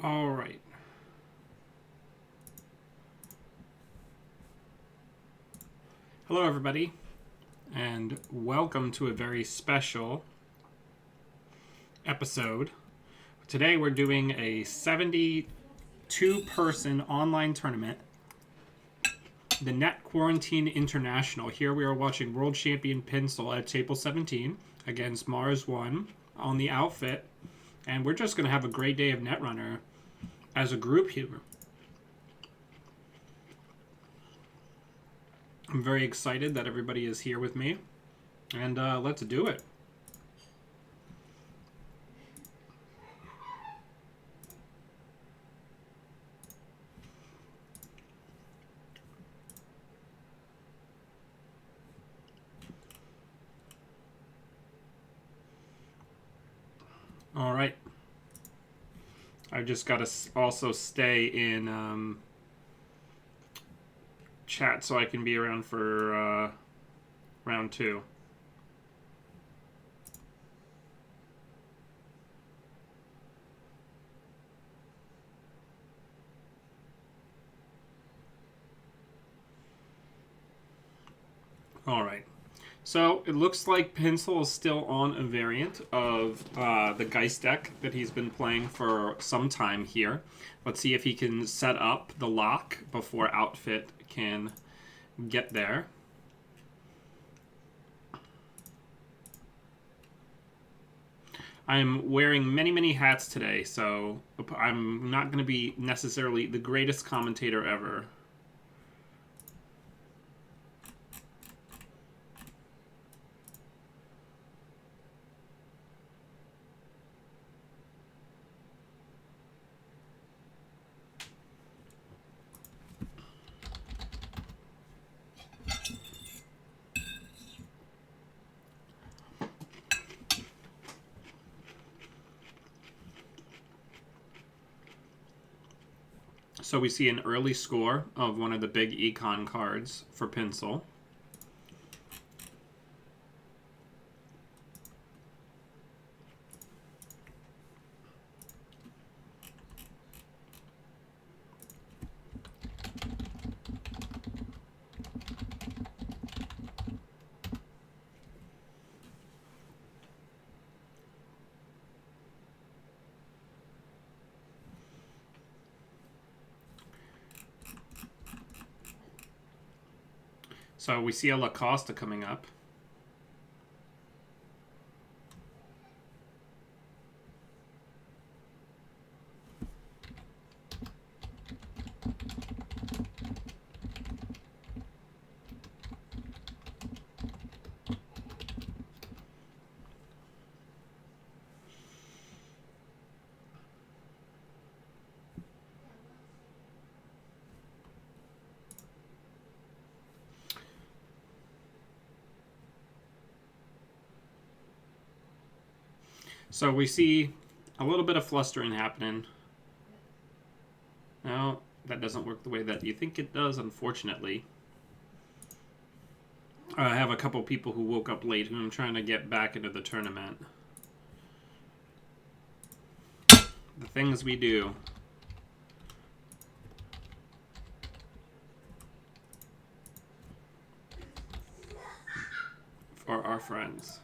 All right. Hello, everybody, and welcome to a very special episode. Today, we're doing a 72-person online tournament, the Net Quarantine International. Here we are watching World Champion Pinsel at table 17 against Mars 1 on the outfit, and we're just going to have a great day of Netrunner as a group here. I'm very excited that everybody is here with me, and let's do it. All right. I just got to also stay in chat so I can be around for round 2. All right. So it looks like Pinsel is still on a variant of the Geist deck that he's been playing for some time here. Let's see if he can set up the lock before Outfit can get there. I'm wearing many hats today, so I'm not going to be necessarily the greatest commentator ever. So we see an early score of one of the big econ cards for Pinsel. So we see a La Costa coming up. So we see a little bit of flustering happening. No, that doesn't work the way that you think it does, unfortunately. I have a couple people who woke up late who I'm trying to get back into the tournament. The things we do. For our friends.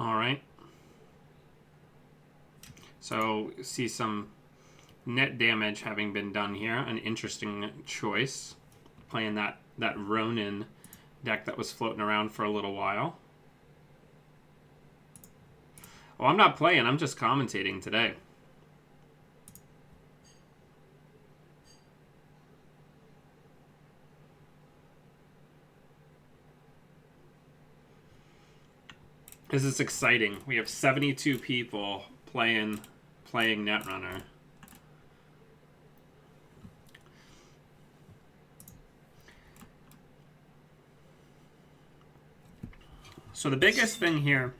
All right. So see some net damage having been done here. An interesting choice. Playing that Ronin deck that was floating around for a little while. Oh, I'm not playing. I'm just commentating today. This is exciting. We have 72 people playing Netrunner. So the biggest thing here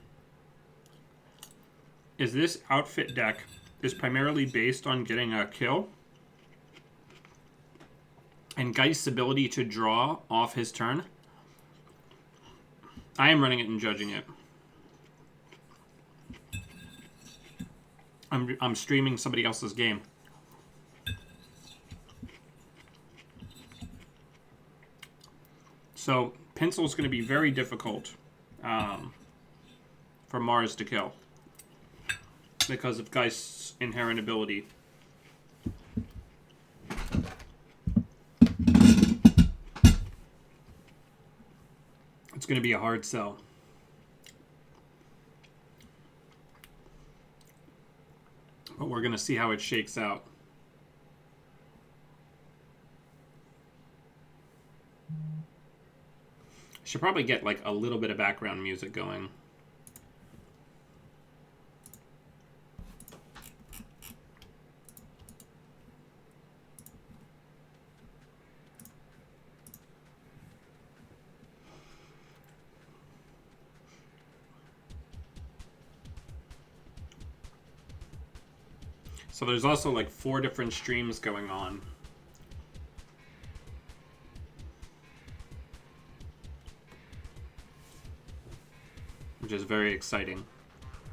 is this outfit deck is primarily based on getting a kill and Geist's ability to draw off his turn. I am running it and judging it. I'm streaming somebody else's game. So Pencil's going to be very difficult for Mars to kill because of Geist's inherent ability. It's going to be a hard sell. But we're going to see how it shakes out. Should probably get like a little bit of background music going. So there's also like 4 different streams going on. Which is very exciting.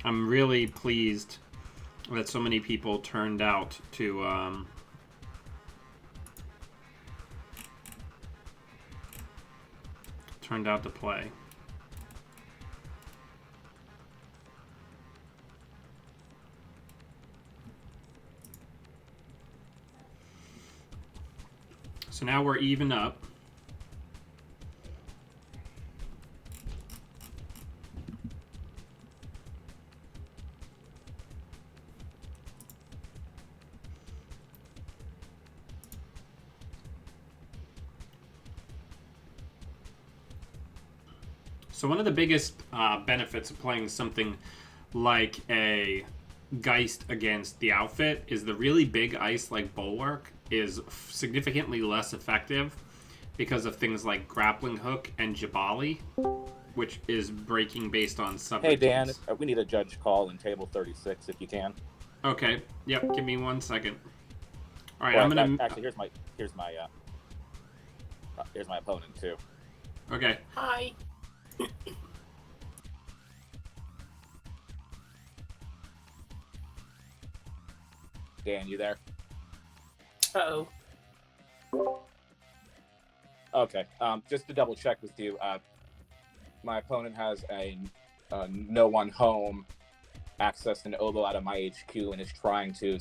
I'm really pleased that so many people turned out to play. So now we're even up. So one of the biggest benefits of playing something like a Geist against the outfit is the really big ice like Bulwark is significantly less effective because of things like Grappling Hook and Jabali, which is breaking based on sub. Hey Dan, we need a judge call in table 36 if you can. Okay. Yep. Give me 1 second. All right. Well, I'm gonna actually here's my opponent too. Okay. Hi. Dan, you there? Uh-oh. Okay. Just to double check with you, my opponent has a no one home access an oboe out of my HQ and is trying to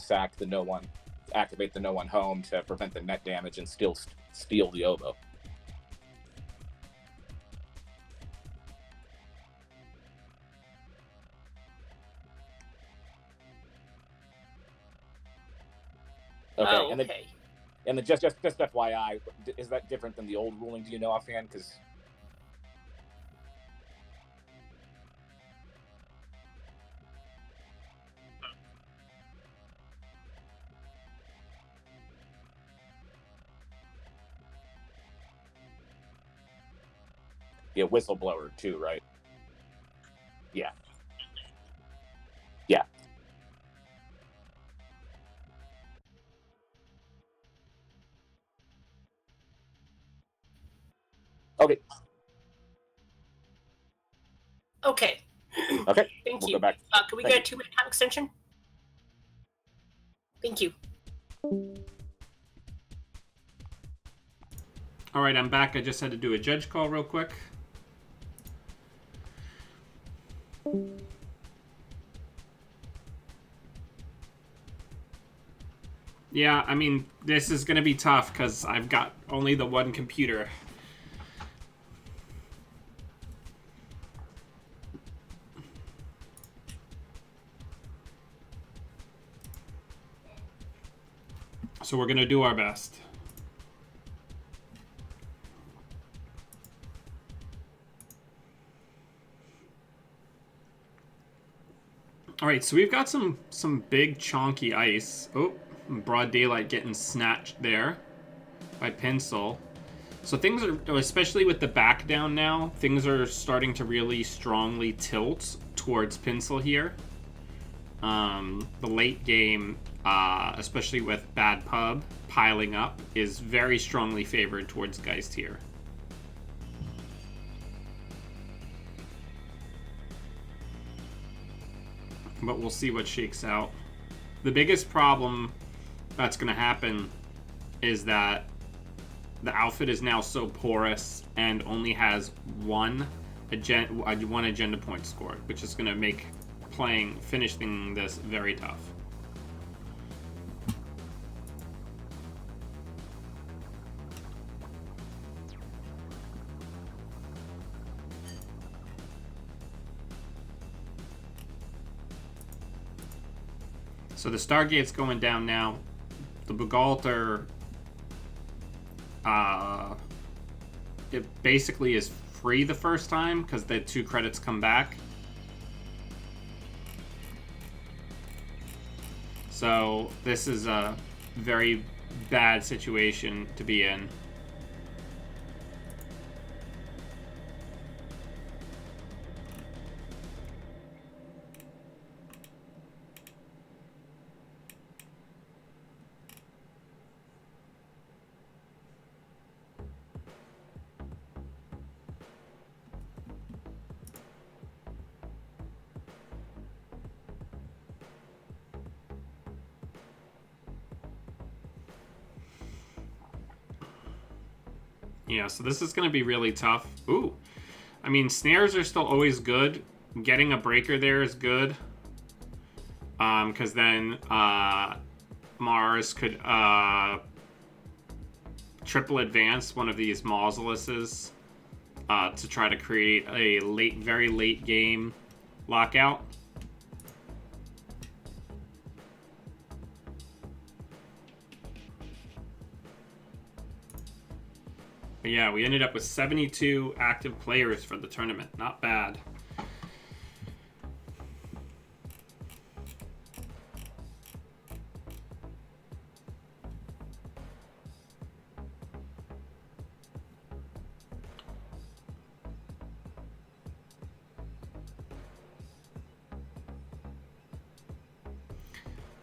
activate the no one home to prevent the net damage and still steal the oboe. Okay, Oh, okay. And just FYI, is that different than the old ruling? Do you know offhand? Because yeah, whistleblower too, right? Yeah. Yeah. Okay. Okay. Okay. Thank We'll you. go back. Can we get a 2-minute time extension? Thank you. All right, I'm back. I just had to do a judge call real quick. Yeah, I mean, this is going to be tough because I've got only the one computer. So we're going to do our best. All right, so we've got some big chonky ice. Oh, broad daylight getting snatched there by Pencil. So things are, especially with the back down now, things are starting to really strongly tilt towards Pencil here. the late game, especially with bad pub piling up, is very strongly favored towards Geist here. But we'll see what shakes out. The biggest problem that's going to happen is that the outfit is now so porous and only has one agenda point scored, which is going to make finishing this very tough. So the Stargate's going down now. The Bugalter, it basically is free the first time because the 2 credits come back. So this is a very bad situation to be in. Yeah, so this is going to be really tough. Ooh. I mean, snares are still always good. Getting a breaker there is good. Because then Mars could triple advance one of these Mausoleses to try to create a very late game lockout. But yeah, we ended up with 72 active players for the tournament. Not bad.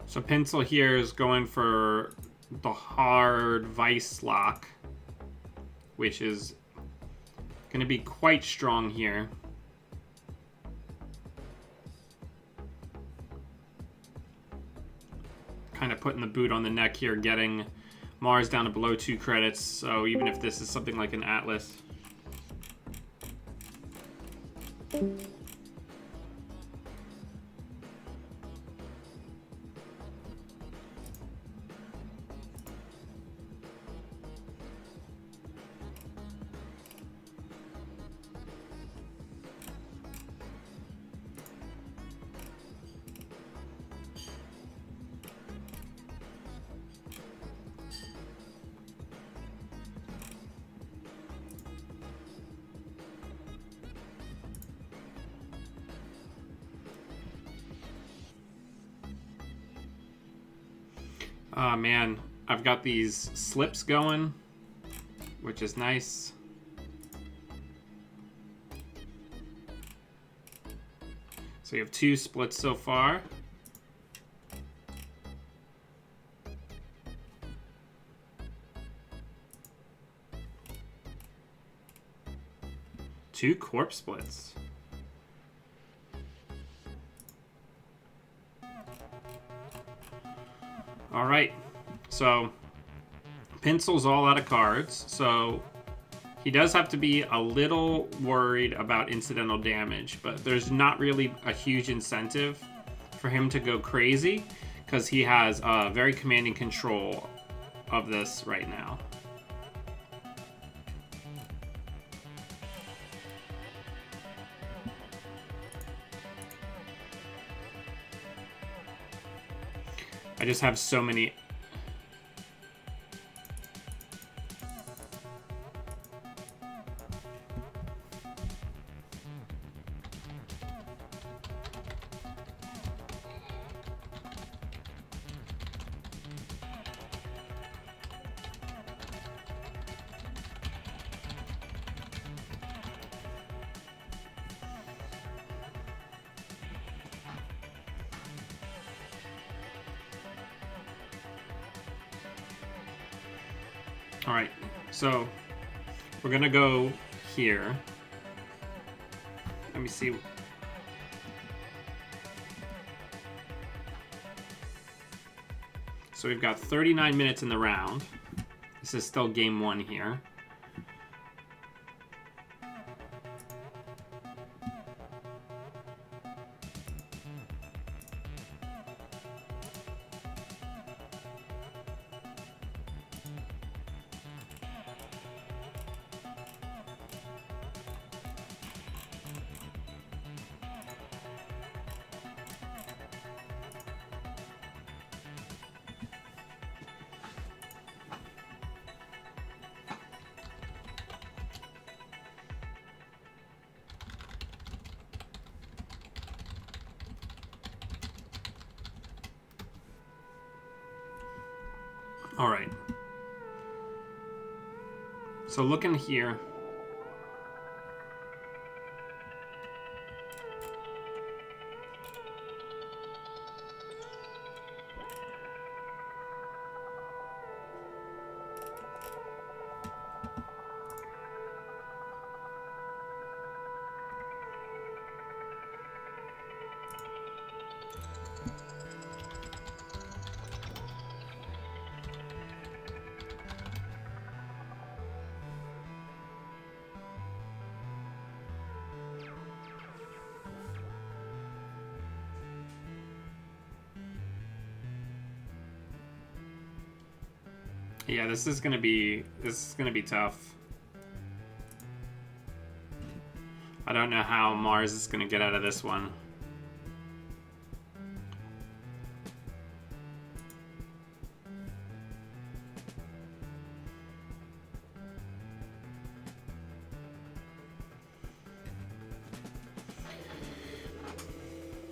So Pencil here is going for the hard Vice lock, which is going to be quite strong here. Kind of putting the boot on the neck here, getting Mars down to below 2 credits. So even if this is something like an Atlas. Oh man, I've got these slips going, which is nice. So we have 2 splits so far. Two corpse splits. All right, so Pencil's all out of cards, so he does have to be a little worried about incidental damage, but there's not really a huge incentive for him to go crazy because he has very commanding control of this right now. I just have so many. All right, so we're gonna go here. Let me see. So we've got 39 minutes in the round. This is still game 1 here. All right. So looking here. Yeah, this is gonna be tough. I don't know how Mars is gonna get out of this one.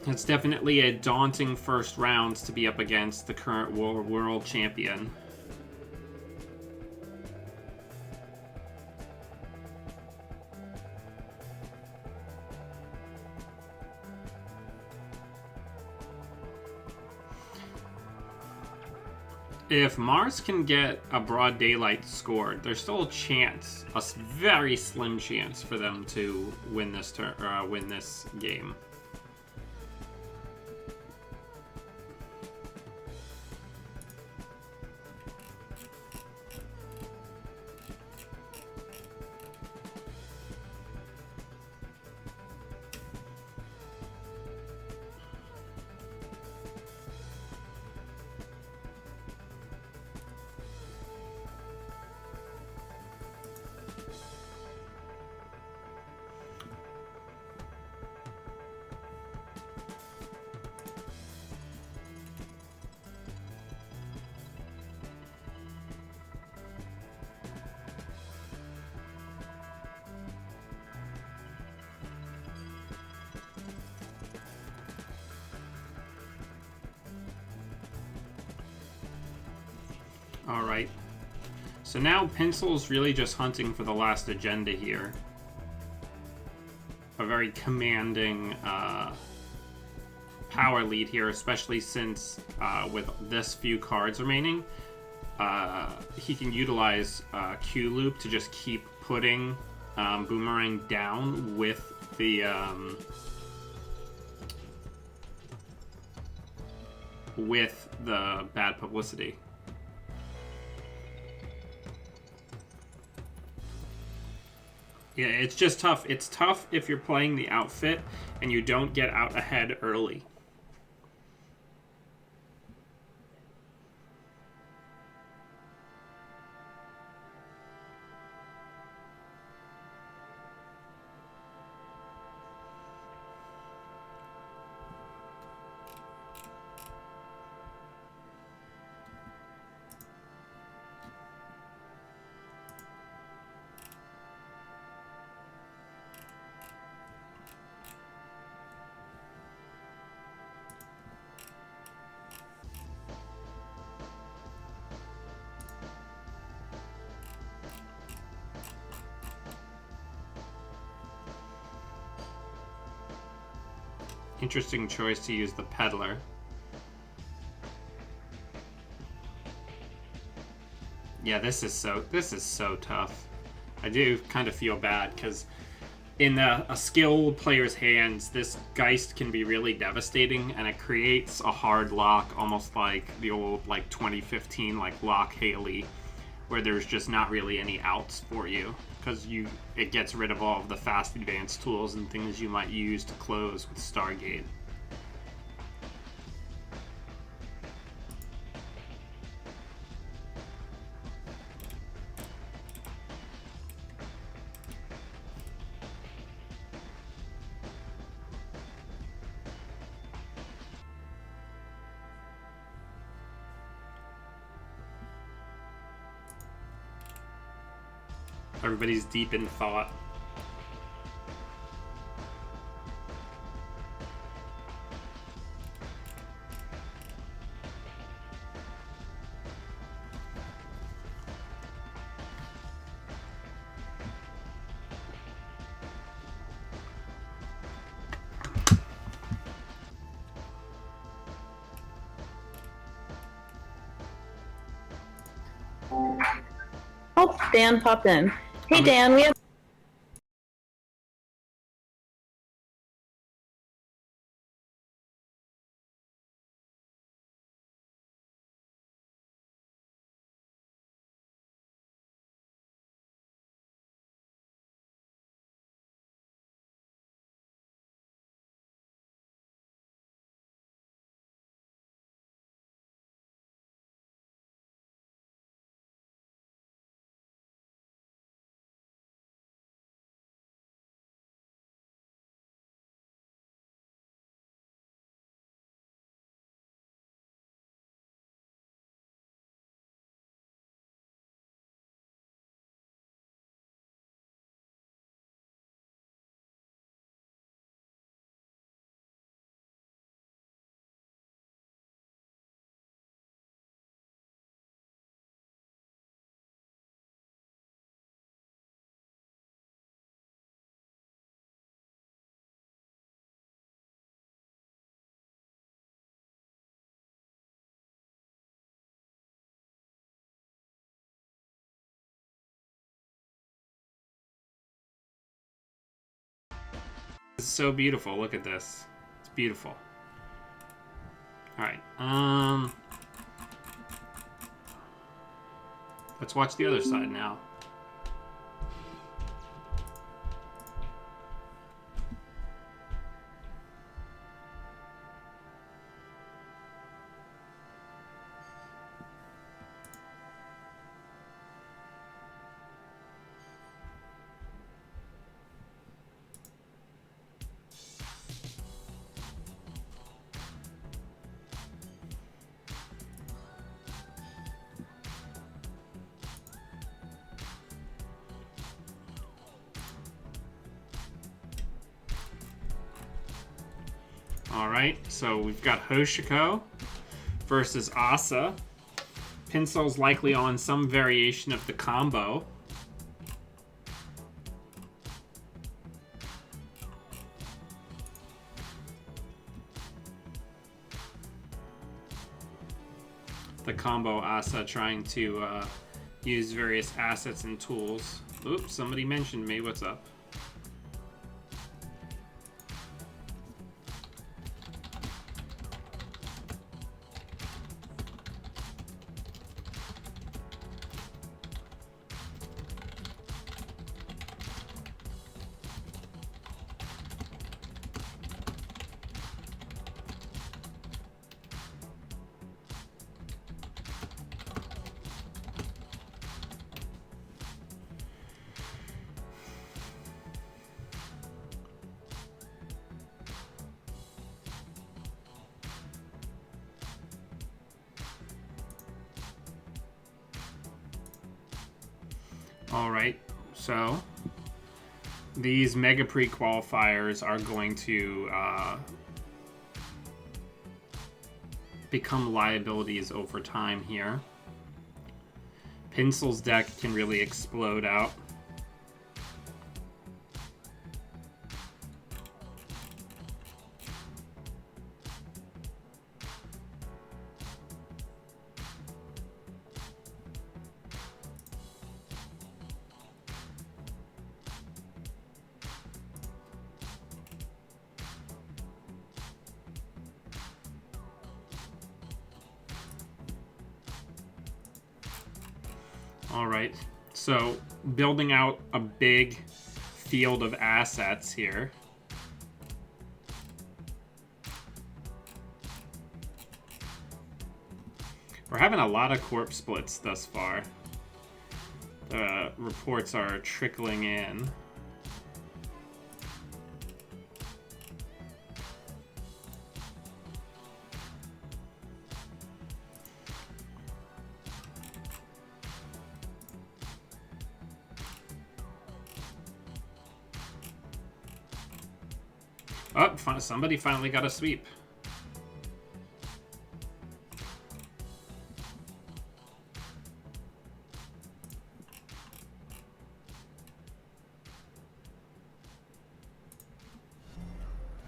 It's definitely a daunting first round to be up against the current world champion. If Mars can get a broad daylight scored, there's still a chance, a very slim chance, for them to win this win this game. All right. So now Pencil's really just hunting for the last agenda here. A very commanding power lead here, especially since with this few cards remaining, he can utilize Q Loop to just keep putting Boomerang down with the bad publicity. Yeah, it's just tough. It's tough if you're playing the outfit and you don't get out ahead early. Interesting choice to use the Peddler. Yeah, this is so tough. I do kind of feel bad because in a skilled player's hands, this Geist can be really devastating, and it creates a hard lock, almost like the old 2015 lock Haley, where there's just not really any outs for you because it gets rid of all of the fast advanced tools and things you might use to close with Stargate. Everybody's deep in thought. Oh, Dan popped in. Hey, Dan, we have... It's so beautiful. Look at this. It's beautiful. All right. Let's watch the other side now. Alright, so we've got Hoshiko versus Asa. Pincel's likely on some variation of the combo. The combo Asa trying to use various assets and tools. Oops, somebody mentioned me. What's up? Alright, so these Mega Pre-qualifiers are going to become liabilities over time here. Pincel's deck can really explode out. All right. So building out a big field of assets here. We're having a lot of corp splits thus far. The reports are trickling in. Oh, somebody finally got a sweep.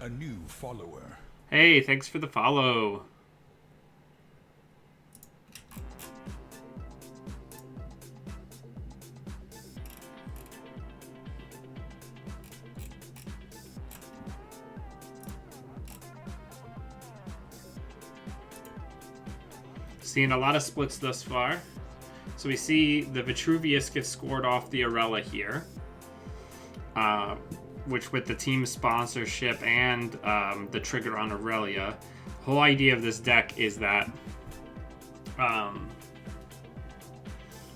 A new follower. Hey, thanks for the follow. Seeing a lot of splits thus far. So we see the Vitruvius gets scored off the Arella here. Which with the team sponsorship and the trigger on Aurelia, the whole idea of this deck is that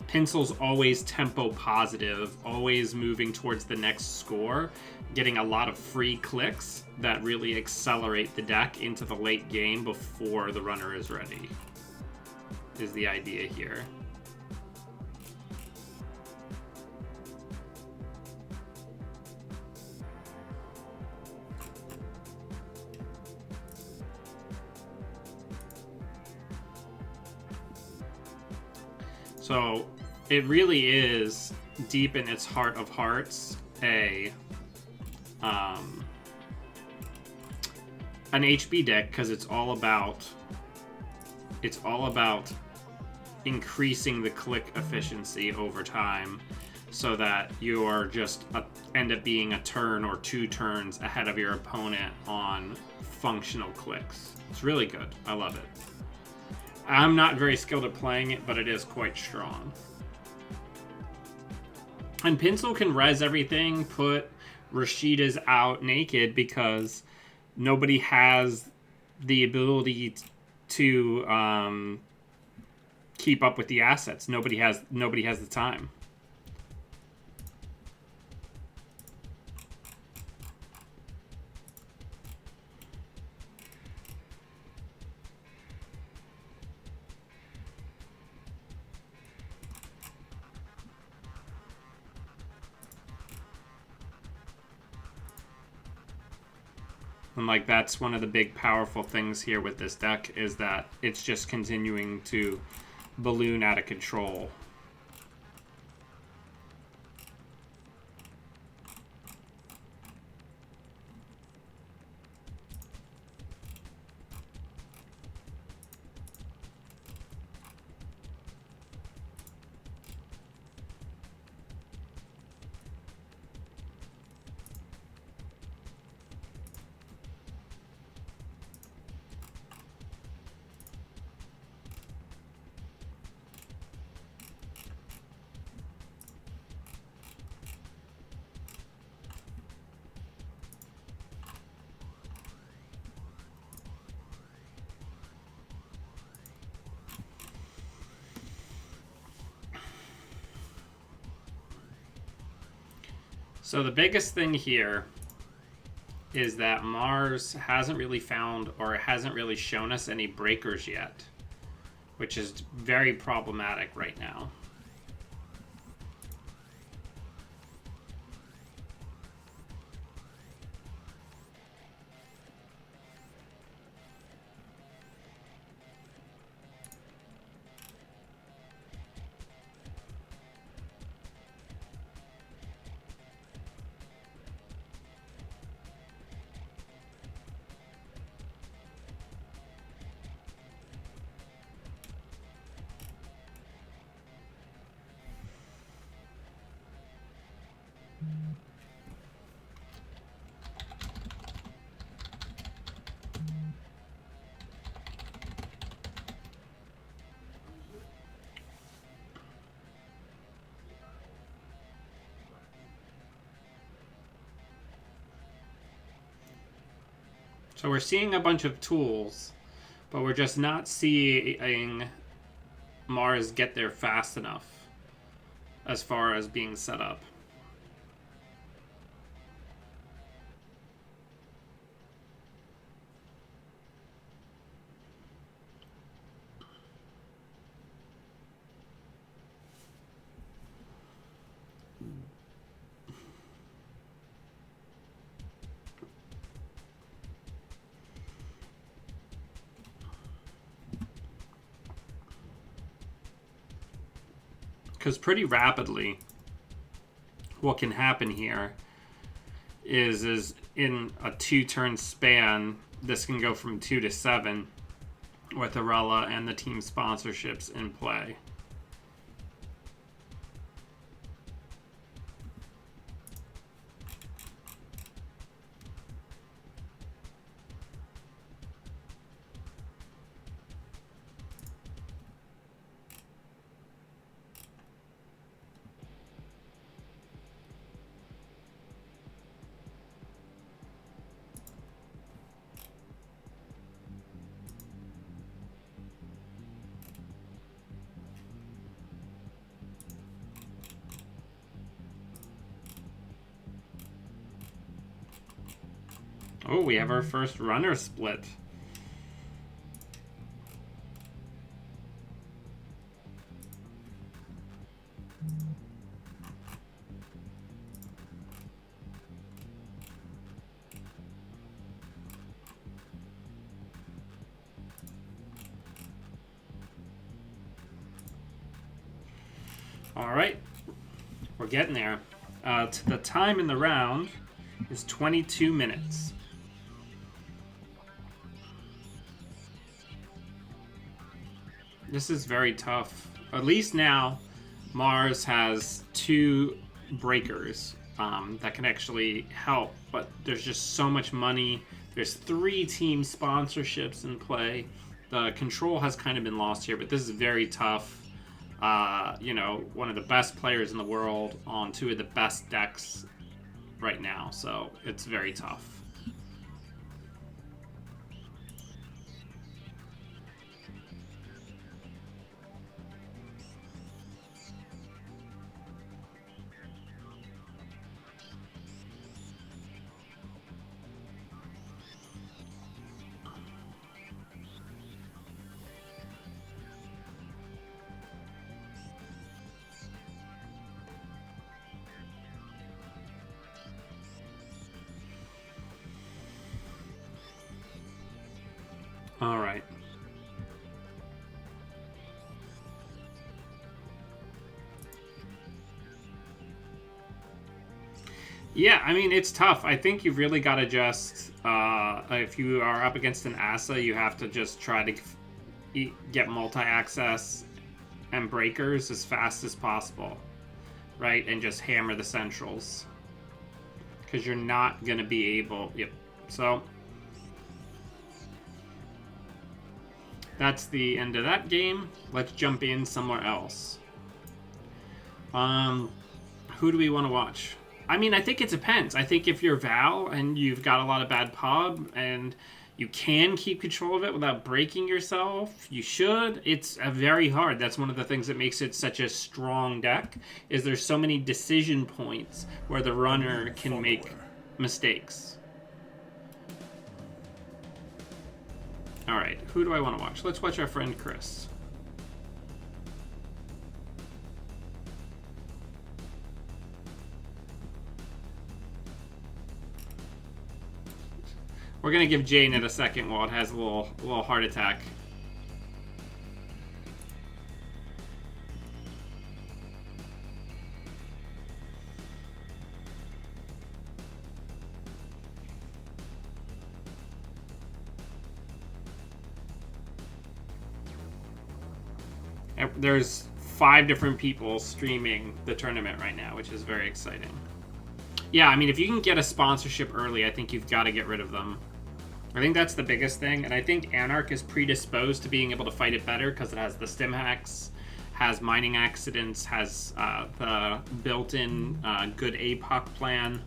Pencil's always tempo positive, always moving towards the next score, getting a lot of free clicks that really accelerate the deck into the late game before the runner is ready, is the idea here. So it really is, deep in its heart of hearts, an HB deck, because it's all about increasing the click efficiency over time, so that you're just end up being a turn or 2 turns ahead of your opponent on functional clicks. It's really good. I love it. I'm not very skilled at playing it, but it is quite strong. And Pencil can res everything, put Rashida's out naked, because nobody has the ability to keep up with the assets. Nobody has the time. And like, that's one of the big powerful things here with this deck, is that it's just continuing to balloon out of control. So the biggest thing here is that Mars hasn't really found, or hasn't really shown us any breakers yet, which is very problematic right now. So we're seeing a bunch of tools, but we're just not seeing Mars get there fast enough as far as being set up. Because pretty rapidly, what can happen here is in a 2-turn span, this can go from 2 to 7 with Arella and the team sponsorships in play. Oh, we have our first runner split. All right, we're getting there. The time in the round is 22 minutes. This is very tough. At least now, Mars has 2 breakers that can actually help, but there's just so much money. There's 3 team sponsorships in play. The control has kind of been lost here, but this is very tough. You know, one of the best players in the world on 2 of the best decks right now, so it's very tough. All right. Yeah, I mean, it's tough. I think you've really got to just, if you are up against an Asa, you have to just try to get multi-access and breakers as fast as possible, right? And just hammer the centrals. Because you're not going to be able... Yep. So... that's the end of that game. Let's jump in somewhere else. Who do we want to watch? I mean, I think it depends. I think if you're Val and you've got a lot of bad pub and you can keep control of it without breaking yourself, you should. It's very hard. That's one of the things that makes it such a strong deck, is there's so many decision points where the runner can make mistakes. All right, who do I want to watch? Let's watch our friend Chris. We're gonna give Jnet a second while it has a little heart attack. There's 5 different people streaming the tournament right now, which is very exciting. Yeah, I mean, if you can get a sponsorship early, I think you've got to get rid of them. I think that's the biggest thing, and I think Anarch is predisposed to being able to fight it better because it has the stim hacks, has mining accidents, has the built-in good APOC plan.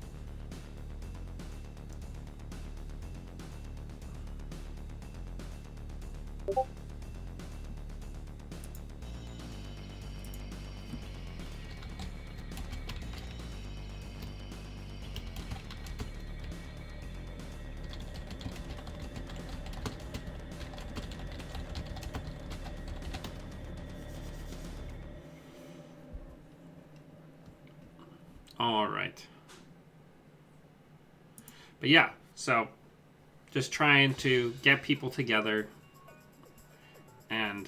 All right. But yeah, so just trying to get people together and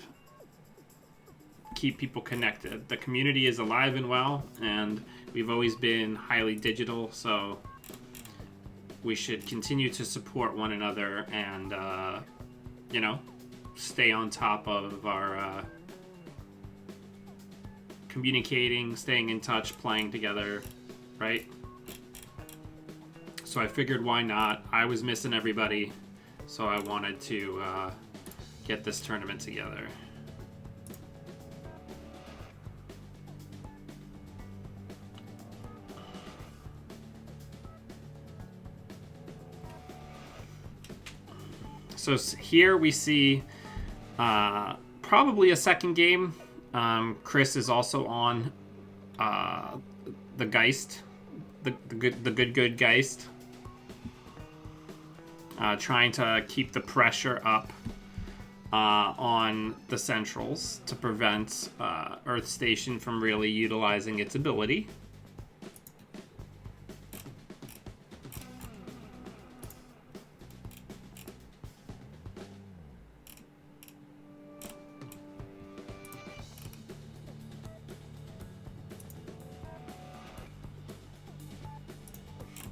keep people connected. The community is alive and well, and we've always been highly digital, so we should continue to support one another and, you know, stay on top of our communicating, staying in touch, playing together, right? So I figured, why not? I was missing everybody, so I wanted to get this tournament together. So here we see probably a second game. Chris is also on the Geist, the good Geist. Trying to keep the pressure up on the Centrals to prevent Earth Station from really utilizing its ability.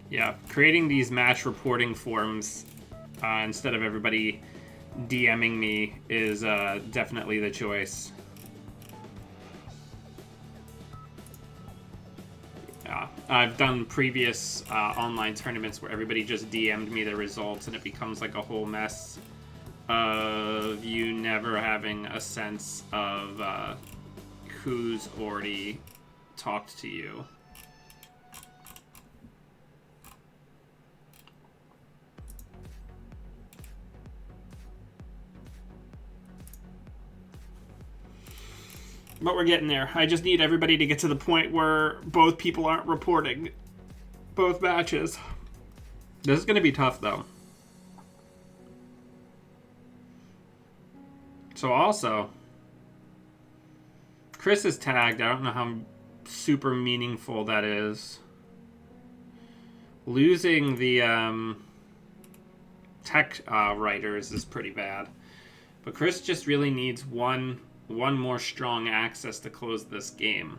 Yeah, creating these match reporting forums instead of everybody DMing me is definitely the choice. I've done previous online tournaments where everybody just DM'd me the results, and it becomes like a whole mess of you never having a sense of who's already talked to you. But we're getting there. I just need everybody to get to the point where both people aren't reporting both matches. This is going to be tough, though. So also, Chris is tagged. I don't know how super meaningful that is. Losing the tech writers is pretty bad. But Chris just really needs one more strong access to close this game.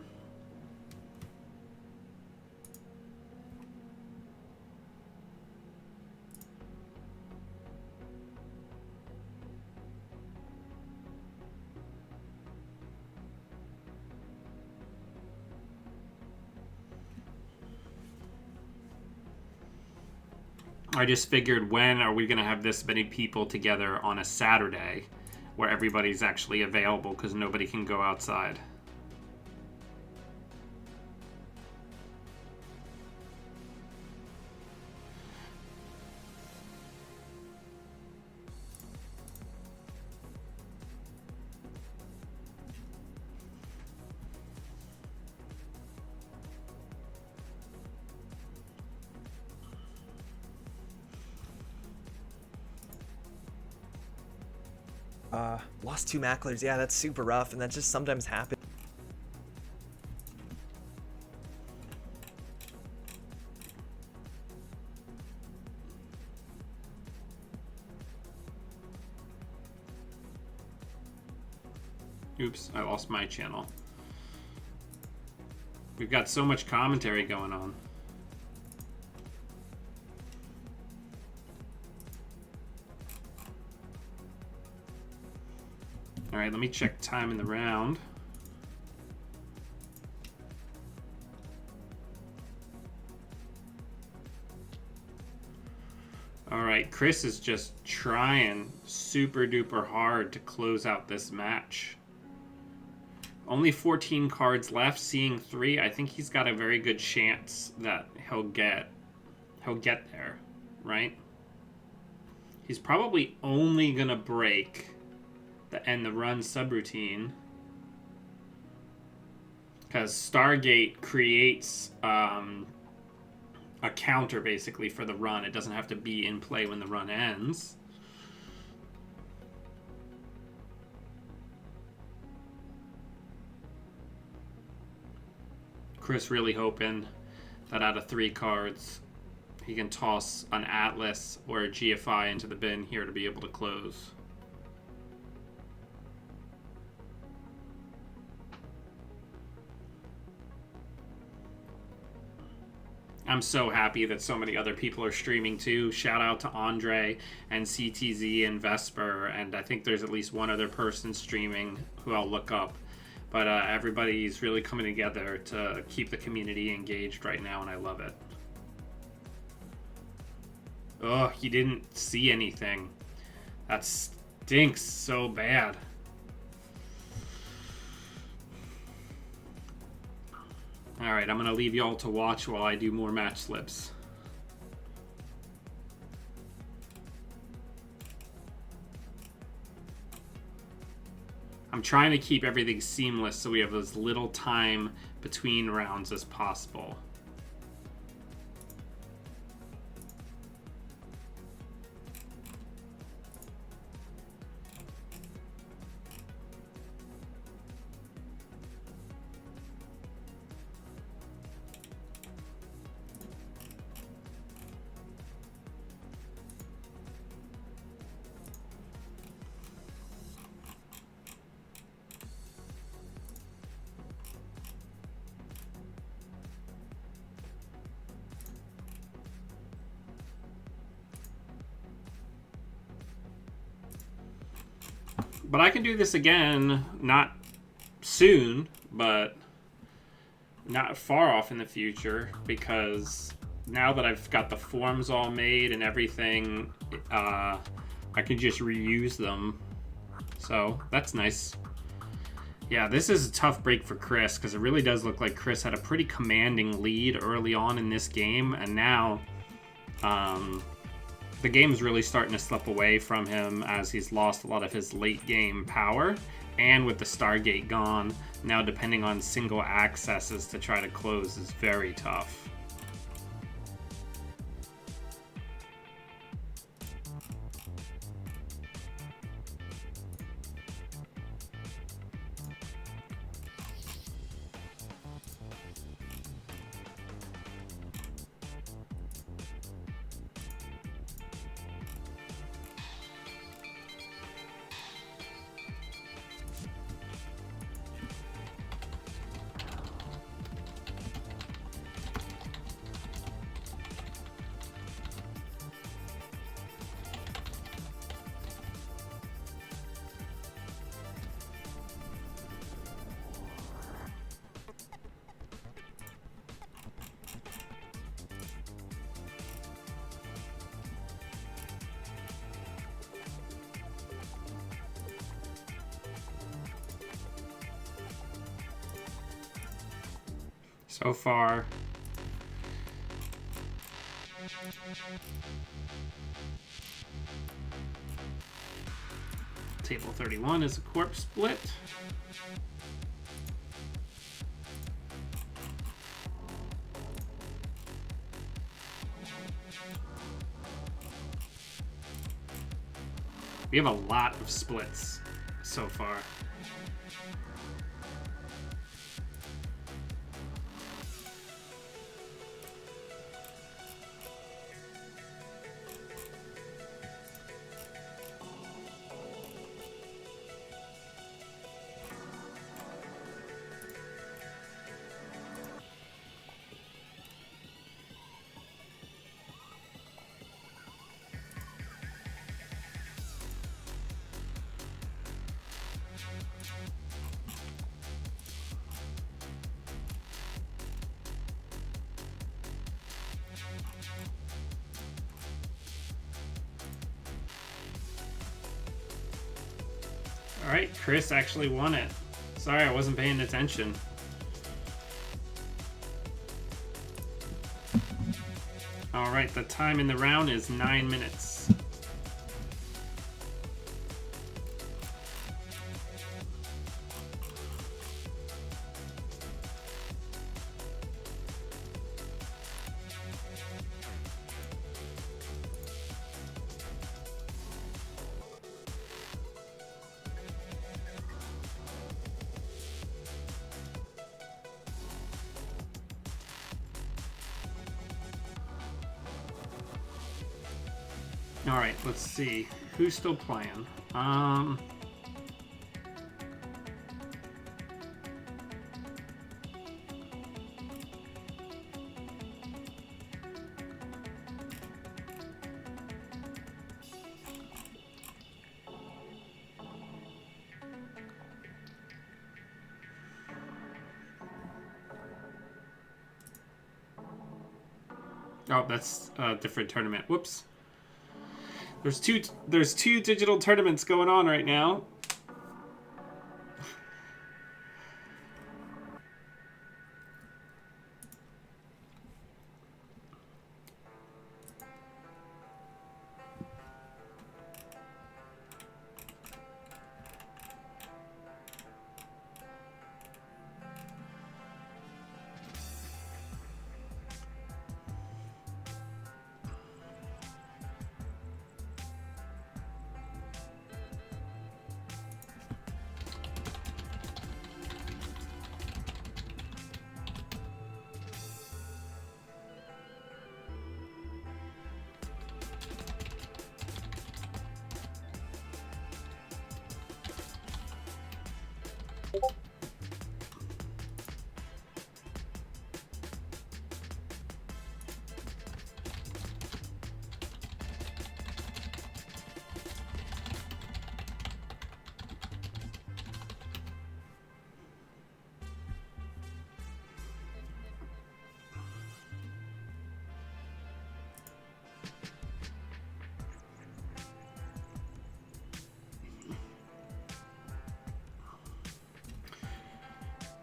I just figured, when are we going to have this many people together on a Saturday where everybody's actually available because nobody can go outside? Lost 2 macklers. Yeah, that's super rough, and that just sometimes happens. Oops, I lost my channel. We've got so much commentary going on. Alright, let me check time in the round. Alright, Chris is just trying super duper hard to close out this match. Only 14 cards left, seeing 3. I think he's got a very good chance that he'll get there, right? He's probably only gonna break the end the run subroutine. Because Stargate creates a counter basically for the run. It doesn't have to be in play when the run ends. Chris really hoping that out of 3 cards, he can toss an Atlas or a GFI into the bin here to be able to close. I'm so happy that so many other people are streaming too. Shout out to Andre and CTZ and Vesper, and I think there's at least one other person streaming who I'll look up. But everybody's really coming together to keep the community engaged right now, and I love it. Oh, he didn't see anything. That stinks so bad. Alright, I'm going to leave y'all to watch while I do more match slips. I'm trying to keep everything seamless so we have as little time between rounds as possible. But I can do this again, not soon, but not far off in the future, because now that I've got the forms all made and everything, I can just reuse them. So that's nice. Yeah, this is a tough break for Chris, because it really does look like Chris had a pretty commanding lead early on in this game, and now the game's really starting to slip away from him as he's lost a lot of his late game power. And with the Stargate gone, now depending on single accesses to try to close is very tough. So far, table 31 is a corpse split. We have a lot of splits so far. Alright, Chris actually won it. Sorry, I wasn't paying attention. Alright, the time in the round is 9 minutes. All right, let's see who's still playing. Oh, that's a different tournament. Whoops. There's two digital tournaments going on right now.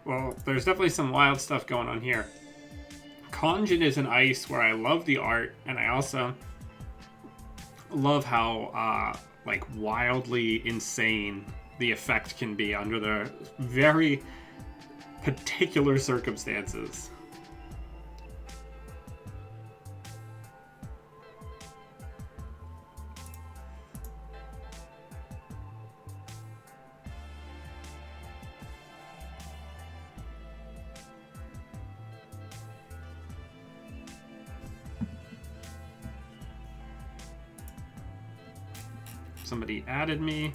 Well, there's definitely some wild stuff going on here. Conjun is an ice where I love the art, and I also love how like wildly insane the effect can be under the very particular circumstances. Somebody added me.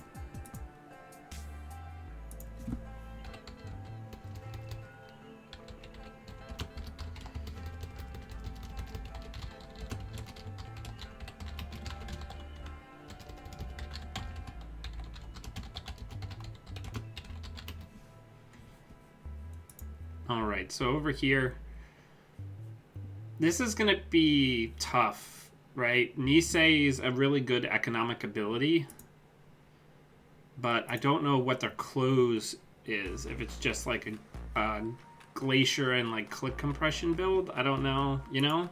All right, so over here, this is going to be tough, right? Nisei's a really good economic ability, but I don't know what their close is. If it's just like a glacier and like click compression build, I don't know, you know?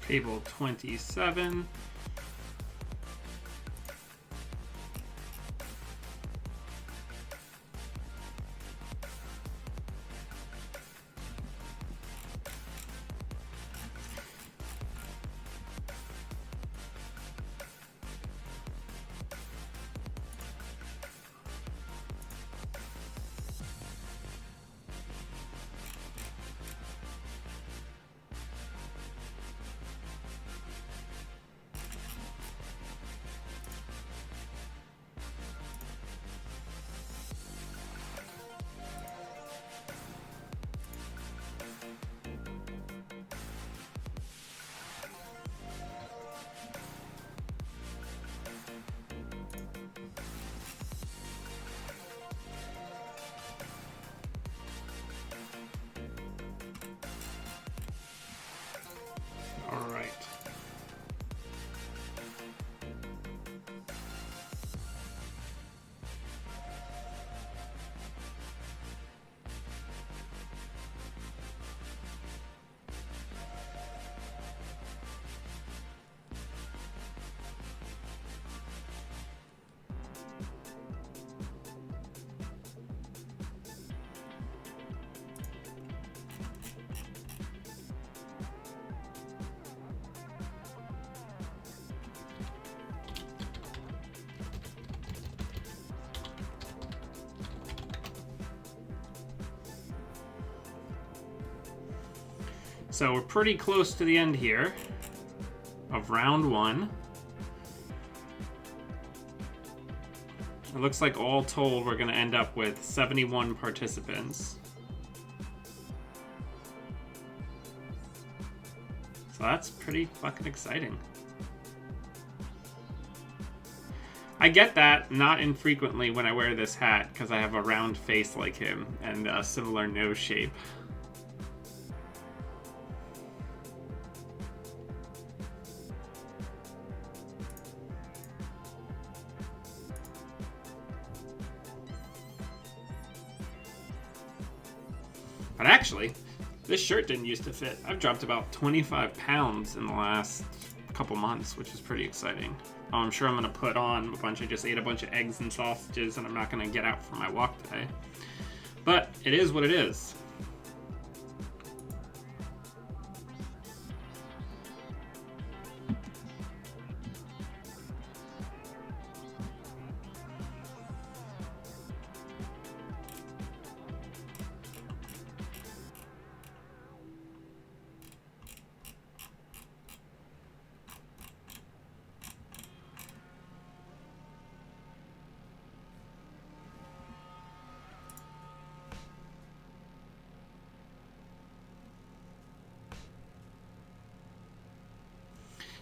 Table 27. So we're pretty close to the end here of round 1. It looks like all told we're going to end up with 71 participants. So that's pretty fucking exciting. I get that not infrequently when I wear this hat because I have a round face like him and a similar nose shape. But actually, this shirt didn't used to fit. I've dropped about 25 pounds in the last couple months, which is pretty exciting. I'm sure I'm going to put on I just ate a bunch of eggs and sausages and I'm not going to get out for my walk today. But it is what it is.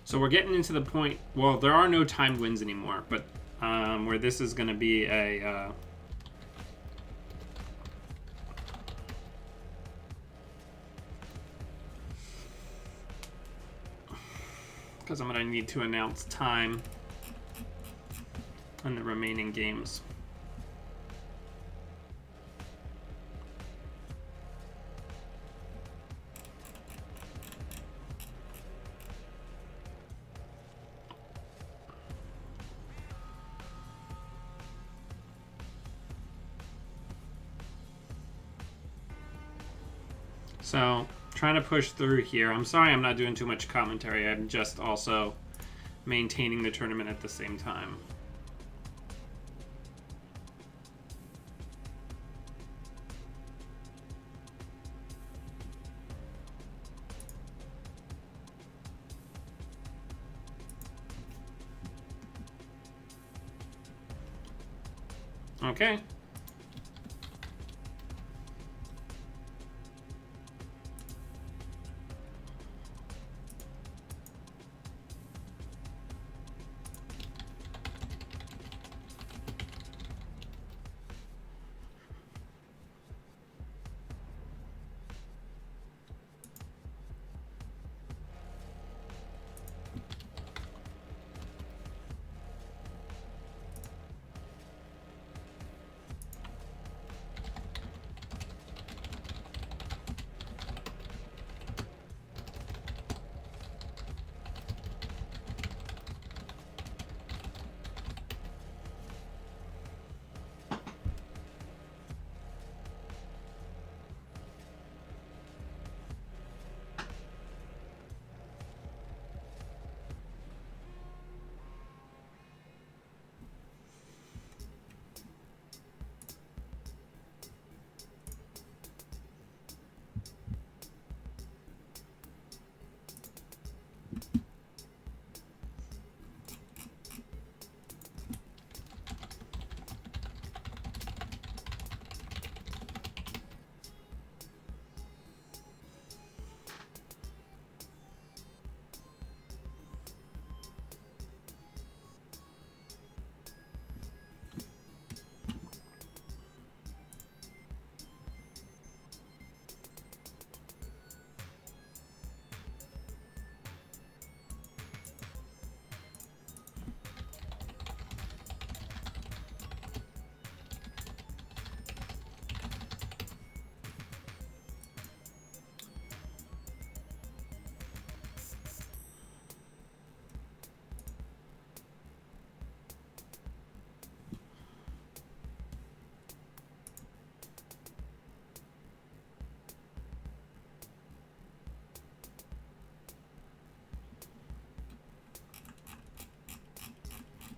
So we're getting into the point, well, there are no timed wins anymore, but where this is going to be a... because I'm going to need to announce time on the remaining games. So, trying to push through here. I'm sorry I'm not doing too much commentary. I'm just also maintaining the tournament at the same time. Okay.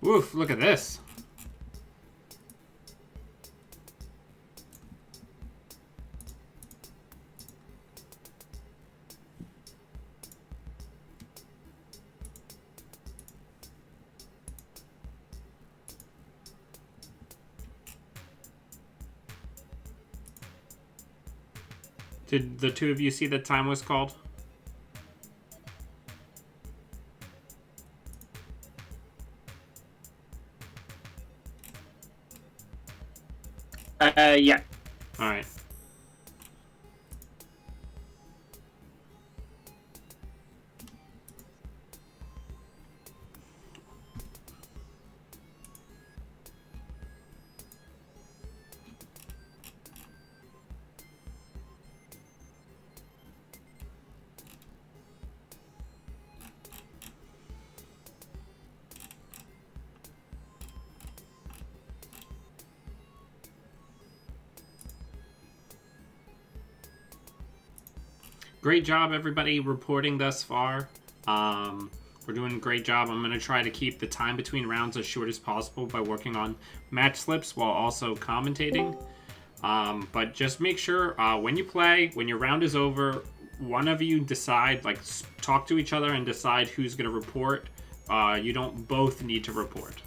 Oof, look at this. Did the two of you see that time was called? Yeah. All right. Great job, everybody, reporting thus far. We're doing a great job. I'm going to try to keep the time between rounds as short as possible by working on match slips while also commentating. But just make sure when you play, when your round is over, one of you decide, like, talk to each other and decide who's going to report. You don't both need to report.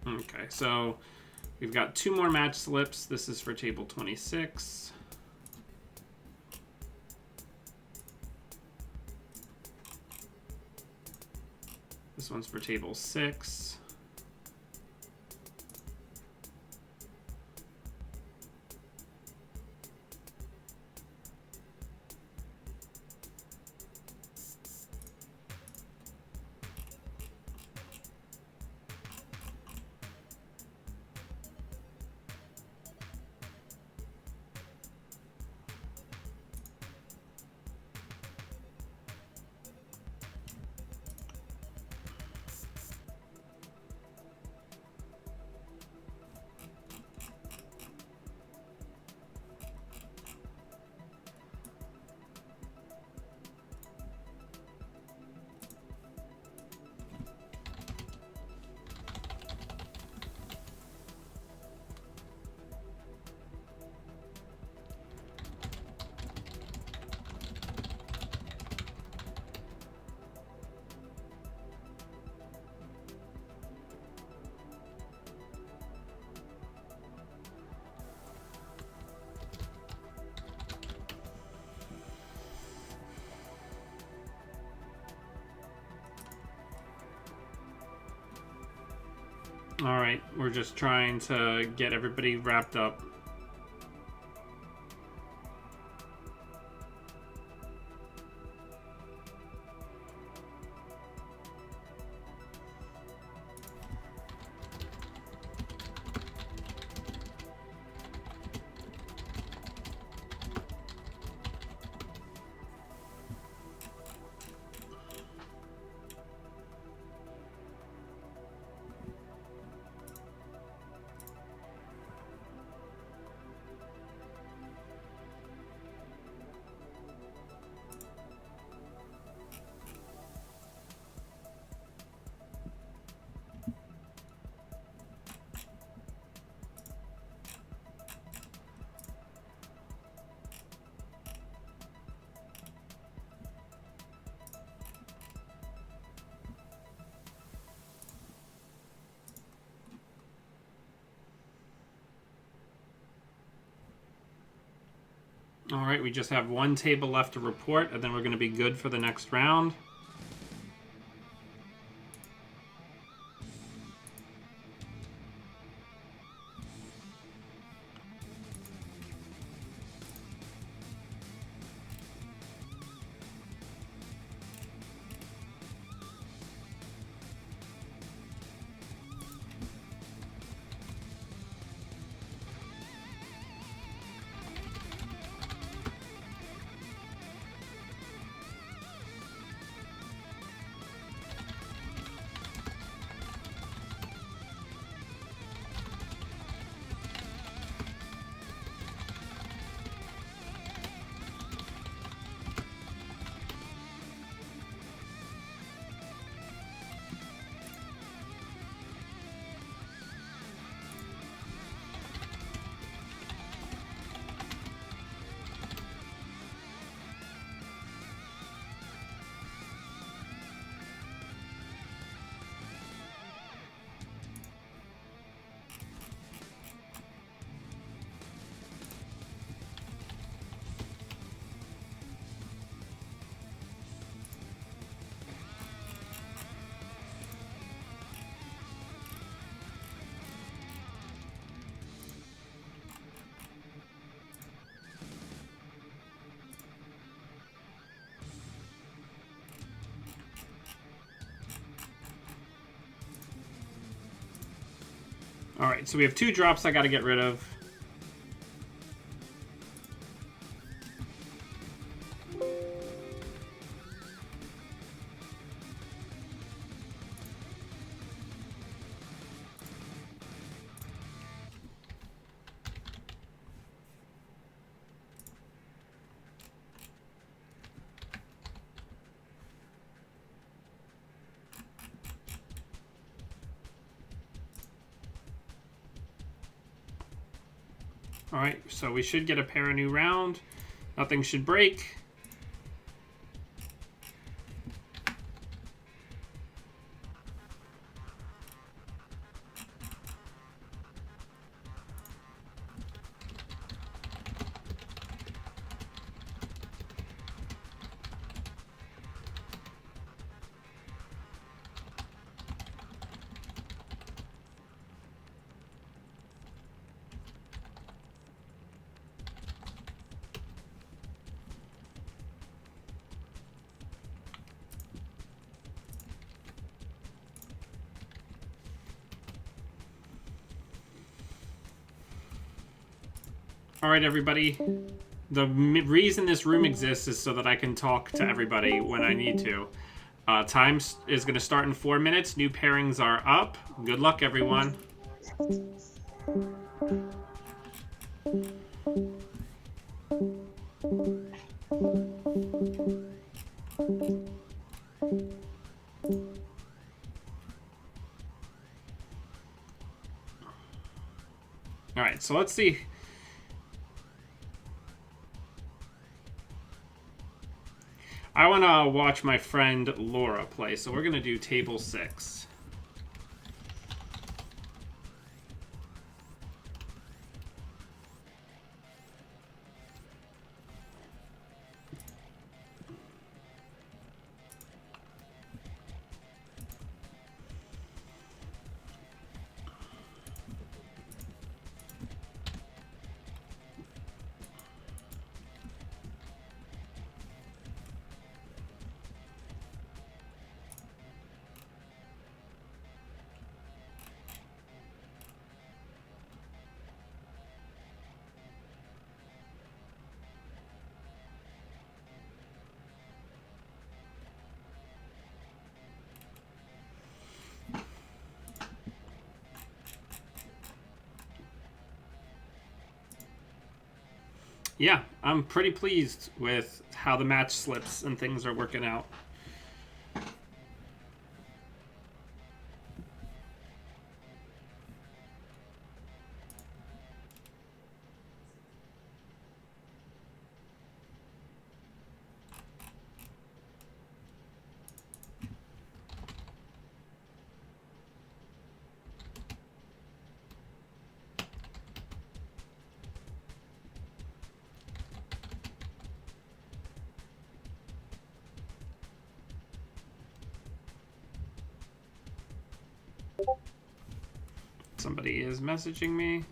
Okay, so we've got 2 more match slips. This is for table 26. This one's for table 6. All right, we're just trying to get everybody wrapped up. All right, we just have 1 table left to report, and then we're going to be good for the next round. All right, so we have 2 drops I got to get rid of. Alright, so we should get a pair of new round. Nothing should break. Alright, everybody. The reason this room exists is so that I can talk to everybody when I need to. Time is going to start in 4 minutes. New pairings are up. Good luck, everyone. Alright, so let's see. I want to watch my friend Laura play, so we're going to do table 6. Yeah, I'm pretty pleased with how the match slips and things are working out. Somebody is messaging me.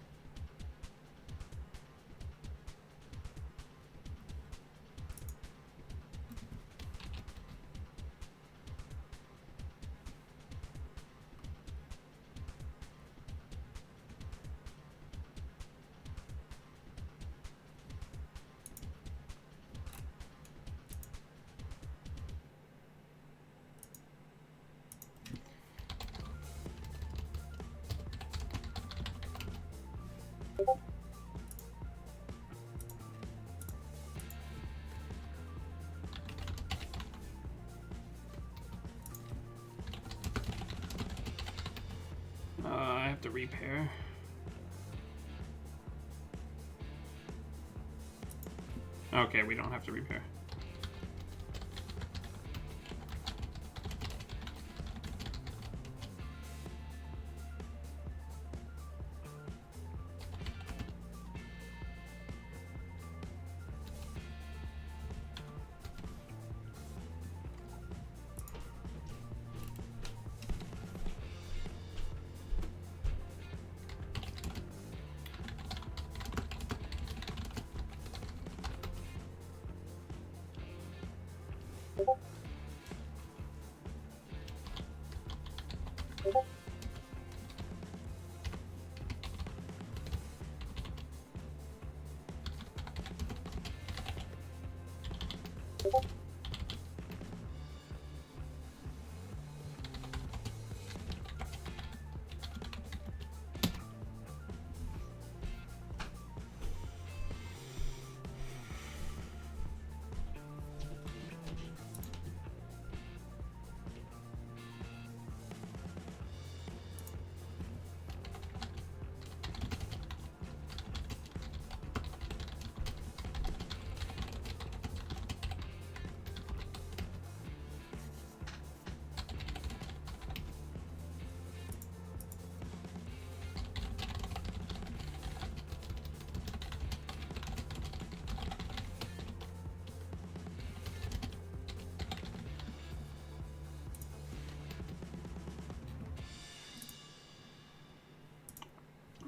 I have to repair. Okay, we don't have to repair.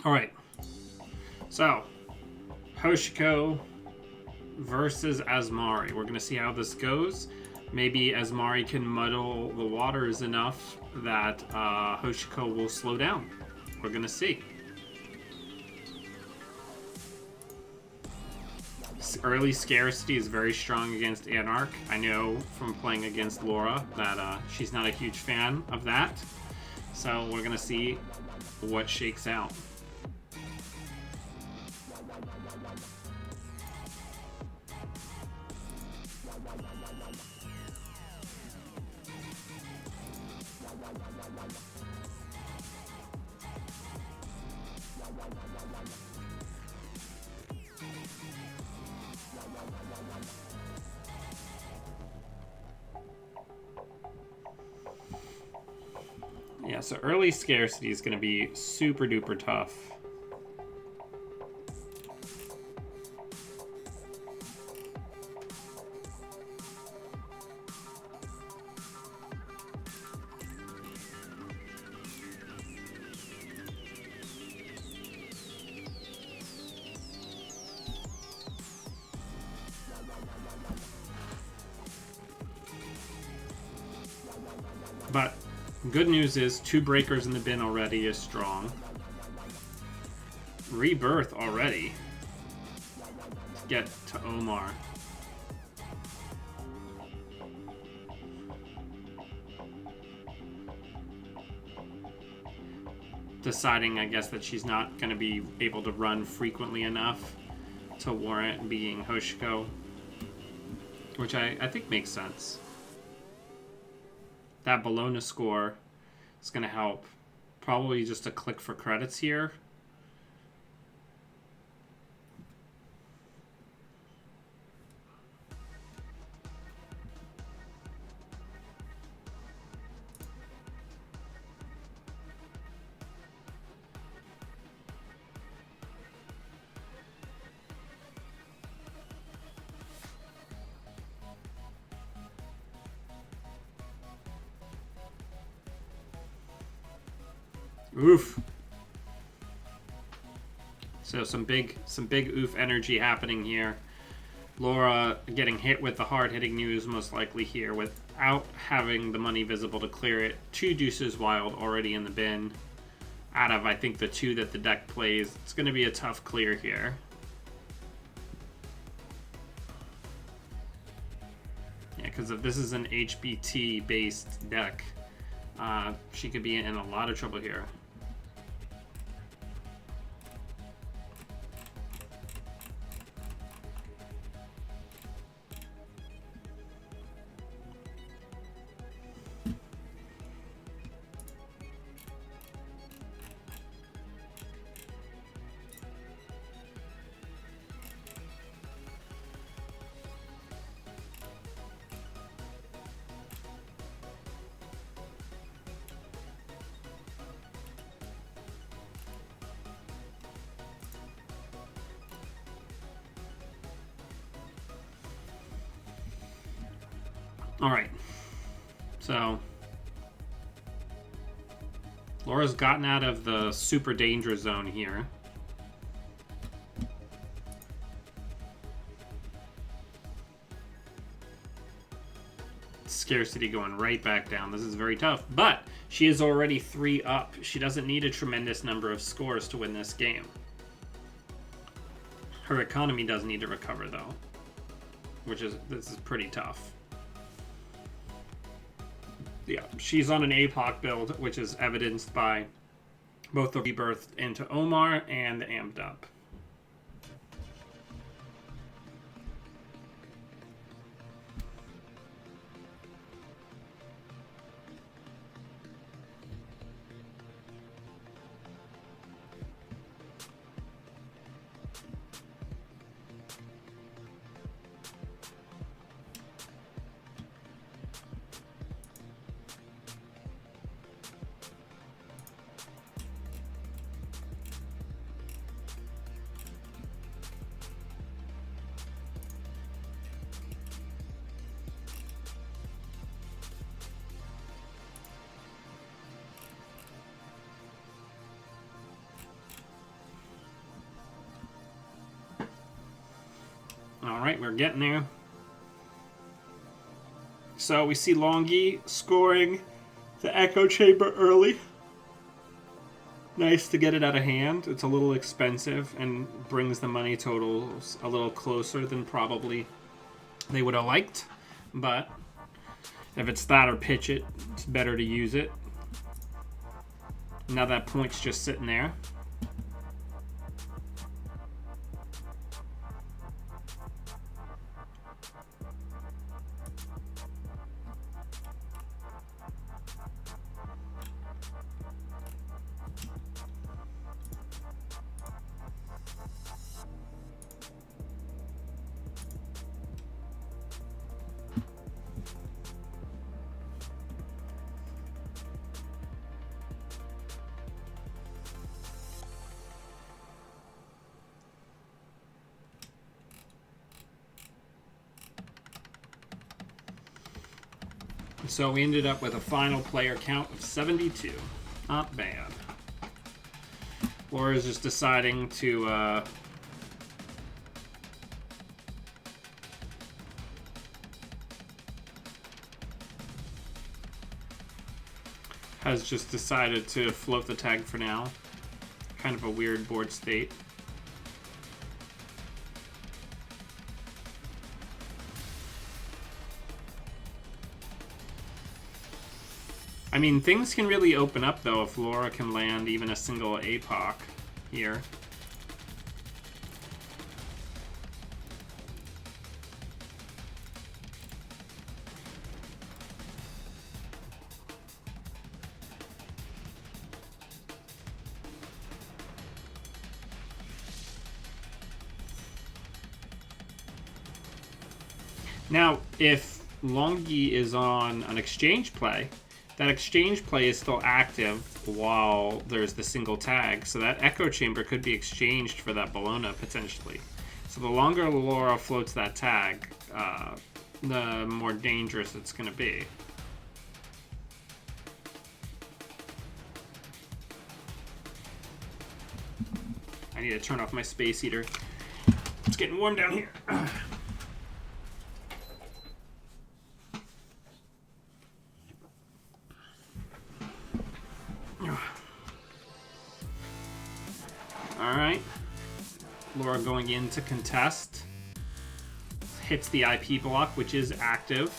All right. So, Hoshiko versus Asmari. We're going to see how this goes. Maybe Asmari can muddle the waters enough that Hoshiko will slow down. We're going to see. Early scarcity is very strong against Anarch. I know from playing against Laura that she's not a huge fan of that. So we're going to see what shakes out. Yeah, so early scarcity is going to be super duper tough. But good news is 2 breakers in the bin already is strong. Rebirth already to get to Omar. Deciding, I guess, that she's not going to be able to run frequently enough to warrant being Hoshiko, which I think makes sense. That Bologna score is going to help. Probably just a click for credits here. Oof. So some big oof energy happening here. Laura getting hit with the hard-hitting news most likely here without having the money visible to clear it. 2 deuces wild already in the bin. Out of, I think, the 2 that the deck plays. It's going to be a tough clear here. Yeah, because if this is an HBT-based deck, she could be in a lot of trouble here. All right, so Laura's gotten out of the super danger zone here. Scarcity going right back down. This is very tough, but she is already 3 up. She doesn't need a tremendous number of scores to win this game. Her economy does need to recover, though. this is pretty tough. Yeah, she's on an APOC build, which is evidenced by both the rebirth into Omar and the amped up. Alright, we're getting there. So we see Longy scoring the Echo Chamber early. Nice to get it out of hand. It's a little expensive and brings the money totals a little closer than probably they would have liked. But if it's that or pitch it, it's better to use it. Now that point's just sitting there. So we ended up with a final player count of 72. Not bad. Laura's just deciding to has just decided to float the tag for now. Kind of a weird board state. I mean, things can really open up, though, if Laura can land even a single APOC here. Now, if Longy is on an exchange play, that exchange play is still active while there's the single tag, so that Echo Chamber could be exchanged for that Palana potentially. So the longer Laura floats that tag, the more dangerous it's going to be. I need to turn off my space heater. It's getting warm down here. Alright. Laura going in to contest. Hits the IP block, which is active.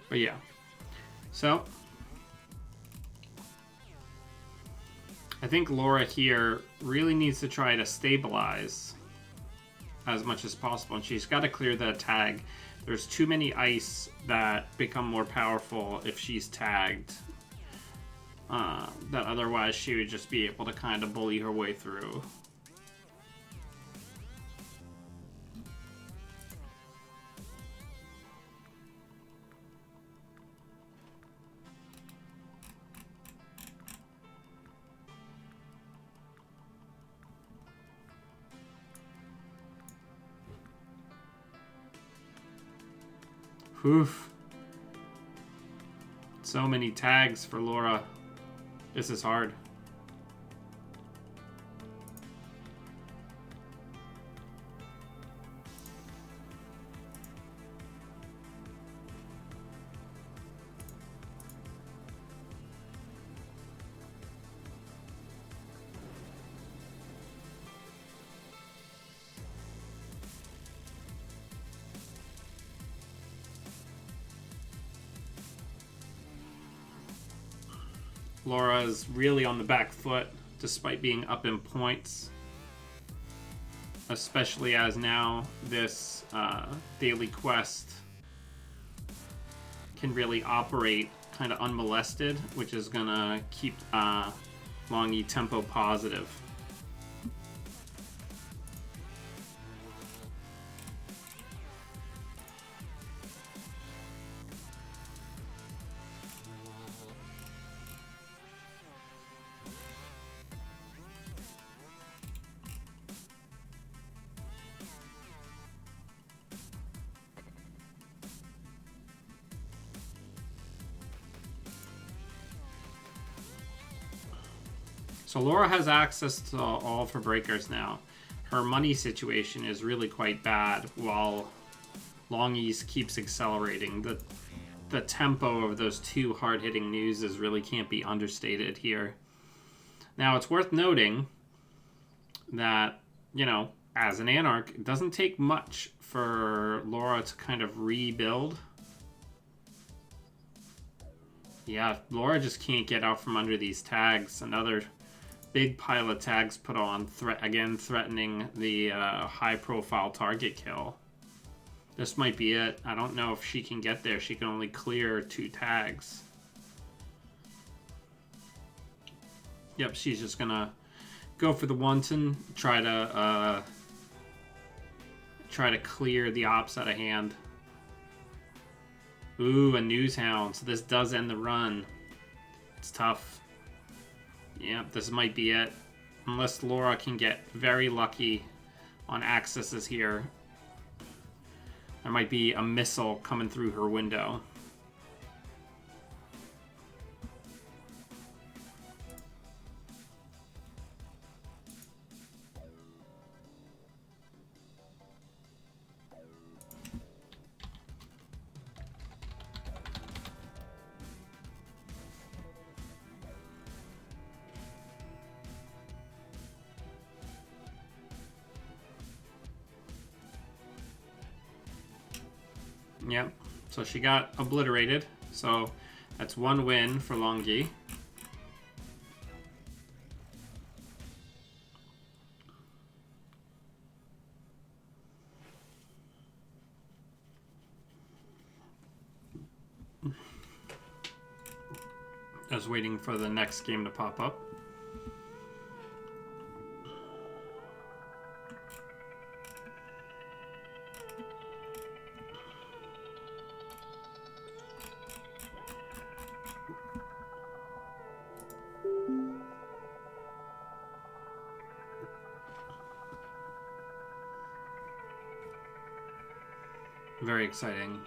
But yeah, so I think Laura here really needs to try to stabilize as much as possible, and she's got to clear that tag. There's too many ice that become more powerful if she's tagged, that otherwise she would just be able to kind of bully her way through. Oof. So many tags for Laura. This is hard. Laura is really on the back foot despite being up in points, especially as now this daily quest can really operate kind of unmolested, which is gonna keep Longy tempo positive. So Laura has access to all of her breakers now. Her money situation is really quite bad, while Longy's keeps accelerating. The tempo of those two hard-hitting newses really can't be understated here. Now, it's worth noting that, you know, as an Anarch, it doesn't take much for Laura to kind of rebuild. Yeah, Laura just can't get out from under these tags. Another big pile of tags put on, threatening the high-profile target kill. This might be it. I don't know if she can get there. She can only clear 2 tags. Yep, she's just gonna go for the wanton, try to clear the ops out of hand. Ooh, a news hound. So this does end the run. It's tough. Yeah, this might be it. Unless Laura can get very lucky on accesses here. There might be a missile coming through her window. Yep, so she got obliterated. So that's 1 win for Longy. I was waiting for the next game to pop up. Very exciting.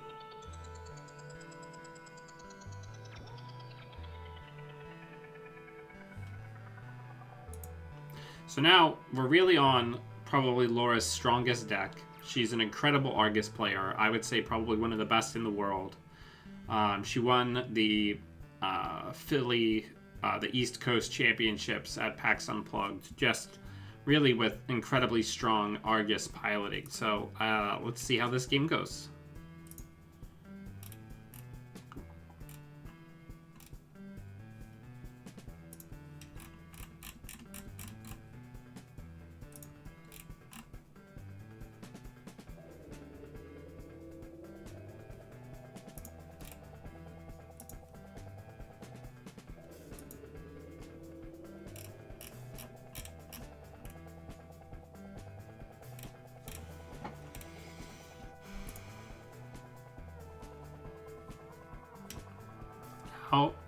So now we're really on probably Laura's strongest deck. She's an incredible Argus player. I would say probably one of the best in the world. She won the the East Coast Championships at PAX Unplugged, just really with incredibly strong Argus piloting. So let's see how this game goes.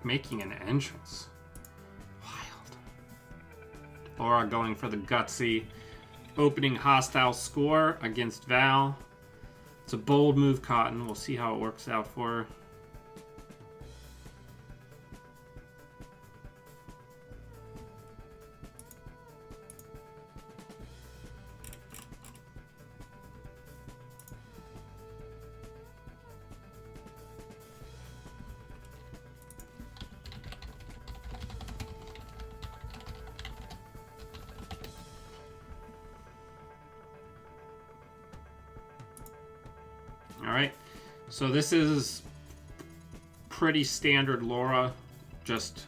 Making an entrance. Wild. Laura going for the gutsy opening hostile score against Val. It's a bold move, Cotton. We'll see how it works out for her. Alright, so this is pretty standard Laura, just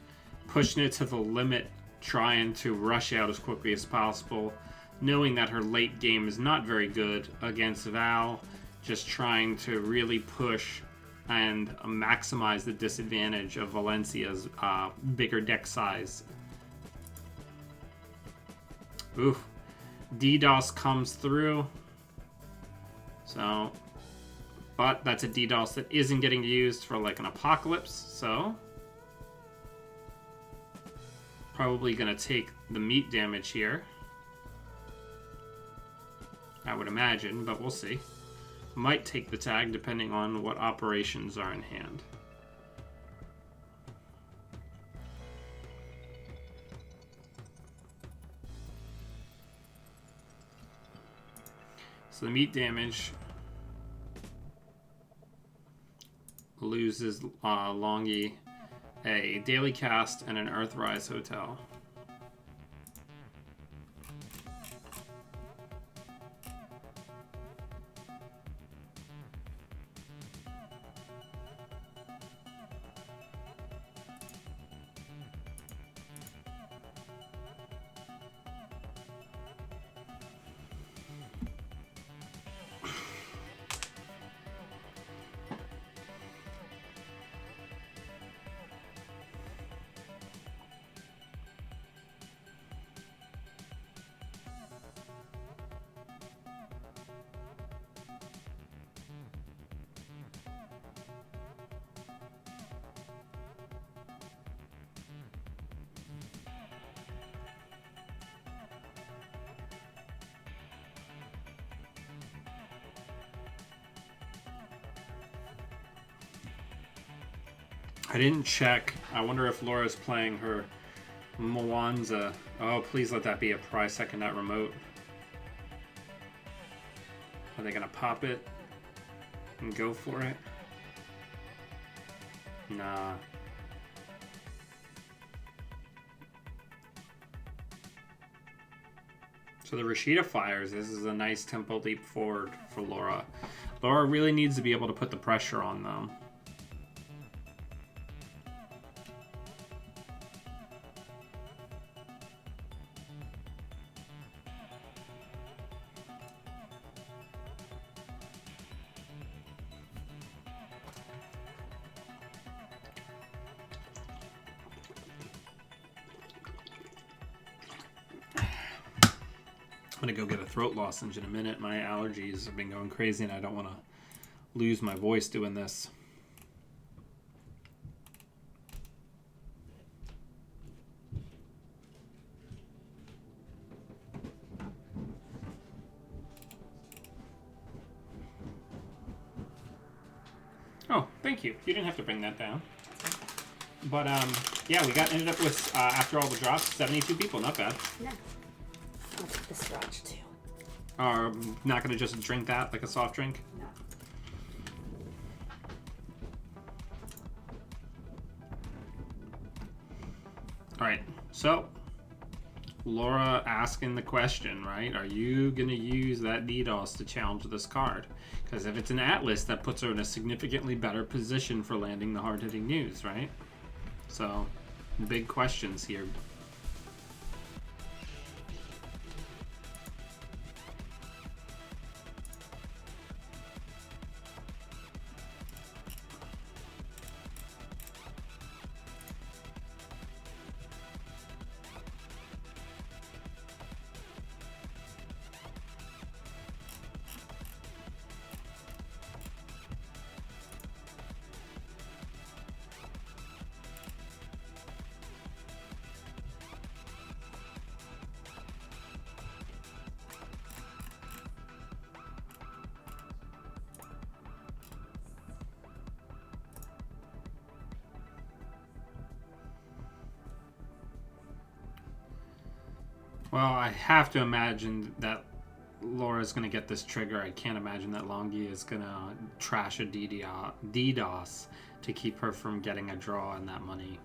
pushing it to the limit, trying to rush out as quickly as possible, knowing that her late game is not very good against Val, just trying to really push and maximize the disadvantage of Valencia's bigger deck size. Oof. DDoS comes through. So... but that's a DDoS that isn't getting used for like an apocalypse, so probably gonna take the meat damage here, I would imagine, but we'll see. Might take the tag depending on what operations are in hand. So the meat damage loses Longy a daily cast and an Earthrise Hotel. I didn't check. I wonder if Laura's playing her Mwanza. Oh, please let that be a prize second that remote. Are they gonna pop it and go for it? Nah. So the Rashida fires. This is a nice tempo leap forward for Laura. Laura really needs to be able to put the pressure on them. I'm gonna go get a throat lozenge in a minute. My allergies have been going crazy and I don't want to lose my voice doing this. Oh, thank you. You didn't have to bring that down. But yeah, we ended up with after all the drops, 72 people. Not bad. No. I'll take the scotch too. Are not gonna just drink that like a soft drink? No. Alright, so Laura asking the question, right? Are you gonna use that DDoS to challenge this card? Because if it's an Atlas, that puts her in a significantly better position for landing the hard-hitting news, right? So, big questions here. Well, I have to imagine that Laura's going to get this trigger. I can't imagine that Longy is going to trash a DDoS to keep her from getting a draw on that money.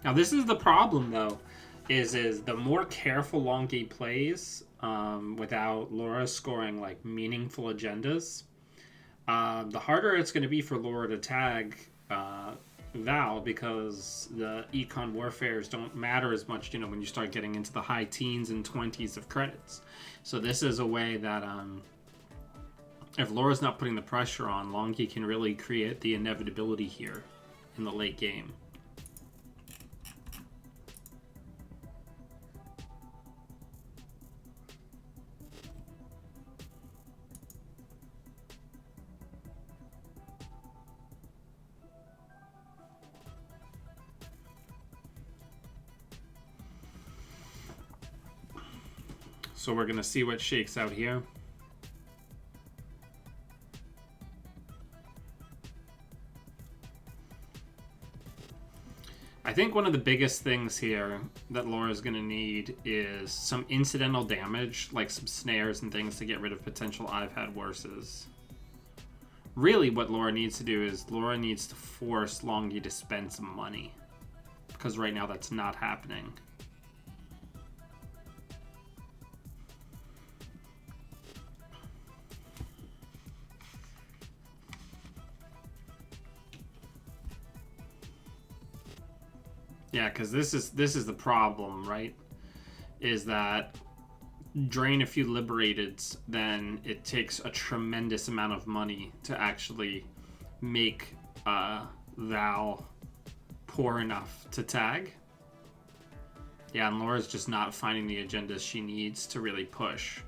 Now, this is the problem, though, is the more careful Longy plays without Laura scoring, like, meaningful agendas, the harder it's going to be for Laura to tag Val, because the econ warfares don't matter as much, when you start getting into the high teens and 20s of credits. So this is a way that if Laura's not putting the pressure on, Longy can really create the inevitability here in the late game. So we're going to see what shakes out here. I think one of the biggest things here that Laura's going to need is some incidental damage, like some snares and things to get rid of potential I've had worses. Really what Laura needs to do is Laura needs to force Longy to spend some money, because right now that's not happening. Yeah, because this is the problem, right? Is that drain a few Liberateds, then it takes a tremendous amount of money to actually make Val poor enough to tag. Yeah, and Laura's just not finding the agendas she needs to really push.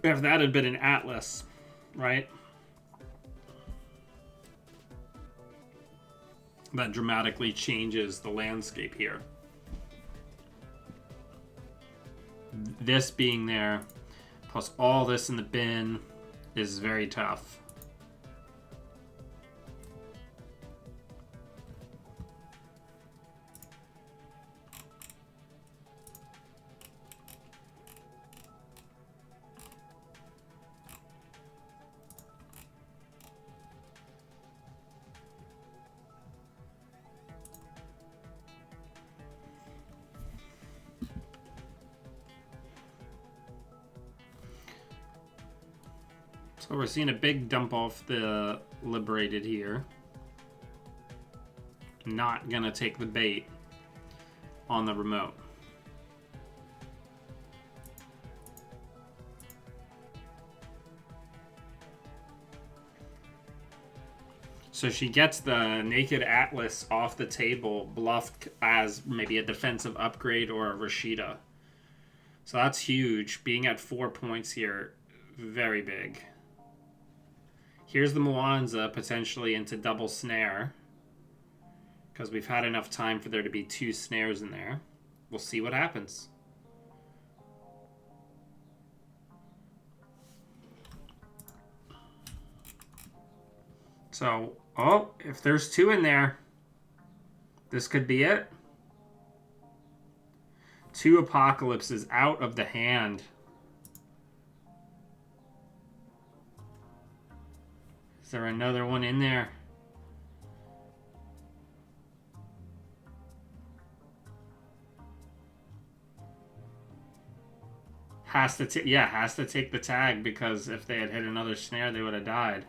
If that had been an Atlas, right? That dramatically changes the landscape here. This being there, plus all this in the bin, is very tough. So we're seeing a big dump off the Liberated here. Not gonna take the bait on the remote. So she gets the Naked Atlas off the table, bluffed as maybe a defensive upgrade or a Rashida. So that's huge. Being at 4 points here, very big. Here's the Mwanza potentially into double snare, because we've had enough time for there to be 2 snares in there. We'll see what happens. So, oh, if there's 2 in there, this could be it. 2 Apocalypses out of the hand. Is there another one in there? Has to take the tag, because if they had hit another snare, they would have died.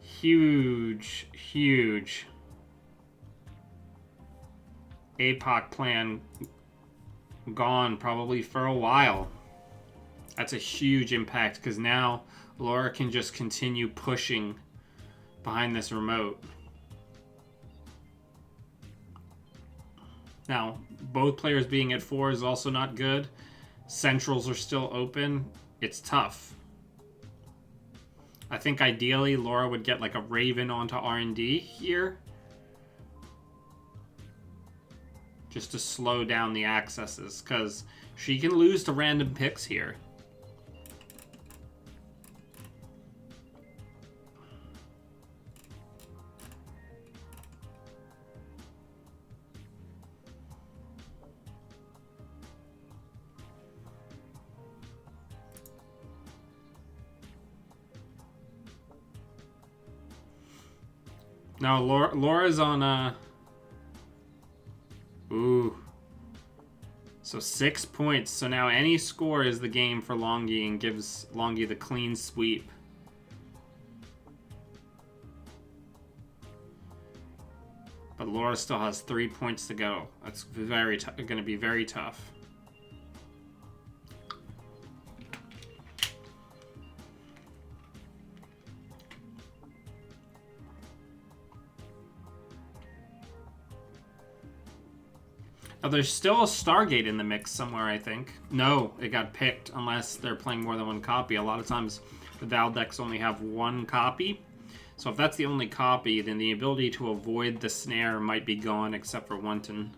Huge, huge APOC plan gone probably for a while. That's a huge impact, because now Laura can just continue pushing behind this remote. Now, both players being at 4 is also not good. Centrals are still open. It's tough. I think ideally Laura would get like a Raven onto R&D here, just to slow down the accesses, because she can lose to random picks here. No, Laura's on Ooh. So 6 points. So now any score is the game for Longy and gives Longy the clean sweep. But Laura still has 3 points to go. That's going to be very tough. Oh, there's still a Stargate in the mix somewhere, I think. No, it got picked unless they're playing more than one copy. A lot of times the Val decks only have one copy. So if that's the only copy, then the ability to avoid the snare might be gone except for Wanton.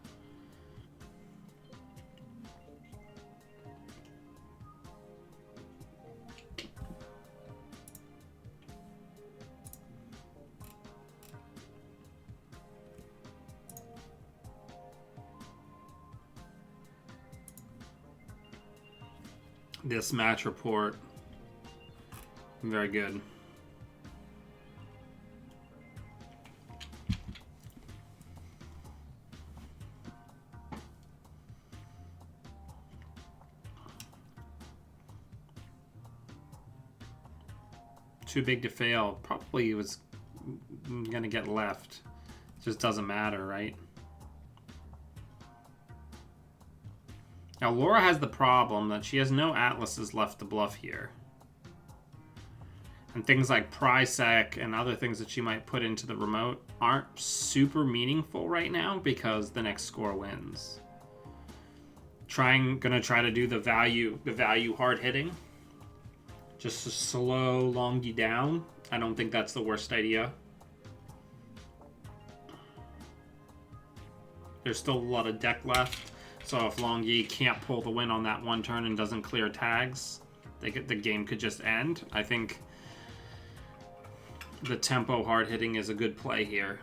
This match report, very good. Too big to fail. Probably was gonna get left. Just doesn't matter, right? Now, Laura has the problem that she has no atlases left to bluff here. And things like Prisec and other things that she might put into the remote aren't super meaningful right now because the next score wins. Gonna try to do the value hard hitting. Just to slow Longy down. I don't think that's the worst idea. There's still a lot of deck left. So if Longy can't pull the win on that one turn and doesn't clear tags, the game could just end. I think the tempo hard hitting is a good play here.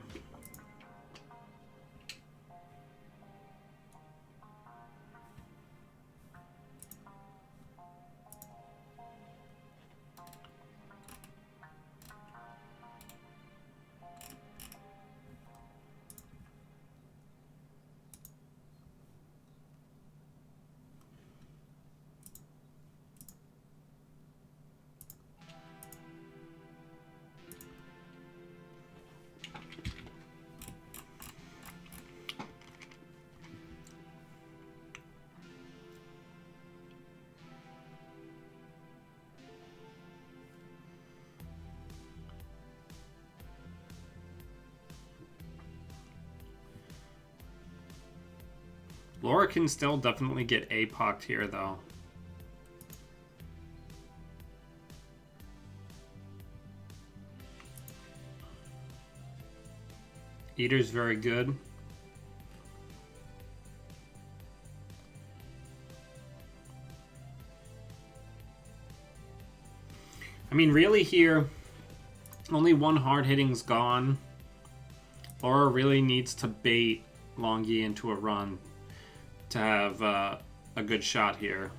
Laura can still definitely get APOC'd here, though. Eater's very good. I mean, really here, only one hard hitting's gone. Laura really needs to bait Longy into a run to have a good shot here.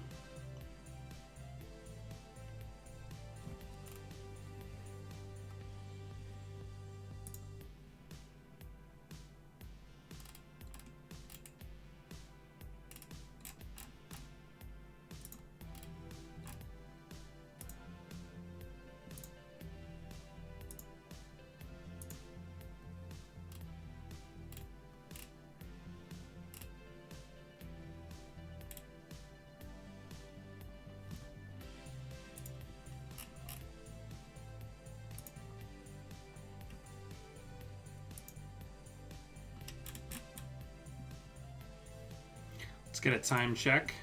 Let's get a time check.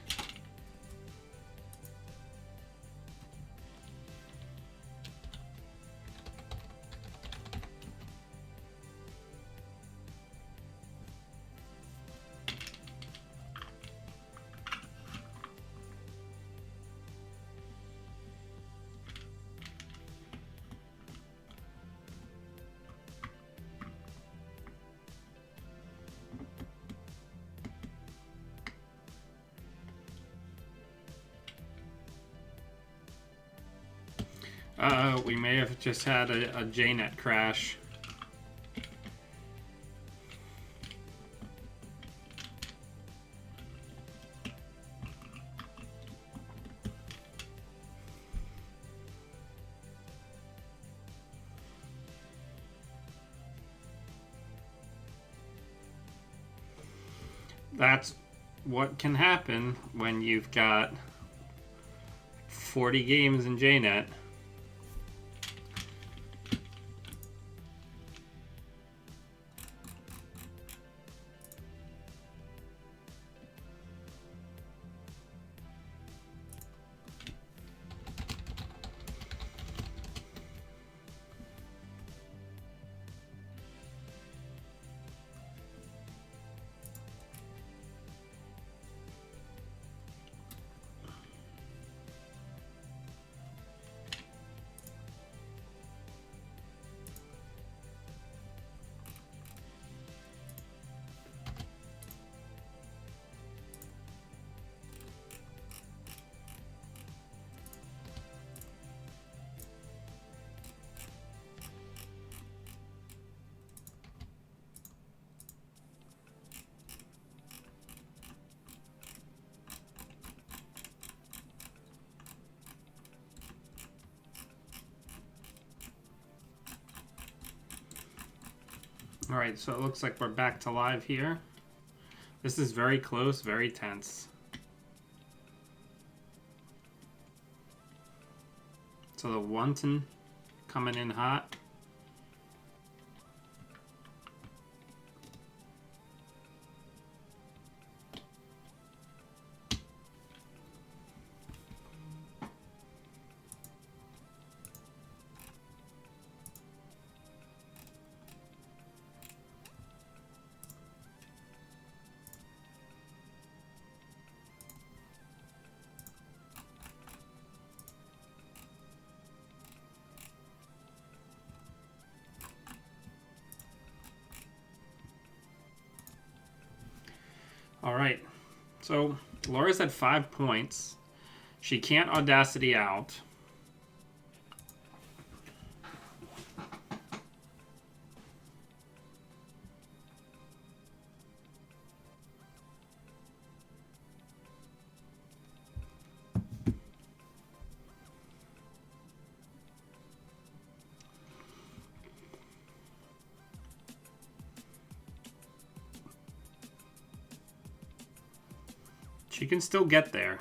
We may have just had a Jnet crash. that's what can happen when you've got 40 games in Jnet. Alright, so it looks like we're back to live here. This is very close, very tense. So the Wanton coming in hot. All right, so Laura's at 5 points. She can't Audacity out. She can still get there.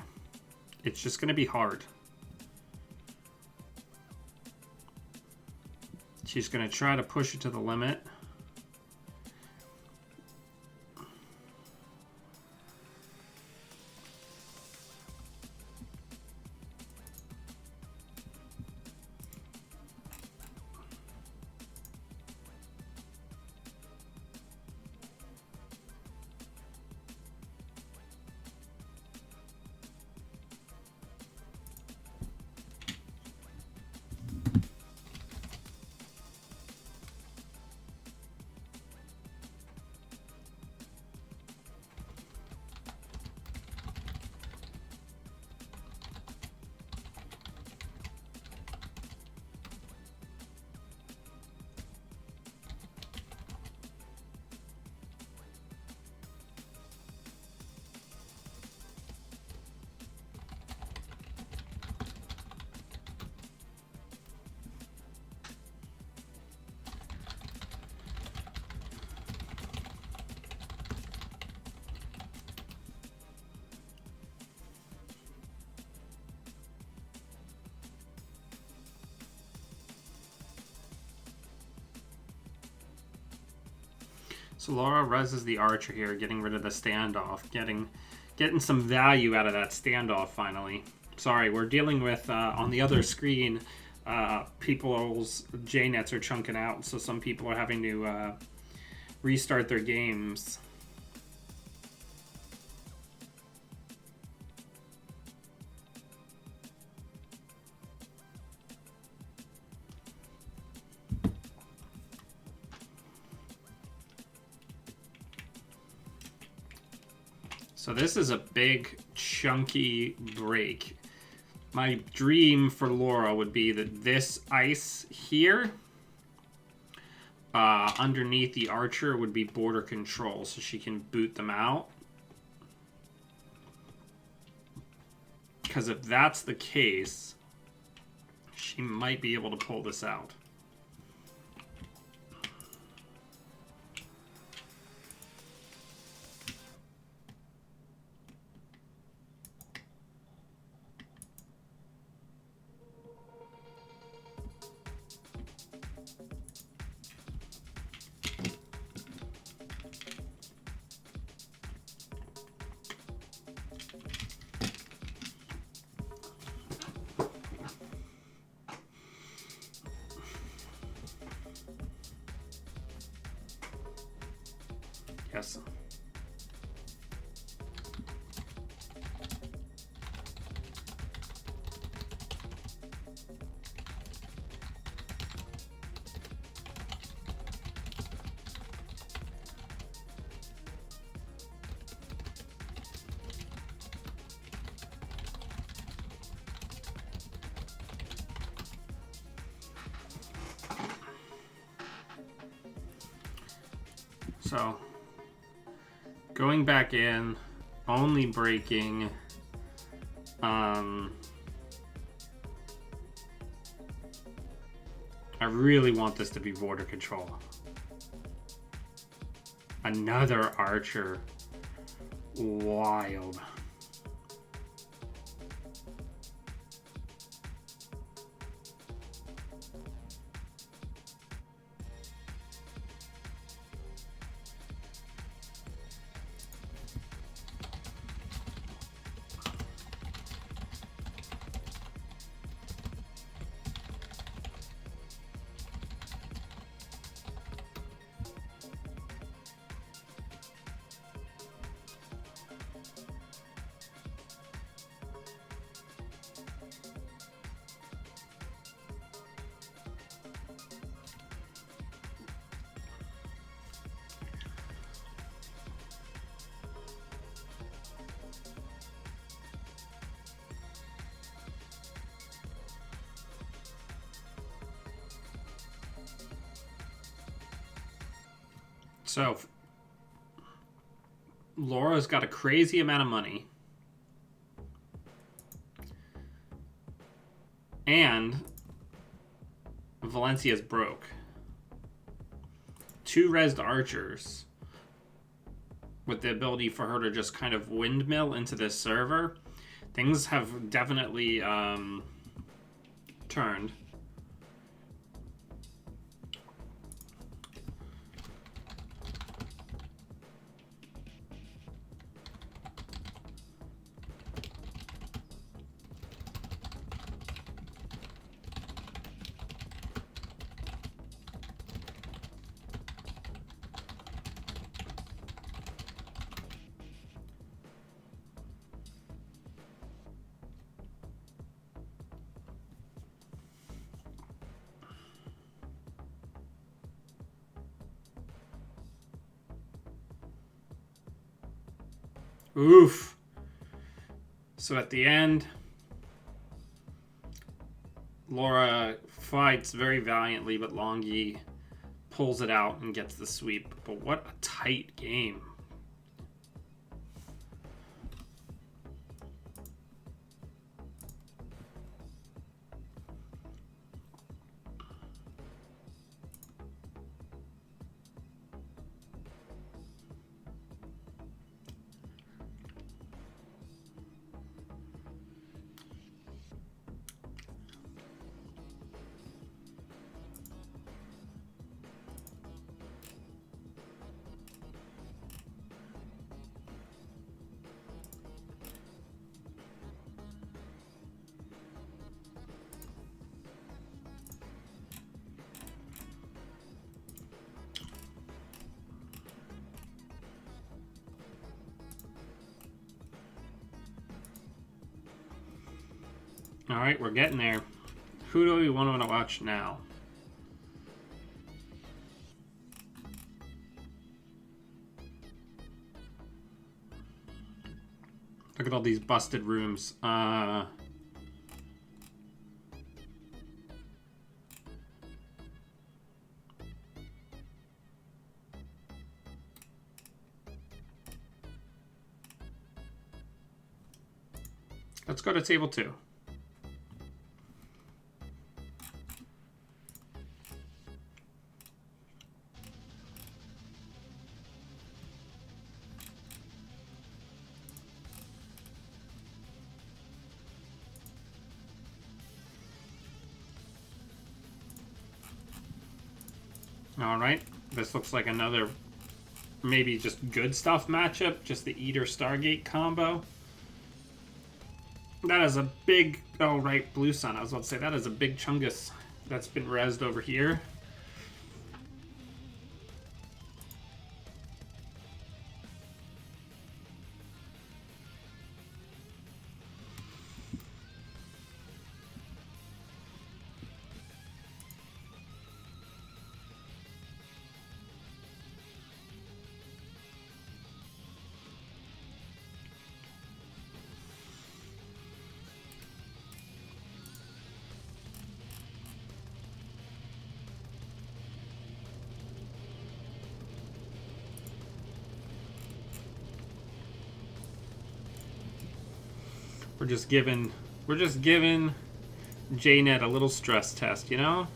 It's just going to be hard. She's going to try to push it to the limit. So Laura reses the archer here, getting rid of the standoff, getting some value out of that standoff finally. Sorry, we're dealing with, on the other screen, people's Jnets are chunking out, so some people are having to restart their games. So this is a big, chunky break. My dream for Laura would be that this ice here, underneath the archer, would be border control, so she can boot them out. Because if that's the case, she might be able to pull this out. Yes. So, going back in, only breaking, I really want this to be border control. Another archer. Wild. So, Laura's got a crazy amount of money. And Valencia's broke. 2 rezzed archers with the ability for her to just kind of windmill into this server. Things have definitely turned. Oof. So at the end, Laura fights very valiantly, but Longy pulls it out and gets the sweep. But what a tight game. All right, we're getting there. Who do we want to watch now? Look at all these busted rooms. Let's go to table 2. Alright, this looks like another maybe just good stuff matchup, just the Eater Stargate combo. That is a big, oh right, Blue Sun, I was about to say, that is a big chungus that's been rezzed over here. We're just giving Jnet a little stress test, you know?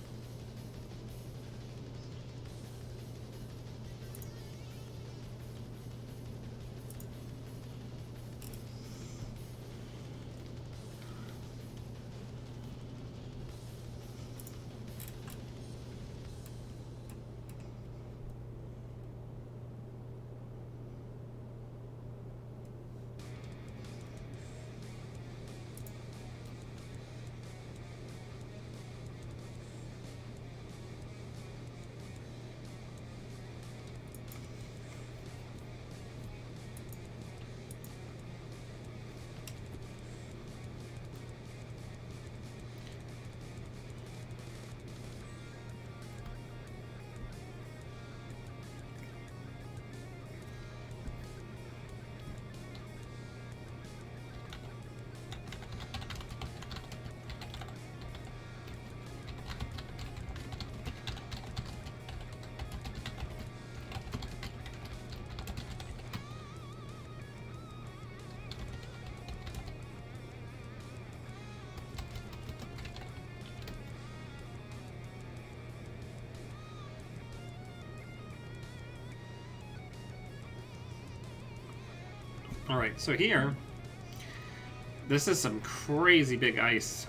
Alright, so here, this is some crazy big ice.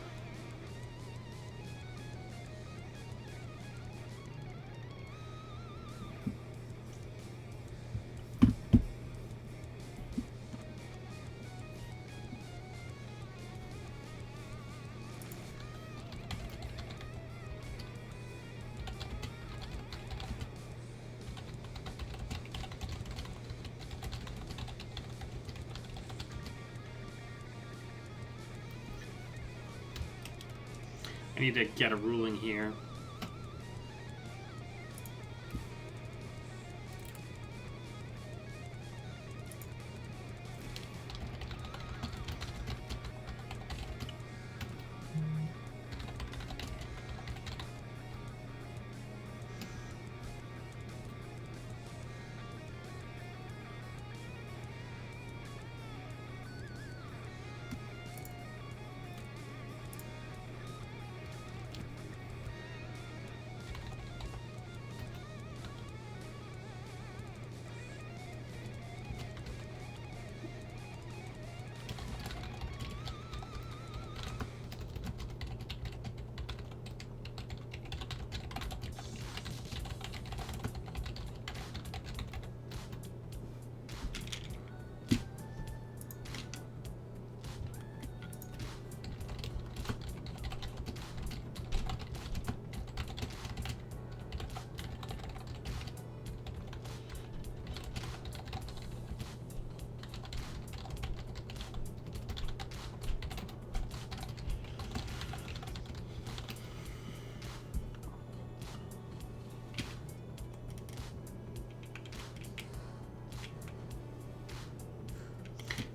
I need to get a ruling here.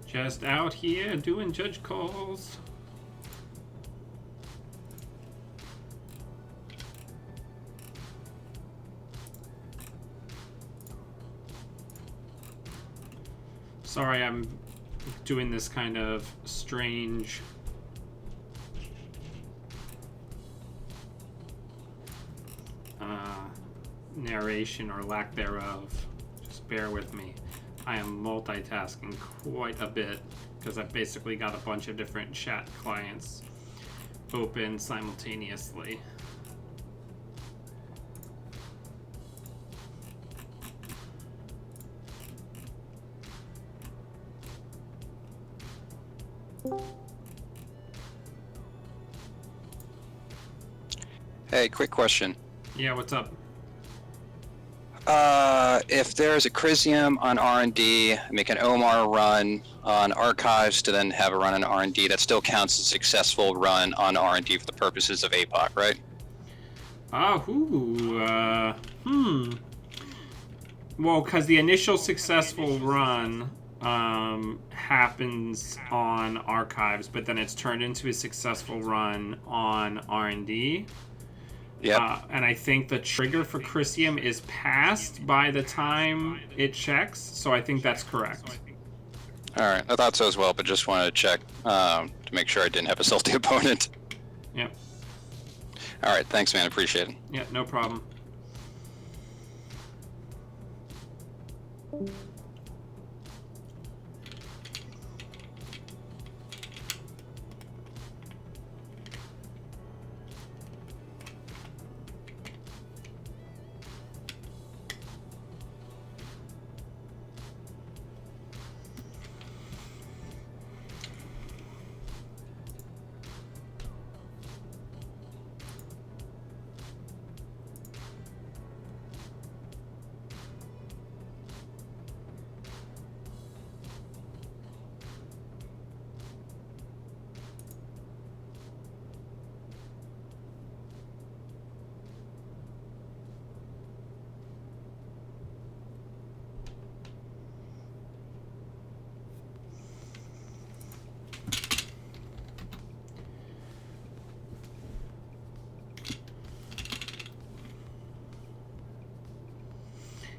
Just out here doing judge calls. Sorry, I'm doing this kind of strange narration or lack thereof. Just bear with me. I am multitasking quite a bit because I've basically got a bunch of different chat clients open simultaneously. Hey, quick question. Yeah, what's up? If there's a Crisium on R&D, make an Omar run on Archives to then have a run on R&D, that still counts as a successful run on R&D for the purposes of APOC, right? Well, because the initial successful run happens on Archives, but then it's turned into a successful run on R&D. Yep. And I think the trigger for Crisium is passed by the time it checks, so I think that's correct. All right, I thought so as well, but just wanted to check to make sure I didn't have a salty opponent. Yep. All right, thanks, man. Appreciate it. Yeah, no problem.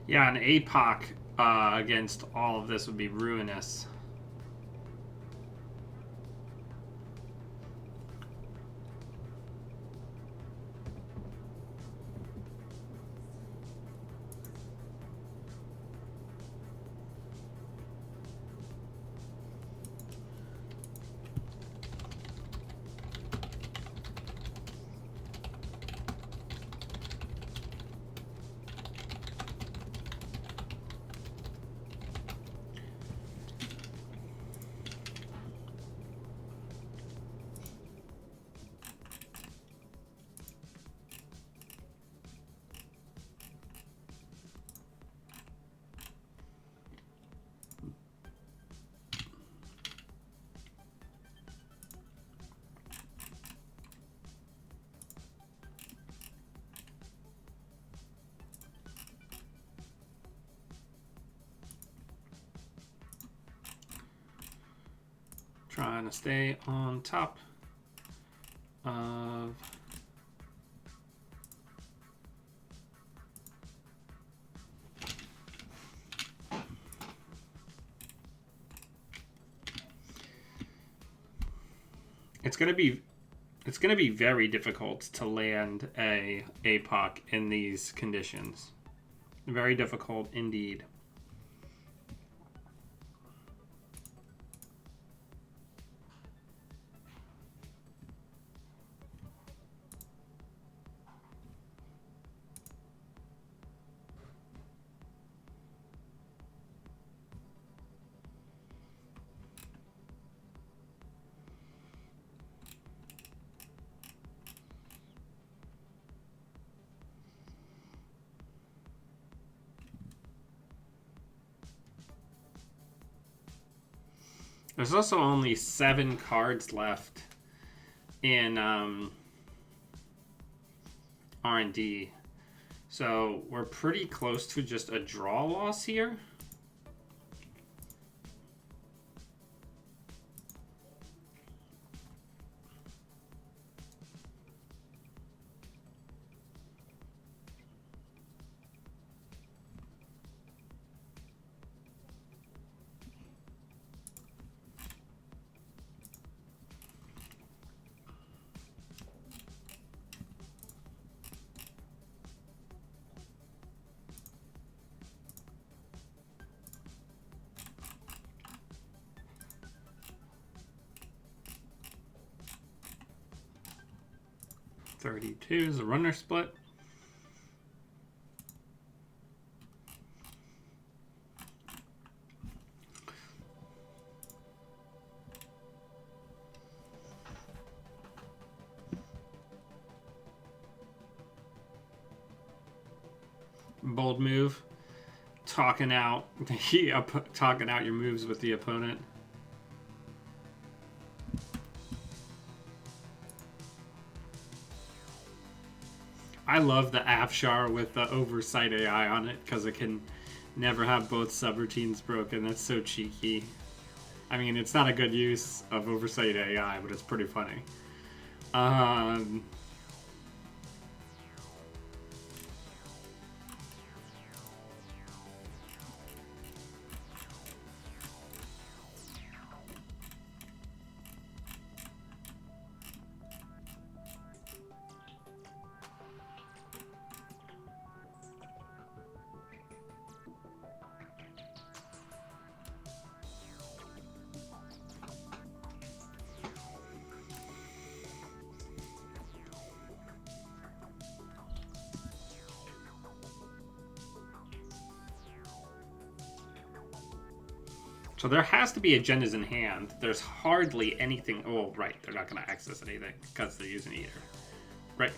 Yeah, an APOC against all of this would be ruinous. Trying to stay on top of it's gonna be very difficult to land a APOC in these conditions. Very difficult indeed. There's also only 7 cards left in R&D. So we're pretty close to just a draw loss here. $32 is a runner split. Bold move. Talking out your moves with the opponent. I love the Afshar with the oversight AI on it because it can never have both subroutines broken. That's so cheeky. I mean, it's not a good use of oversight AI, but it's pretty funny. So there has to be agendas in hand. There's hardly anything. Oh, right. They're not going to access anything because they're using Eater. Right.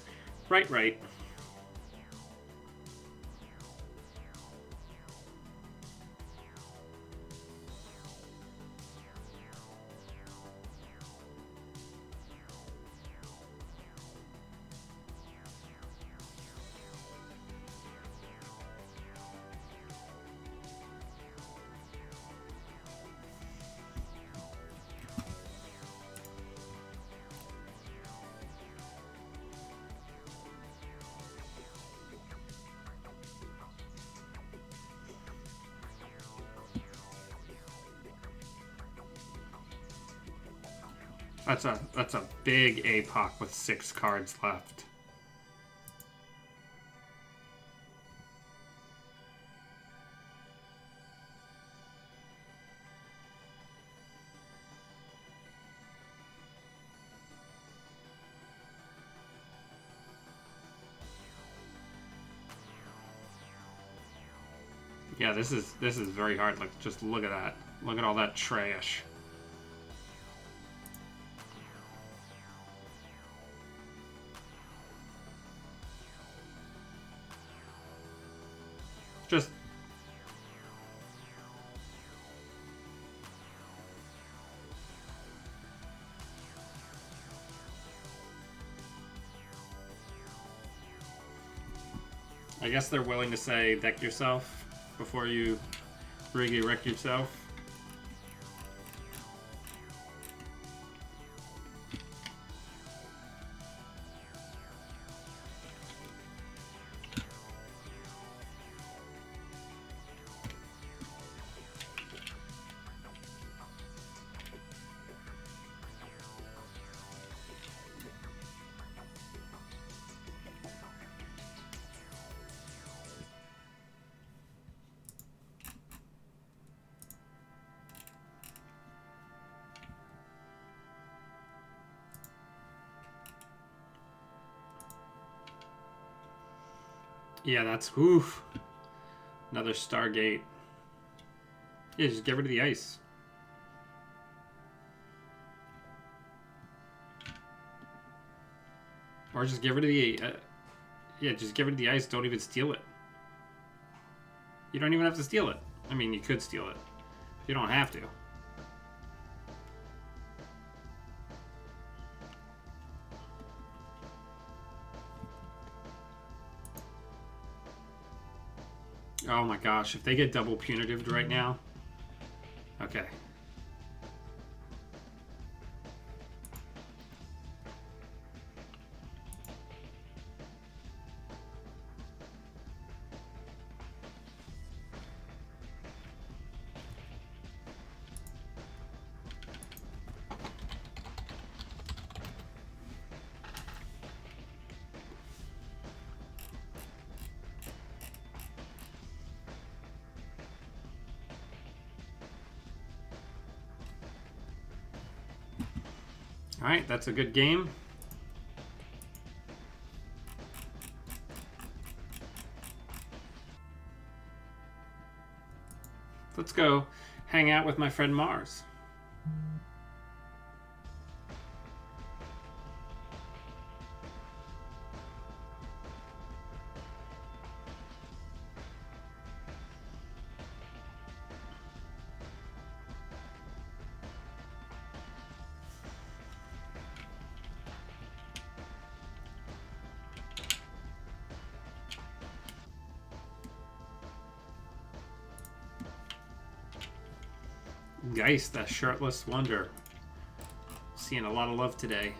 That's a big APOC with 6 cards left. Yeah, this is very hard. Like, just look at that. Look at all that trash. Just I guess they're willing to say deck yourself before you really wreck yourself. Yeah, that's oof. Another Stargate. Yeah, just get rid of the ice. Or just get rid of the yeah, just get rid of the ice. Don't even steal it. You don't even have to steal it. I mean, you could steal it. You don't have to. Oh my gosh, if they get double punitived right now. Okay. Alright, that's a good game. Let's go hang out with my friend Mars. Nice, that shirtless wonder. Seeing a lot of love today.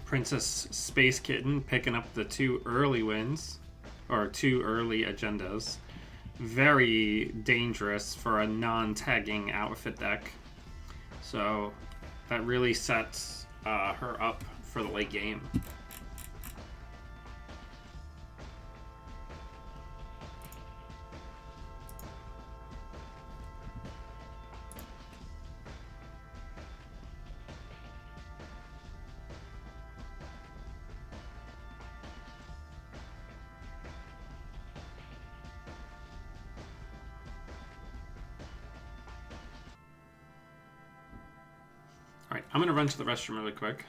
Princess Space Kitten picking up the 2 early wins, or 2 early agendas. Very dangerous for a non-tagging outfit deck. So that really sets her up for the late game. Alright, I'm going to run to the restroom really quick.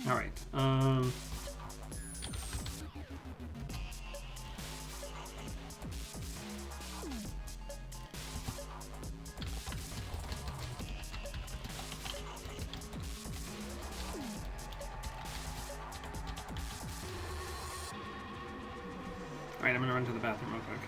All right. All right, I'm gonna run to the bathroom real quick.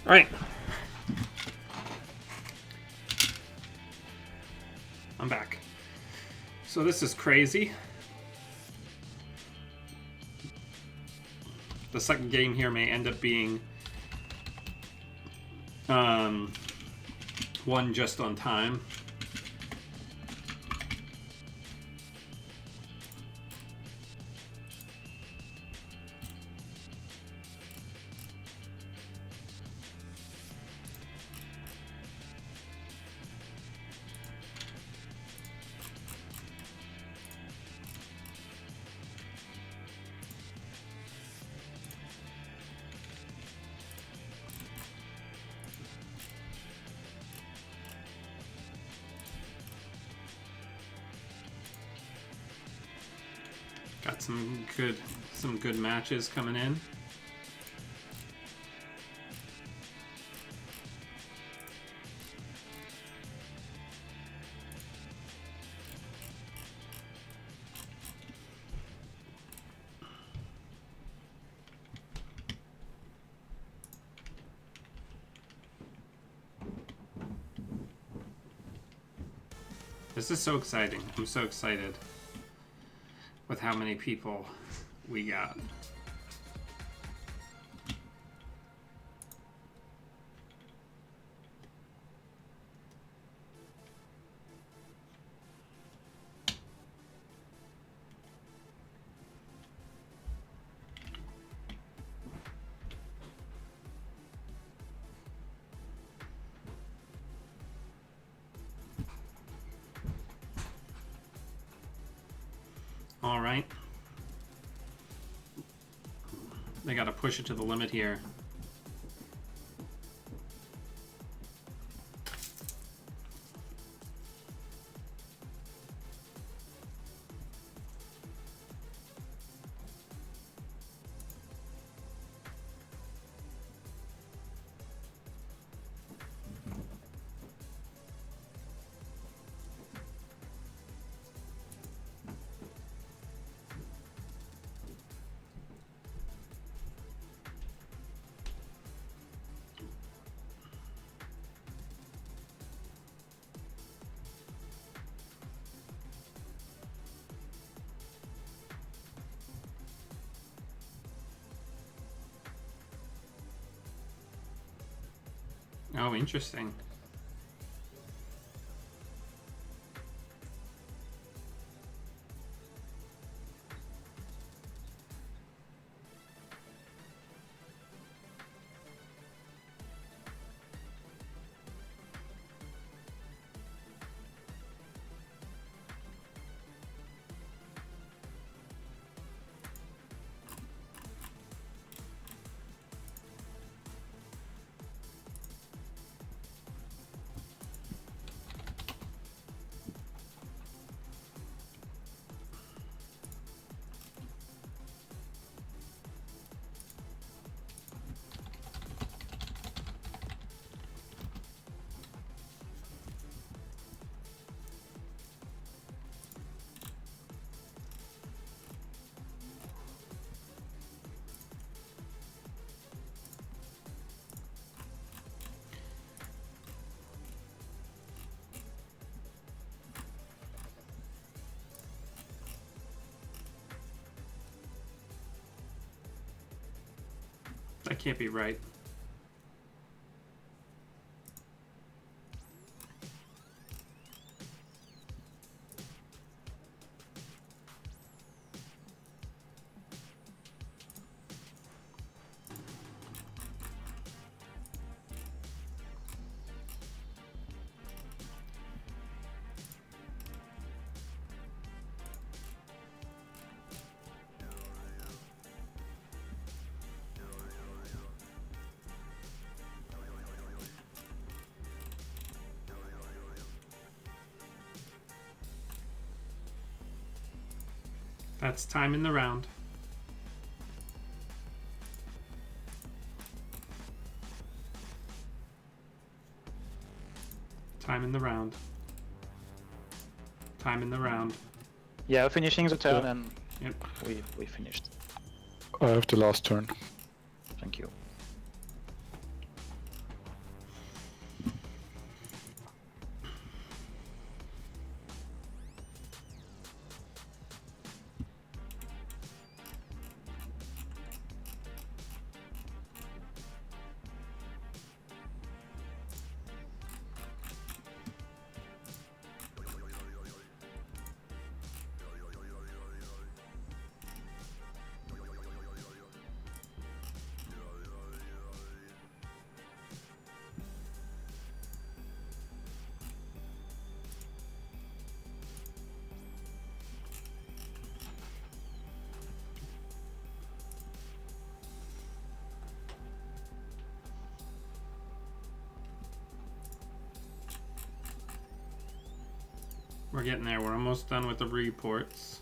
All right. I'm back. So this is crazy. The second game here may end up being one just on time. Got some good matches coming in. This is so exciting. I'm so excited with how many people we got. All right. They got to push it to the limit here. Oh, interesting. That can't be right. That's time in the round. Time in the round. Time in the round. Yeah, finishing the turn Yeah. and Yep. we finished. I have the last turn. Thank you. We're getting there. We're almost done with the reports.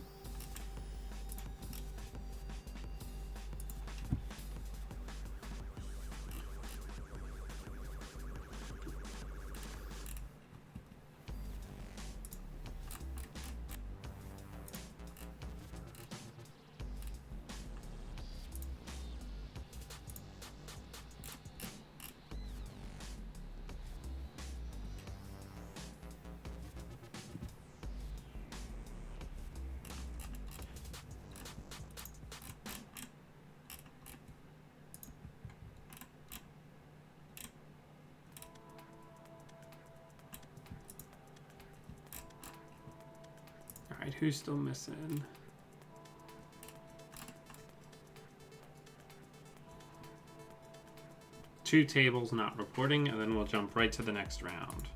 Alright, who's still missing? Two tables not reporting, and then we'll jump right to the next round.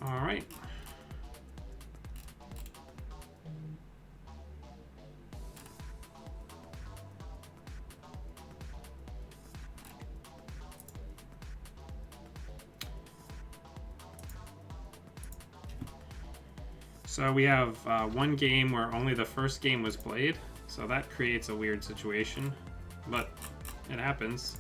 All right. So we have one game where only the first game was played, so that creates a weird situation, but it happens.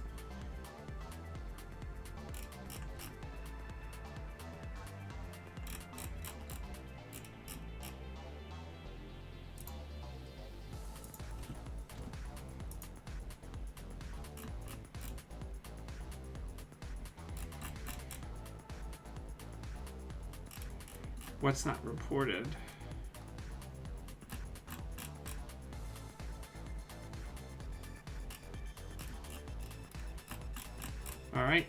What's not reported? All right.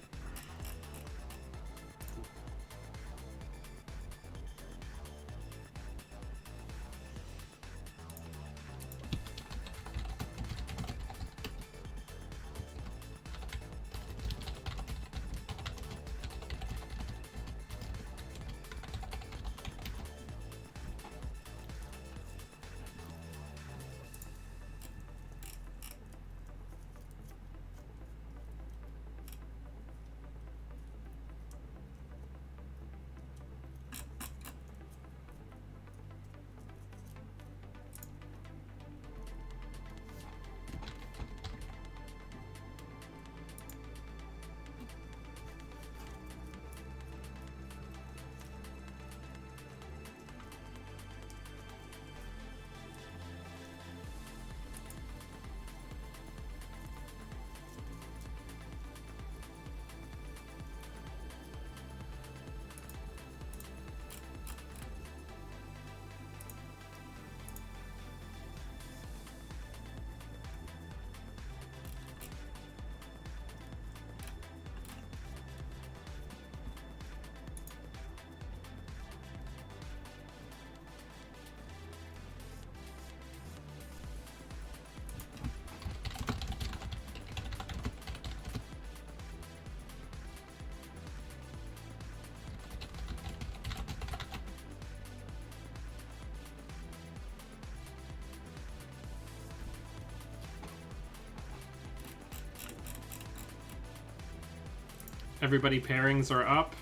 Everybody pairings are up.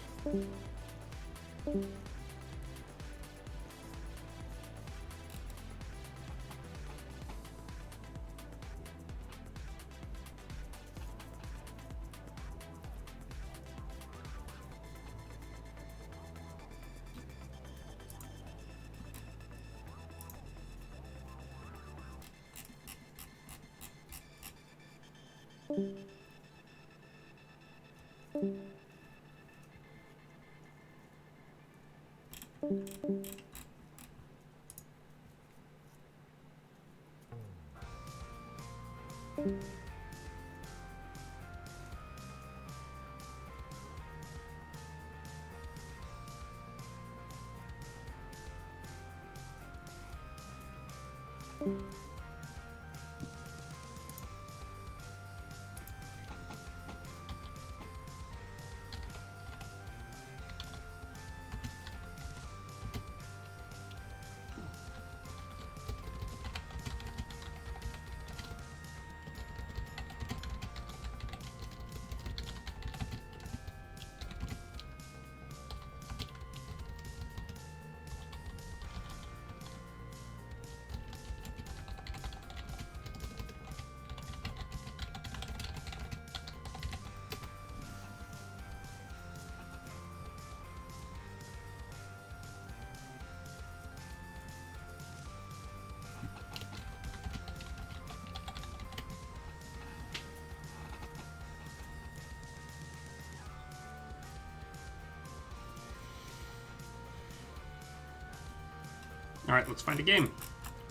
All right, let's find a game.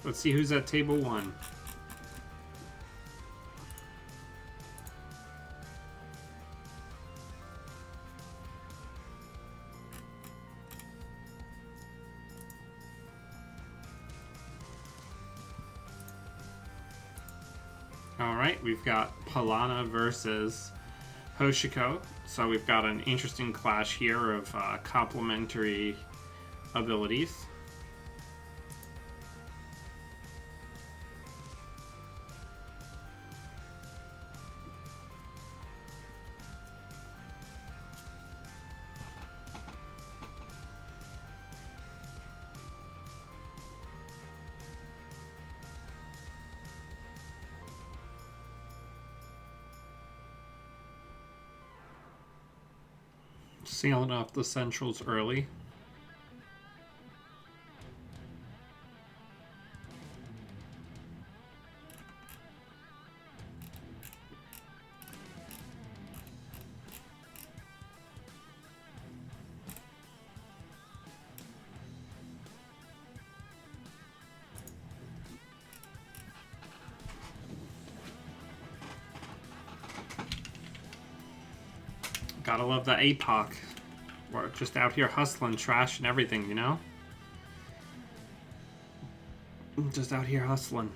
Let's see who's at table 1. All right, we've got Palana versus Hoshiko. So we've got an interesting clash here of complementary abilities. Sealing off the centrals early. Gotta love the APOC. We're just out here hustling, trash and everything, you know? Just out here hustling.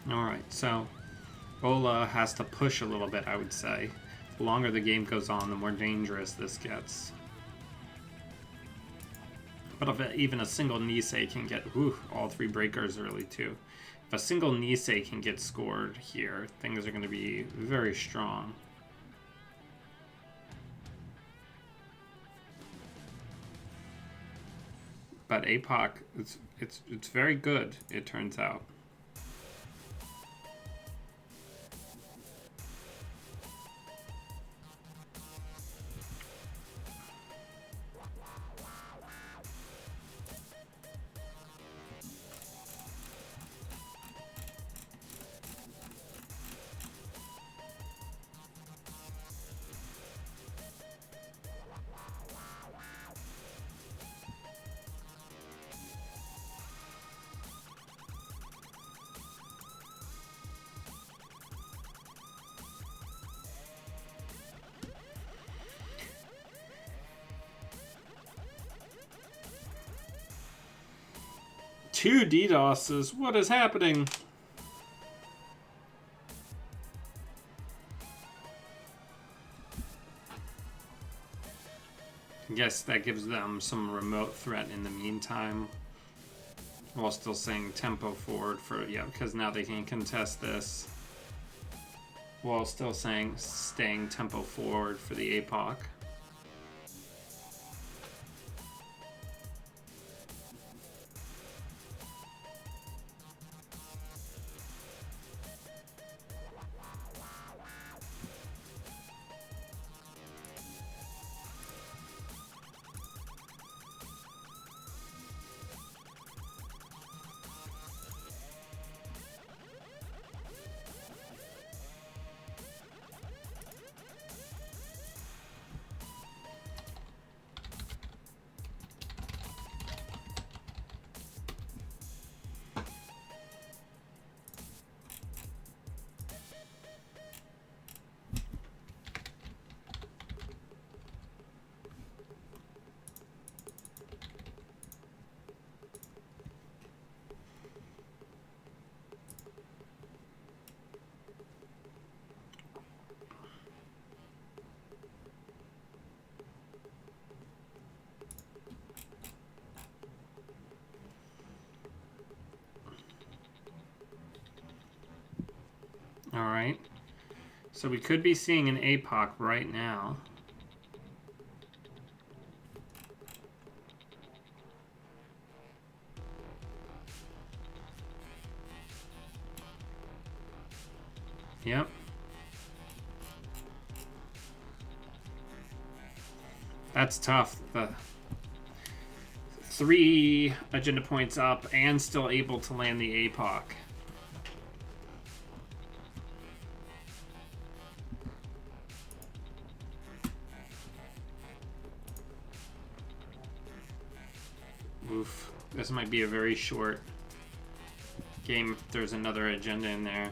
Alright, so Ola has to push a little bit, I would say. The longer the game goes on, the more dangerous this gets. But if even a single Nisei can get all 3 breakers early too. If a single Nisei can get scored here, things are going to be very strong. But APOC, it's very good, it turns out. Two DDoSes. What is happening? I guess that gives them some remote threat in the meantime. While still saying tempo forward for, yeah, because now they can contest this. While still saying staying tempo forward for the APOC. Alright. So we could be seeing an APOC right now. Yep. That's tough. The 3 agenda points up and still able to land the APOC. Oof. This might be a very short game. There's another agenda in there.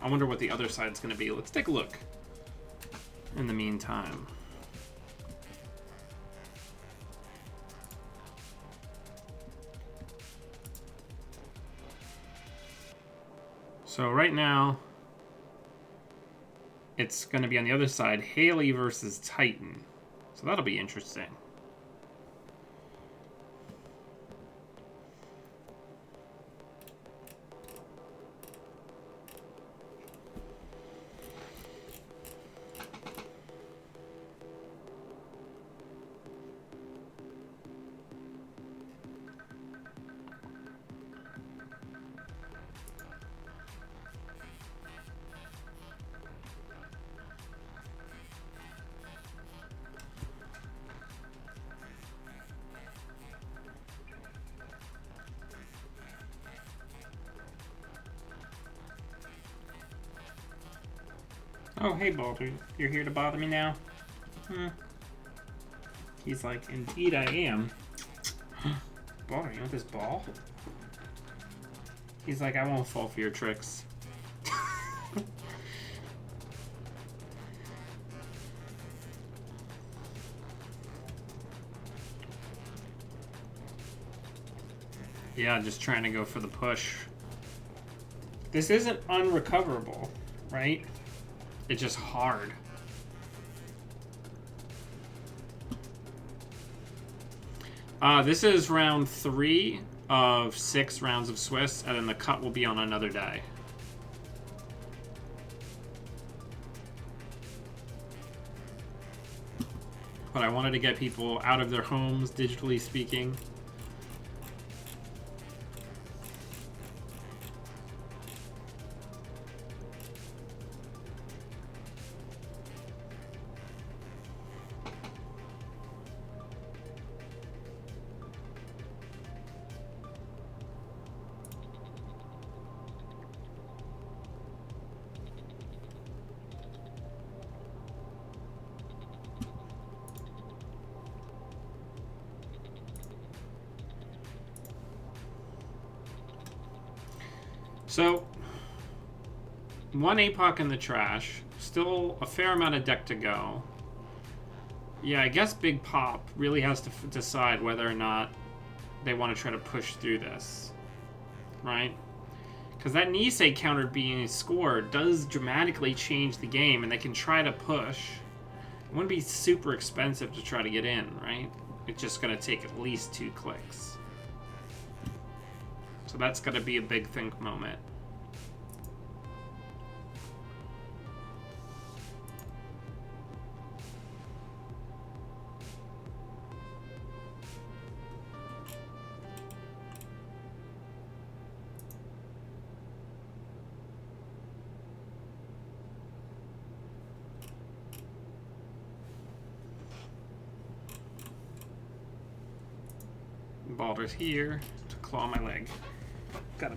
I wonder what the other side's going to be. Let's take a look in the meantime. So right now, it's going to be on the other side, Haley versus Titan. So that'll be interesting. Oh, hey, Baldur. You're here to bother me now? He's like, indeed I am. Baldur, you want this ball? He's like, I won't fall for your tricks. Yeah, just trying to go for the push. This isn't unrecoverable, right? It's just hard. This is round 3 of 6 rounds of Swiss, and then the cut will be on another day. But I wanted to get people out of their homes, digitally speaking. So, 1 APOC in the trash. Still a fair amount of deck to go. Yeah, I guess Big Pop really has to decide whether or not they want to try to push through this. Right? Because that Nisei counter being scored does dramatically change the game, and they can try to push. It wouldn't be super expensive to try to get in, right? It's just going to take at least 2 clicks. So that's going to be a big think moment. Baldur's here to claw my leg. Gotta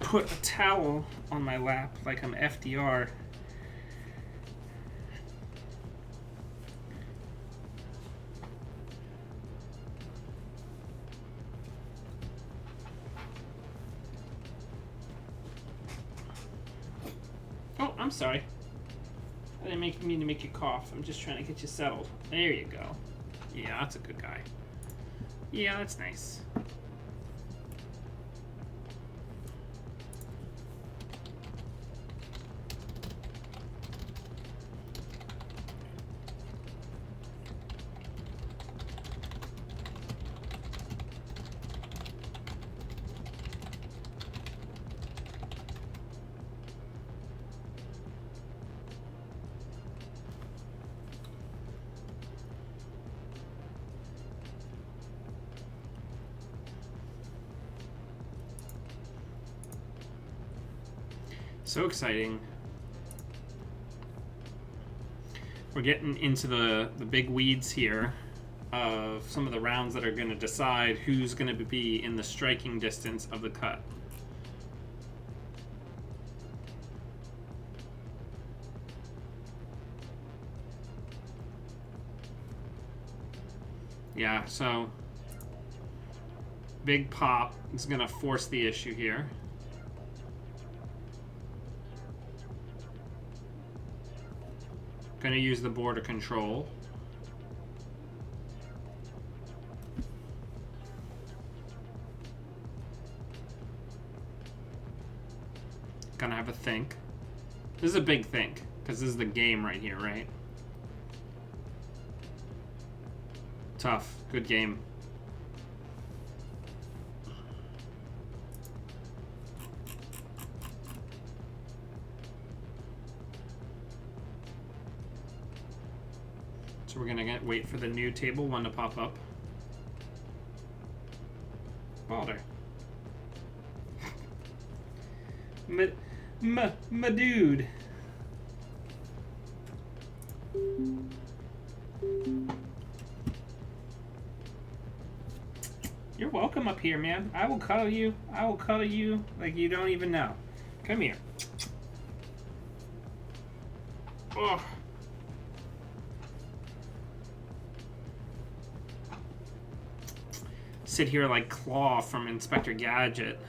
put a towel on my lap like I'm FDR. Oh, I'm sorry. I didn't mean to make you cough. I'm just trying to get you settled. There you go. Yeah, that's a good guy. Yeah, that's nice. So exciting. We're getting into the big weeds here of some of the rounds that are going to decide who's going to be in the striking distance of the cut. Yeah, so big pop is going to force the issue here. Gonna use the border control. Gonna have a think. This is a big think, because this is the game right here, right? Tough. Good game. So we're gonna wait for the new table one to pop up. Balder. My dude. You're welcome up here, man. I will cuddle you. I will cuddle you like you don't even know. Come here. Oh. Sit here like Claw from Inspector Gadget.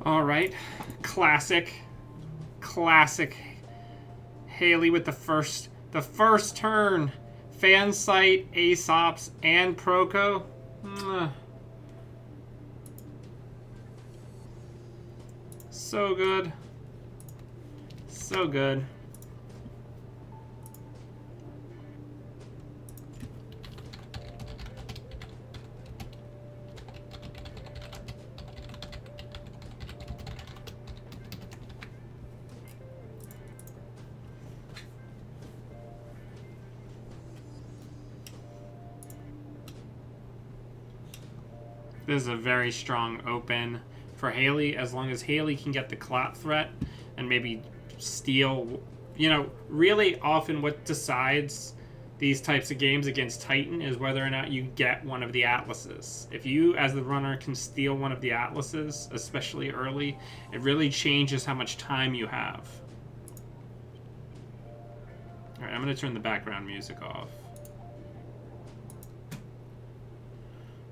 All right, classic Haley with the first turn. Fan site, Aesops, and Proco. So good. So good. This is a very strong open for Haley, as long as Haley can get the clap threat and maybe steal. You know, really often what decides these types of games against Titan is whether or not you get one of the Atlases. If you, as the runner, can steal one of the Atlases, especially early, it really changes how much time you have. Alright, I'm going to turn the background music off.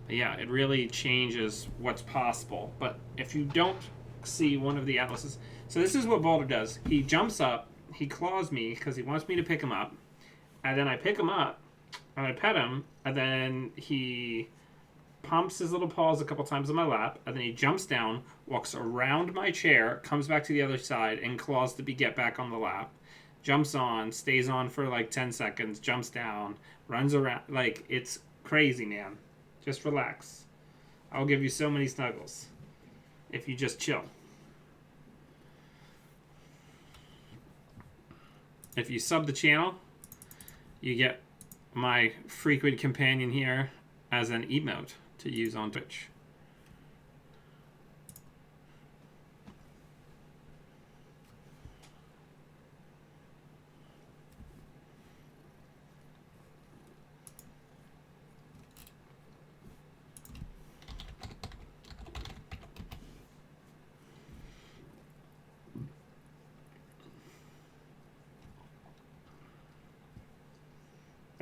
Yeah, it really changes what's possible. But if you don't see one of the Atlases... So this is what Boulder does. He jumps up, he claws me because he wants me to pick him up. And then I pick him up, and I pet him, and then he pumps his little paws a couple times on my lap, and then he jumps down, walks around my chair, comes back to the other side, and claws to get back on the lap. Jumps on, stays on for like 10 seconds, jumps down, runs around. Like, it's crazy, man. Just relax. I'll give you so many snuggles if you just chill. If you sub the channel, you get my frequent companion here as an emote to use on Twitch.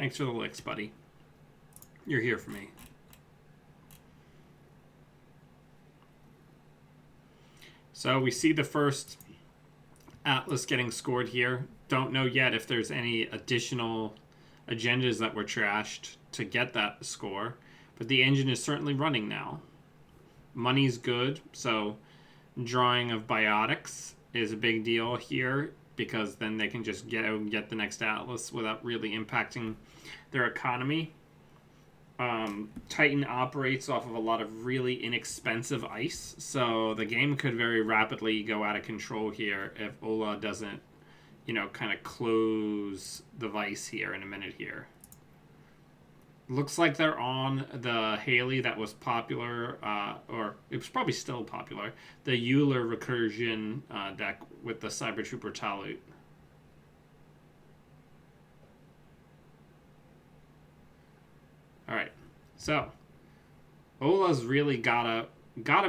Thanks for the licks, buddy. You're here for me. So we see the first Atlas getting scored here. Don't know yet if there's any additional agendas that were trashed to get that score, but the engine is certainly running now. Money's good, so drawing of biotics is a big deal here, because then they can just get out and get the next Atlas without really impacting their economy. Titan operates off of a lot of really inexpensive ice, so the game could very rapidly go out of control here if Ola doesn't, you know, kind of close the vice here in a minute here. Looks like they're on the Haley that was popular, or it was probably still popular, the Euler recursion deck with the Cyber Trooper Talut. Alright, so Ola's really gotta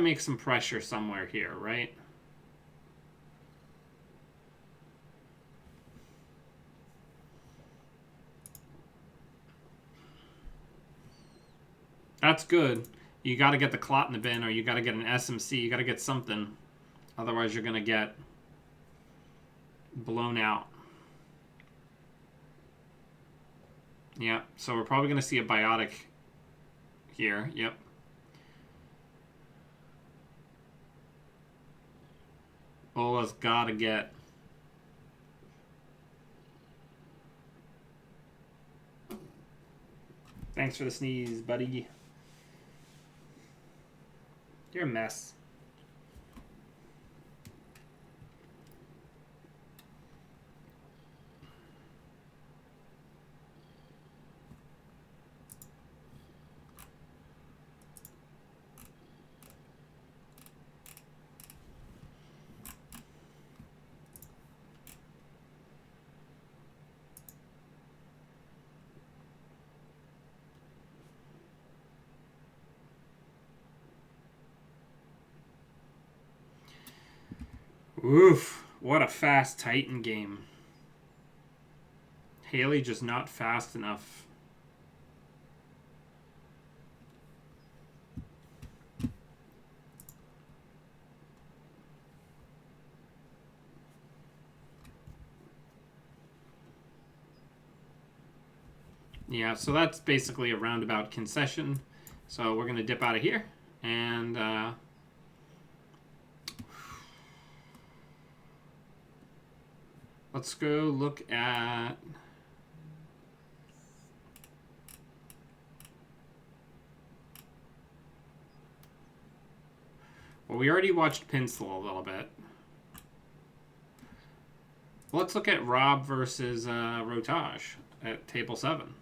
make some pressure somewhere here, right? That's good. You got to get the clot in the bin, or you got to get an SMC. You got to get something. Otherwise, you're going to get blown out. Yeah, so we're probably going to see a biotic here. Yep. Ola's got to get... Thanks for the sneeze, buddy. You're a mess. Oof, what a fast Titan game. Haley just not fast enough. Yeah, so that's basically a roundabout concession. So we're going to dip out of here and... let's go look at... Well, we already watched Pinsel a little bit. Let's look at Rob versus Rotage at table 7.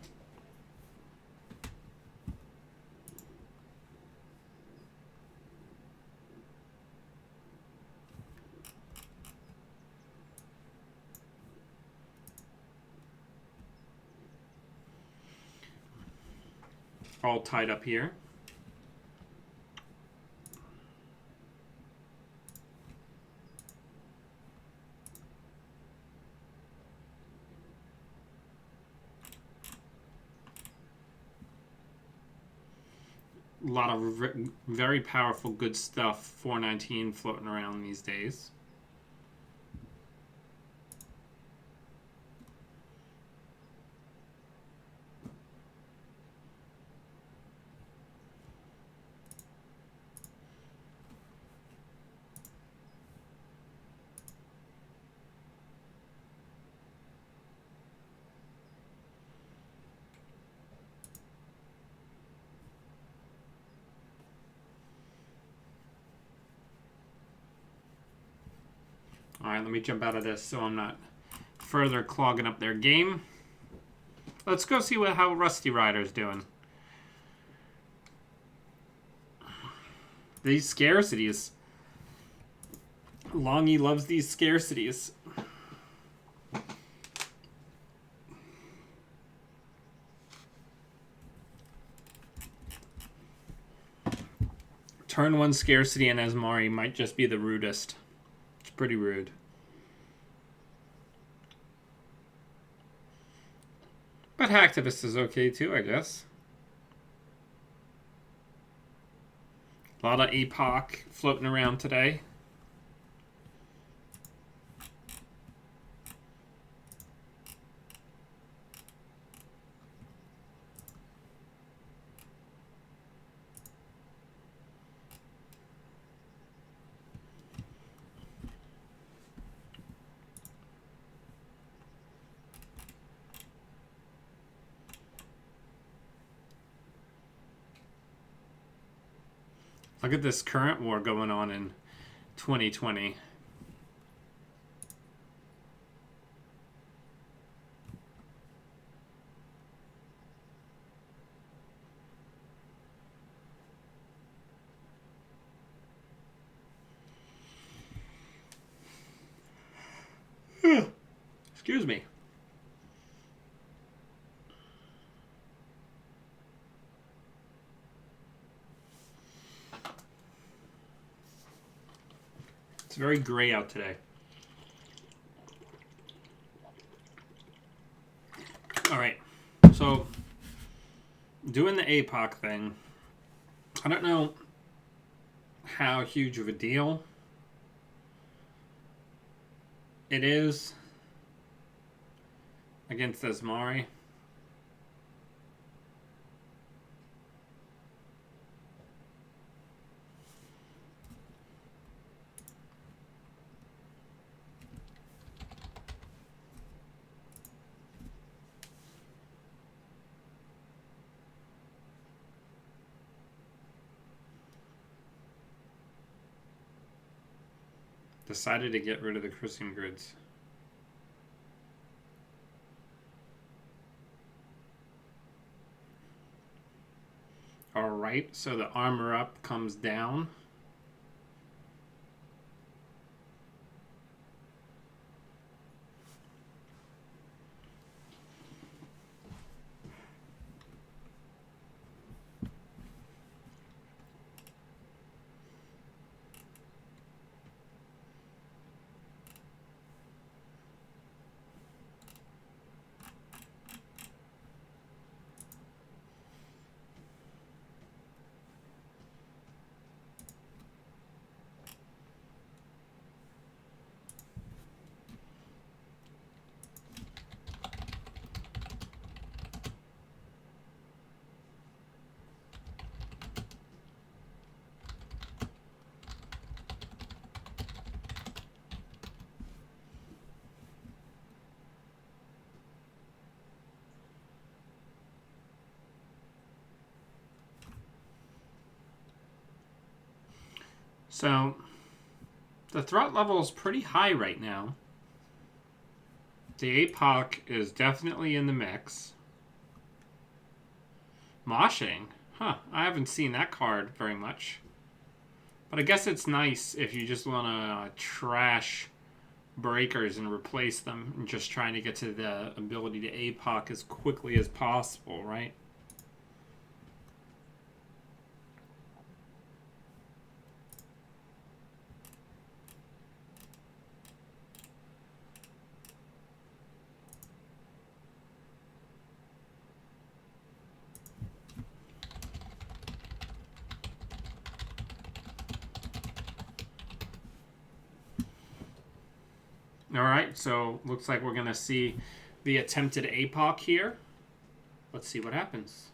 All tied up here. A lot of very powerful, good stuff, 419 floating around these days. Alright, let me jump out of this so I'm not further clogging up their game. Let's go see how Rusty Rider's doing. These scarcities. Longy loves these scarcities. Turn 1 scarcity and Asmari might just be the rudest. It's pretty rude. But But hacktivist is okay too, I guess. A lot of APOC floating around today. Look at this current war going on in 2020. Excuse me. It's very gray out today. All right, so doing the APOC thing, I don't know how huge of a deal it is against Asmari. Decided to get rid of the christening grids. Alright, so the armor up comes down. So, the threat level is pretty high right now. The APOC is definitely in the mix. Moshing? Huh, I haven't seen that card very much. But I guess it's nice if you just want to trash breakers and replace them and just trying to get to the ability to APOC as quickly as possible, right? Alright, so looks like we're going to see the attempted APOC here. Let's see what happens.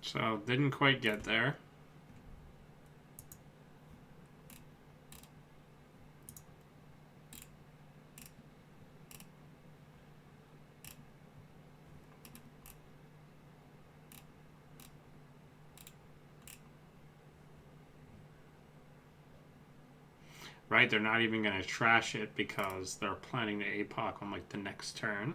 So, didn't quite get there. Right, they're not even going to trash it because they're planning to APOC on like the next turn.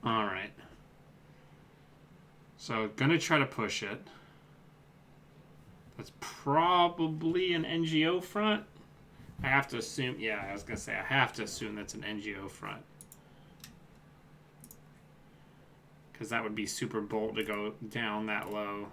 Alright. So, gonna try to push it. That's probably an NGO front. I have to assume, yeah, I was gonna say, I have to assume that's an NGO front. Because that would be super bold to go down that low.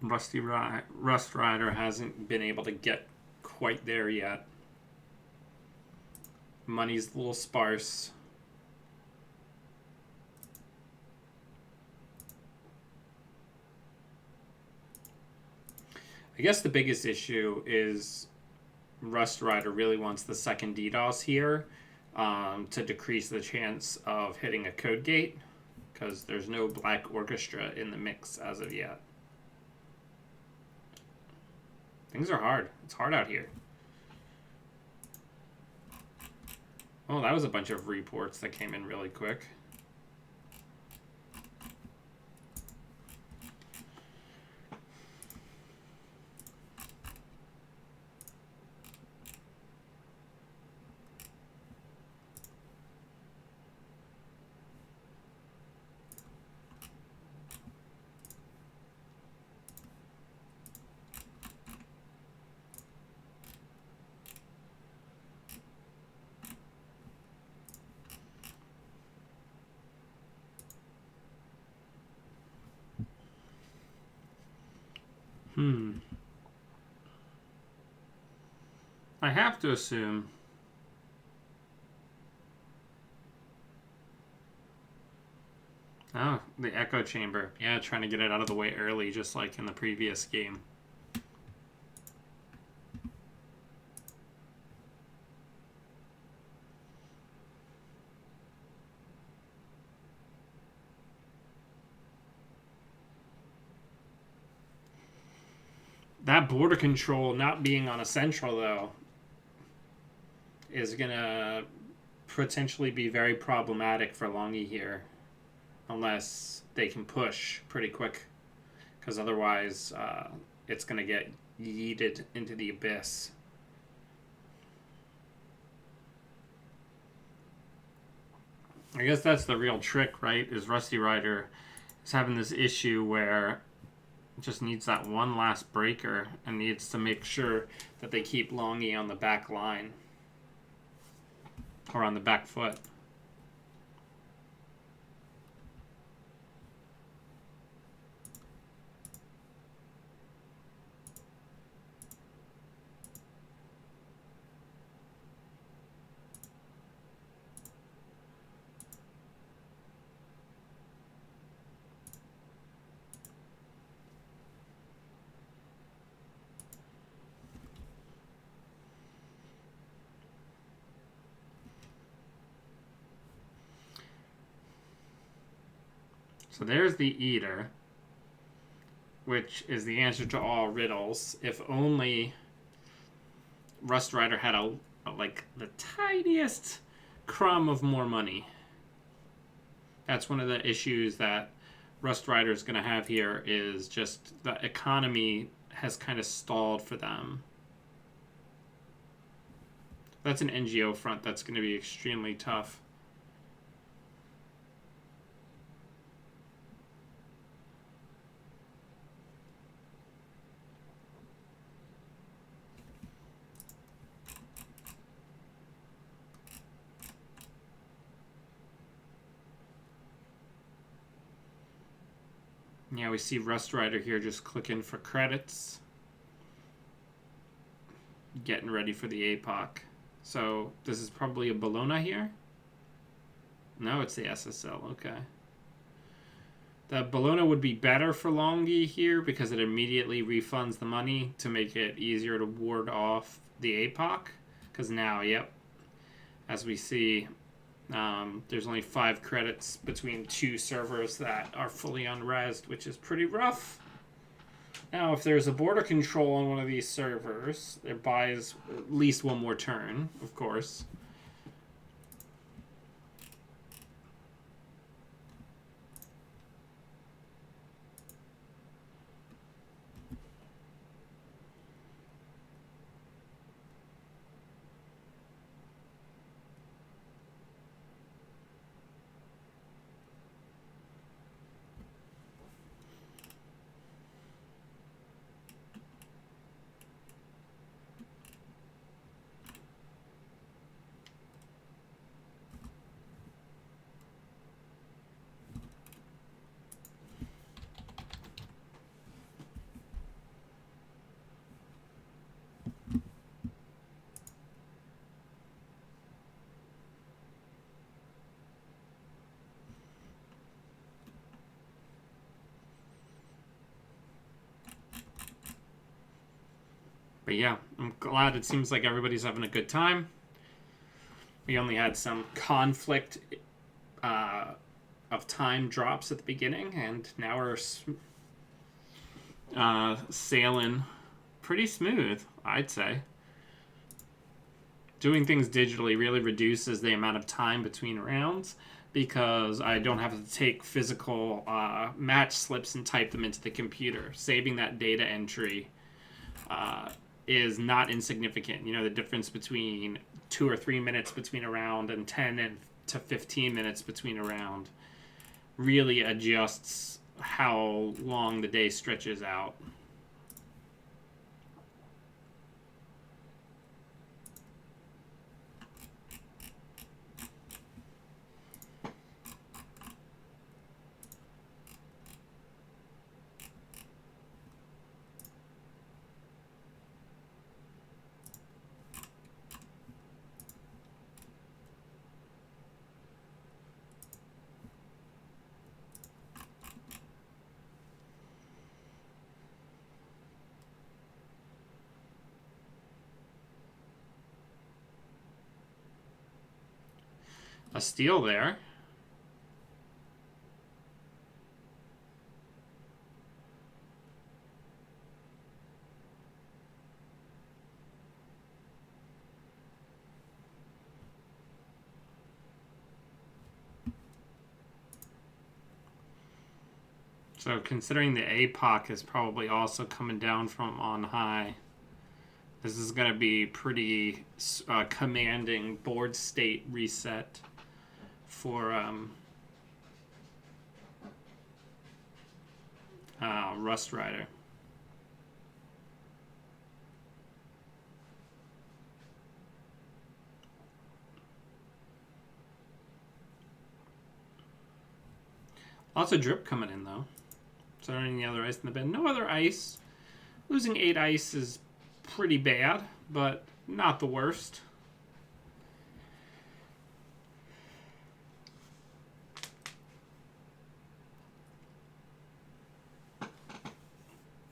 Rust Rider hasn't been able to get quite there yet. Money's a little sparse. I guess the biggest issue is Rust Rider really wants the second DDoS here to decrease the chance of hitting a code gate, because there's no Black Orchestra in the mix as of yet. Things are hard. It's hard out here. Oh, that was a bunch of reports that came in really quick. I have to assume. Oh, the echo chamber. Yeah, trying to get it out of the way early, just like in the previous game. That border control not being on a central, though, is going to potentially be very problematic for Longy here. Unless they can push pretty quick. Because otherwise, it's going to get yeeted into the abyss. I guess that's the real trick, right? Is Rusty Rider is having this issue where it just needs that one last breaker and needs to make sure that they keep Longy on the back line. Or on the back foot. So there's the Eater, which is the answer to all riddles. If only Rust Rider had like the tiniest crumb of more money. That's one of the issues that Rust Rider is going to have here, is just the economy has kind of stalled for them. That's an NGO front that's going to be extremely tough. Yeah, we see Rust Rider here just clicking for credits. Getting ready for the APOC. So this is probably a Palana here? No, it's the SSL. Okay. The Palana would be better for Longy here because it immediately refunds the money to make it easier to ward off the APOC. Because now, yep, as we see, there's only 5 credits between 2 servers that are fully unresed, which is pretty rough. Now, if there's a border control on one of these servers, it buys at least one more turn, of course. But yeah, I'm glad it seems like everybody's having a good time. We only had some conflict of time drops at the beginning, and now we're sailing pretty smooth, I'd say. Doing things digitally really reduces the amount of time between rounds because I don't have to take physical match slips and type them into the computer. Saving that data entry is not insignificant. You know, the difference between 2 or 3 minutes between a round and 10 to 15 minutes between a round really adjusts how long the day stretches out. A steal there. So considering the APOC is probably also coming down from on high, this is going to be pretty commanding board state reset for Rust Rider. Lots of drip coming in though. Is there any other ice in the bin? No other ice. Losing 8 ice is pretty bad, but not the worst.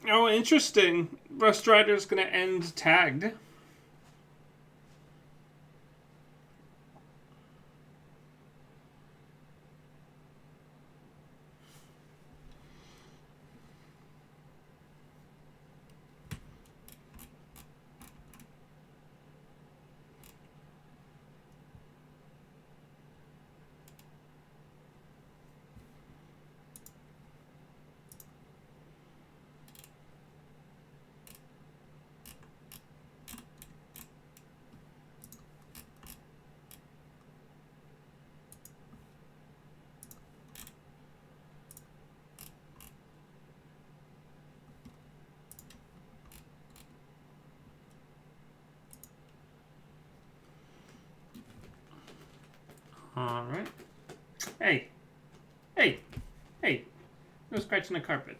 Oh, interesting. Rust Rider's going to end tagged. All right. Hey. Hey. Hey. No scratching the carpet.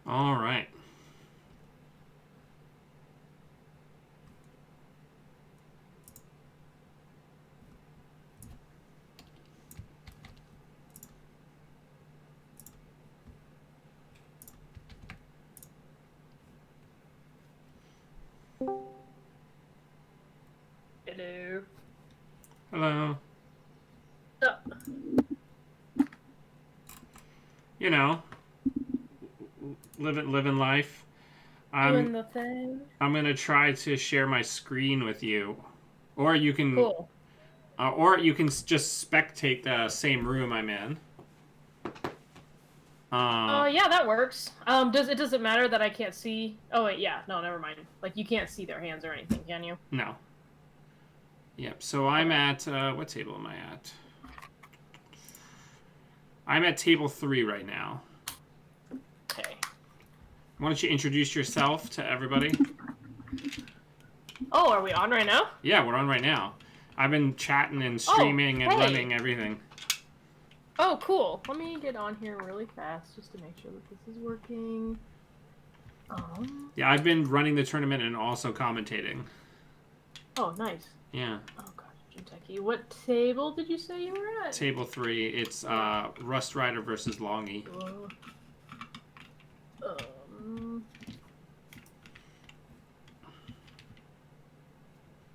All right. Hello. Hello. Oh, You know, living life. Doing the thing. I'm gonna try to share my screen with you, or you can, Cool. Just spectate the same room I'm in. Yeah, that works. Does it matter that I can't see? Oh wait, yeah. No, never mind. Like you can't see their hands or anything, can you? No. Yep. So I'm at what table am I at? I'm at table 3 right now. Okay. Why don't you introduce yourself to everybody? Oh, are we on right now? Yeah, we're on right now. I've been chatting and streaming and hey. running everything. Oh, cool. Let me get on here really fast just to make sure that this is working. Yeah, I've been running the tournament and also commentating. Oh, nice. Yeah. Oh gosh, Kentucky. What table did you say you were at? Table 3. It's Rust Rider versus Longy.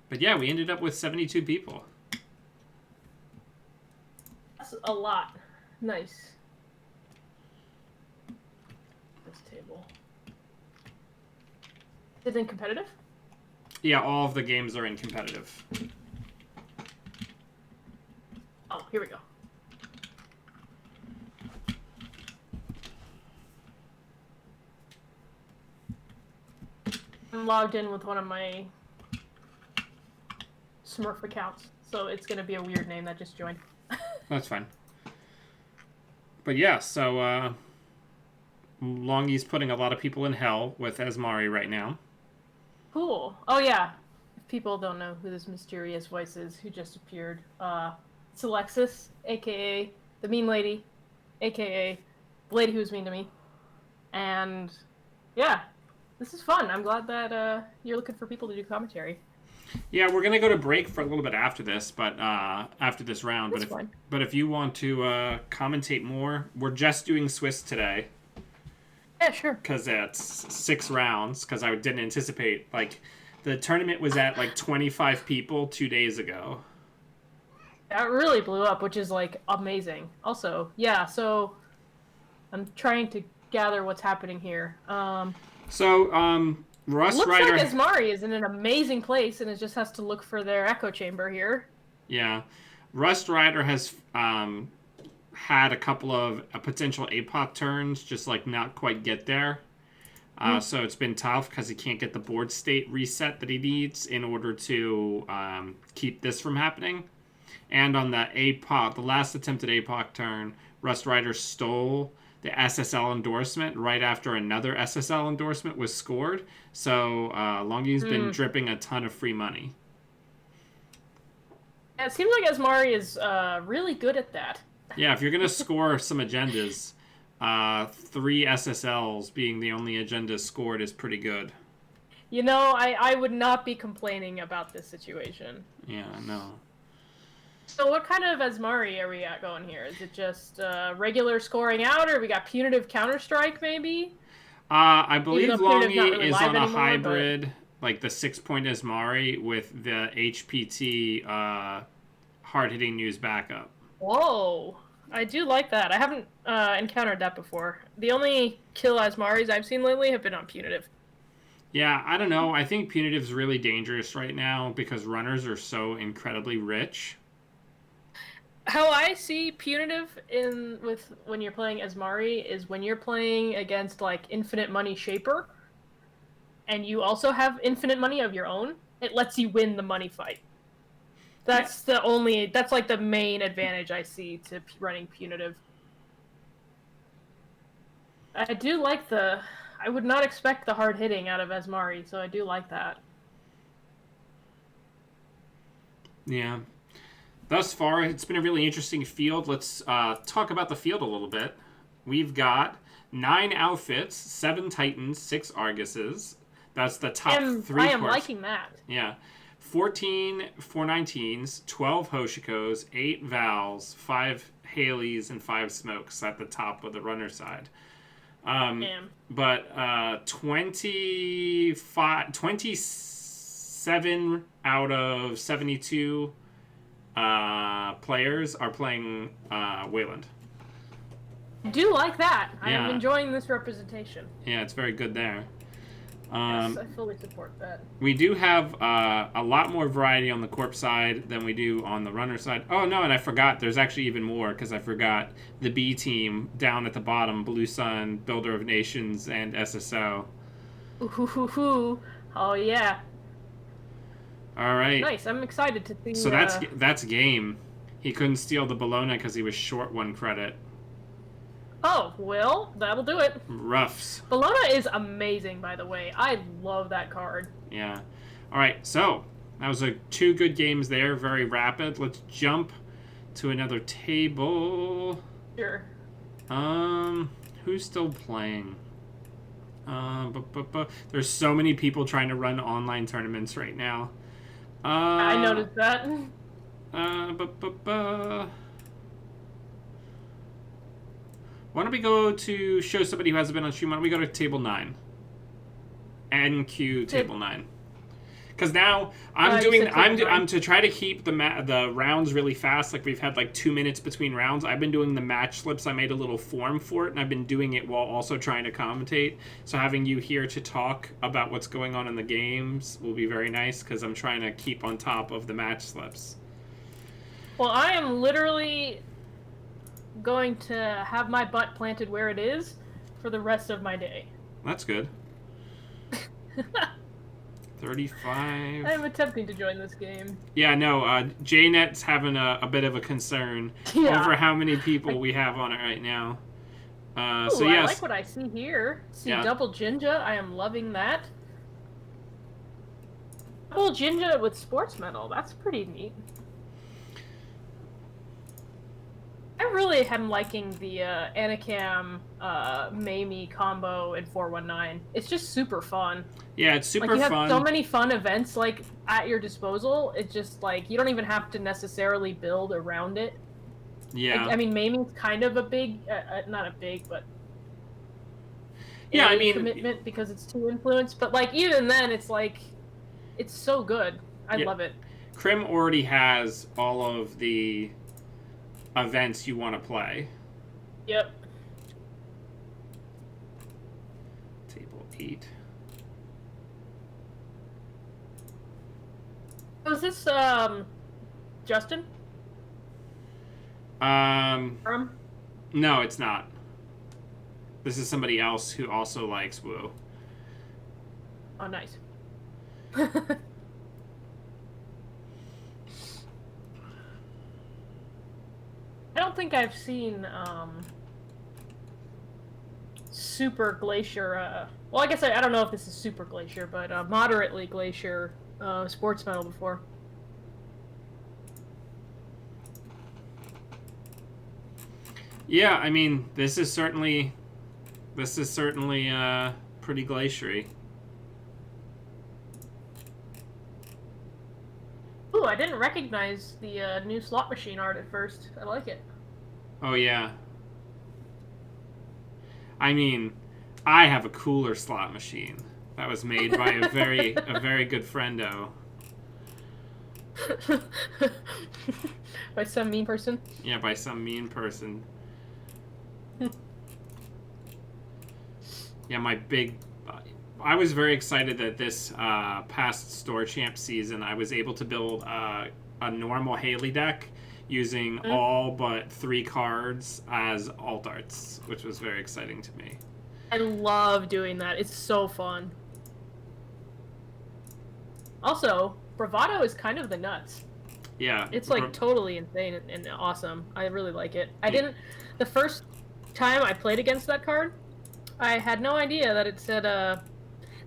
But yeah, we ended up with 72 people. That's a lot. Nice. This table. Is it in competitive? Yeah, all of the games are in competitive. Oh, here we go. I'm logged in with one of my Smurf accounts, so it's gonna be a weird name that just joined. That's fine. But yeah, so Longy's putting a lot of people in hell with Asmari right now. Cool. Oh yeah. If people don't know who this mysterious voice is who just appeared, it's Alexis, aka the mean lady, aka the lady who was mean to me. And yeah, this is fun. I'm glad that you're looking for people to do commentary. Yeah, we're gonna go to break for a little bit after this, but after this round. That's fine. But if you want to commentate more, we're just doing Swiss today. Yeah, sure. Because it's 6 rounds. Because I didn't anticipate the tournament was at 25 people 2 days ago. That really blew up, which is amazing. Also, yeah. So I'm trying to gather what's happening here. Rust looks Rider. like Asmari is in an amazing place, and it just has to look for their echo chamber here. Yeah, Rust Rider has had a couple of potential APOC turns, just not quite get there. So it's been tough because he can't get the board state reset that he needs in order to keep this from happening. And on the APOC, the last attempted APOC turn, Rust Rider stole the SSL endorsement right after another SSL endorsement was scored. So Longy's been dripping a ton of free money. Yeah, it seems like Asmari is really good at that. Yeah, if you're going to score some agendas, 3 SSLs being the only agenda scored is pretty good. You know, I would not be complaining about this situation. Yeah, no. So what kind of Asmari are we at going here? Is it just regular scoring out, or we got punitive Counter-Strike maybe? I believe Even though punitive's not Longy really is live on a anymore, hybrid like the 6-point Asmari with the HPT hard-hitting news backup. Whoa. I do like that. I haven't encountered that before. The only kill Asmaris I've seen lately have been on Punitive. Yeah, I don't know. I think Punitive's really dangerous right now because runners are so incredibly rich. How I see Punitive when you're playing Asmari is when you're playing against like infinite money Shaper, and you also have infinite money of your own. It lets you win the money fight. That's that's like the main advantage I see to running Punitive. I do like I would not expect the hard hitting out of Asmari, so I do like that. Yeah. Thus far, it's been a really interesting field. Let's talk about the field a little bit. We've got 9 outfits, 7 Titans, 6 Arguses. That's the top 3 I am course. liking that. Yeah. 14 419s, 12 Hoshikos, 8 Vals, 5 Haleys, and 5 Smokes at the top of the runner side. But 27 out of 72 players are playing Wayland. I do like that. I Yeah. am enjoying this representation. Yeah, it's very good there. Yes, I fully support that. We do have a lot more variety on the corp side than we do on the runner side. Oh, no, and I forgot. There's actually even more because I forgot the B team down at the bottom, Blue Sun, Builder of Nations, and SSO. Ooh, oh, yeah. All right. Nice. I'm excited to see. So that's game. He couldn't steal the Bologna because he was short 1 credit. Oh, well, that'll do it. Roughs. Palana is amazing, by the way. I love that card. Yeah. All right, so that was 2 good games there, very rapid. Let's jump to another table. Sure. Who's still playing? There's so many people trying to run online tournaments right now. I noticed that. Why don't we go to show somebody who hasn't been on stream? Why don't we go to table 9? NQ table 9. Because now I'm to try to keep the rounds really fast. Like we've had like 2 minutes between rounds. I've been doing the match slips. I made a little form for it, and I've been doing it while also trying to commentate. So having you here to talk about what's going on in the games will be very nice because I'm trying to keep on top of the match slips. Well, I am literally going to have my butt planted where it is for the rest of my day. That's good. 35. I'm attempting to join this game. Yeah, no, Jnet's having a bit of a concern over how many people we have on it right now. Ooh, so yes. I like what I see here. See Yeah. double Jinja. I am loving that. Double Jinja with sports medal. That's pretty neat. I really am liking the Anacam Mamie combo in 419. It's just super fun. Yeah, it's super like you have fun. so many fun events like at your disposal. It's just like you don't even have to necessarily build around it. Yeah. Like, I mean, Mamie's kind of a big, not a big, but yeah, I mean, commitment because it's 2 influence. But like even then, it's like it's so good. I love it. Krim already has all of the events you want to play. Yep. Table 8. Was this Justin? No, it's not. This is somebody else who also likes Woo. Oh, nice. I don't think I've seen Super Glacier. Well, I guess I don't know if this is Super Glacier, but moderately Glacier sports medal before. Yeah, I mean, this is certainly pretty glaciary. Ooh, I didn't recognize the new slot machine art at first. I like it. Oh yeah. I mean, I have a cooler slot machine. That was made by a very good friendo. By some mean person. Yeah, by some mean person. Yeah, I was very excited that this past Store Champ season I was able to build a normal Haley deck using all but 3 cards as alt arts, which was very exciting to me. I love doing that. It's so fun. Also, Bravado is kind of the nuts. Yeah. It's like totally insane and awesome. I really like it. The first time I played against that card, I had no idea that it said that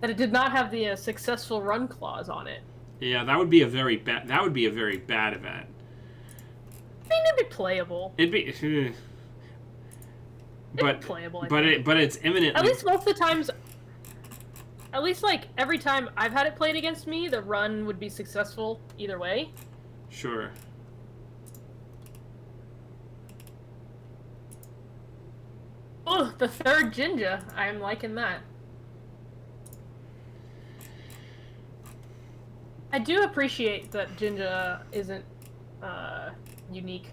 it did not have the successful run clause on it. Yeah, that would be a very bad event. I mean, it'd be playable. It'd be playable. But it's imminently. At least most of the times. At least like every time I've had it played against me, the run would be successful either way. Sure. Oh, the 3rd Jinja. I'm liking that. I do appreciate that Jinja isn't unique.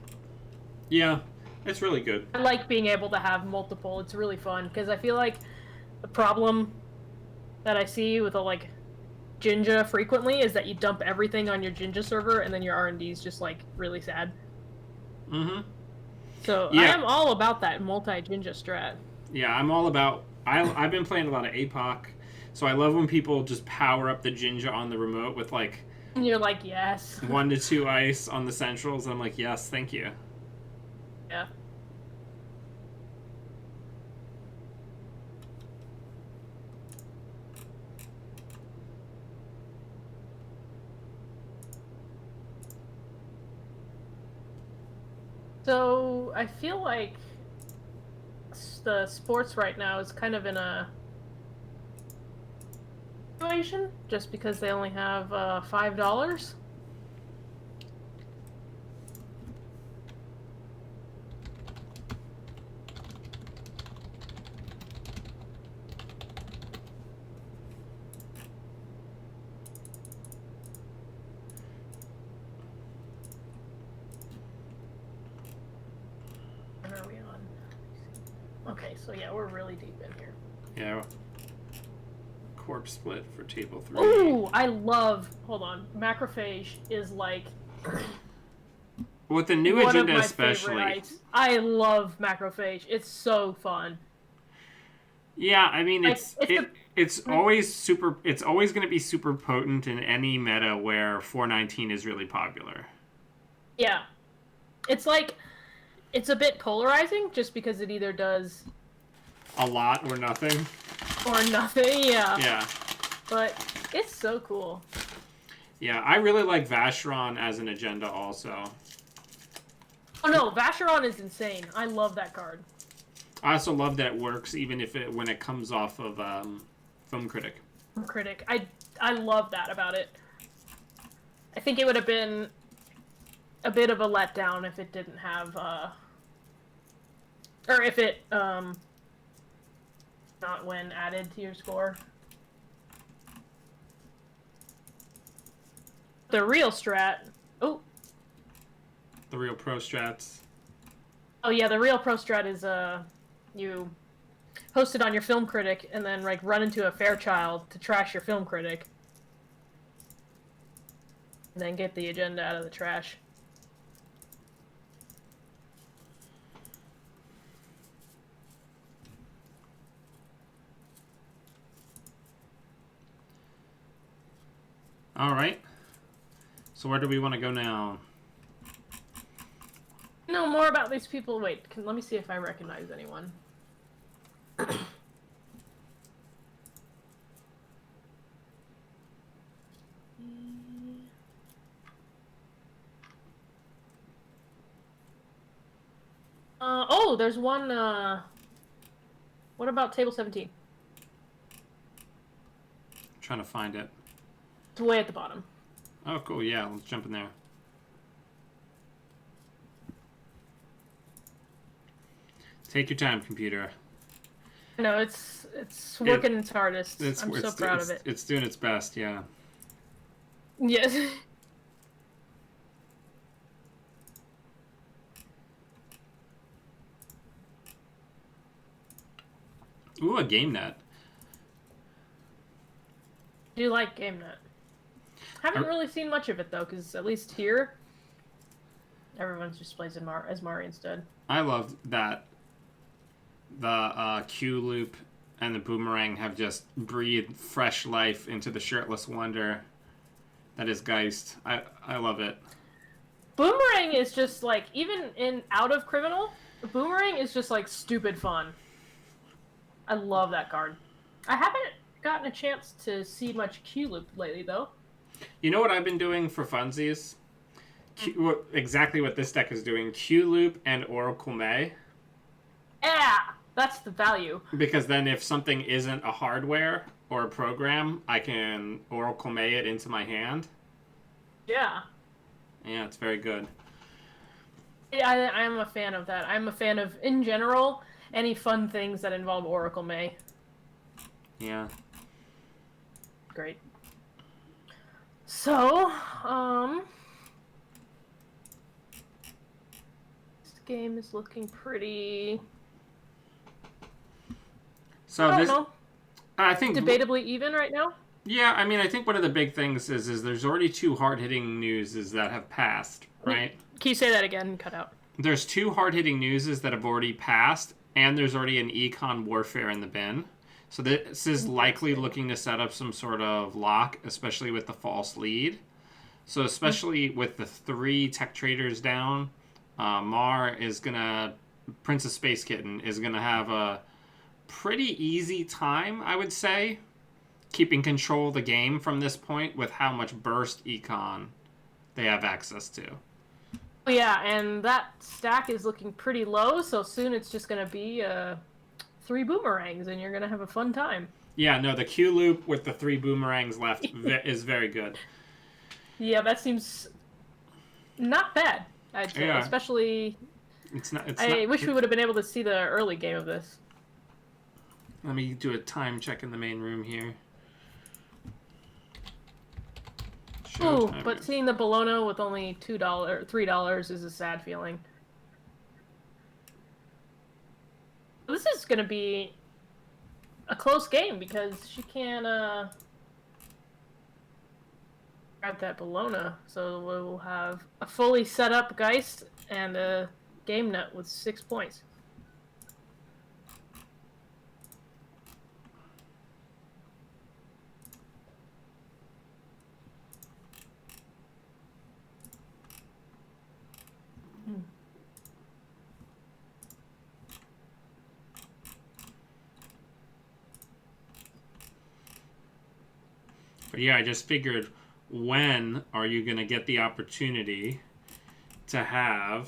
Yeah, it's really good. I like being able to have multiple. It's really fun because I feel like the problem that I see with like Jinja frequently is that you dump everything on your Jinja server and then your R&D is just like really sad. Mm-hmm. So yeah. I am all about that multi-Jinja strat. Yeah, I'm all about... I've been playing a lot of APOC, so I love when people just power up the Jinja on the remote with like... And you're like, yes. 1 to 2 ice on the centrals, and I'm like, yes, thank you. Yeah. So, I feel like the sports right now is kind of in a situation, just because they only have $5. What are we on? Okay, so yeah, we're really deep in here. Yeah. Corpse split for table 3. Ooh, I love... Hold on. Macrophage is like... With the new one of agenda my especially. favorite ites. I love Macrophage. It's so fun. Yeah, I mean, Like, it's always going to be super potent in any meta where 419 is really popular. Yeah. It's like... It's a bit polarizing, just because it either does... A lot or nothing. Or nothing, yeah. Yeah. But it's so cool. Yeah, I really like Vacheron as an agenda also. Oh no, Vacheron is insane. I love that card. I also love that it works even when it comes off of Film Critic. Critic. I love that about it. I think it would have been a bit of a letdown if it didn't have or if it not when added to your score. The real strat. Oh. The real pro strats. Oh yeah, the real pro strat is you post it on your Film Critic and then like run into a Fairchild to trash your Film Critic. And then get the agenda out of the trash. All right. So where do we want to go now? Know more about these people. Wait, let me see if I recognize anyone. Oh, there's one, what about table 17? Trying to find it. It's way at the bottom. Oh, cool. Yeah, let's jump in there. Take your time, computer. No, it's working its hardest. I'm so it's, proud of it. It's doing its best, yeah. Yes. Ooh, a game net. Do you like GameNet? Haven't really seen much of it though, because at least here, everyone just plays as Mari instead. I love that the Q loop and the boomerang have just breathed fresh life into the shirtless wonder that is Geist. I love it. Boomerang is just like, even in Out of Criminal, Boomerang is just like stupid fun. I love that card. I haven't gotten a chance to see much Q loop lately though. You know what I've been doing for funsies? Exactly what this deck is doing. Q loop and Oracle May. Yeah, that's the value. Because then if something isn't a hardware or a program, I can Oracle May it into my hand. Yeah. Yeah, it's very good. Yeah, I'm a fan of that. I'm a fan of, in general, any fun things that involve Oracle May. Yeah. Great. So, this game is looking pretty... So I don't know. I think Debatably even right now? Yeah, I mean, I think one of the big things is there's already 2 hard-hitting newses that have passed, right? Can you say that again? Cut out. There's 2 hard-hitting newses that have already passed, and there's already an Econ Warfare in the bin. So this is likely looking to set up some sort of lock, especially with the false lead. So especially with the 3 tech traders down, Princess Space Kitten is going to have a pretty easy time, I would say, keeping control of the game from this point with how much burst econ they have access to. Yeah, and that stack is looking pretty low, so soon it's just going to be 3 boomerangs, and you're going to have a fun time. Yeah, no, the Q loop with the 3 boomerangs left is very good. Yeah, that seems not bad, I'd say. Yeah. Especially, I wish we would have been able to see the early game of this. Let me do a time check in the main room here. Ooh, but seeing the Palana with only $3 is a sad feeling. This is going to be a close game because she can't grab that Palana. So we'll have a fully set up Geist and a game net with 6 points. But yeah, I just figured, when are you going to get the opportunity to have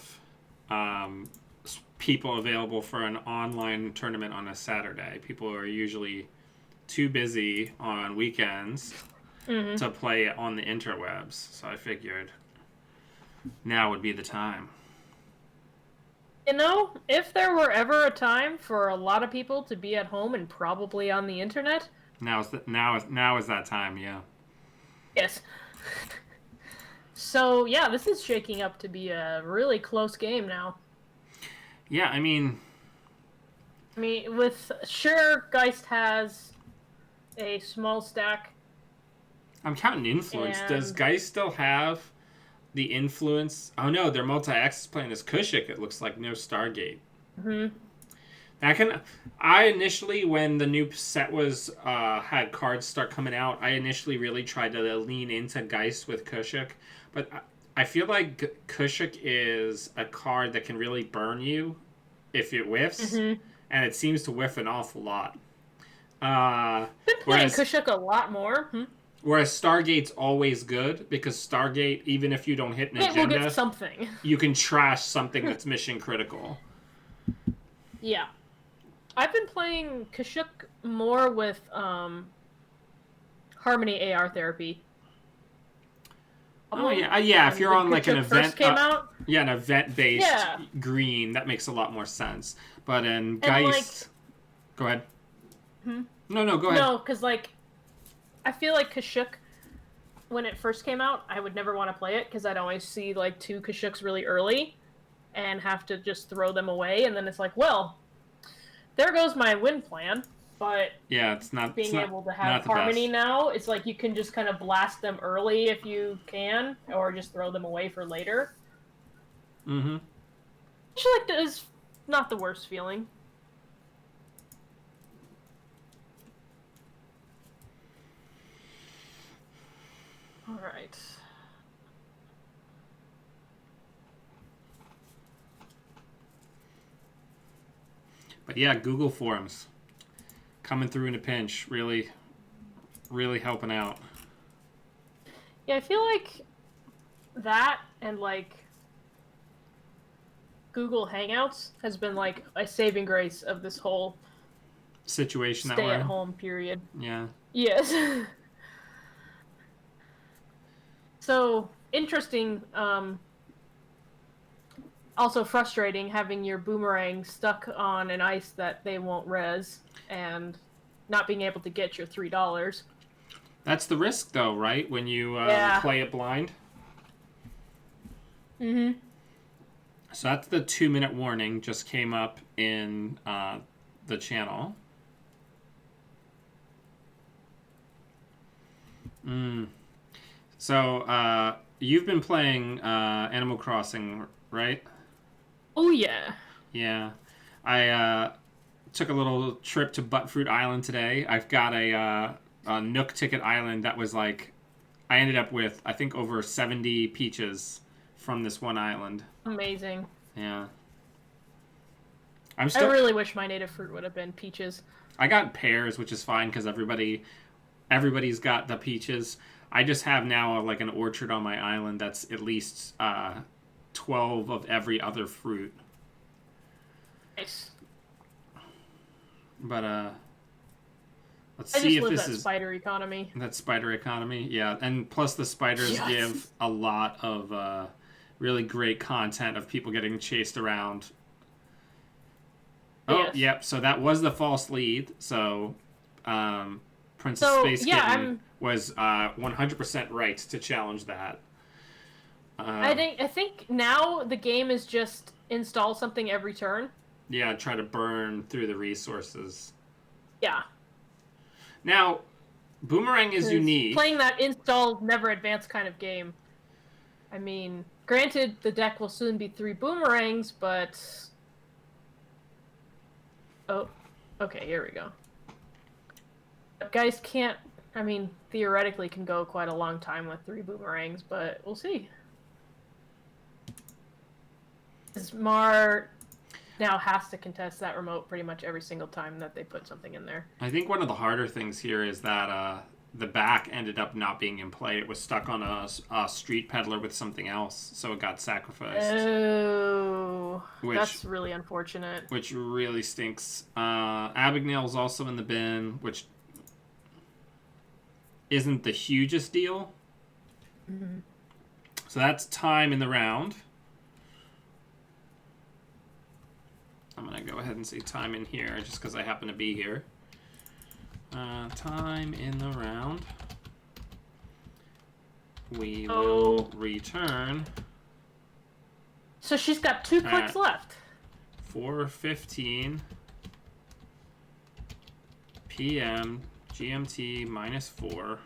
people available for an online tournament on a Saturday? People are usually too busy on weekends to play on the interwebs. So I figured now would be the time. You know, if there were ever a time for a lot of people to be at home and probably on the internet... Now is that time, yeah. Yes. So, yeah, this is shaking up to be a really close game now. Yeah, I mean, sure, Geist has a small stack. I'm counting influence. Does Geist still have the influence? Oh no, they're multi-axis playing as Kushik, it looks like, no Stargate. Mm-hmm. I initially, when the new set was had cards start coming out, I initially really tried to lean into Geist with Kushik, but I feel like Kushik is a card that can really burn you if it whiffs, and it seems to whiff an awful lot. Been playing Kushik a lot more. Whereas Stargate's always good, because Stargate, even if you don't hit an agenda, get something. You can trash something that's mission critical. Yeah. I've been playing Kushik more with Harmony AR Therapy. Oh yeah. If you're on like an event, came out, an event-based green, that makes a lot more sense. But in Geist, go ahead. No, go ahead. No, because, like, I feel like Kashuk, when it first came out, I would never want to play it because I'd always see, like, 2 Kashuks really early and have to just throw them away, and then it's like, well, there goes my win plan. But Yeah, it's not being it's able to not have the Harmony best. now, it's like you can just kind of blast them early if you can, or just throw them away for later. Mm-hmm. Which, like, is not the worst feeling. Alright. But yeah, Google Forms coming through in a pinch, really helping out. Yeah, I feel like that and, like, Google Hangouts has been, like, a saving grace of this whole Situation that we're in. stay-at-home period. Yeah. Yes. So, interesting, also frustrating having your boomerang stuck on an ice that they won't res, and not being able to get your $3. That's the risk, though, right? When you play it blind. Mm-hmm. So that's the 2-minute warning just came up in the channel. So you've been playing Animal Crossing, right? Oh, yeah. Yeah. I took a little trip to Buttfruit Island today. I've got a Nook Ticket Island that was like... I ended up with, I think, over 70 peaches from this one island. Amazing. Yeah. I really wish my native fruit would have been peaches. I got pears, which is fine because everybody's got the peaches. I just have now like an orchard on my island that's at least 12 of every other fruit. Nice. But let's I see just if live this that is spider economy. that spider economy. Yeah, and plus the spiders Yes. give a lot of really great content of people getting chased around. Oh, Yes. yep. So that was the false lead. So, Princess Space Kitten was 100% right to challenge that. I think now the game is just install something every turn. Yeah, try to burn through the resources. Yeah. Now, Boomerang is unique. Playing that install never advance kind of game. I mean, granted, the deck will soon be 3 boomerangs, but... Oh, okay, here we go. Guys can't... I mean, theoretically can go quite a long time with 3 boomerangs, but we'll see. Mar now has to contest that remote pretty much every single time that they put something in there. I think one of the harder things here is that the back ended up not being in play. It was stuck on a street peddler with something else, so it got sacrificed. Oh, that's really unfortunate. Which really stinks. Abigail's also in the bin, which isn't the hugest deal. Mm-hmm. So that's time in the round. I'm going to go ahead and say time in here just because I happen to be here. Time in the round. We will return. So she's got 2 clicks left. 4:15 p.m. GMT -4.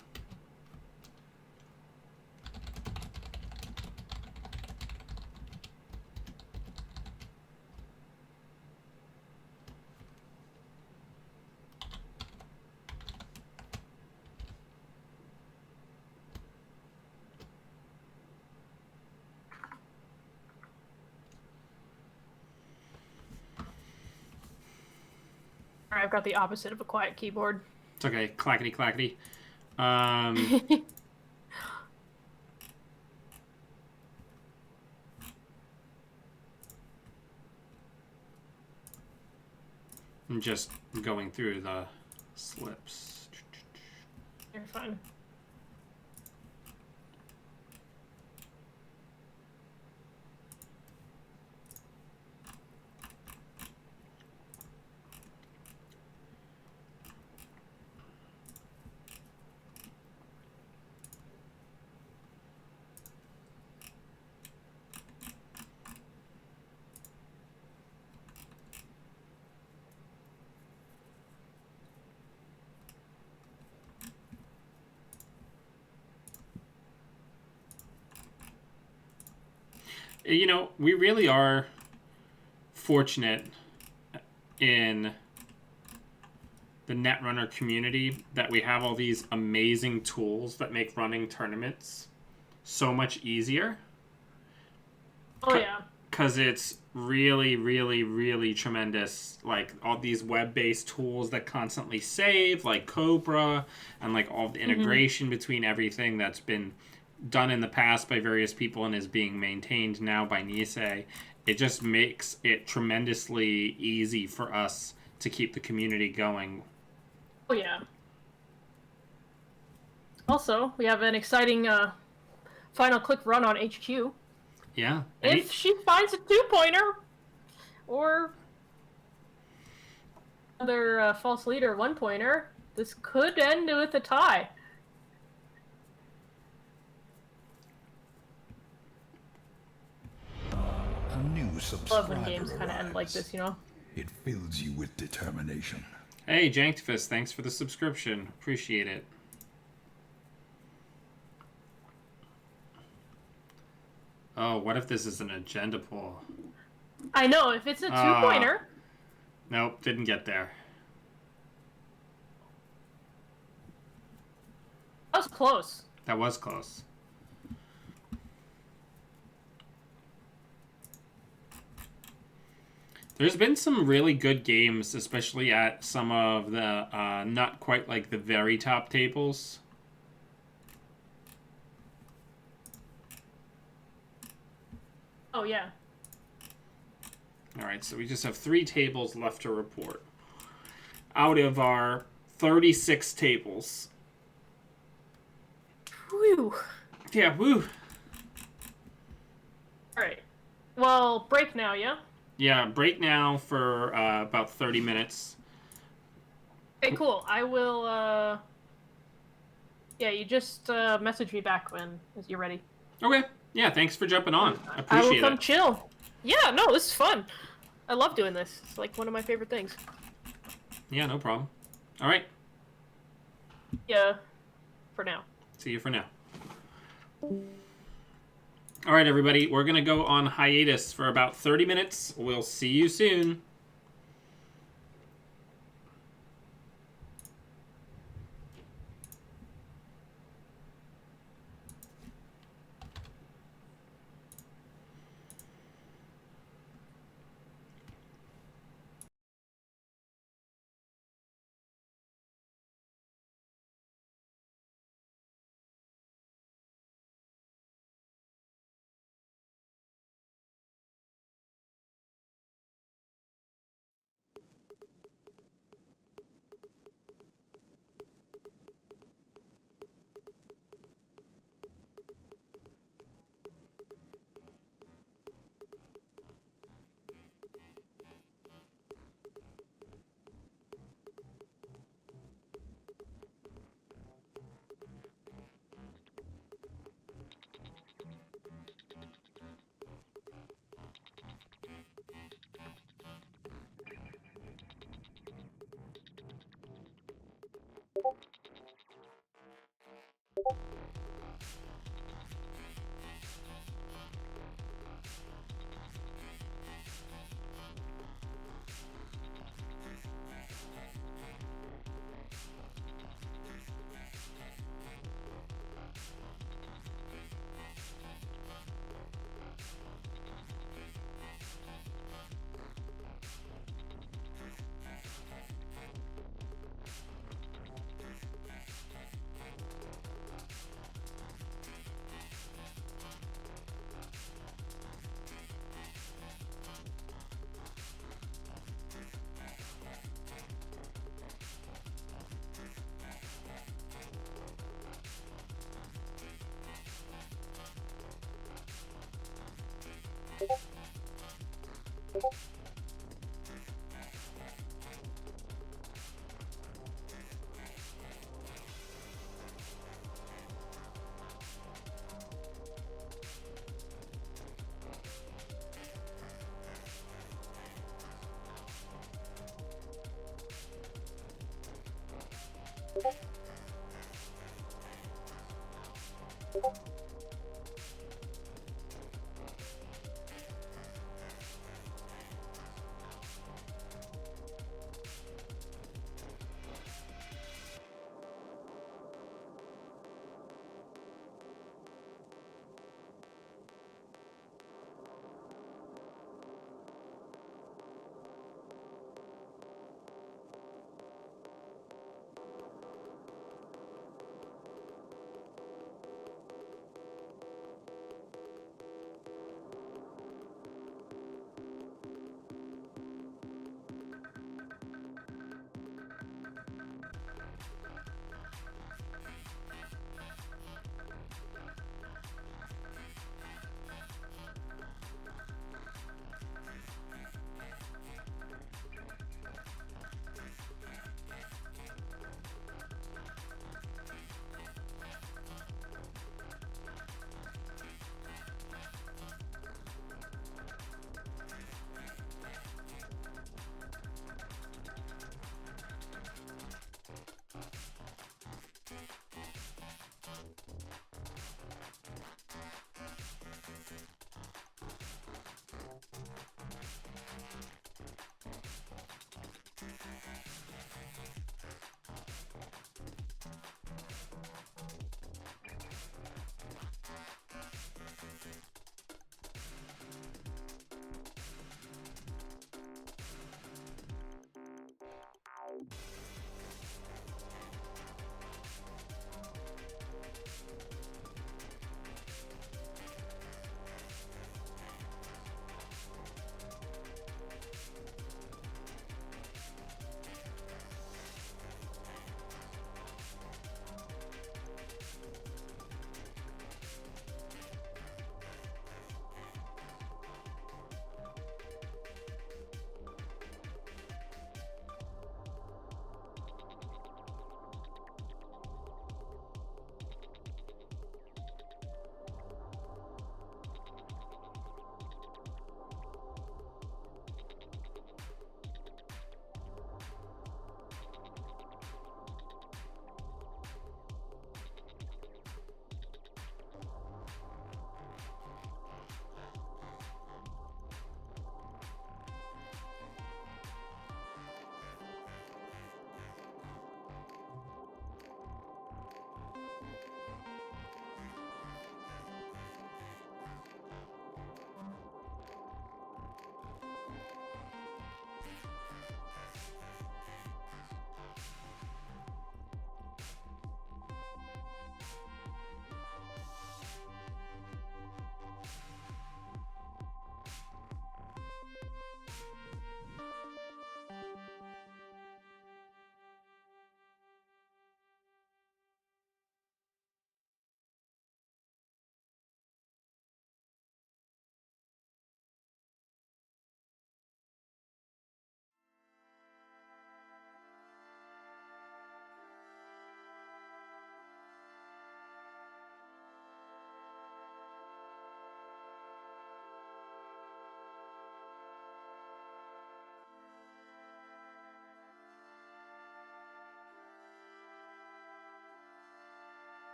I've got the opposite of a quiet keyboard. It's okay. Clackety clackety. I'm just going through the slips. You're fine. You know, we really are fortunate in the Netrunner community that we have all these amazing tools that make running tournaments so much easier. Oh yeah. Because it's really, really, really tremendous. Like, all these web-based tools that constantly save, like Cobra, and like all the integration between everything that's been done in the past by various people and is being maintained now by Nisei. It just makes it tremendously easy for us to keep the community going. Oh yeah. Also, we have an exciting final click run on HQ. Yeah. If she finds a 2-pointer or another false leader 1-pointer, this could end with a tie. A new I subscriber love when games kind of end like this, you know? It fills you with determination. Hey, Janktifus, thanks for the subscription. Appreciate it. Oh, what if this is an agenda poll? I know, if it's a 2-pointer... Nope, didn't get there. That was close. That was close. There's been some really good games, especially at some of the not quite like the very top tables. Oh, yeah. Alright, so we just have 3 tables left to report. Out of our 36 tables. Whew. Yeah, woo. Alright. Well, break now, yeah? Yeah, break now for about 30 minutes. Okay, cool. I will, yeah, you just message me back when you're ready. Okay. Yeah, thanks for jumping on. I I will appreciate come it. chill. Yeah, no, this is fun. I love doing this. It's like one of my favorite things. Yeah, no problem. Alright. Yeah, for now. See you for now. Alright, everybody. We're going to go on hiatus for about 30 minutes. We'll see you soon.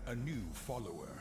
A new follower.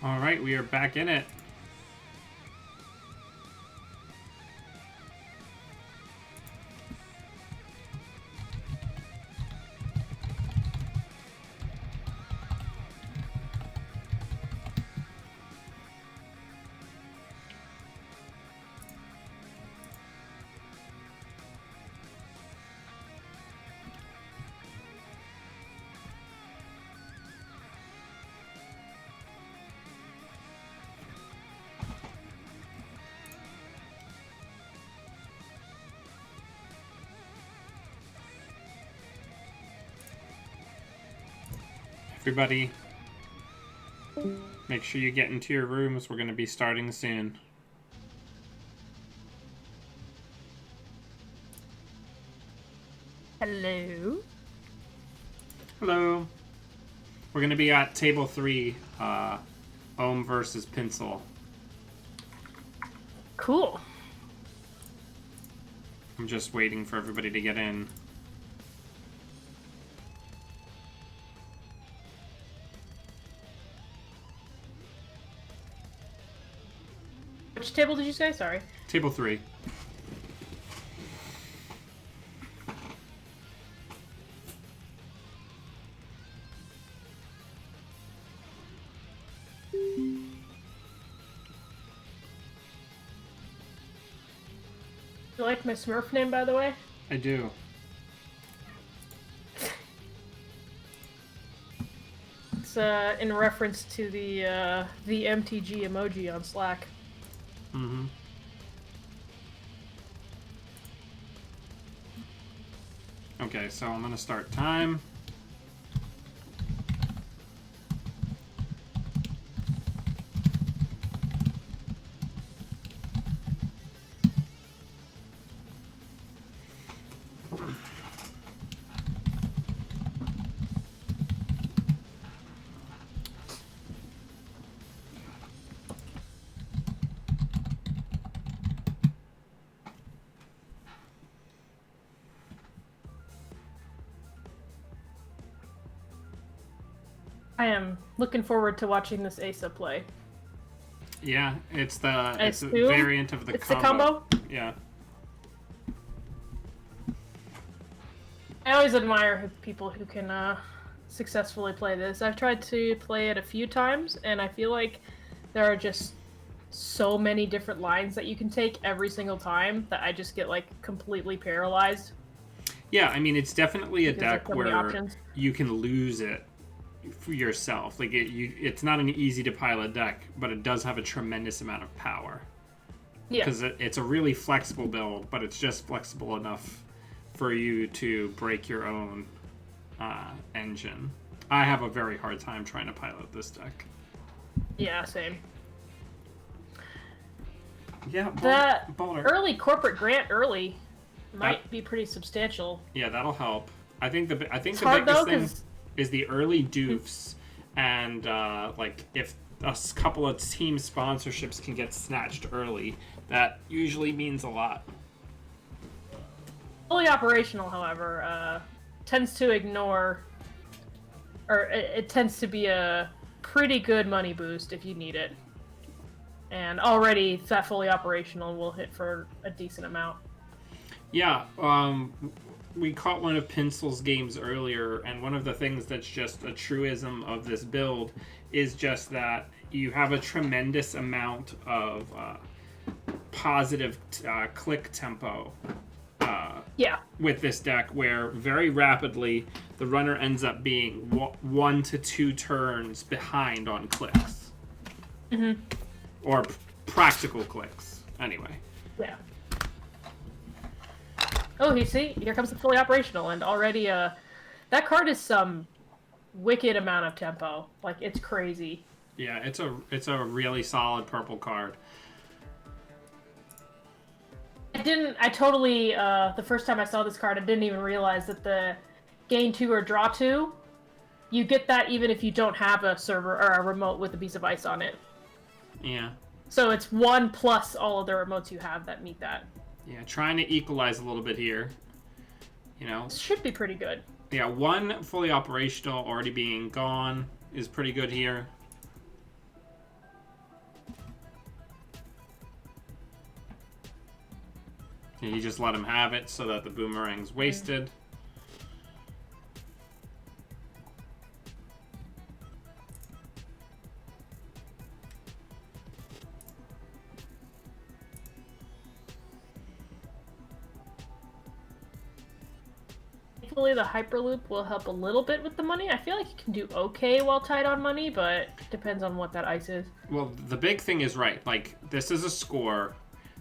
All right, we are back in it. Everybody, make sure you get into your rooms. We're going to be starting soon. Hello. Hello. We're going to be at table 3, Ohm versus Pinsel. Cool. I'm just waiting for everybody to get in. Which table did you say? Sorry. Table 3. You like my Smurf name, by the way? I do. It's in reference to the MTG emoji on Slack. Mm-hmm. Okay, so I'm gonna start time. I am looking forward to watching this Asa play. Yeah, it's the it's a assume variant of the it's combo. the combo? Yeah. I always admire people who can successfully play this. I've tried to play it a few times, and I feel like there are just so many different lines that you can take every single time that I just get like completely paralyzed. Yeah, I mean, it's definitely a Because there's deck so many where options. you can lose it for yourself. Like, it's not an easy to pilot deck, but it does have a tremendous amount of power. Yeah. Because it's a really flexible build, but it's just flexible enough for you to break your own engine. I have a very hard time trying to pilot this deck. Yeah, same. Yeah, That Boulder. early corporate grant early might be pretty substantial. Yeah, that'll help. I think the It's the hard biggest though, thing. because is the early doofs, and like if couple of team sponsorships can get snatched early, that usually means a lot. Fully operational, however, tends to ignore, or it tends to be a pretty good money boost if you need it. And already that fully operational will hit for a decent amount. Yeah, we caught one of Pencil's games earlier, and one of the things that's just a truism of this build is just that you have a tremendous amount of positive click tempo with this deck, where very rapidly the runner ends up being 1 to 2 turns behind on clicks. Mm-hmm. Or practical clicks, anyway. Yeah. Oh, you see? Here comes the fully operational, and already, that card is some wicked amount of tempo. Like, it's crazy. Yeah, it's a really solid purple card. I totally, the first time I saw this card, I didn't even realize that the gain 2 or draw 2, you get that even if you don't have a server or a remote with a piece of ice on it. Yeah. So it's 1 plus all of the remotes you have that meet that. Yeah, trying to equalize a little bit here. You know? This should be pretty good. Yeah, 1 fully operational already being gone is pretty good here. And you just let him have it so that the boomerang's wasted. Hopefully the Hyperloop will help a little bit with the money. I feel like you can do okay while tied on money, but depends on what that ice is. Well, the big thing is, right, like, this is a score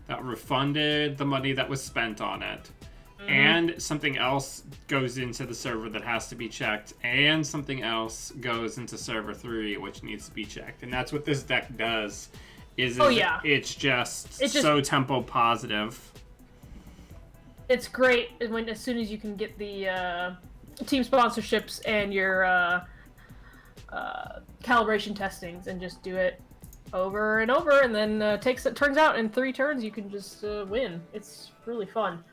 that refunded the money that was spent on it. Mm-hmm. And something else goes into the server that has to be checked, and something else goes into server 3, which needs to be checked. And that's what this deck does. It's just so tempo positive. It's great when as soon as you can get the team sponsorships and your calibration testings and just do it over and over, and then turns out in 3 turns you can just win. It's really fun.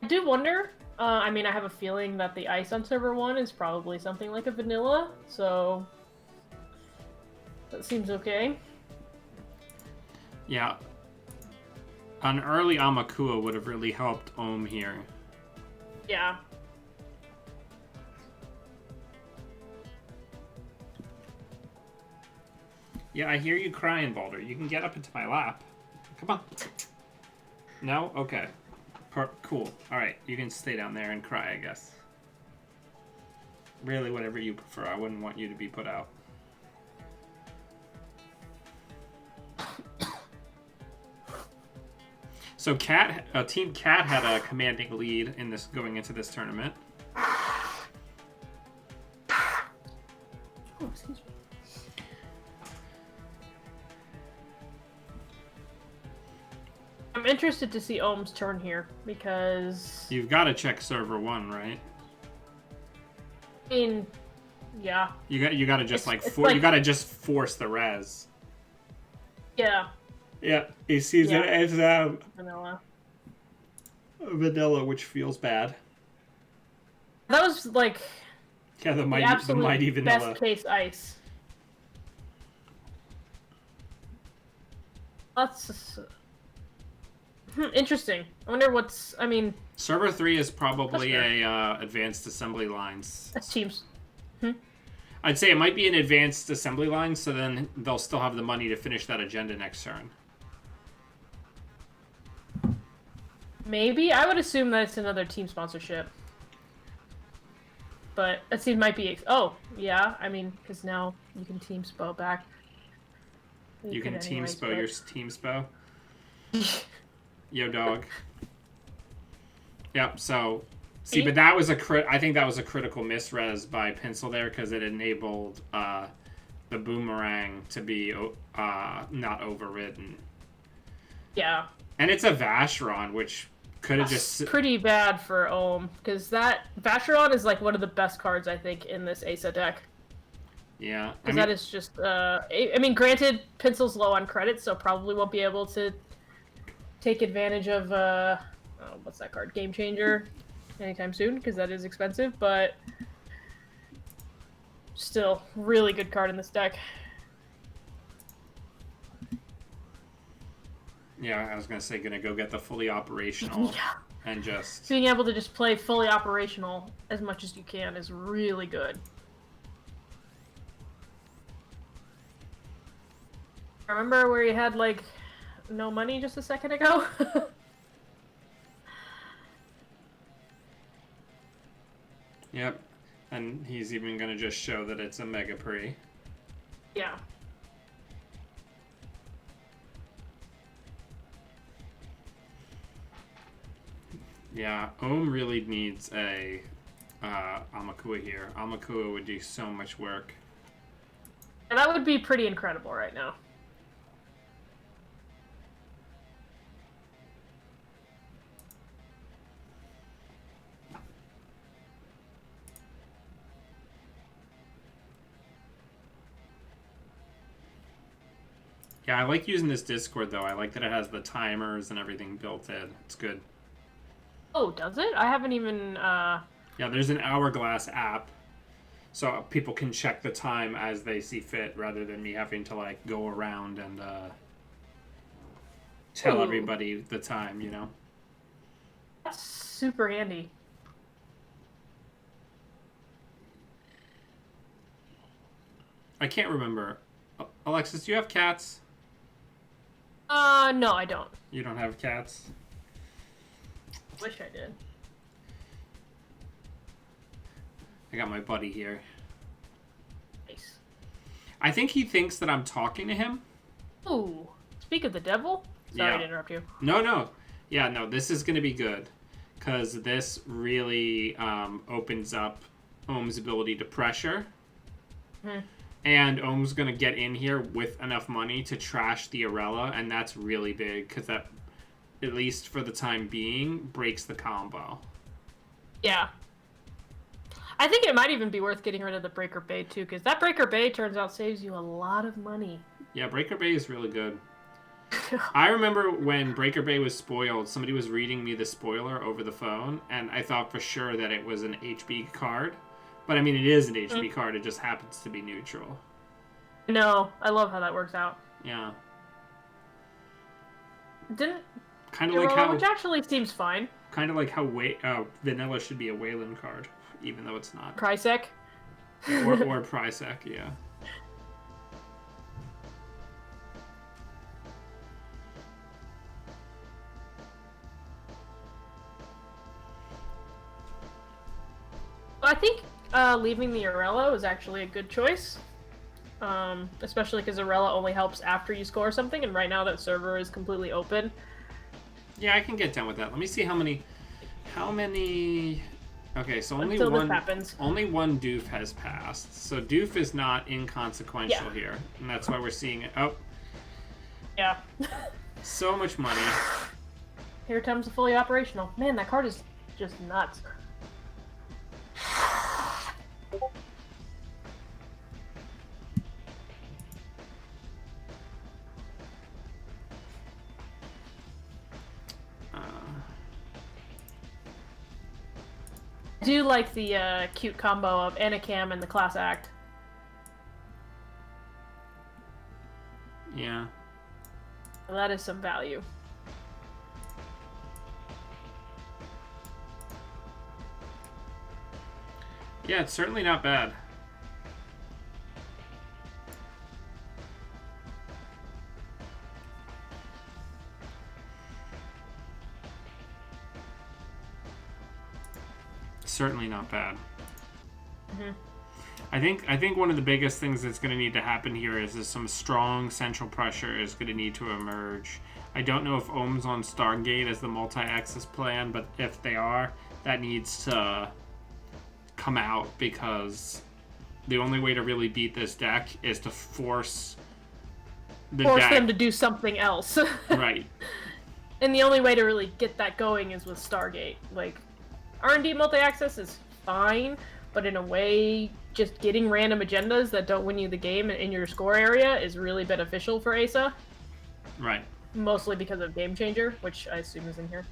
I do wonder, I mean, I have a feeling that the ice on server 1 is probably something like a vanilla, so that seems okay. Yeah. An early Amakua would have really helped Ohm here. Yeah. Yeah, I hear you crying, Baldur. You can get up into my lap. Come on. No? Okay. Cool. Alright, you can stay down there and cry, I guess. Really, whatever you prefer. I wouldn't want you to be put out. So Team Cat had a commanding lead in this going into this tournament. Oh, excuse me. I'm interested to see Ohm's turn here because you've got to check server 1, right? I mean, yeah. You got to just you got to just force the res. Yeah. Yeah, he sees it as vanilla. Vanilla, which feels bad. That was like the mighty vanilla. Best case ice. That's interesting. I wonder what's. I mean, server 3 is probably a advanced assembly lines. That's teams. I'd say it might be an advanced assembly line, so then they'll still have the money to finish that agenda next turn. Maybe. I would assume that it's another team sponsorship. But that seems might be... Oh, yeah. I mean, because now you can team spo back. You can team spo your team spo? Yo, dog. Yep, so... See, but that was I think that was a critical misres by Pencil there, because it enabled the boomerang to be not overridden. Yeah. And it's a Vacheron, which Could have That's just... pretty bad for Ohm, because that Vacheron is like one of the best cards I think in this Asa deck. Yeah. Because that is just, I mean, granted, Pencil's low on credits, so probably won't be able to take advantage of, what's that card? Game Changer anytime soon, because that is expensive, but still, really good card in this deck. Yeah, I was going to say, going to go get the fully operational Yeah. and just... Being able to just play fully operational as much as you can is really good. Remember where you had, like, no money just a second ago? Yep. And he's even going to just show that it's a Mega Pre. Yeah. Yeah, Ohm really needs a Amakua here. Amakua would do so much work. And that would be pretty incredible right now. Yeah, I like using this Discord, though. I like that it has the timers and everything built in. It's good. Oh, does it? I haven't even, Yeah, there's an Hourglass app, so people can check the time as they see fit, rather than me having to, like, go around and, tell Ooh. everybody the time, you know? That's super handy. I can't remember. Alexis, do you have cats? No, I don't. You don't have cats? Wish I did. I got my buddy here. Nice. I think he thinks that I'm talking to him. Ooh. Speak of the devil? Sorry Yeah. to interrupt you. No. Yeah, no, this is going to be good. Because this really opens up Ohm's ability to pressure. Hmm. And Ohm's going to get in here with enough money to trash the Arella. And that's really big. Because that, at least for the time being, breaks the combo. Yeah. I think it might even be worth getting rid of the Breaker Bay, too. Because that Breaker Bay, turns out, saves you a lot of money. Yeah, Breaker Bay is really good. I remember when Breaker Bay was spoiled, somebody was reading me the spoiler over the phone, and I thought for sure that it was an HB card. But I mean, it is an HB card, it just happens to be neutral. No, I love how that works out. Yeah. Didn't... Kind of like how... Which actually seems fine. Kind of like how Vanilla should be a Wayland card, even though it's not. Krysek? or Prysek, yeah. I think leaving the Arella was actually a good choice. Especially because Arella only helps after you score something, and right now that server is completely open. Yeah, I can get done with that. Let me see how many... Okay, so only Until one... this happens. Only one doof has passed. So doof is not inconsequential here. And that's why we're seeing it. Oh, Yeah. so much money. Here comes the fully operational. Man, that card is just nuts. I do like the cute combo of Anacam and the Class Act. Yeah. That is some value. Yeah, it's certainly not bad. Certainly not bad. Mhm. I think one of the biggest things that's going to need to happen here is some strong central pressure is going to need to emerge. I don't know if Ohm's on Stargate as the multi-axis plan, but if they are, that needs to come out, because the only way to really beat this deck is to force the Force deck... them to do something else. Right. And the only way to really get that going is with Stargate. Like, R&D multi-access is fine, but in a way, just getting random agendas that don't win you the game in your score area is really beneficial for ASA. Right. Mostly because of Game Changer, which I assume is in here.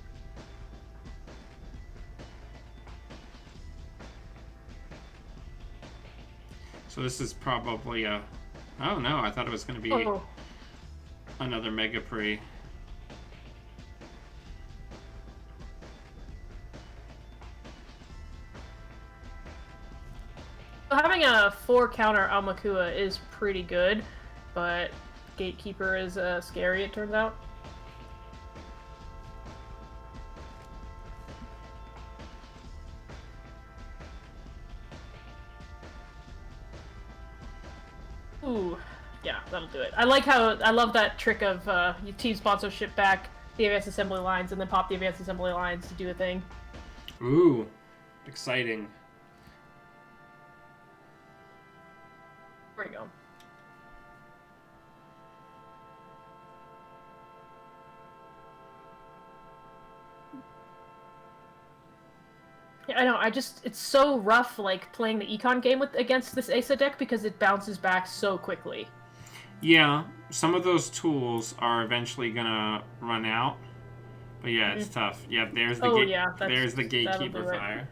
So this is probably a... Oh no, I thought it was going to be another Mega Prix. So having a 4-counter Almakua is pretty good, but Gatekeeper is scary, it turns out. Ooh, yeah, that'll do it. I love that trick of you team sponsorship back the advanced assembly lines and then pop the advanced assembly lines to do a thing. Ooh, exciting. There we go. Yeah, I know. It's so rough, like playing the econ game against this ASA deck because it bounces back so quickly. Yeah, some of those tools are eventually gonna run out, but yeah, it's tough. Yeah, there's the there's the Gatekeeper fire.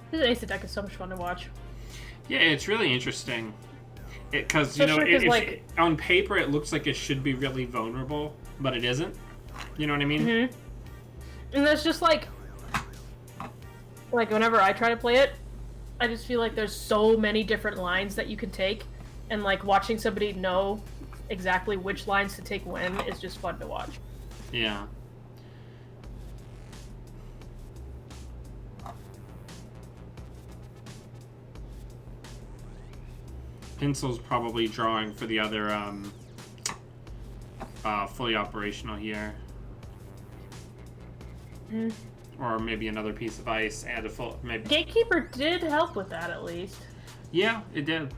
This ASA deck is so much fun to watch. Yeah, it's really interesting. Because, you know, on paper it looks like it should be really vulnerable, but it isn't. You know what I mean? Mm-hmm. And there's just like whenever I try to play it, I just feel like there's so many different lines that you can take, and like watching somebody know exactly which lines to take when is just fun to watch. Yeah. Pencil's probably drawing for the other fully operational here. Mm. Or maybe another piece of ice and a full... maybe. Gatekeeper did help with that, at least. Yeah, it did.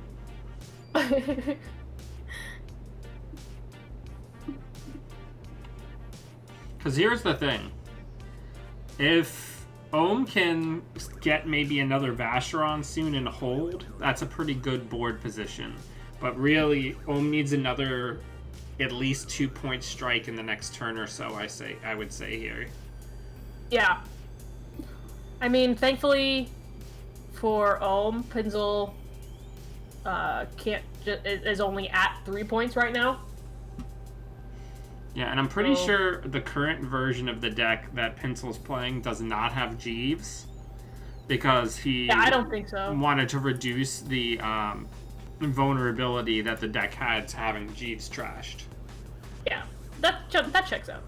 Because here's the thing. If Ohm can get maybe another Vacheron soon and hold, that's a pretty good board position. But really, Ohm needs another at least 2-point strike in the next turn or so, I would say here. Yeah. I mean, thankfully for Ohm, Pinzel is only at 3 points right now. Yeah, and I'm pretty sure the current version of the deck that Pencil's playing does not have Jeeves, because he I don't think so. Wanted to reduce the vulnerability that the deck had to having Jeeves trashed. Yeah, that checks out.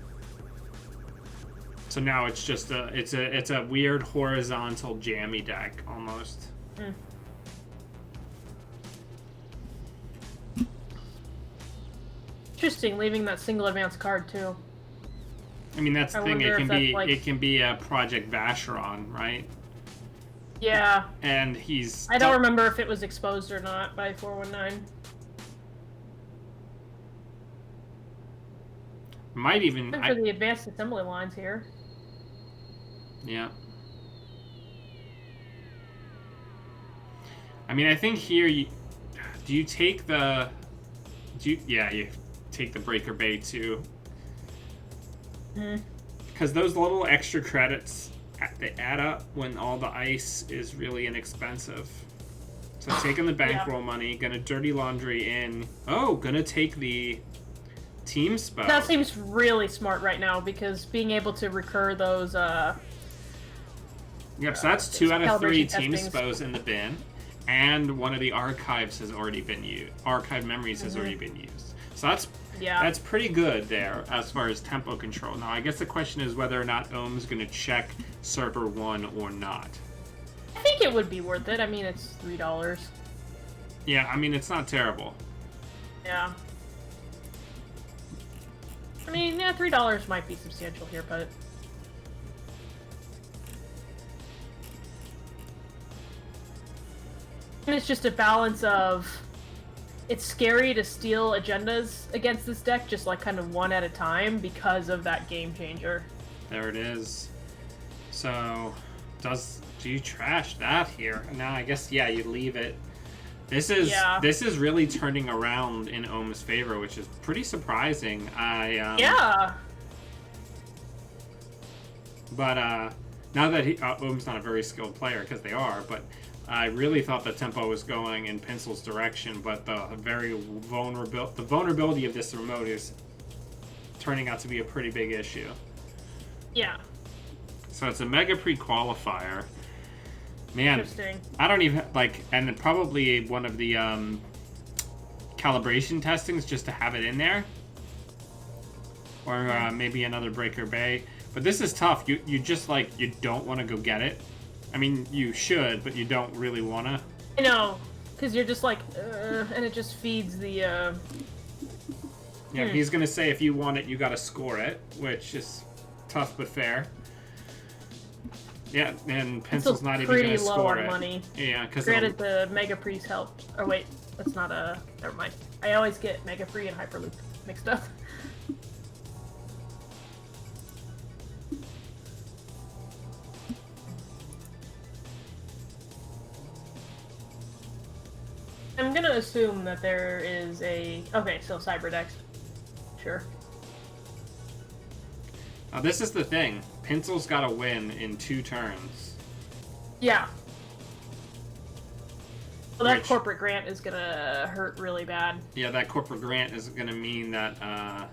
So now it's just it's a weird horizontal jammy deck almost. Mm. Interesting, leaving that single advance card too. I mean, that's the thing. It can be a Project Vacheron, right? Yeah. And he's... I don't remember if it was exposed or not by 419. Might even... For the advanced assembly lines here. Yeah. I mean, I think here you take the... you take the Breaker Bay too. Because those little extra credits, they add up when all the ice is really inexpensive. So taking the bankroll money, gonna dirty laundry in. Oh, gonna take the team spell. That seems really smart right now, because being able to recur those Yep, so that's 2 out of 3 team spells in the bin, and one of the archives has already been used. Archive memories has already been used. So that's pretty good there as far as tempo control. Now, I guess the question is whether or not Ohm's going to check Server 1 or not. I think it would be worth it. I mean, it's $3. Yeah, I mean, it's not terrible. Yeah. I mean, yeah, $3 might be substantial here, but... And it's just a balance of... It's scary to steal agendas against this deck, just like kind of one at a time, because of that game changer. There it is. So, do you trash that here? No, I guess, yeah, you leave it. This is really turning around in Ohm's favor, which is pretty surprising. Yeah. But now that Ohm's not a very skilled player, because they are, but I really thought the tempo was going in Pencil's direction, but the vulnerability of this remote is turning out to be a pretty big issue. Yeah. So it's a Mega Pre-qualifier. Man, Interesting. I don't even, like, and probably one of the calibration testings just to have it in there. Or maybe another Breaker Bay. But this is tough. You just, like, you don't want to go get it. I mean, you should, but you don't really want to. I know, because you're just like, and it just feeds the, Yeah, he's going to say if you want it, you got to score it, which is tough but fair. Yeah, and Pencil's not even going to score it. Money. Yeah, because granted, the Mega Pre's helped. Oh wait, that's not never mind. I always get Mega Pre and Hyperloop mixed up. I'm gonna assume that there is a... Okay, so Cyberdex. Sure. Now, this is the thing. Pencil's got to win in 2 turns. Yeah. Well, that corporate grant is gonna hurt really bad. Yeah, that corporate grant is going to mean that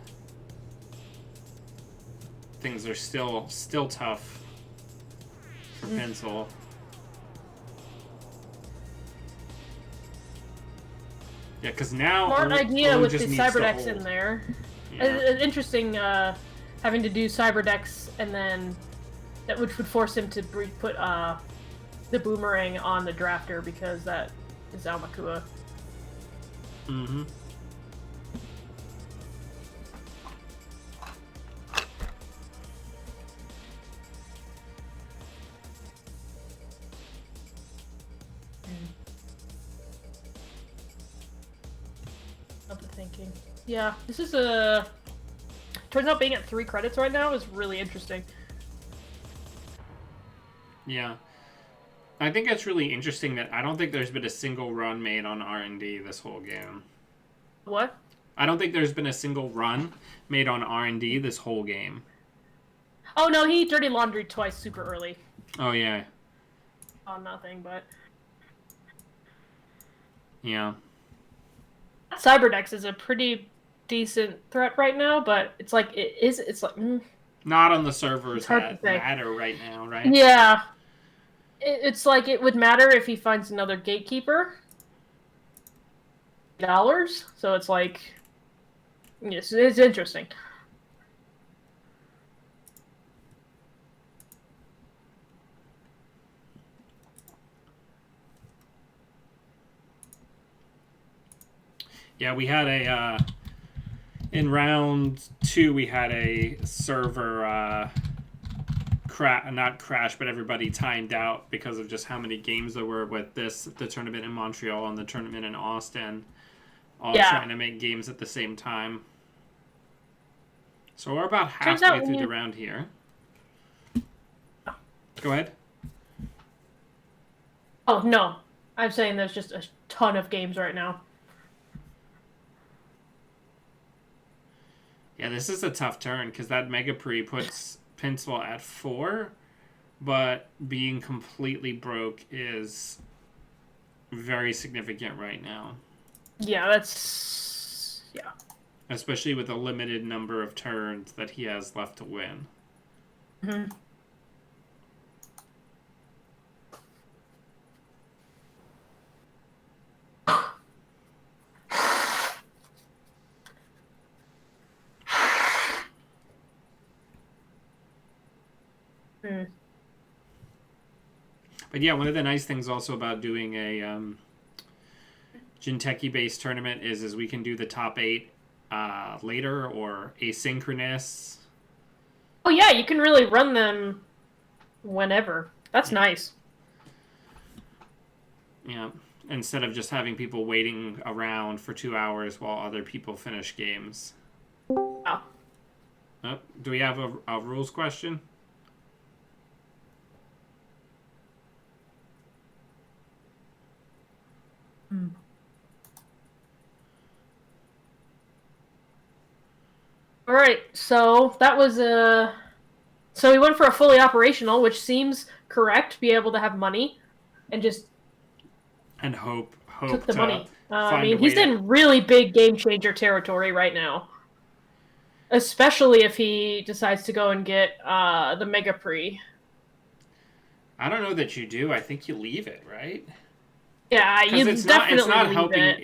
things are still tough for Pencil. Yeah, because now... Smart idea Owen with just the needs to Cyberdex hold. in there. Yeah. Interesting, having to do Cyberdex and then... which would force him to put the Boomerang on the Drafter because that is Almakua. Mm-hmm. Of the thinking. Yeah, this is turns out being at 3 credits right now is really interesting. Yeah. I think it's really interesting that I don't think there's been a single run made on R&D this whole game. What? I don't think there's been a single run made on R&D this whole game. Oh no, he dirty laundry twice super early. Oh, yeah. On nothing, but... Yeah. Cyberdex is a pretty decent threat right now, but it's like, it's like... Not on the servers hard that to say. matter right now, right? Yeah. It's like it would matter if he finds another gatekeeper. $. So it's like... Yes, it's interesting. Yeah, we had a... in round 2, we had a server... not crash, but everybody timed out because of just how many games there were with the tournament in Montreal and the tournament in Austin, all trying to make games at the same time. So we're about halfway through the round here. Go ahead. Oh, no. I'm saying there's just a ton of games right now. Yeah, this is a tough turn because that Mega Pre puts Pencil at 4, but being completely broke is very significant right now. Yeah, that's... Yeah. Especially with the limited number of turns that he has left to win. Mm-hmm. But yeah, one of the nice things also about doing a Jinteki based tournament is we can do the top 8 later or asynchronous. Oh yeah, you can really run them whenever. That's nice. Yeah, instead of just having people waiting around for 2 hours while other people finish games. Wow. Oh, do we have a rules question? All right, so that was so we went for a fully operational, which seems correct. Be able to have money, and just And hope took the to money. I find mean, a way he's in really big game changer territory right now, especially if he decides to go and get the Mega Prix. I don't know that you do. I think you leave it, right? Yeah, you Because definitely it's not leave helping. it.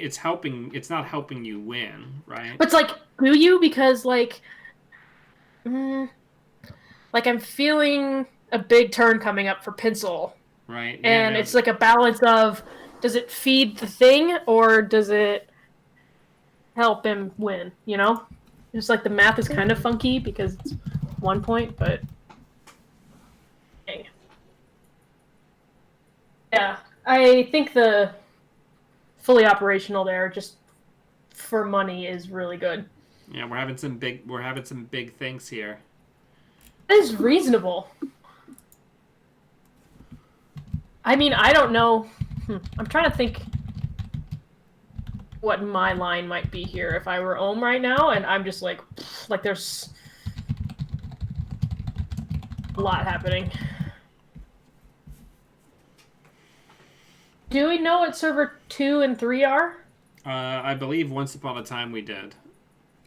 It's not helping you win, right? But it's like, do you? Because like I'm feeling a big turn coming up for Pencil. Right. And it's like a balance of, does it feed the thing or does it help him win, you know? It's like the math is kind of funky because it's 1 point, but hey. Yeah, I think the fully operational there just for money is really good. Yeah, we're having some big things here. That is reasonable. I mean, I don't know. I'm trying to think what my line might be here if I were Ohm right now, and I'm just like there's a lot happening. Do we know what server 2 and 3 are? I believe once upon a time we did,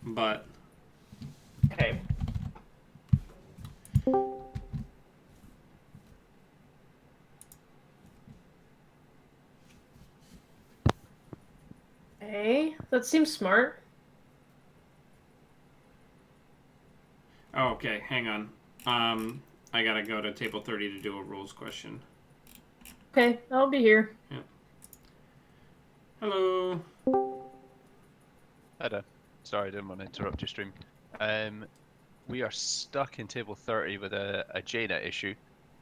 but Okay. Okay, that seems smart. oh, okay. Hang on. I gotta go to table 30 to do a rules question. Okay, I'll be here. Yeah. Hello. Hi there. Sorry, I didn't want to interrupt your stream. We are stuck in table 30 with a Jnet issue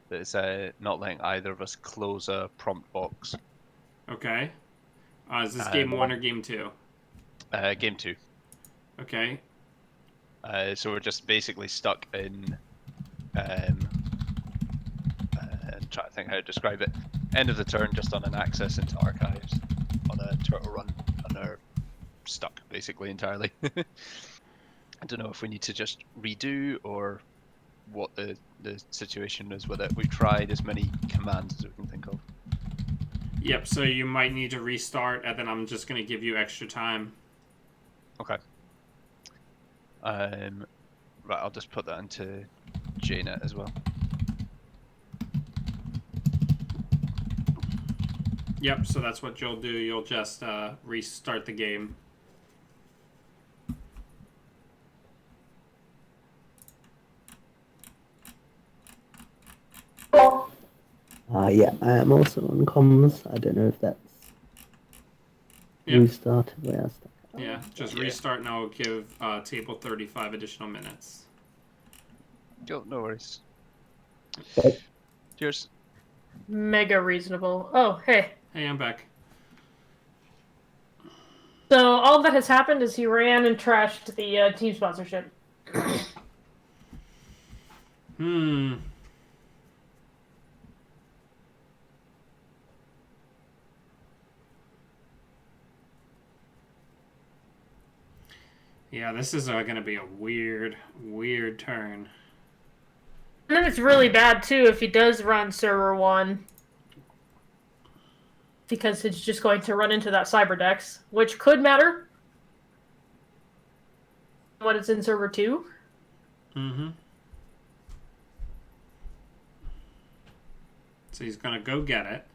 that is not letting either of us close a prompt box. Okay. Is this game 1 or game 2? Game 2. Okay. So we're just basically stuck in. Trying to think how to describe it. End of the turn, just on an access into archives on a turtle run, and are stuck basically entirely. I don't know if we need to just redo or what the situation is with it. We've tried as many commands as we can think of. Yep, so you might need to restart, and then I'm just going to give you extra time. Okay. Right, I'll just put that into Jnet as well. Yep, so that's what you'll do. You'll just restart the game. Yeah, I am also on comms. I don't know if that's restarted where I stuck. Yeah, just restart and I'll give table 35 additional minutes. No worries. Okay. Cheers. Mega reasonable. Oh, hey. Hey, I'm back. So all that has happened is he ran and trashed the team sponsorship. Yeah, this is going to be a weird turn. And then it's really bad, too, if he does run server 1. Because it's just going to run into that Cyberdex, which could matter. When it's in server 2. Mm-hmm. So he's going to go get it.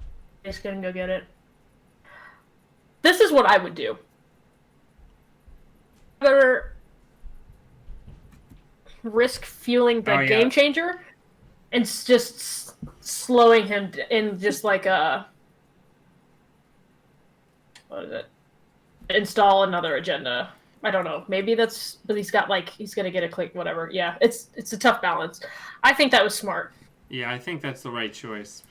He's going to go get it. This is what I would do. Either risk fueling the game changer and just slowing him in just like a... What is it? install another agenda. I don't know. Maybe that's, but he's gonna get a click, whatever. Yeah, it's a tough balance. I think that was smart. Yeah, I think that's the right choice.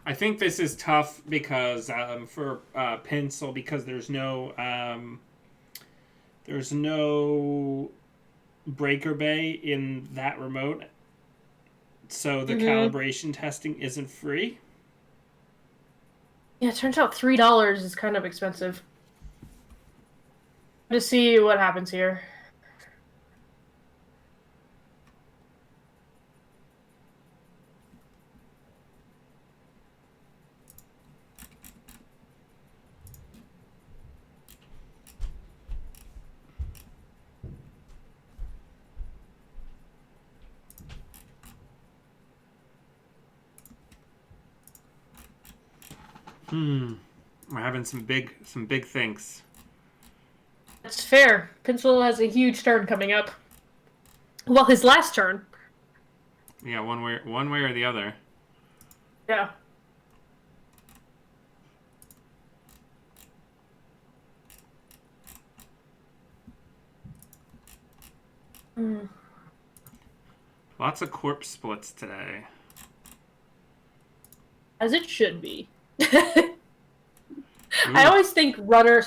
I think this is tough because for Pencil, because there's no breaker bay in that remote, so the calibration testing isn't free. Yeah, it turns out $3 is kind of expensive. To see what happens here. We're having some big things. That's fair. Pencil has a huge turn coming up. Well, his last turn. Yeah, one way or the other. Yeah. Lots of corpse splits today. As it should be. I always think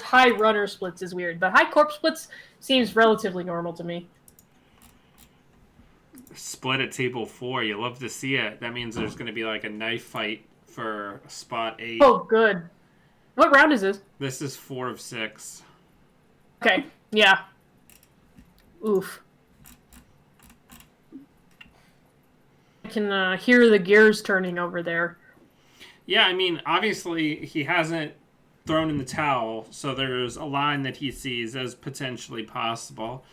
high runner splits is weird, but high corpse splits seems relatively normal to me. Split at table 4. You love to see it. That means there's going to be like a knife fight for spot 8. Oh, good. What round is this? This is 4 of 6. Okay. Yeah. Oof. I can hear the gears turning over there. Yeah, I mean, obviously he hasn't thrown in the towel, so there's a line that he sees as potentially possible.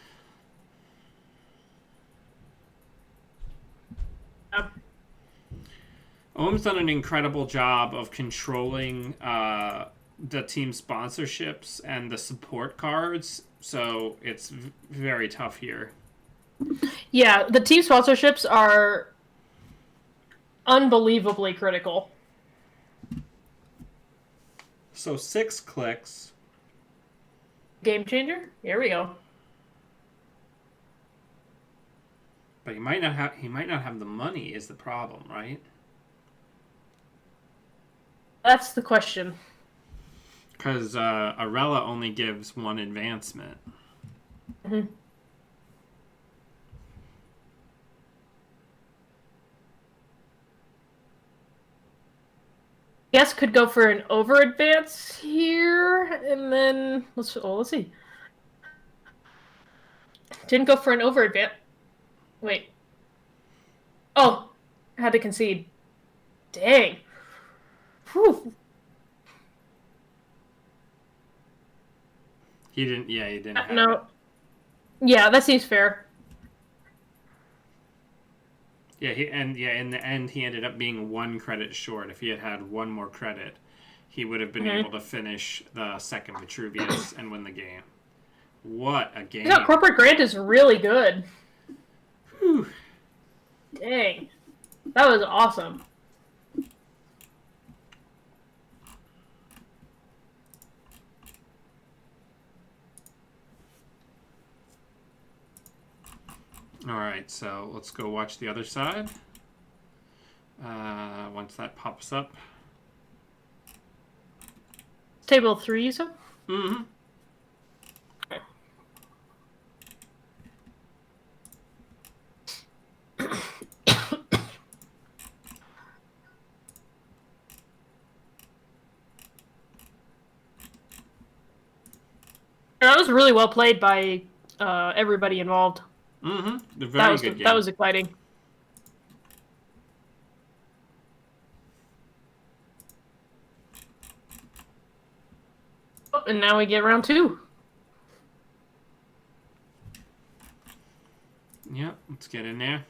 Ohm's done an incredible job of controlling the team sponsorships and the support cards, so it's very tough here. Yeah, the team sponsorships are unbelievably critical. So 6 clicks. Game changer? Here we go. But he might not have the money is the problem, right? That's the question. Because Arella only gives 1 advancement. Mm-hmm. Guess could go for an over advance here, and then let's see. Didn't go for an over advance. Wait. Oh, had to concede. Dang. Whew. He didn't. Yeah, he didn't. Have No. it. Yeah, that seems fair. Yeah, in the end, he ended up being 1 credit short. If he had had 1 more credit, he would have been able to finish the second Vitruvius and win the game. What a game! Yeah, Corporate Grant is really good. Whew. Dang, that was awesome. All right, so let's go watch the other side. Once that pops up. Table 3, you said? Mm-hmm. That was really well played by everybody involved. Mm-hmm. The very good game. That was exciting. Oh, and now we get round 2. Yep, let's get in there.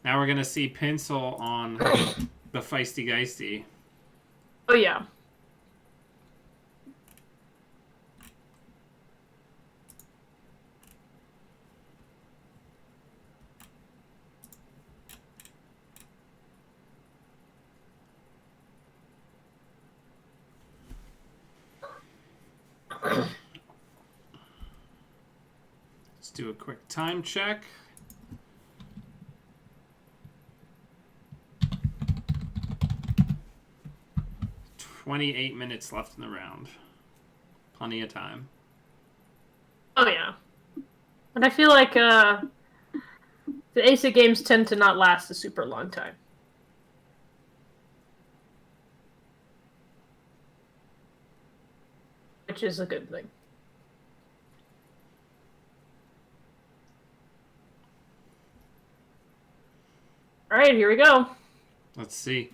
Now we're gonna see Pencil on the Feisty Geisty. Oh yeah. do a quick time check. "28 minutes left in the round. Plenty of time." Oh yeah. And I feel like the ASIC games tend to not last a super long time. Which is a good thing. Alright, here we go. Let's see.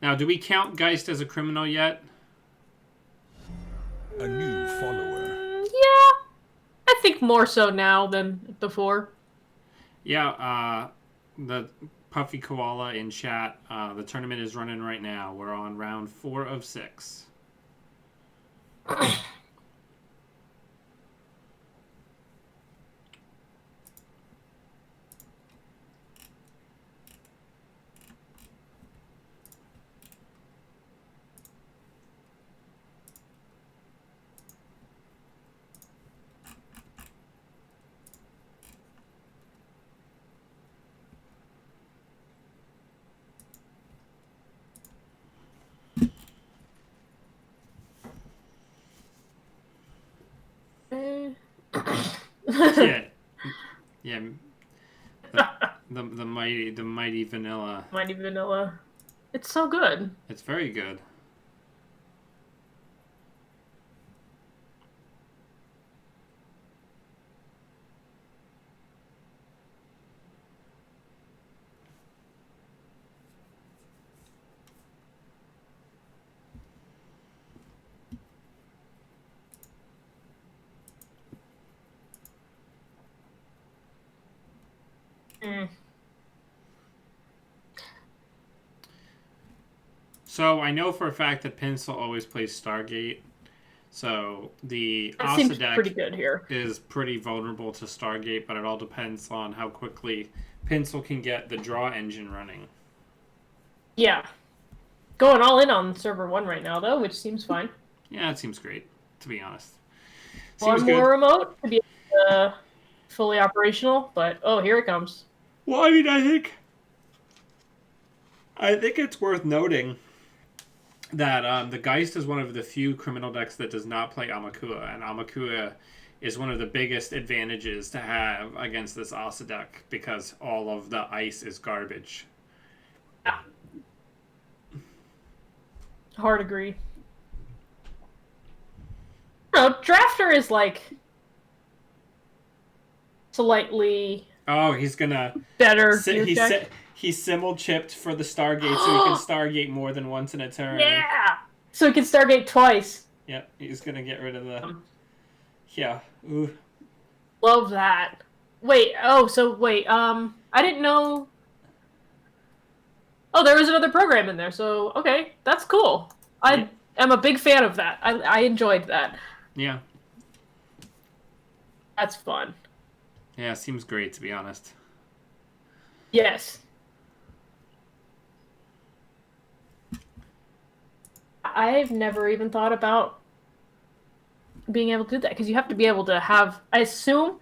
Now, do we count Geist as a criminal yet? A new follower. Yeah. I think more so now than before. Yeah, the Puffy Koala in chat, the tournament is running right now. We're on round 4 of 6. Yeah. Yeah. The mighty vanilla. Mighty Vanilla. It's so good. It's very good. So I know for a fact that Pencil always plays Stargate. So the That Asa seems deck pretty good here. is pretty vulnerable to Stargate, but it all depends on how quickly Pencil can get the draw engine running. Yeah. Going all in on server 1 right now, though, which seems fine. Yeah, it seems great, to be honest. One Seems more good. remote to be fully operational, but oh, here it comes. Well, I mean, I think it's worth noting that the Geist is one of the few criminal decks that does not play Amakua, and Amakua is one of the biggest advantages to have against this Asa deck because all of the ice is garbage. Yeah. Hard agree. No, Drafter is like slightly Oh, he's gonna better. He simul chipped for the Stargate so he can Stargate more than once in a turn. Yeah! So he can Stargate twice. Yep, he's gonna get rid of the... Yeah, ooh. Love that. Wait, I didn't know... Oh, there was another program in there, so, okay, that's cool. I am a big fan of that. I enjoyed that. Yeah. That's fun. Yeah, seems great, to be honest. Yes. I've never even thought about being able to do that because you have to be able to have. I assume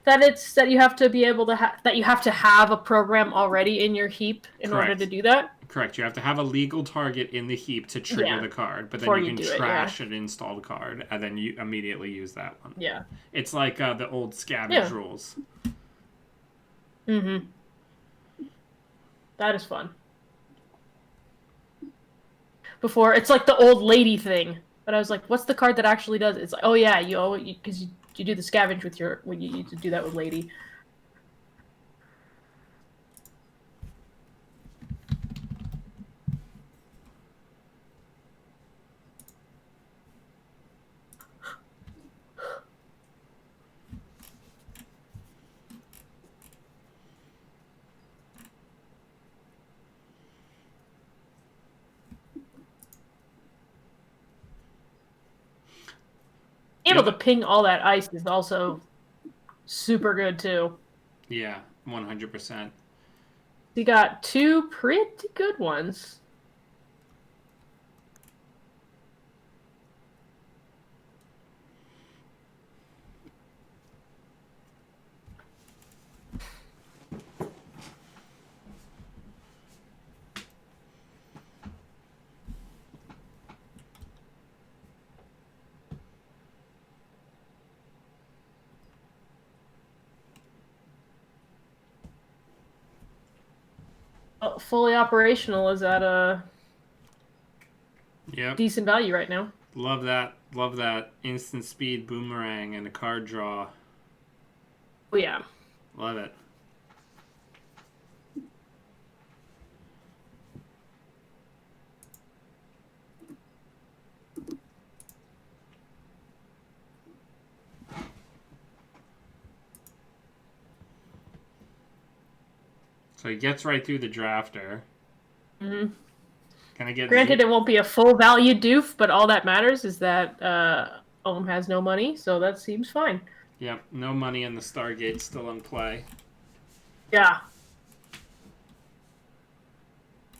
that it's that you have to be able to that you have to have a program already in your heap in order to do that. Correct. You have to have a legal target in the heap to trigger the card, but then you can trash an installed card and then you immediately use that one. Yeah. It's like the old Scavenge rules. Mm-hmm. That is fun. Before, it's like the old lady thing. But I was like, what's the card that actually does it? It's like, oh yeah, because you do the scavenge with your, when you need to do that with lady. Able to ping all that ice is also super good too. Yeah, 100%. We got two pretty good ones. Fully operational is at a Yep. decent value right now. Love that. Love that instant speed boomerang and a card draw. Oh yeah. Love it. So he gets right through the drafter. Mm-hmm. Can I get? Granted, it won't be a full value doof, but all that matters is that Ohm has no money, so that seems fine. Yep, no money in the Stargate still in play. Yeah.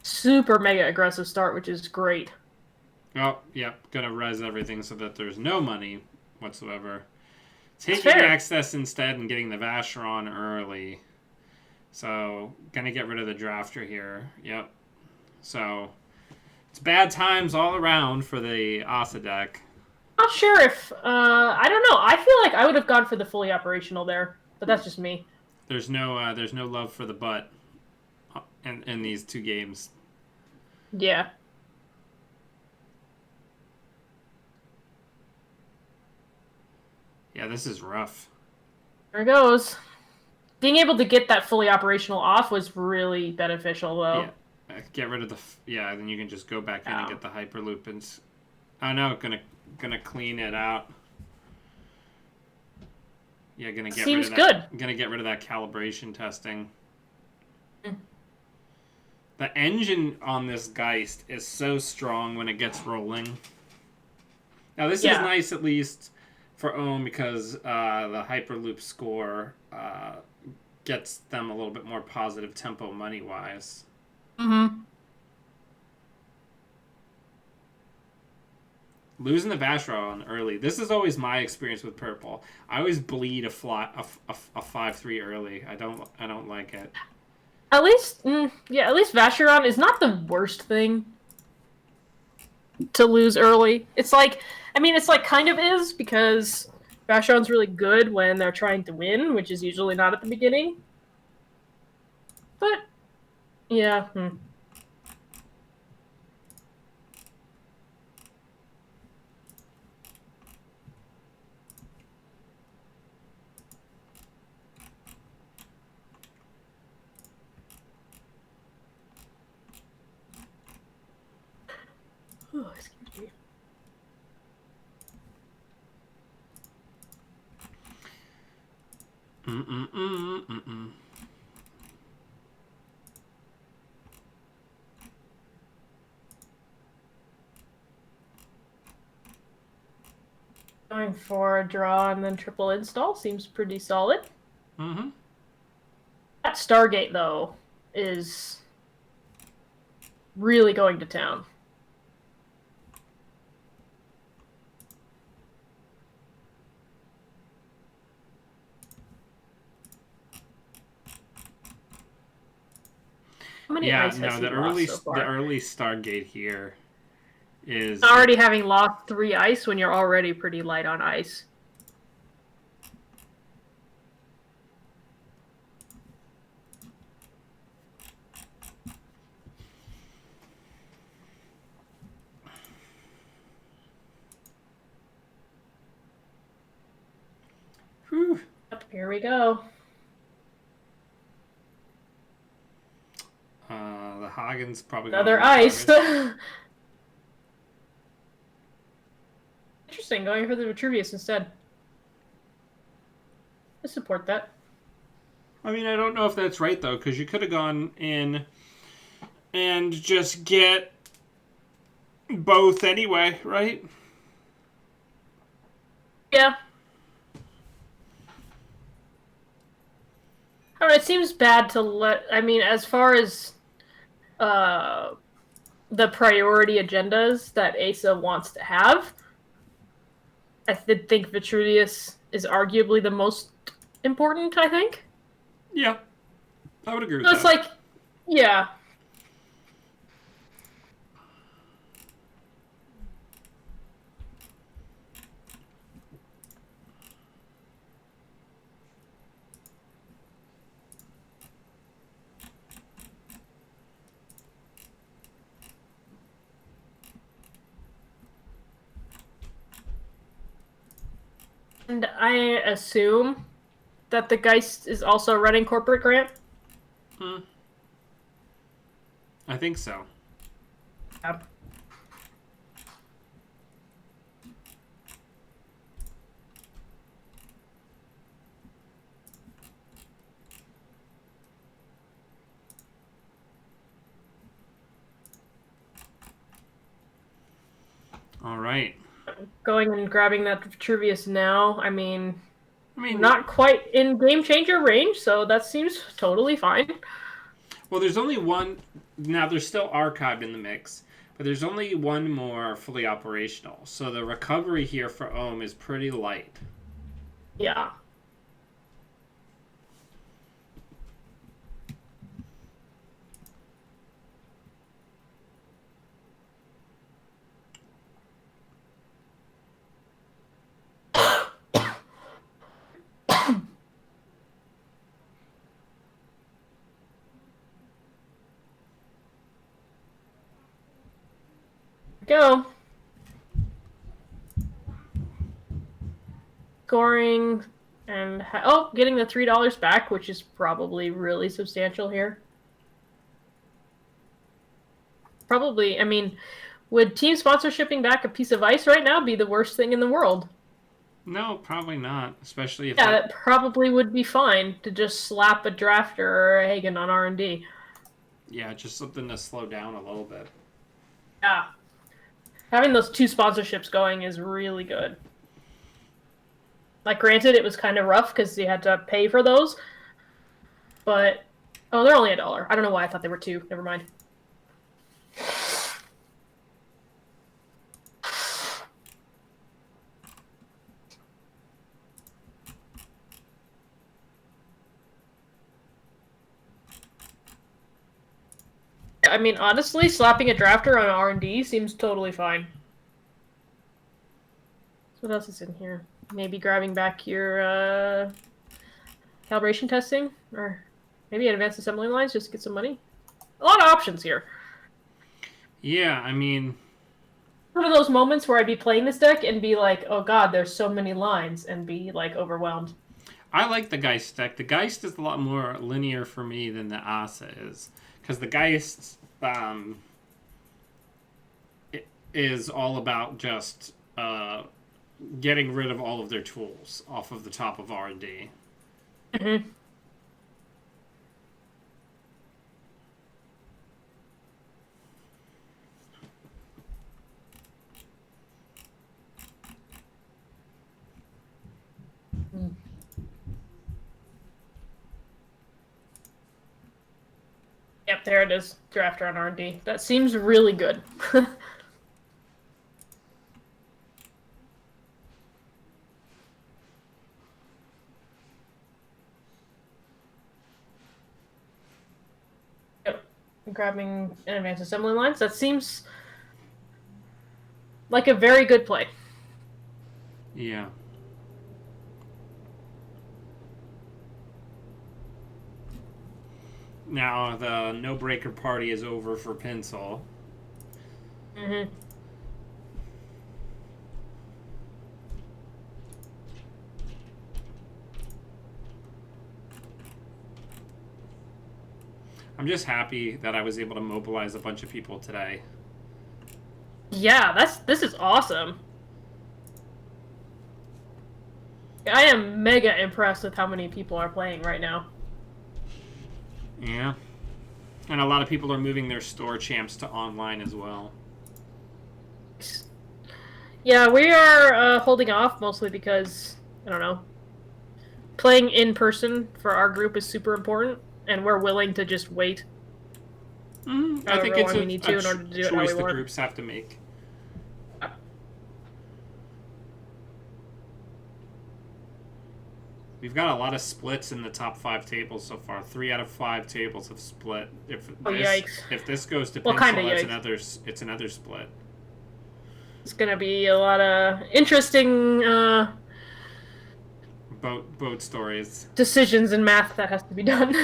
Super mega aggressive start, which is great. Oh, yep, gonna res everything so that there's no money whatsoever. Taking access instead and getting the Vacheron early. So, gonna get rid of the drafter here. Yep. So, it's bad times all around for the Asa deck. Not sure if I don't know. I feel like I would have gone for the fully operational there, but that's just me. There's no love for the butt in these two games. Yeah. Yeah, this is rough. There it goes. Being able to get that fully operational off was really beneficial, though. Yeah, get rid of the then you can just go back in and get the hyperloop and. Oh no, gonna clean it out. Yeah, gonna get Seems rid of that. good. Gonna get rid of that calibration testing. The engine on this Geist is so strong when it gets rolling. Now this is nice at least for Ohm because the hyperloop score gets them a little bit more positive tempo money wise. Mm-hmm. Losing the Vacheron early. This is always my experience with purple. I always bleed a 5-3 early. I don't like it. At least Vacheron is not the worst thing to lose early. It's like kind of is because Vacheron's really good when they're trying to win, which is usually not at the beginning. But yeah. Oh, excuse me. Going for a draw and then triple install seems pretty solid. Mm-hmm. That Stargate, though, is really going to town. How many ice has he lost so far? The early Stargate here is already having lost 3 ice when you're already pretty light on ice. Whew. Here we go. The Hagen's probably Another ice. Interesting, going for the Vitruvius instead. I support that. I mean, I don't know if that's right, though, because you could have gone in and just get both anyway, right? Yeah. I don't know, it seems bad to let... I mean, as far as the priority agendas that Asa wants to have, I think Vitruvius is arguably the most important, I think. Yeah. I would agree with So that. it's like, yeah. And I assume that the Geist is also running corporate grant. I think so. Yeah. All right. Going and grabbing that Vitruvius now. I mean, not quite in game changer range, so that seems totally fine. Well, there's only one. Now, there's still archive in the mix, but there's only one more fully operational. So the recovery here for Ohm is pretty light. Yeah. Go. Scoring and getting the $3 back, which is probably really substantial here. Probably, I mean, would team sponsorshipping back a piece of ice right now be the worst thing in the world? No, probably not. Especially if that probably would be fine to just slap a drafter or a Hagen on R&D. Yeah, just something to slow down a little bit. Yeah. Having those 2 sponsorships going is really good. Like, granted, it was kind of rough because you had to pay for those. But, they're only $1. I don't know why I thought they were 2. Never mind. I mean, honestly, slapping a drafter on R&D seems totally fine. What else is in here? Maybe grabbing back your calibration testing, or maybe advanced assembly lines just to get some money. A lot of options here. Yeah, I mean, one of those moments where I'd be playing this deck and be like, "Oh God, there's so many lines," and be like overwhelmed. I like the Geist deck. The Geist is a lot more linear for me than the Asa is, because the Geist is all about just getting rid of all of their tools off of the top of R&D. Mm-hmm. Yep, there it is. Drafter on R&D. That seems really good. Yep. Grabbing an advanced assembly lines. That seems like a very good play. Yeah. Now the no-breaker party is over for Pencil. Mm-hmm. I'm just happy that I was able to mobilize a bunch of people today. Yeah, this is awesome. I am mega impressed with how many people are playing right now. Yeah. And a lot of people are moving their store champs to online as well. Yeah, we are holding off mostly because, I don't know, playing in person for our group is super important, and we're willing to just wait. I think it's we need to in order to do it how choice we the want. groups have to make. We've got a lot of splits in the top 5 tables so far. 3 out of 5 tables have split. If this goes to Pencil, it's another split. It's gonna be a lot of interesting boat stories. Decisions and math that has to be done.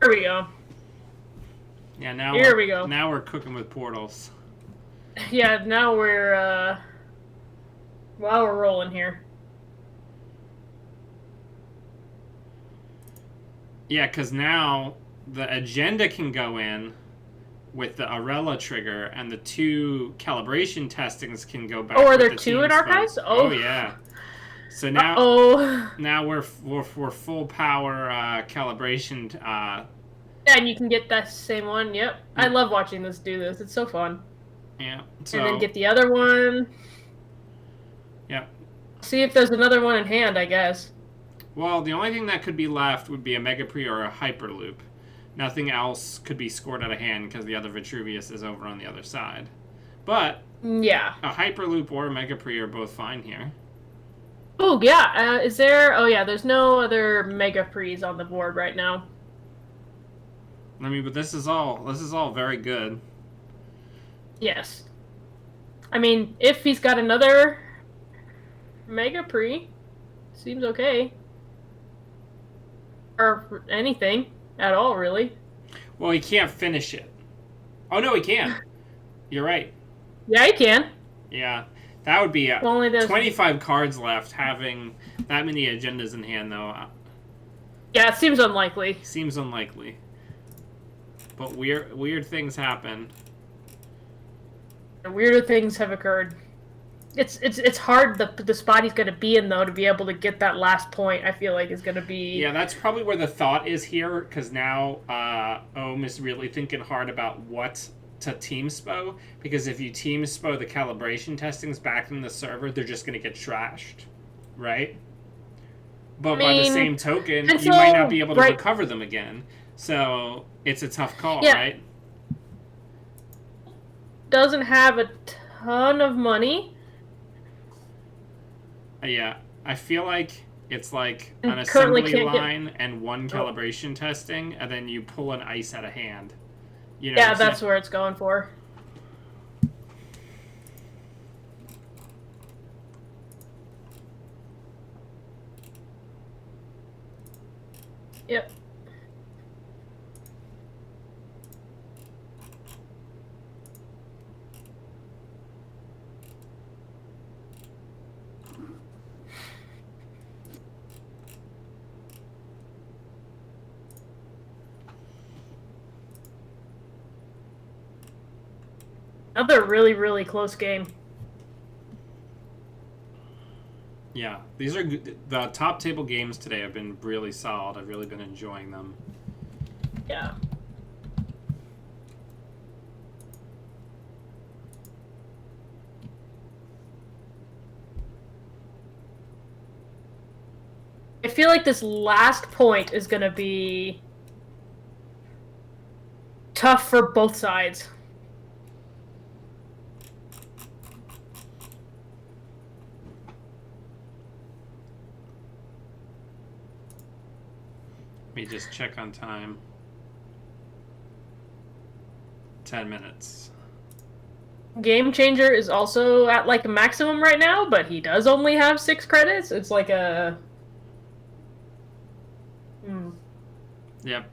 Here we go. Yeah, now Here we go. Now we're cooking with portals. Yeah, now we're rolling here. Yeah, because now the agenda can go in with the Arella trigger, and the 2 calibration testings can go back. Oh, are with there the 2 in team archives? spoke. Oh Yeah. So now, now we're full power calibration. Yeah, and you can get that same one. Yep, I love watching this do this. It's so fun. Yeah. So, And then get the other one. Yep. See if there's another one in hand, I guess. Well, the only thing that could be left would be a Mega Pre or a Hyperloop. Nothing else could be scored out of hand because the other Vitruvius is over on the other side. But yeah, a Hyperloop or a Mega Pre are both fine here. Oh yeah, is there? Oh yeah, there's no other Mega Prees on the board right now. I mean, but this is all very good. Yes. I mean, if he's got another Mega Pre, seems okay. Or anything at all, really. Well, he can't finish it. Oh no, he can. You're right. Yeah, he can. Yeah, that would be only there's 25 cards left. Having that many agendas in hand, though. Yeah, it seems unlikely. Seems unlikely. But weird things happen. Weirder things have occurred. It's hard the spot he's gonna be in though to be able to get that last point. I feel like is gonna be. Yeah, that's probably where the thought is here, because now Ohm is really thinking hard about what to team spo. Because if you team spo the calibration testings back in the server, they're just gonna get trashed, right? But by the same token, you might not be able to recover them again. So it's a tough call, right? Doesn't have a ton of money. Yeah, I feel like it's like an assembly line and 1 calibration testing, and then you pull an ice out of hand. You know, yeah, that's where it's going for. Yep. Another really, really close game. Yeah, these are good. The top table games today have been really solid. I've really been enjoying them. Yeah. I feel like this last point is going to be tough for both sides. Let me just check on time. 10 minutes. Game Changer is also at like a maximum right now, but he does only have 6 credits. It's like a... Yep.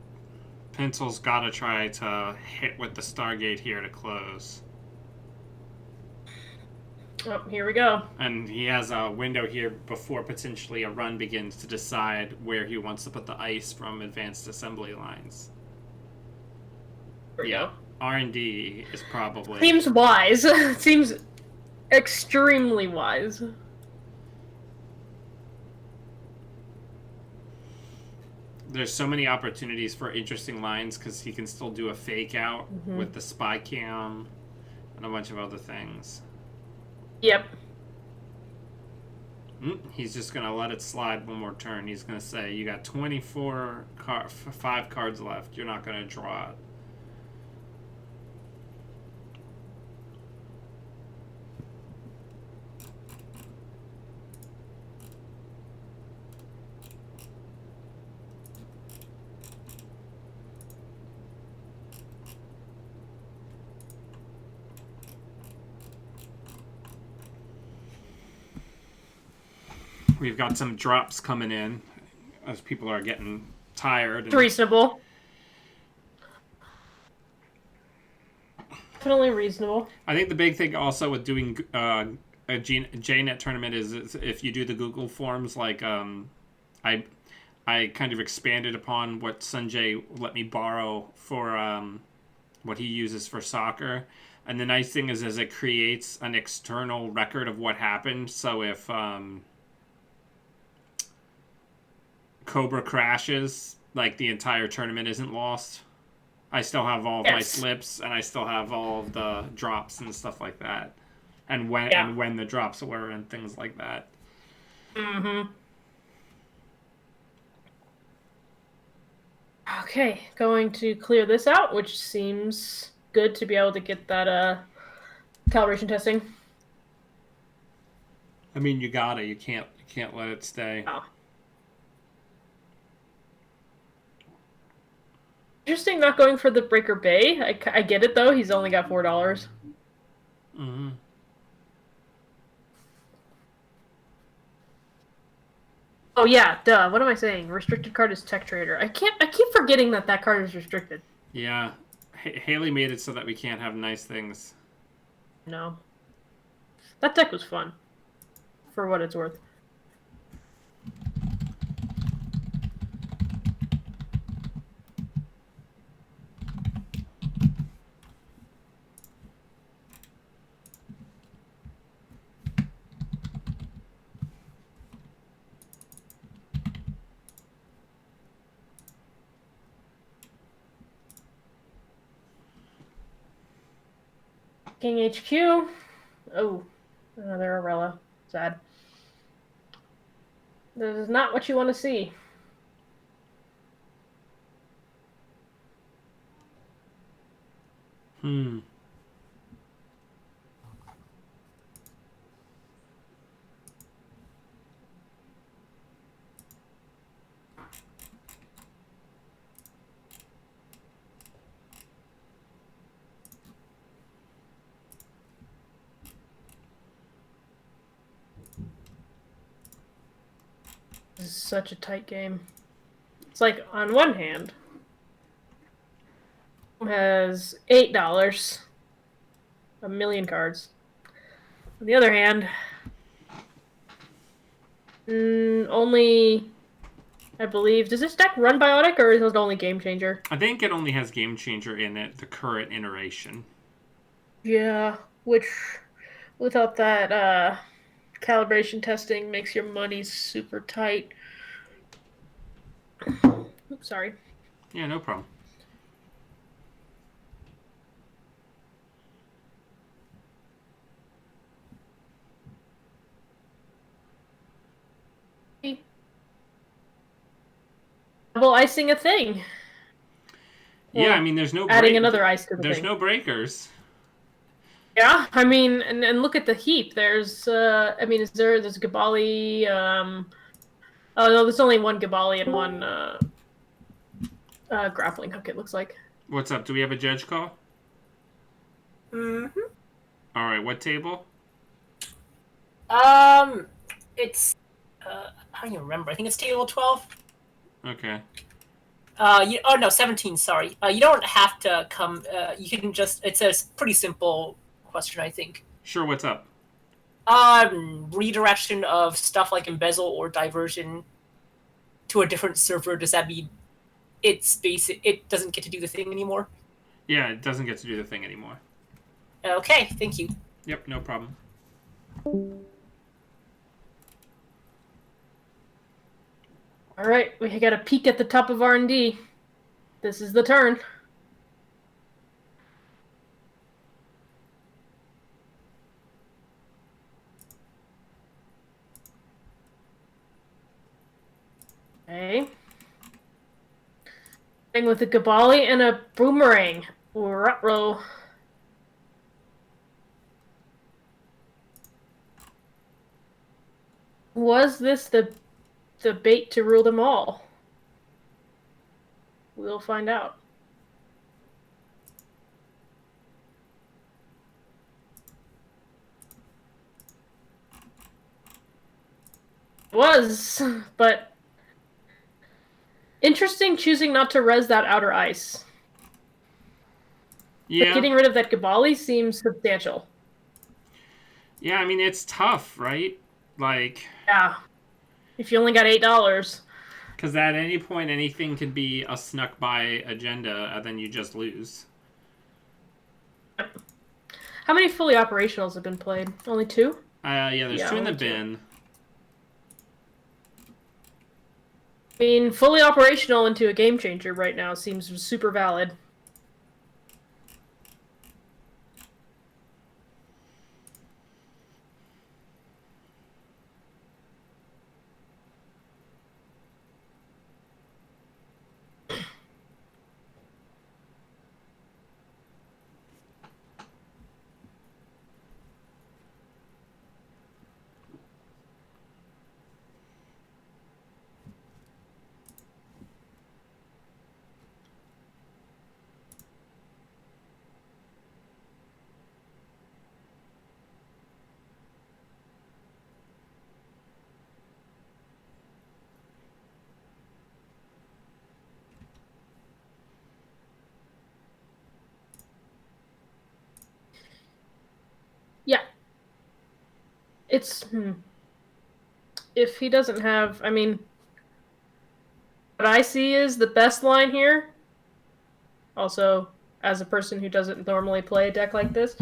Pencil's got to try to hit with the Stargate here to close. Oh, here we go. And he has a window here before potentially a run begins to decide where he wants to put the ice from advanced assembly lines. There we go. R&D is probably... Seems wise. Seems extremely wise. There's so many opportunities for interesting lines because he can still do a fake out with the spy cam and a bunch of other things. Yep. He's just going to let it slide one more turn. He's going to say, you got 5 cards left. You're not going to draw it. We've got some drops coming in as people are getting tired. It's reasonable. definitely reasonable. I think the big thing also with doing a Jnet tournament is if you do the Google forms, like I kind of expanded upon what Sanjay let me borrow for what he uses for soccer. And the nice thing is it creates an external record of what happened. So if Cobra crashes, like the entire tournament isn't lost. I still have all of my slips, and I still have all of the drops and stuff like that, and when the drops were and things like that. Mm-hmm. Okay, going to clear this out, which seems good to be able to get that calibration testing. I mean, you gotta. You can't let it stay. Oh. Interesting not going for the Breaker Bay. I get it, though. He's only got $4. Mm-hmm. Oh, yeah, duh. What am I saying? Restricted card is Tech Trader. I keep forgetting that card is restricted. Yeah. Haley made it so that we can't have nice things. No. That deck was fun. For what it's worth. King HQ. Oh, another Arella. Sad. This is not what you want to see. This is such a tight game. It's like, on one hand, has $8, a million cards. On the other hand, only, I believe, does this deck run Biotic, or is it only Game Changer? I think it only has Game Changer in it, the current iteration. Yeah, which, without that, calibration testing makes your money super tight. Oops, sorry. Yeah, no problem. Double icing a thing. Yeah, I mean, there's no adding another ice to the There's thing. no breakers. Yeah, I mean, and look at the heap. There's, I mean, there's Gabali, oh no, there's only one Gabali and one, grappling hook, it looks like. What's up? Do we have a judge call? Mm-hmm. All right, what table? It's, I don't even remember. I think it's table 12. Okay. Oh no, 17, sorry. You don't have to come, you can just, it's a pretty simple question, I think. Sure, what's up? Redirection of stuff like embezzle or diversion to a different server, does that mean it's basic, it doesn't get to do the thing anymore? Yeah, it doesn't get to do the thing anymore. Okay, thank you. Yep, no problem. Alright, we got a peek at the top of R&D. This is the turn. Okay. Thing with a Gabali and a Boomerang. Ruh-roh. Was this the bait to rule them all? We'll find out. It was, but interesting choosing not to res that outer ice. Yeah. But getting rid of that Gabali seems substantial. Yeah, I mean, it's tough, right? Like... Yeah. If you only got $8. Because at any point, anything can be a snuck by agenda, and then you just lose. How many fully operationals have been played? Only 2? Yeah, there's 2 in the only 2. bin. I mean, fully operational into a game changer right now seems super valid. Yeah. It's... If he doesn't have... I mean... What I see is the best line here. Also, as a person who doesn't normally play a deck like this.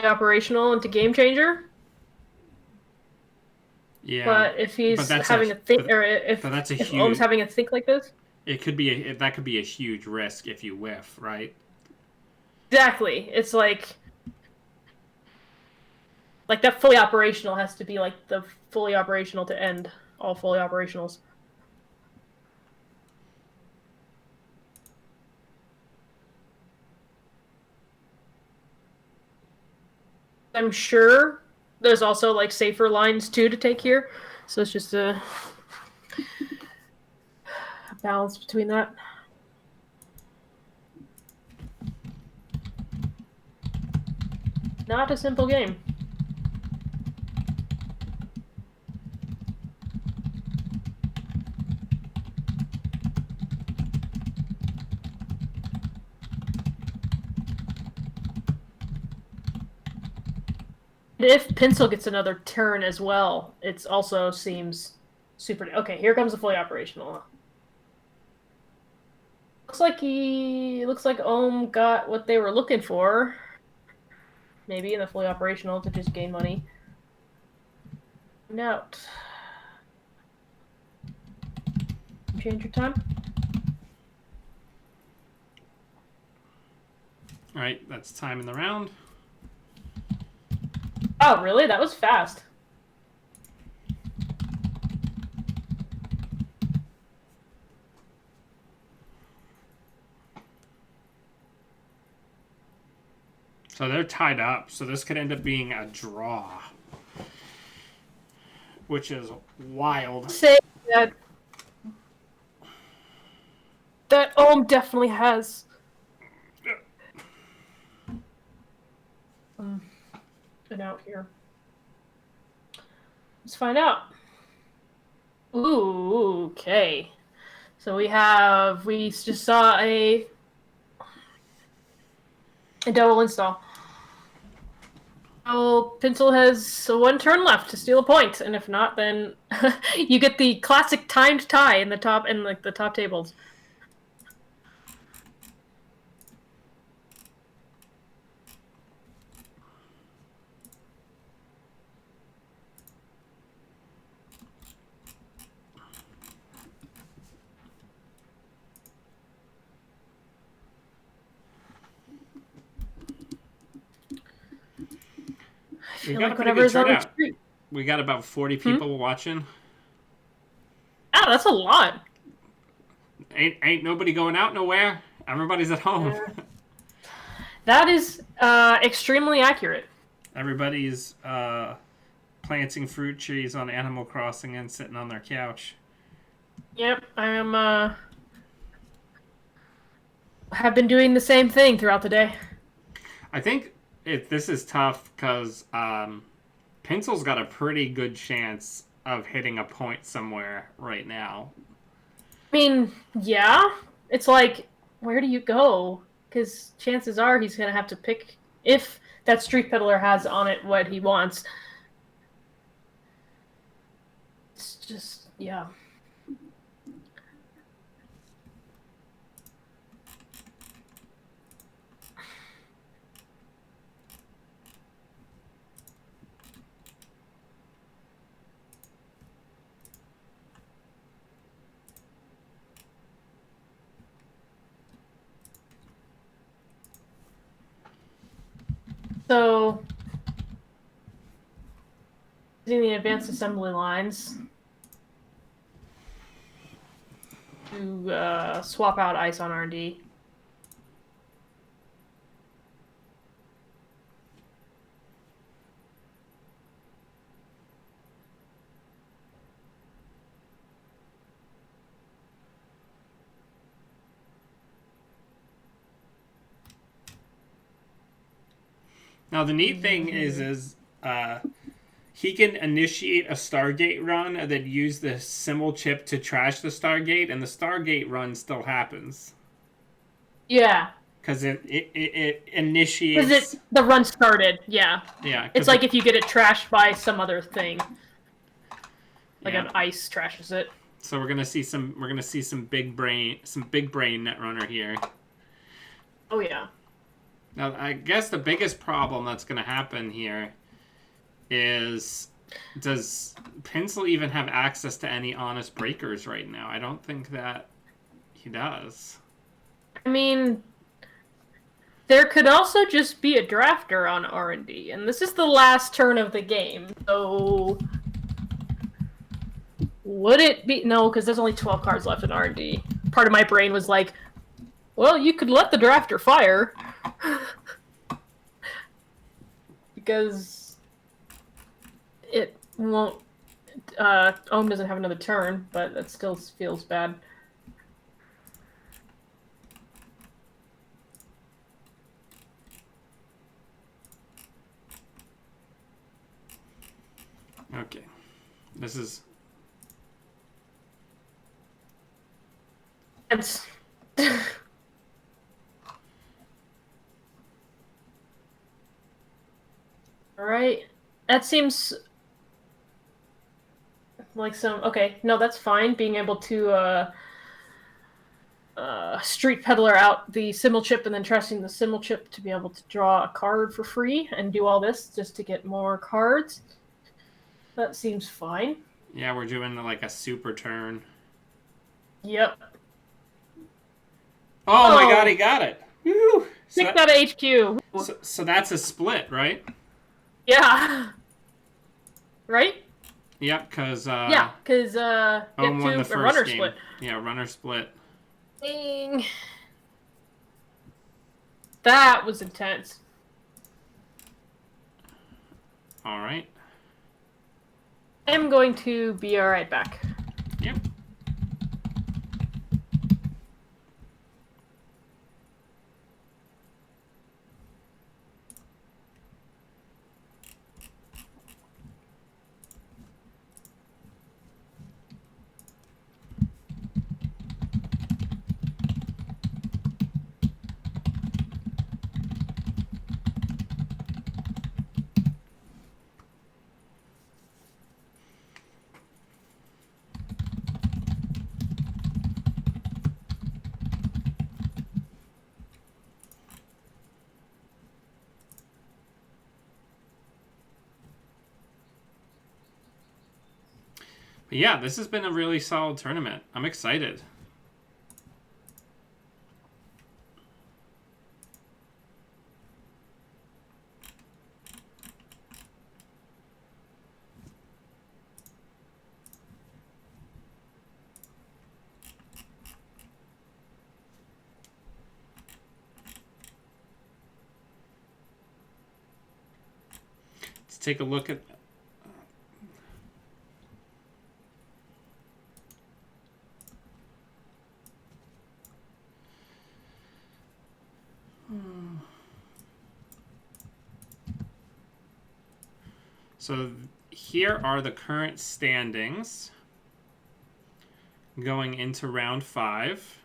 Operational into game changer. Yeah. But if he's having a think... Or if Ohm's having a think like this... It could be that could be a huge risk if you whiff, right? Exactly. It's like that fully operational has to be like the fully operational to end all fully operationals. I'm sure there's also like safer lines too to take here, so it's just a balance between that. Not a simple game. If Pencil gets another turn as well, it also seems super... Okay, here comes the fully operational. Looks like Ohm got what they were looking for. Maybe in the fully operational to just gain money. Note. Change your time. Alright, that's time in the round. Oh, really? That was fast. So they're tied up, so this could end up being a draw. Which is wild. Say that Ohm definitely has an out here. Let's find out. Ooh, okay. So we just saw a double install. Oh, Pencil has 1 turn left to steal a point, and if not, then you get the classic timed tie in the top the top tables. We got a pretty good turnout. We got about 40 people watching. Oh, that's a lot. Ain't nobody going out nowhere. Everybody's at home. That is extremely accurate. Everybody's planting fruit trees on Animal Crossing and sitting on their couch. Yep, I am. Have been doing the same thing throughout the day. I think this is tough because Pencil's got a pretty good chance of hitting a point somewhere right now. I mean, yeah. It's like, where do you go? because chances are he's going to have to pick, if that street peddler has on it what he wants. It's just, yeah. So, using the advanced assembly lines to swap out ice on R&D. Now the neat thing is he can initiate a Stargate run and then use the symbol chip to trash the Stargate, and the Stargate run still happens. Yeah. Because it initiates. Because the run started, yeah. Yeah. It's like if you get it trashed by some other thing, like an ice trashes it. So we're gonna see some big brain Netrunner here. Oh yeah. Now I guess the biggest problem that's gonna happen here is, does Pencil even have access to any honest breakers right now? I don't think that he does. I mean, there could also just be a drafter on R&D, and this is the last turn of the game, so would it be... No, because there's only 12 cards left in R&D. Part of my brain was like, well, you could let the drafter fire. Because it won't... Ohm doesn't have another turn, but that still feels bad. Okay. This is... It's... Alright. That seems... like some... Okay, no, that's fine. Being able to, street peddler out the symbol chip and then trusting the symbol chip to be able to draw a card for free and do all this just to get more cards. That seems fine. Yeah, we're doing like a super turn. Yep. Oh my god, he got it! Woo! 6 out of HQ. So that's a split, right? Yeah. Right? Yep, because... yeah, because, Ohm won the first runner game. split. Yeah, runner split. Dang. That was intense. Alright. I'm going to be alright back. Yep. But yeah, this has been a really solid tournament. I'm excited. Let's take a look at... So here are the current standings going into round 5.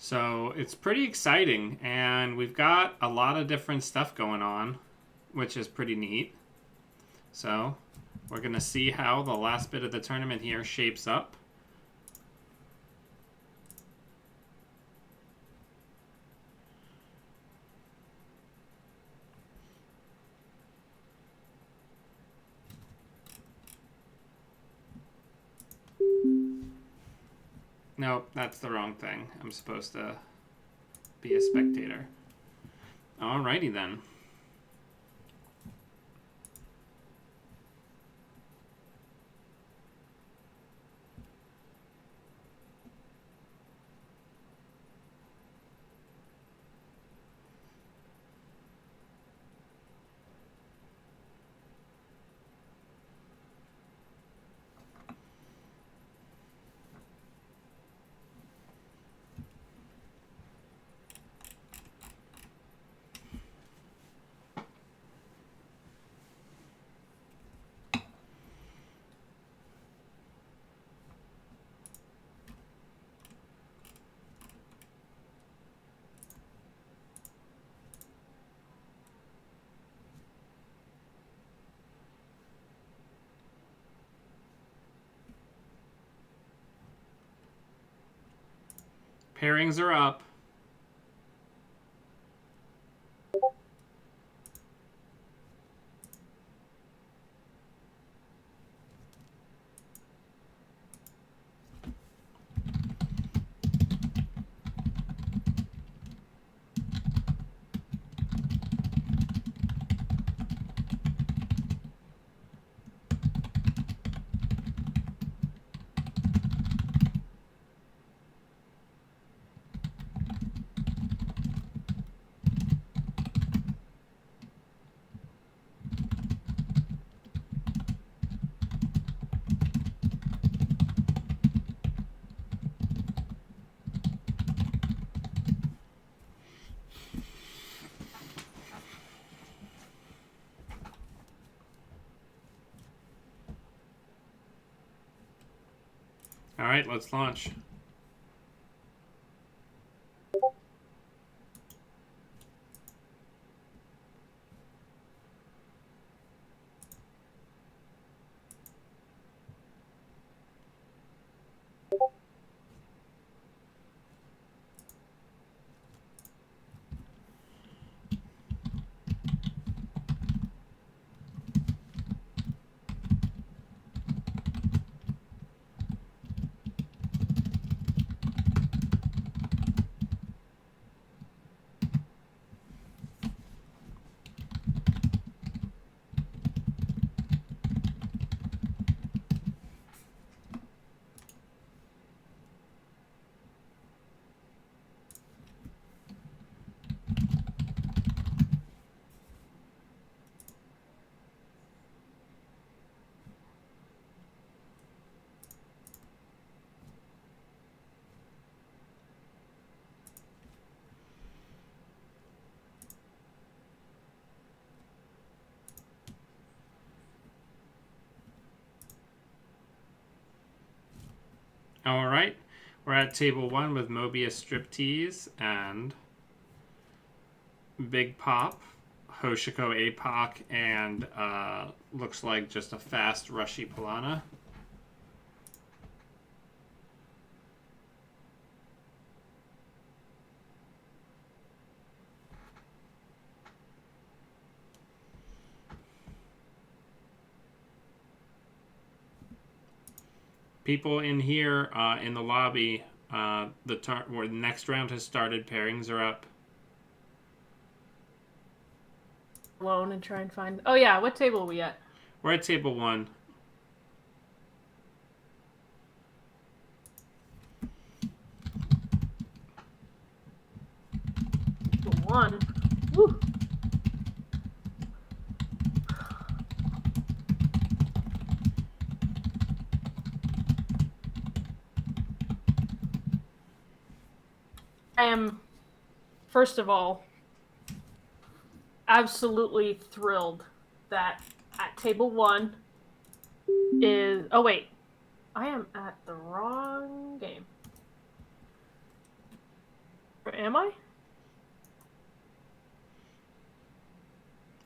So it's pretty exciting, and we've got a lot of different stuff going on, which is pretty neat. So we're going to see how the last bit of the tournament here shapes up. Nope, that's the wrong thing. I'm supposed to be a spectator. Alrighty then. Pairings are up. All right, let's launch. All right, we're at table 1 with Mobius Striptease and Big Pop, Hoshiko APOC, and looks like just a fast, rushy Palana. People in here in the lobby, the next round has started. Pairings are up. Alone and try and find. Oh yeah, what table are we at? We're at table 1. Table 1. Woo. I am, first of all, absolutely thrilled that at table 1 is... Oh, wait. I am at the wrong game. Or am I?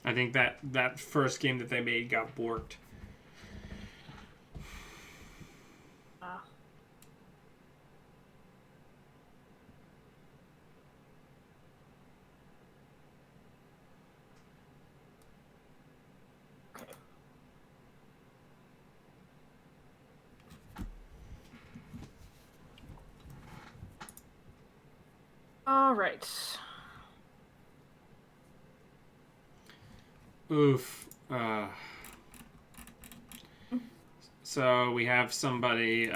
I think that first game that they made got borked. Ah. All right. Oof. So we have somebody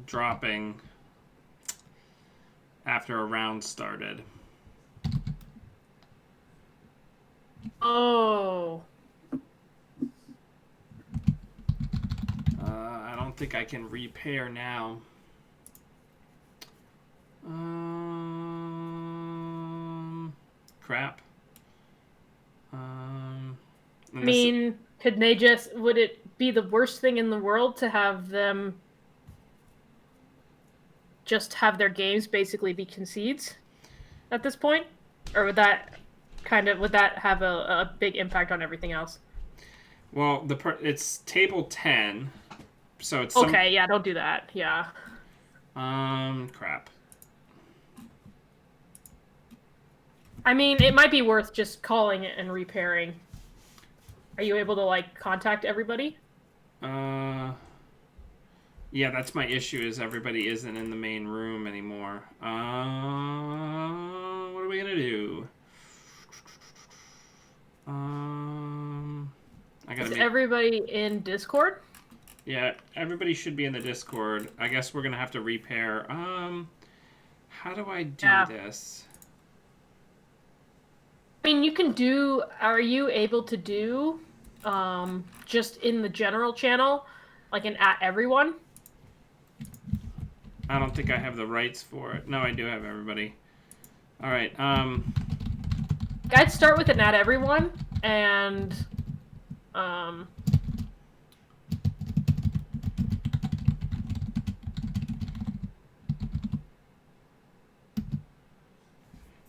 dropping after a round started. Oh. I don't think I can repair now. Crap. I mean, could they just... Would it be the worst thing in the world to have them just have their games basically be concedes at this point? Or would that have a big impact on everything else? Well, it's table 10, so it's okay. Yeah, don't do that. Yeah. Crap. I mean, it might be worth just calling it and repairing. Are you able to like contact everybody? Yeah, that's my issue. Is everybody isn't in the main room anymore. What are we gonna do? Is everybody in Discord? Yeah, everybody should be in the Discord. I guess we're gonna have to repair. How do I do this? I mean, you can do... Are you able to do, just in the general channel, like an @everyone? I don't think I have the rights for it. No, I do have everybody. All right. I'd start with an @everyone, and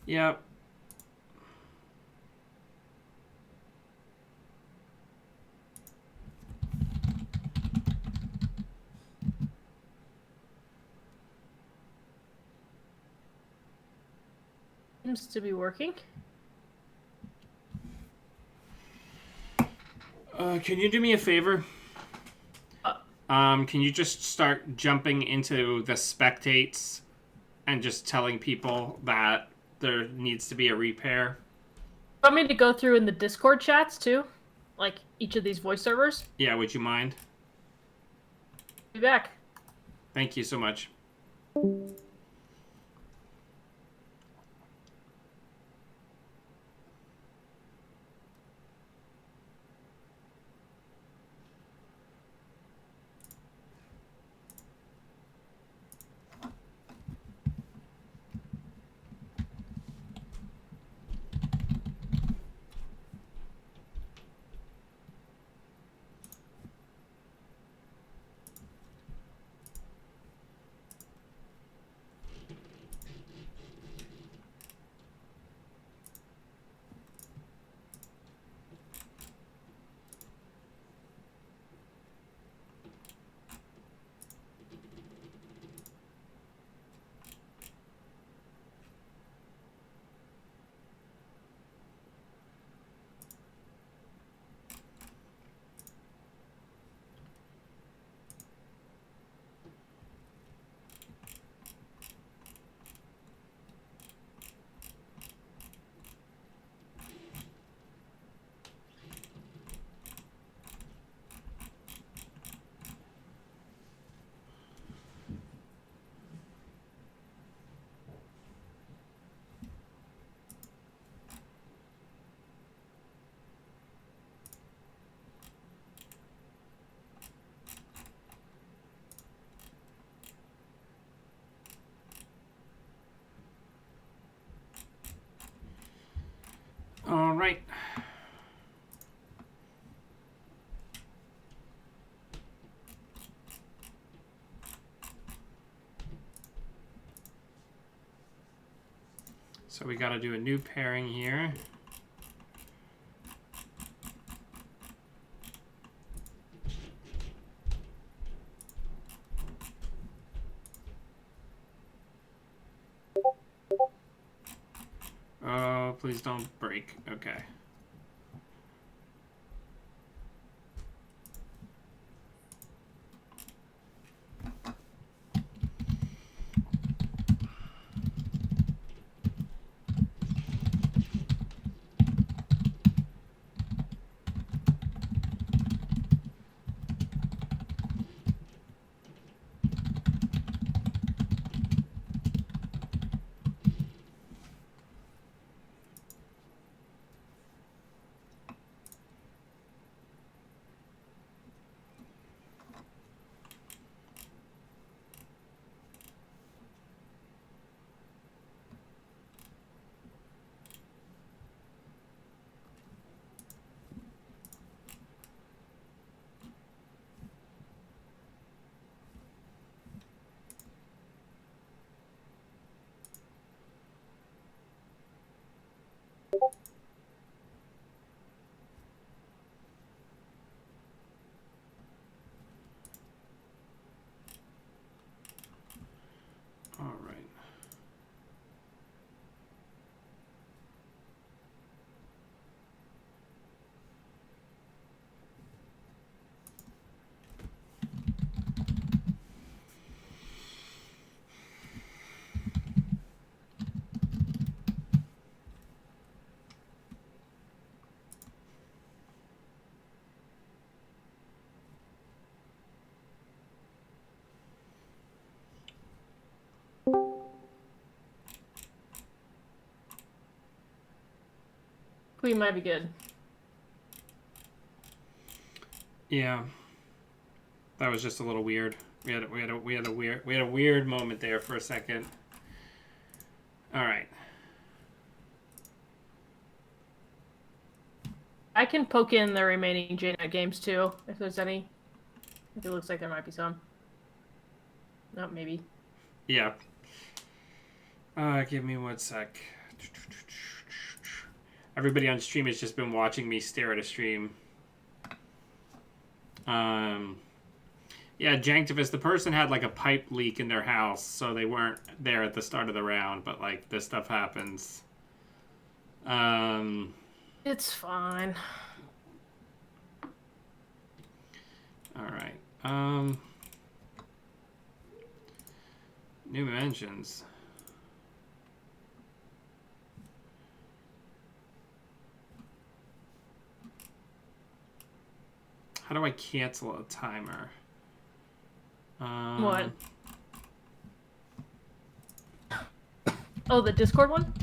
Yep. seems to be working. Can you do me a favor? Can you just start jumping into the spectates and just telling people that there needs to be a repair? You want me to go through in the Discord chats too? Like each of these voice servers? Yeah, would you mind? Be back. Thank you so much. All right. So we got to do a new pairing here. Oh, please don't break. Okay. All right. Queen might be good. Yeah. That was just a little weird. We had a weird moment there for a second. All right. I can poke in the remaining Jnet games too, if there's any. It looks like there might be some. No, maybe. Yeah. Give me 1 sec. Everybody on stream has just been watching me stare at a stream. Yeah, Janktivist, the person had like a pipe leak in their house, so they weren't there at the start of the round, but like this stuff happens. It's fine. Alright. New mentions. How do I cancel a timer? What? Oh, the Discord one?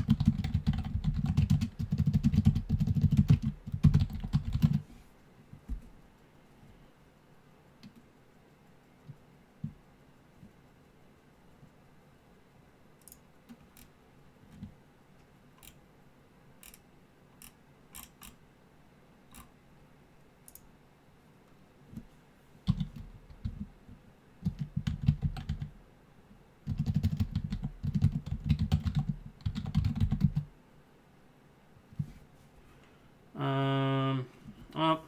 Oh.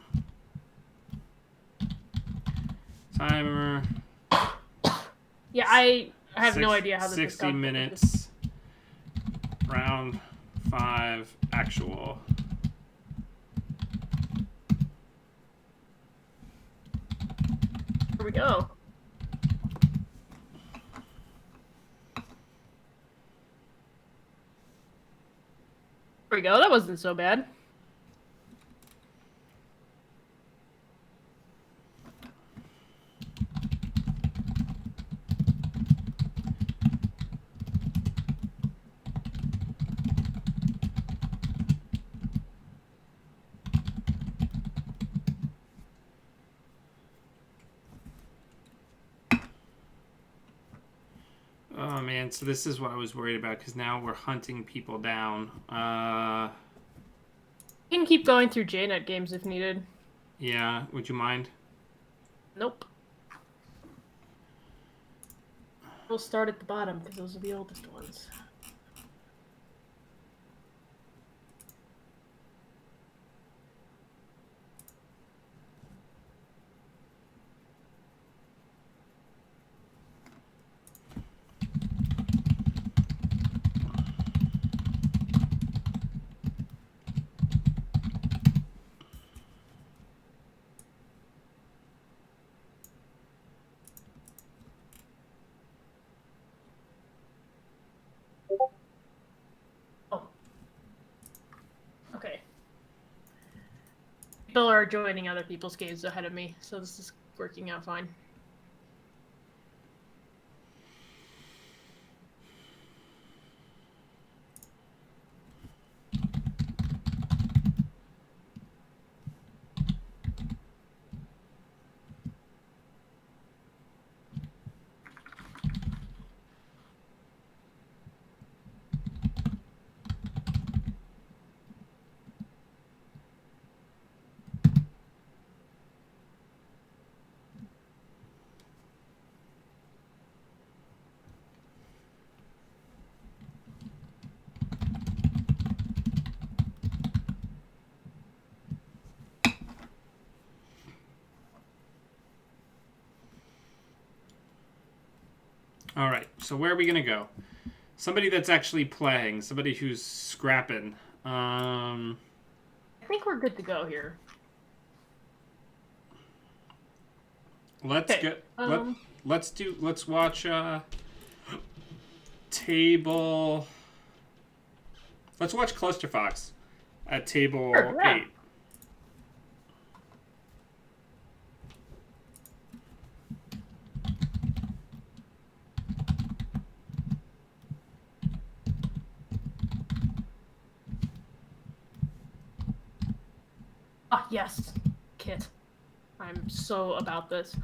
Timer. Yeah, I have no idea how this 60 minutes. Round 5 actual. Here we go. There we go. That wasn't so bad. Oh man, so this is what I was worried about because now we're hunting people down. You can keep going through Jnet games if needed. Yeah, would you mind? Nope. We'll start at the bottom because those are the oldest ones. People are joining other people's games ahead of me, so this is working out fine. All right, so where are we gonna go? Somebody that's actually playing, somebody who's scrapping. I think we're good to go here. Let's Okay, get. Let's watch table. Let's watch Clusterfox at table Sure, yeah. 8. Ah, yes, Kit. I'm so about this.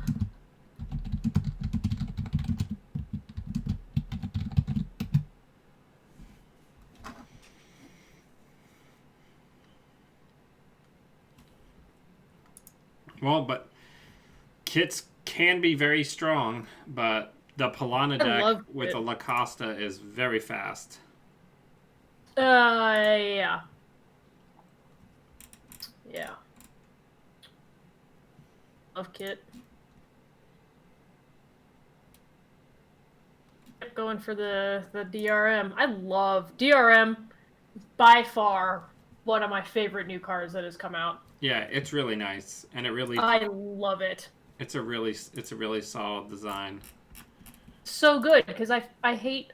Well, but kits can be very strong, but the Palana I deck love with it. the La Costa is very fast. Yeah. Yeah. Love Kit. Kept going for the DRM. I love DRM. By far, one of my favorite new cards that has come out. Yeah, it's really nice, and it really I love it. it's a really solid design. So good because I hate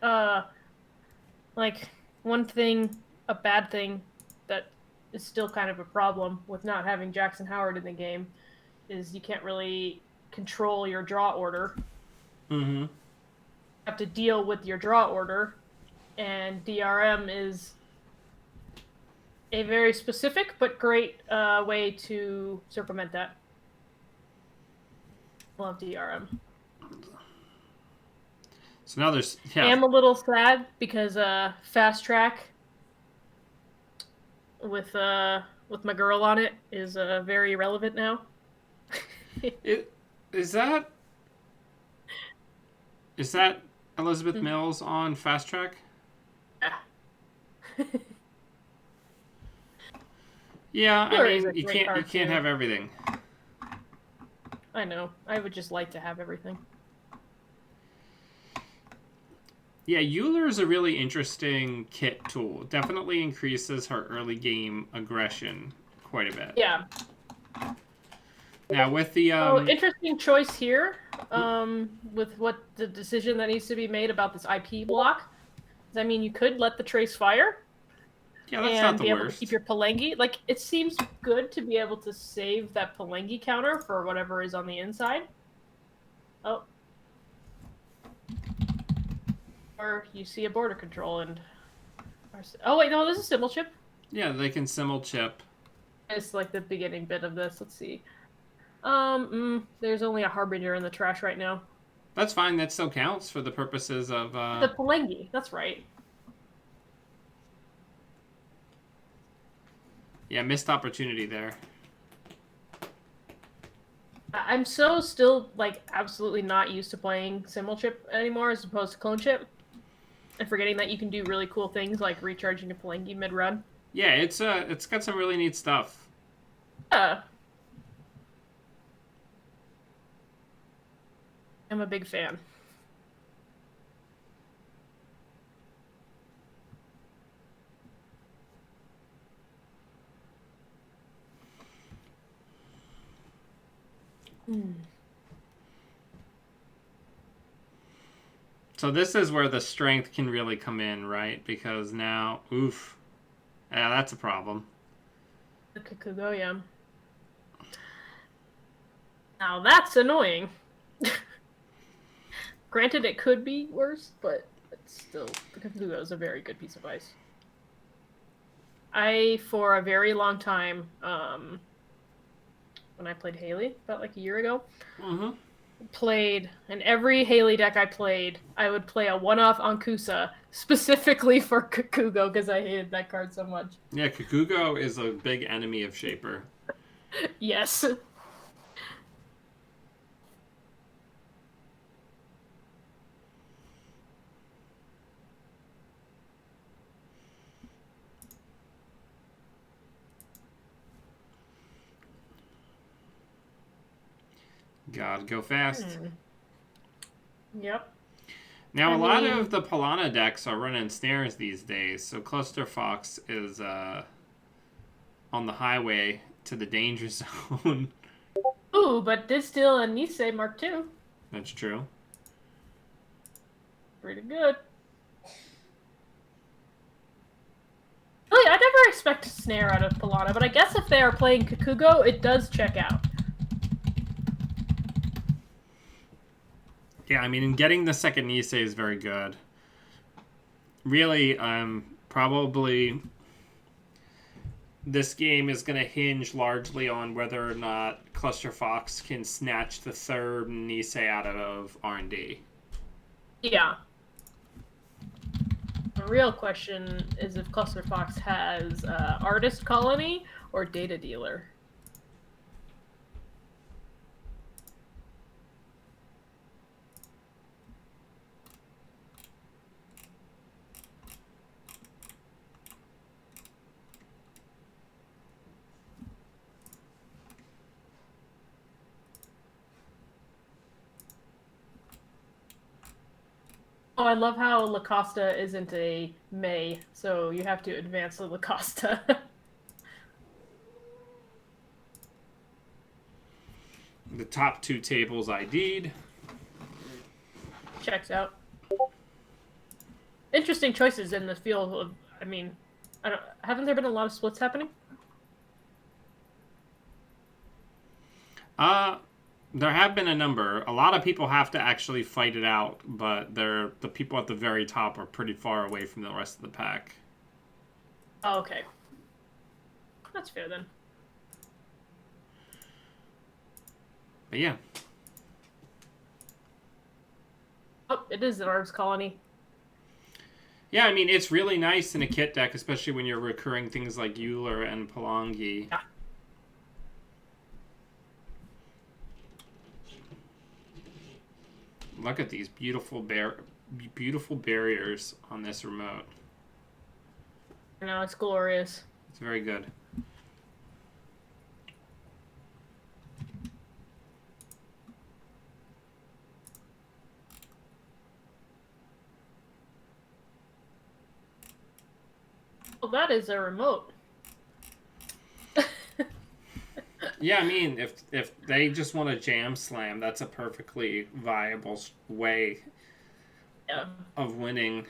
like one thing, a bad thing that is still kind of a problem with not having Jackson Howard in the game is you can't really control your draw order. Mm-hmm. You have to deal with your draw order, and DRM is a very specific but great way to circumvent that. Love DRM. So now there's I am a little sad because Fast Track with my girl on it is very relevant now. Is that Elizabeth Mills on Fast Track? Yeah. Yeah, Sure, I it's mean a you great can't card, too. have everything. I know. I would just like to have everything. Yeah, Euler is a really interesting kit tool. Definitely increases her early game aggression quite a bit. Yeah. Now with the interesting choice here. With what the decision that needs to be made about this IP block. I mean, you could let the trace fire. Yeah, that's and not the be able worst. to keep your Palengi. Like, it seems good to be able to save that Palengi counter for whatever is on the inside. Oh. Or you see a border control and... Oh, wait, no, this is Symbol Chip. Yeah, they can Symbol Chip. It's like the beginning bit of this. Let's see. There's only a Harbinger in the trash right now. That's fine. That still counts for the purposes of... The Palengi, that's right. Yeah, missed opportunity there. I'm so still, like, absolutely not used to playing Symbol Chip anymore as opposed to Clone Chip. And forgetting that you can do really cool things like recharging a Palengi mid-run. Yeah, it's got some really neat stuff. Yeah. I'm a big fan. So this is where the strength can really come in, right? Because now, oof. Yeah, that's a problem. The Kikugo, yeah. Now that's annoying. Granted, it could be worse, but it's still, the Cthulhu is a very good piece of ice. For a very long time, when I played Haley, about like a year ago, played, and every Haley deck I played, I would play a one-off Ankusa specifically for Kakugo because I hated that card so much. Yeah, Kakugo is a big enemy of Shaper. Yes. Gotta go fast. Yep. Now, a lot of the Palana decks are running snares these days, so Cluster Fox is on the highway to the danger zone. Ooh, but did steal a Nisei Mark II. That's true. Pretty good. Really, I never expect a snare out of Palana, but I guess if they are playing Kakugo, it does check out. Yeah, I mean, getting the second Nisei is very good. Really, probably this game is going to hinge largely on whether or not Cluster Fox can snatch the third Nisei out of R&D. Yeah. The real question is if Cluster Fox has Artist Colony or Data Dealer. Oh, I love how La Costa isn't a May, so you have to advance the La Costa. The top two tables ID'd. Checks out. Interesting choices in the field of, I mean, haven't there been a lot of splits happening? There have been a number. A lot of people have to actually fight it out, but the people at the very top are pretty far away from the rest of the pack. Oh, okay. That's fair then. But yeah. Oh, it is an Artist Colony. Yeah, I mean, it's really nice in a kit deck, especially when you're recurring things like Euler and Longy. Yeah. Look at these beautiful barriers on this remote. I know, it's glorious. It's very good. Well, that is a remote. Yeah, I mean, if they just want to jam slam, that's a perfectly viable way of winning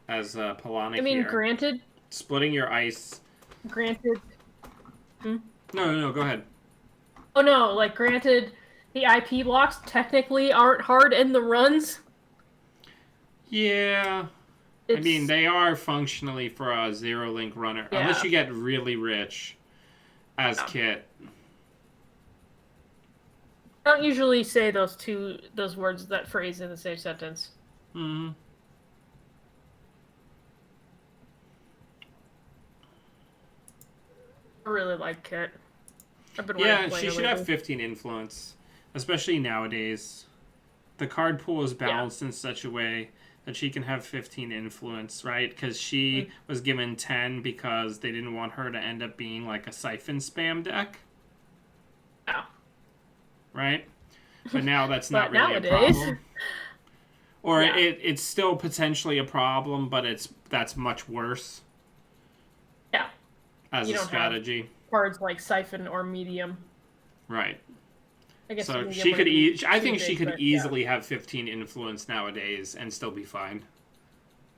as Palana. I mean, here. granted. Splitting your ice. Granted. No, go ahead. Oh no, like granted, the IP blocks technically aren't hard in the runs. Yeah. I mean, they are functionally for a zero-link runner, unless you get really rich as Kit. I don't usually say those words, that phrase in the same sentence. Hmm. I really like Kit. I've been she should have 15 influence, especially nowadays. The card pool is balanced in such a way that she can have 15 influence, right? Because she was given 10 because they didn't want her to end up being like a siphon spam deck. Yeah. Right? But now that's not really nowadays, a problem. Or it's still potentially a problem, but that's much worse. Yeah. As a strategy. Have cards like siphon or medium. Right. I guess so she could I think she could easily have 15 influence nowadays and still be fine.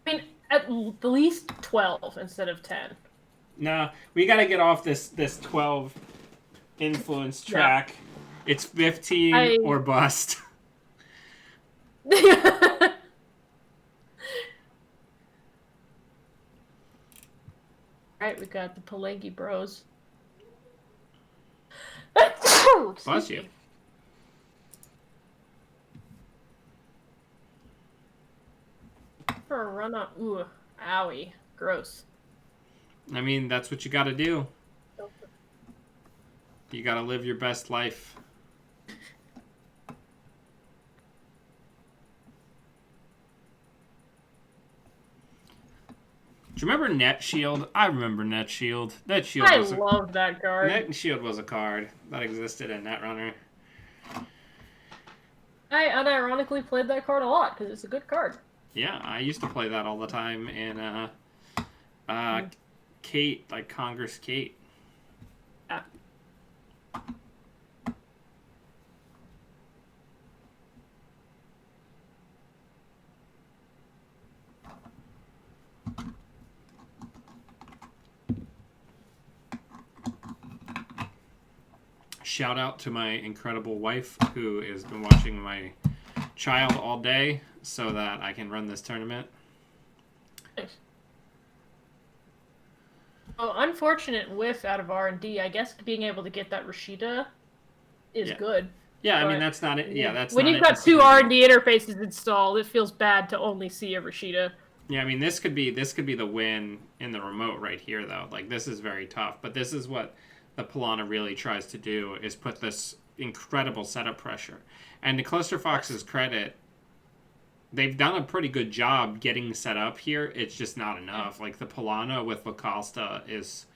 I mean, at the least 12 instead of 10. Nah, we got to get off this 12 influence track. It's 15 or bust. Alright, we got the Palangi Bros. Bless you. For a run up. Ooh, owie. Gross. I mean, that's what you gotta do. You gotta live your best life. Do you remember Net Shield? I remember Net Shield. Net Shield. I love that card. Net Shield was a card that existed in Netrunner. I unironically played that card a lot because it's a good card. Yeah, I used to play that all the time in Kate, like Congress Kate. Yeah. Shout out to my incredible wife who has been watching my child all day so that I can run this tournament. Oh, unfortunate whiff out of R&D. I guess being able to get that Rashida is good. Yeah, I mean, that's not it. Yeah, that's when not you've got it. two R&D interfaces installed, it feels bad to only see a Rashida. Yeah, I mean, this could be the win in the remote right here, though. Like, this is very tough, but this is what the Palana really tries to do, is put this incredible setup pressure. And to Cluster Fox's credit, they've done a pretty good job getting set up here. It's just not enough. Like, the Palana with LaCosta is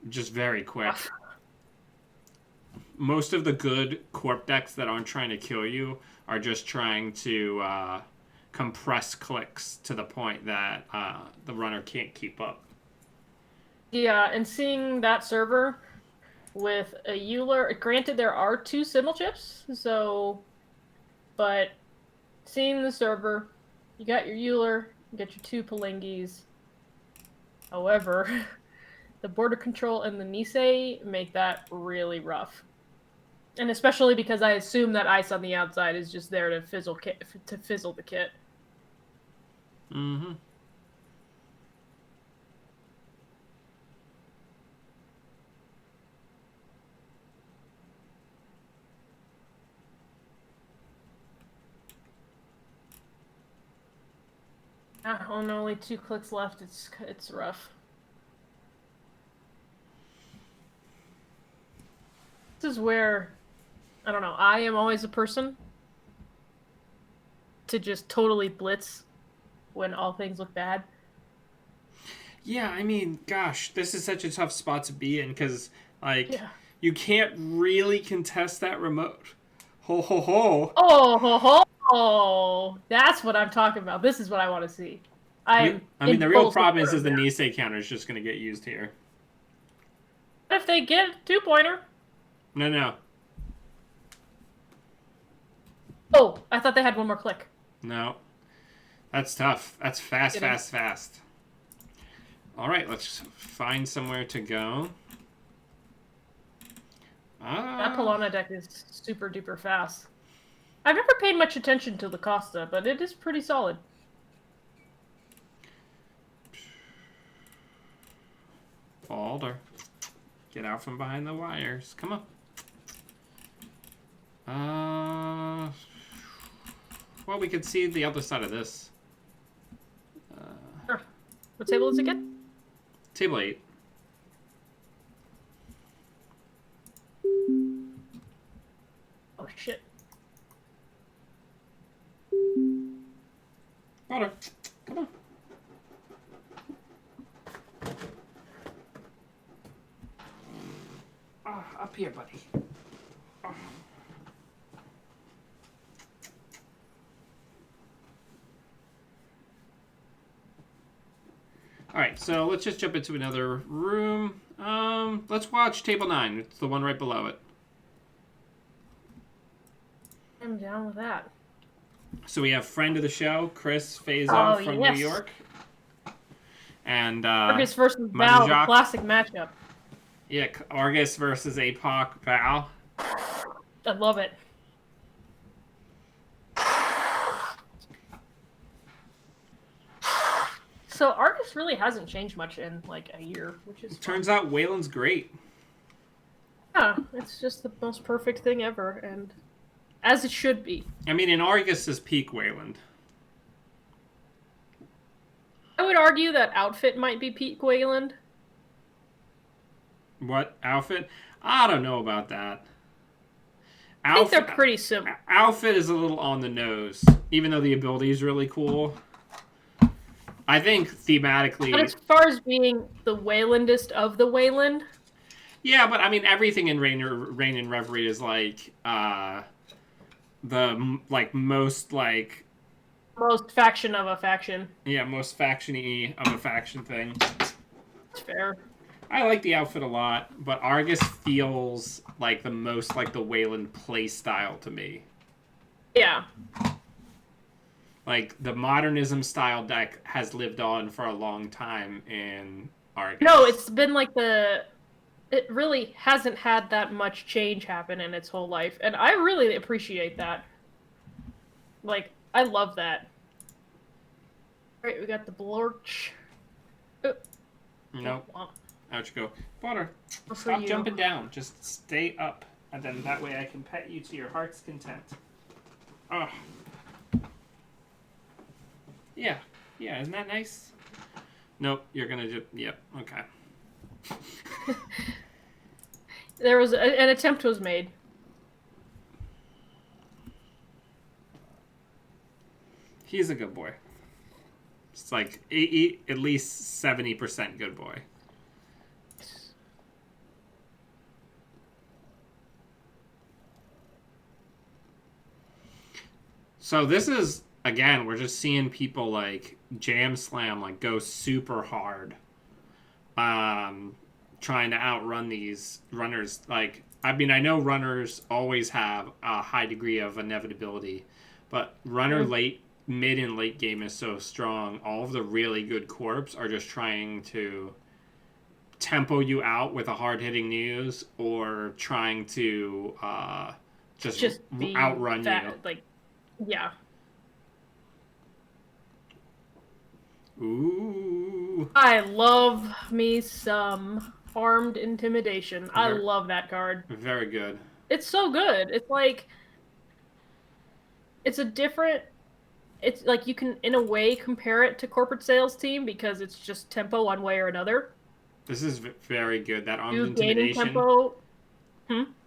just very quick. Most of the good Corp decks that aren't trying to kill you are just trying to compress clicks to the point that the runner can't keep up. Yeah, and seeing that server with a Euler, granted there are 2 Simmel chips, so, but seeing the server, you got your Euler, you got your 2 Palangis. However, the border control and the Nisei make that really rough. And especially because I assume that ice on the outside is just there to fizzle the kit. Mm-hmm. Only 2 clicks left. It's rough. This is where, I don't know, I am always a person to just totally blitz when all things look bad. Yeah, I mean, gosh, this is such a tough spot to be in because, like, you can't really contest that remote. Ho, ho, ho. Oh, ho, ho. Oh, that's what I'm talking about. This is what I want to see. I mean, the real problem is the Nisei counter is just going to get used here. If they get a 2-pointer. No. Oh, I thought they had 1 more click. No. That's tough. That's fast. All right, let's find somewhere to go. That Palana deck is super duper fast. I've never paid much attention to the Costa, but it is pretty solid. Balder, get out from behind the wires. Come on. Well, we could see the other side of this. Sure. What table is it again? Table 8. Oh, shit. Balder, come on. Up here, buddy. Alright, so let's just jump into another room. Let's watch table 9. It's the one right below it. I'm down with that. So we have friend of the show, Chris Fazo from New York. And Argus versus Val, the classic matchup. Yeah, Argus versus APOC Val. I love it. So Argus really hasn't changed much in like a year, which is Turns out Wayland's great. yeah, it's just the most perfect thing ever, and as it should be. I mean, in Argus is peak Wayland. I would argue that outfit might be peak Wayland. What outfit? I don't know about that. I think they're pretty similar. Outfit is a little on the nose, even though the ability is really cool. I think thematically... But as far as being the Waylandest of the Wayland... Yeah, but I mean, everything in Rain and Reverie is like, the, like, most, like... Most faction of a faction. Yeah, most faction-y of a faction thing. That's fair. I like the outfit a lot, but Argus feels like the most like the Wayland play style to me. Yeah. Like, the modernism style deck has lived on for a long time in Argus. No, it's been like it really hasn't had that much change happen in its whole life, and I really appreciate that. Like, I love that. Alright, we got the Blorch. Nope. Out you go. Water. For Stop you. jumping down. Just stay up. And then that way I can pet you to your heart's content. Oh. Yeah. Yeah, isn't that nice? Nope, you're gonna just... Yep, okay. There was an attempt was made. He's a good boy. It's like at least 70% good boy. So this is, again, we're just seeing people like jam slam, like go super hard. Trying to outrun these runners. Like, I mean, I know runners always have a high degree of inevitability, but runner mid and late game is so strong. All of the really good corps are just trying to tempo you out with a hard-hitting news or trying to just outrun you. Like, yeah. Ooh. I love me some armed intimidation. I Very- love that card. Very good. It's so good. It's like it's like you can in a way compare it to corporate sales team because it's just tempo one way or another. This is very good. That armed You gain intimidation. tempo.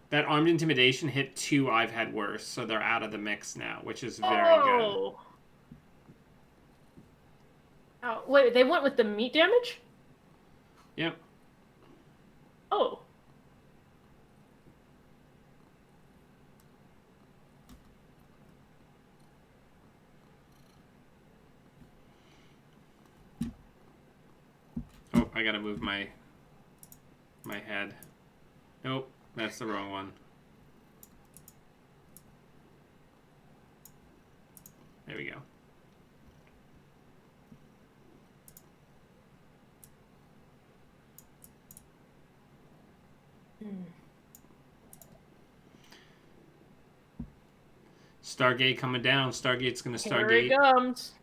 That armed intimidation hit 2 I've had worse, so they're out of the mix now, which is very good. Oh, wait, they went with the meat damage? Yep. Oh. Oh, I gotta move my head. Nope, that's the wrong one. There we go. Stargate coming down. Stargate's gonna Stargate. Here it comes.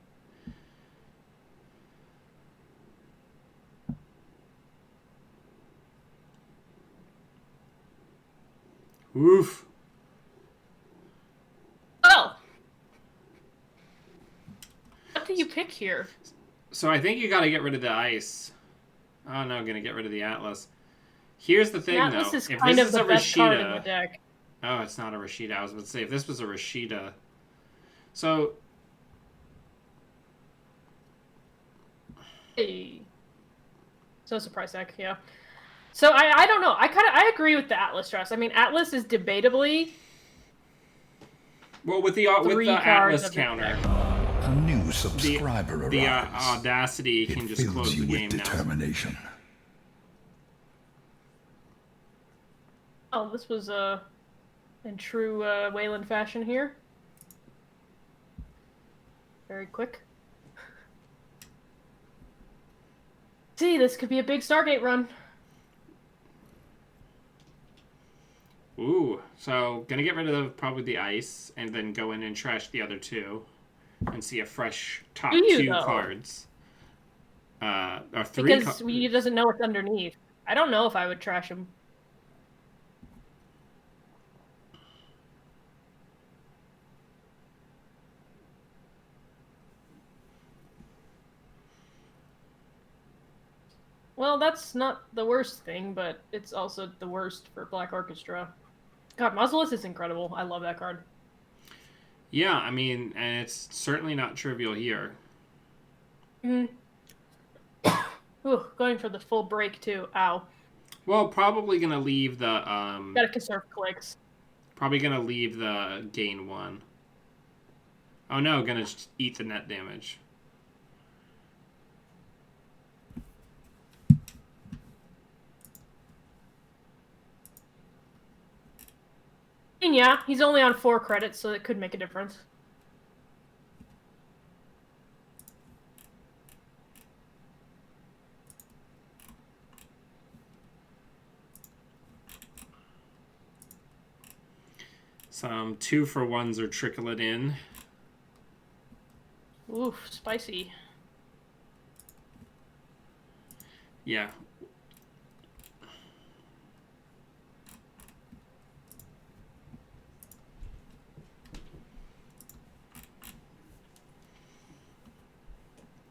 Oof. Oh. What do you pick here? So I think you gotta get rid of the ice. Oh no, I'm gonna get rid of the Atlas. Here's the thing, Atlas though. is If kind this of is the a best card in the Rashida... deck. Oh, it's not a Rashida. I was about to say, if this was a Rashida... So... Hey. So surprise deck, yeah. So I don't know. I agree with the Atlas dress. I mean, Atlas is debatably Well, with the Atlas of the counter, A new subscriber the arrives. Audacity can It just fills close you the with game now. determination. Oh, this was in true Wayland fashion here. Very quick. See, this could be a big Stargate run. Ooh, So, gonna get rid of probably the ice, and then go in and trash the other two, and see a fresh top Do you, two though? cards. Or three Because he doesn't know what's underneath. I don't know if I would trash him. Well, that's not the worst thing, but it's also the worst for Black Orchestra. God, Muzzleus is incredible. I love that card. Yeah, I mean, and it's certainly not trivial here. Mm. Ooh, going for the full break, too. Ow. Well, probably gonna leave the, Gotta conserve clicks. Probably gonna leave the gain 1. Oh no, gonna just eat the net damage. And yeah, he's only on 4 credits, so it could make a difference. Some 2-for-1s are trickling in. Oof, spicy. Yeah.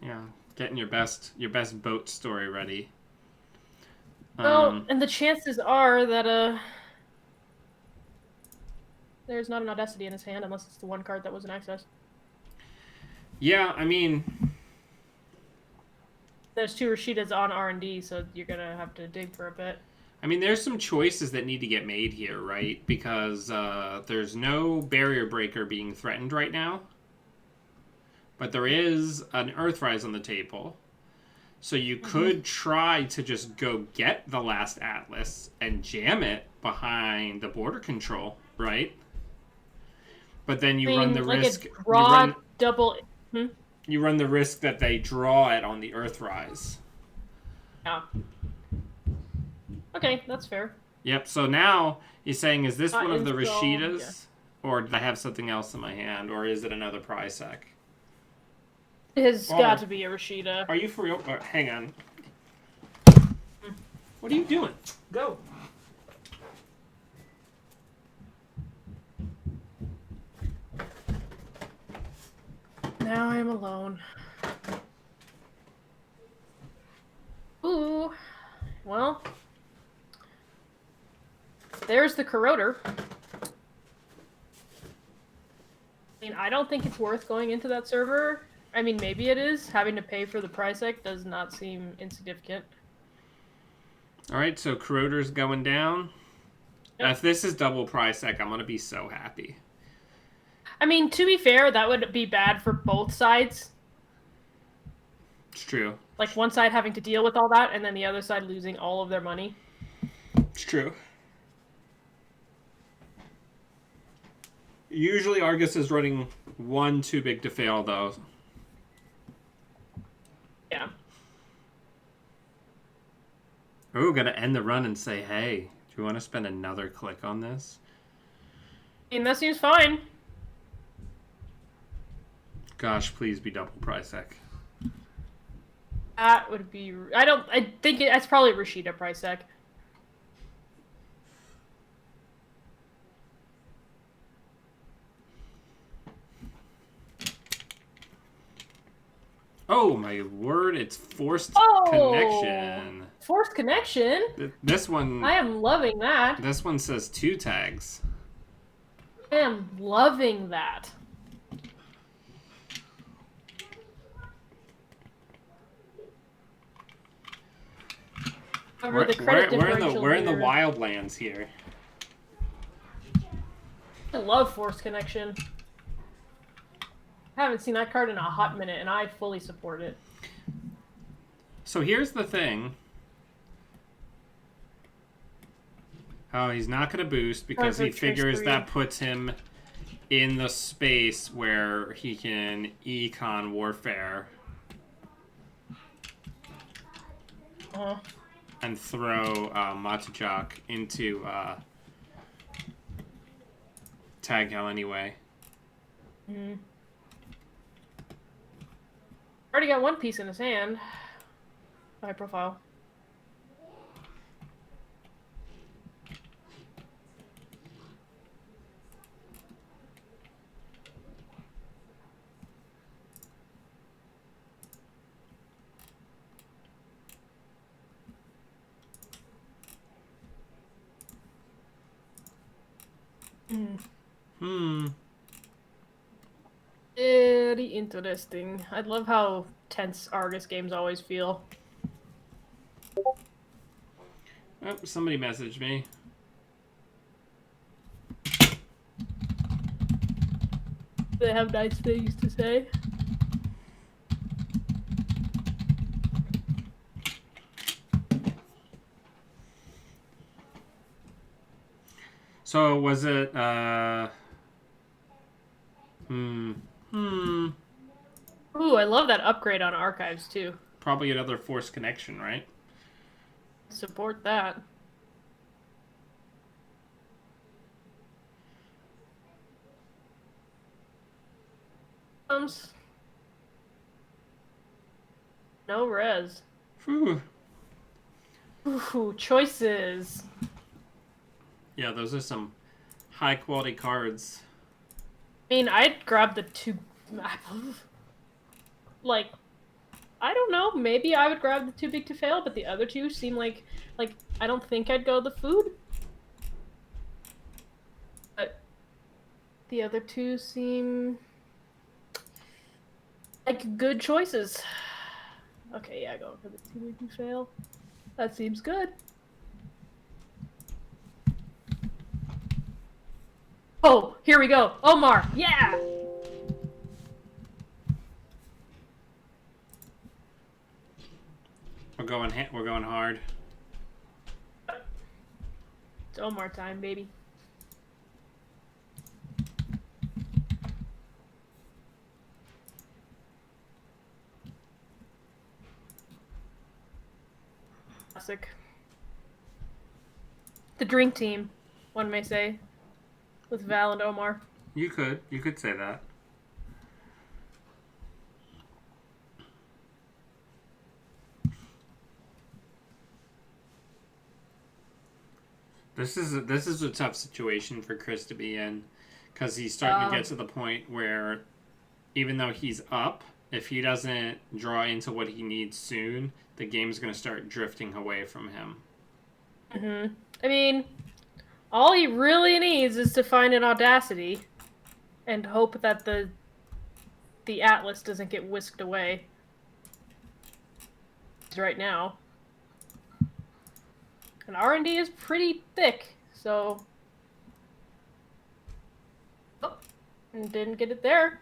Yeah, getting your best boat story ready. Well, and the chances are that there's not an Audacity in his hand unless it's the one card that was in access. Yeah, I mean, there's 2 Rashidas on R&D, so you're gonna have to dig for a bit. I mean, there's some choices that need to get made here, right? Because there's no barrier breaker being threatened right now. But there is an Earthrise on the table. So you could try to just go get the last Atlas and jam it behind the border control, right? But then you run the risk. You run the risk that they draw it on the Earthrise. Yeah. Okay, that's fair. Yep. So now he's saying, is this one of the install, Rashidas, yeah. or did I have something else in my hand, or is it another Prysac? It has got to be a Rashida. Are you for real? Hang on. What are you doing? Go. Now I am alone. Ooh. Well. There's the Corroder. I mean, I don't think it's worth going into that server. I mean, maybe it is. Having to pay for the Prysac does not seem insignificant. Alright, so Corroder's going down. Yep. If this is double Prysac, I'm going to be so happy. I mean, to be fair, that would be bad for both sides. It's true. Like, one side having to deal with all that, and then the other side losing all of their money. It's true. Usually Argus is running 1 too big to fail, though. Yeah. Oh, gotta end the run and say, hey, do you want to spend another click on this? I mean, that seems fine. Gosh, please be double Prysac. That would be... I think that's probably Rashida Prysac. Oh my word, it's Forced Connection. Forced Connection? This one... I am loving that. This one says 2 tags. I am loving that. We're in the wildlands here. I love Forced Connection. I haven't seen that card in a hot minute, and I fully support it. So here's the thing. Oh, he's not going to boost because he figures that puts him in the space where he can econ warfare. And throw Matujak into tag hell anyway. Mm. Already got one piece in his hand. High profile. Very interesting. I love how tense Argus games always feel. Oh, somebody messaged me. They have nice things to say. So was it Ooh, I love that upgrade on archives too. probably another forced connection, right? Support that. No res. Whew. Ooh, choices. Yeah, those are some high quality cards. I mean, I'd grab the two. Like, I don't know. Maybe I would grab the too big to fail, but the other two seem like I don't think I'd go the food. But the other two seem like good choices. Okay, yeah, going for the too big to fail. That seems good. Oh, here we go. Omar, yeah! We're going hard. It's Omar time, baby. Classic. The dream team, one may say, with Val and Omar. You could say that. This is a tough situation for Chris to be in, because he's starting to get to the point where, even though he's up, if he doesn't draw into what he needs soon, the game's going to start drifting away from him. I mean, all he really needs is to find an Audacity, and hope that the Atlas doesn't get whisked away. Right now. And R&D is pretty thick, so... Oh, and didn't get it there.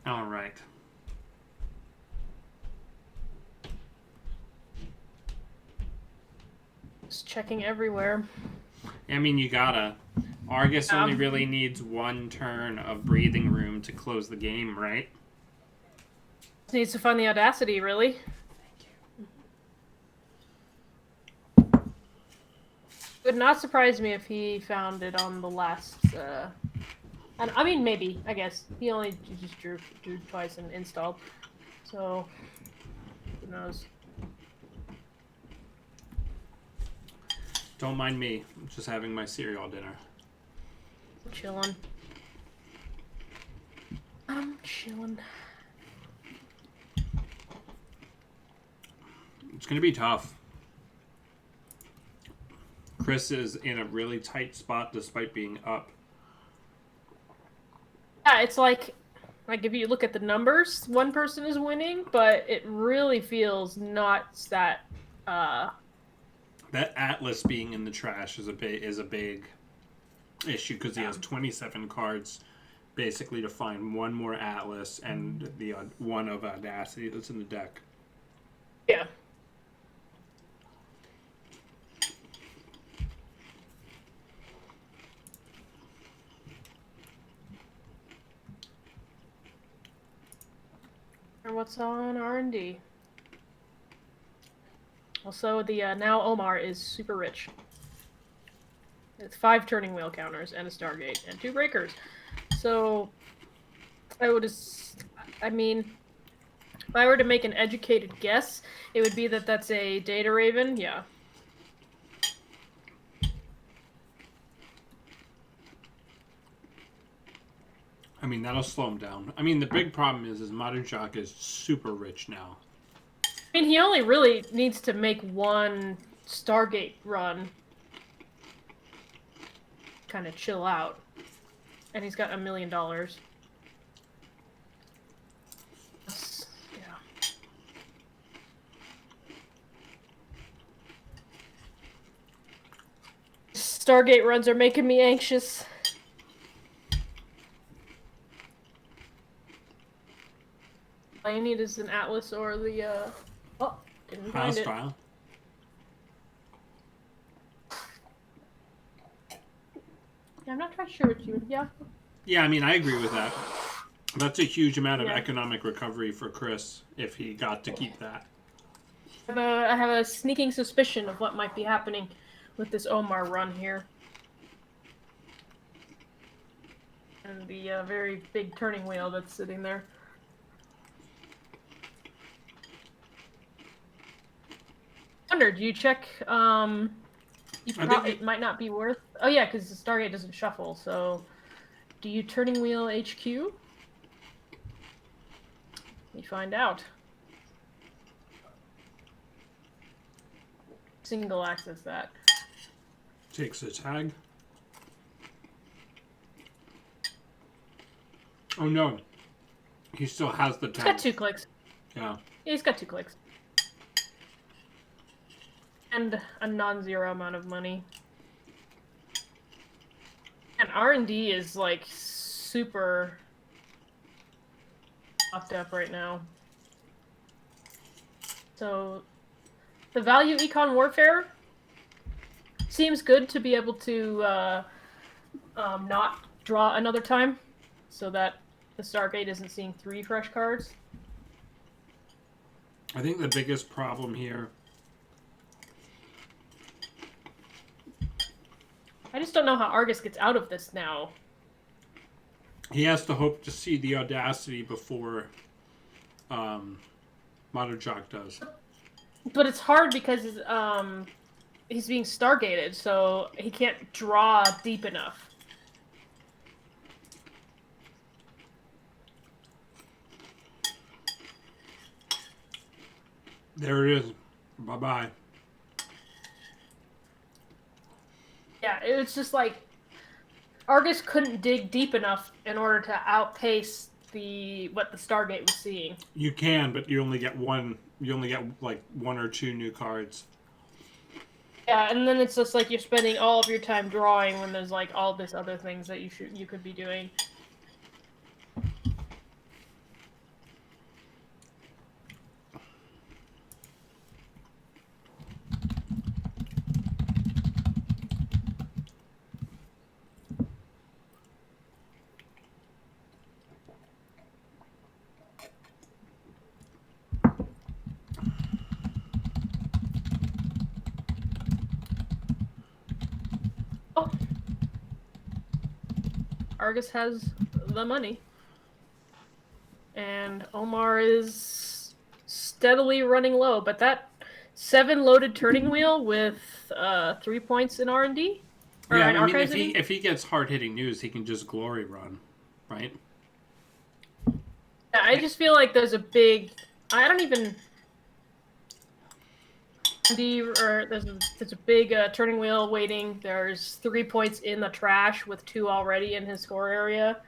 All right. Just checking everywhere. I mean, you gotta. Argus only really needs one turn of breathing room to close the game, right? Just needs to find the Audacity, really. Would not surprise me if he found it on the last, and I mean, maybe, I guess. He only just drew twice and installed. So, who knows? Don't mind me. I'm just having my cereal dinner. Chillin'. I'm chillin'. It's going to be tough. Chris is in a really tight spot despite being up. Yeah, it's like if you look at the numbers, one person is winning, but it really feels not that, That Atlas being in the trash is a big issue, because he has 27 cards basically to find one more Atlas and the one of Audacity that's in the deck. Yeah. Or what's on R&D? Also, the now Omar is super rich. It's 5 turning wheel counters and a Stargate and 2 breakers. So, I mean, if I were to make an educated guess, it would be that that's a Data Raven. Yeah. I mean, that'll slow him down. I mean, the big problem is Modern Shock is super rich now. I mean, he only really needs to make one Stargate run. Kind of chill out. And he's got $1 million. Yeah. Stargate runs are making me anxious. All I need is an Atlas or the, oh, didn't find it. Hostile. Yeah, I'm not quite sure what you, yeah. Yeah, I mean, I agree with that. That's a huge amount of economic recovery for Chris if he got to keep that. I have a sneaking suspicion of what might be happening with this Omar run here. And the very big turning wheel that's sitting there. Wonder, do you check, it might not be worth... Oh yeah, because the Stargate doesn't shuffle, so... Do you turning wheel HQ? We find out. Single access that. Takes a tag. Oh no. He still has the tag. He's got 2 clicks. Yeah. He's got 2 clicks. And a non-zero amount of money. And R&D is like super locked up right now. So the value econ warfare seems good to be able to not draw another time, so that the Stargate isn't seeing 3 fresh cards. I think the biggest problem here... I just don't know how Argus gets out of this now. He has to hope to see the Audacity before Modern Shock does. But it's hard because he's being Stargated, so he can't draw deep enough. There it is. Bye-bye. Yeah, it's just like Argus couldn't dig deep enough in order to outpace what the Stargate was seeing. You can, but you only get one. You only get like 1 or 2 new cards. Yeah, and then it's just like you're spending all of your time drawing when there's like all this other things that you could be doing. Argus has the money. And Omar is steadily running low, but that 7 loaded turning wheel with 3 points in R&D? Yeah, I mean, if he gets hard-hitting news, he can just glory run, right? Yeah, I just feel like there's a big... I don't even... There's a big turning wheel waiting. There's 3 points in the trash with 2 already in his score area.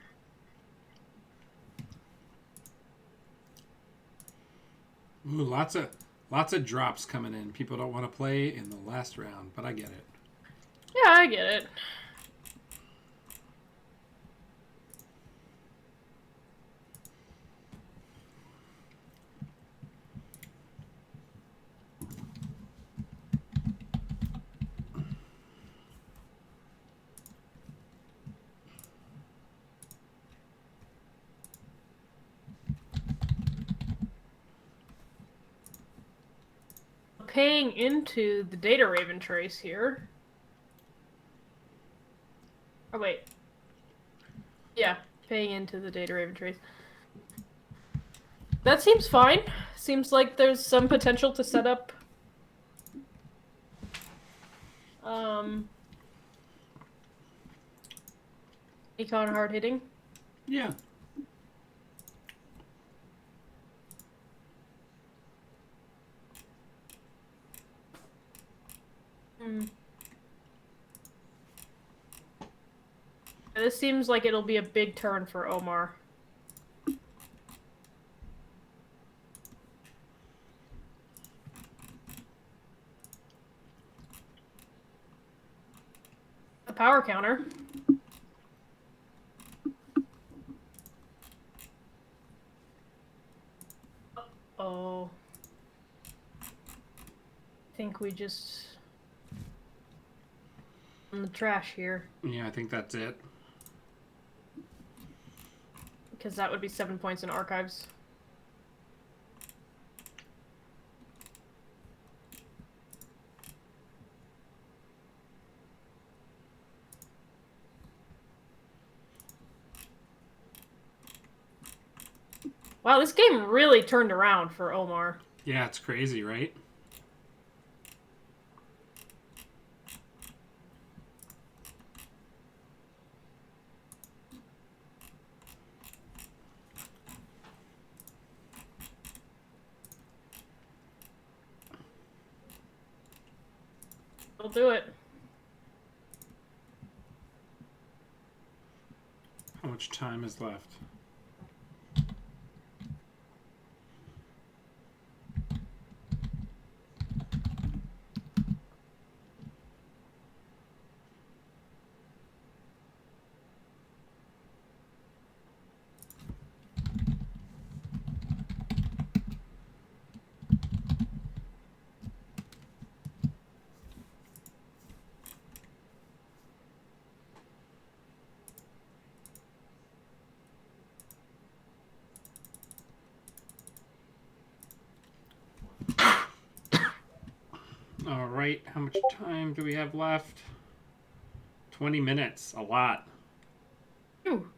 Ooh, lots of drops coming in. People don't want to play in the last round, but I get it. Yeah, I get it. paying into the data raven trace here. Oh, wait. Yeah, paying into the data raven trace. That seems fine. Seems like there's some potential to set up econ hard hitting. Yeah. This seems like it'll be a big turn for Omar. A power counter. Oh. I think we just... in the trash here. Yeah, I think that's it. Because that would be 7 points in archives. Wow, this game really turned around for Omar. Yeah, it's crazy, right? We'll do it. How much time is left? All right, how much time do we have left? 20 minutes, a lot. Ooh.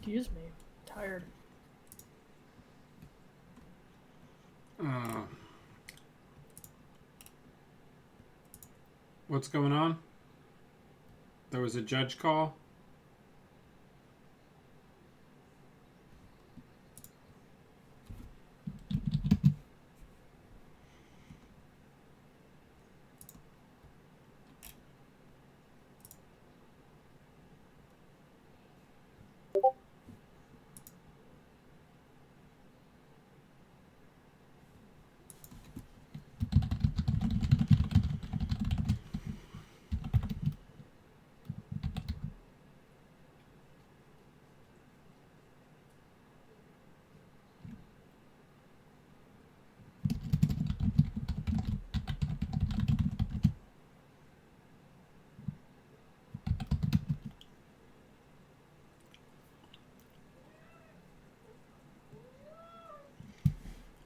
Excuse me. Tired. What's going on? There was a judge call.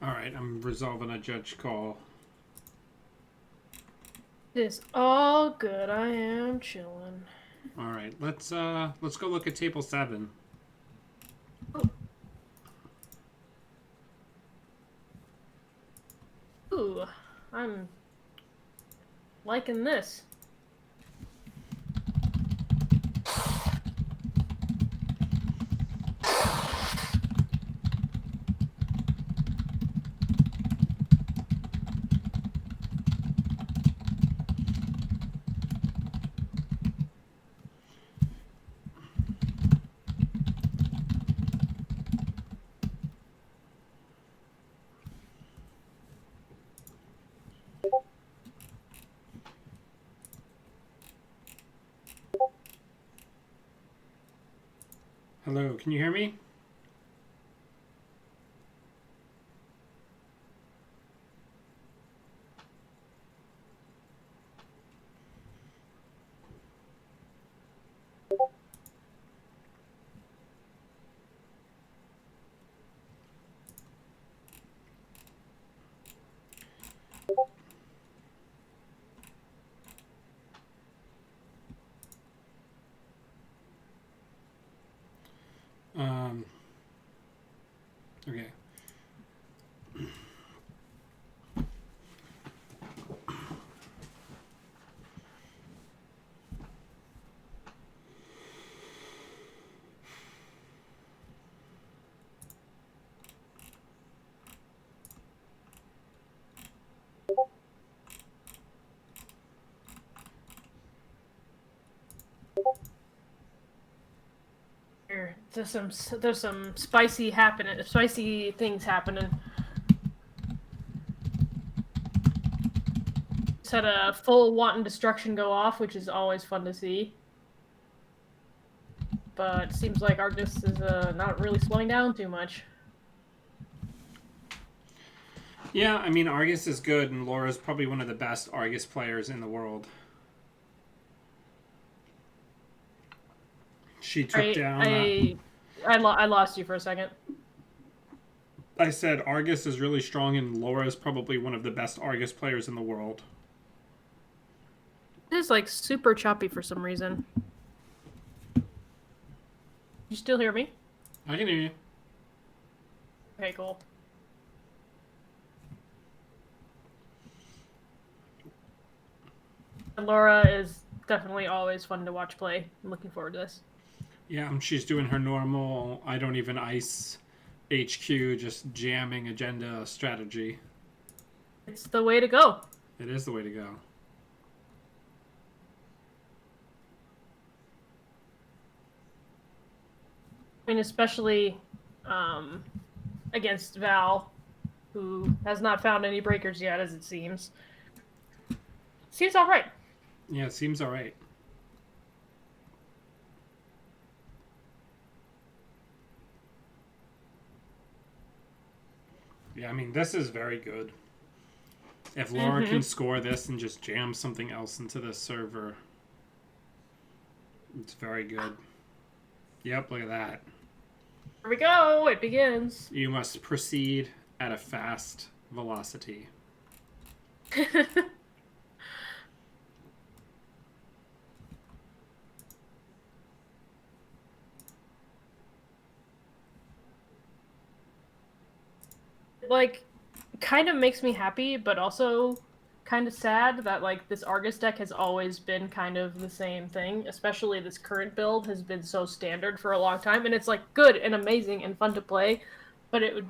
All right, I'm resolving a judge call. It's all good. I am chilling. All right, let's go look at table 7. Ooh, I'm liking this. Hello, can you hear me? Okay. There's some spicy things happening. Just had a full wanton destruction go off, which is always fun to see. But it seems like Argus is not really slowing down too much. Yeah, I mean, Argus is good, and Laura's probably one of the best Argus players in the world. She took down... I lost you for a second. I said Argus is really strong, and Laura's probably one of the best Argus players in the world. It is, like, super choppy for some reason. You still hear me? I can hear you. Okay, cool. Laura is definitely always fun to watch play. I'm looking forward to this. Yeah, she's doing her normal, I don't even ice HQ, just jamming agenda strategy. It's the way to go. It is the way to go. I mean, especially against Val, who has not found any breakers yet, as it seems. Seems alright. Yeah, it seems alright. Yeah, I mean, this is very good. If Laura can score this and just jam something else into this server, it's very good. Yep, look at that. Here we go. It begins. You must proceed at a fast velocity. Like, kind of makes me happy, but also kind of sad that, like, this Argus deck has always been kind of the same thing. Especially this current build has been so standard for a long time, and it's, like, good and amazing and fun to play, but it would...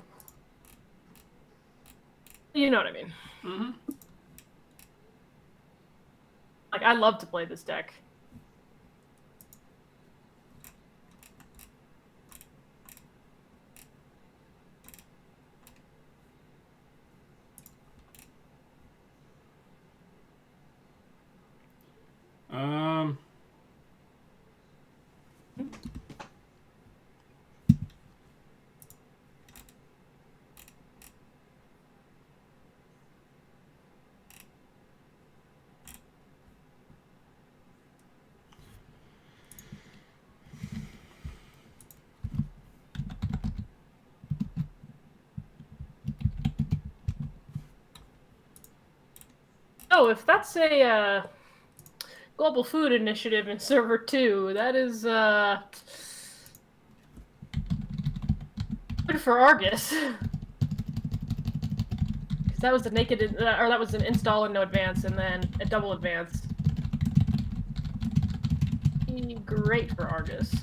You know what I mean. Mm-hmm. Like, I love to play this deck. Oh, if that's a global food initiative in server 2, that is good for Argus. 'Cause that was a naked, or that was an install and no advance, and then a double advance. Great for Argus.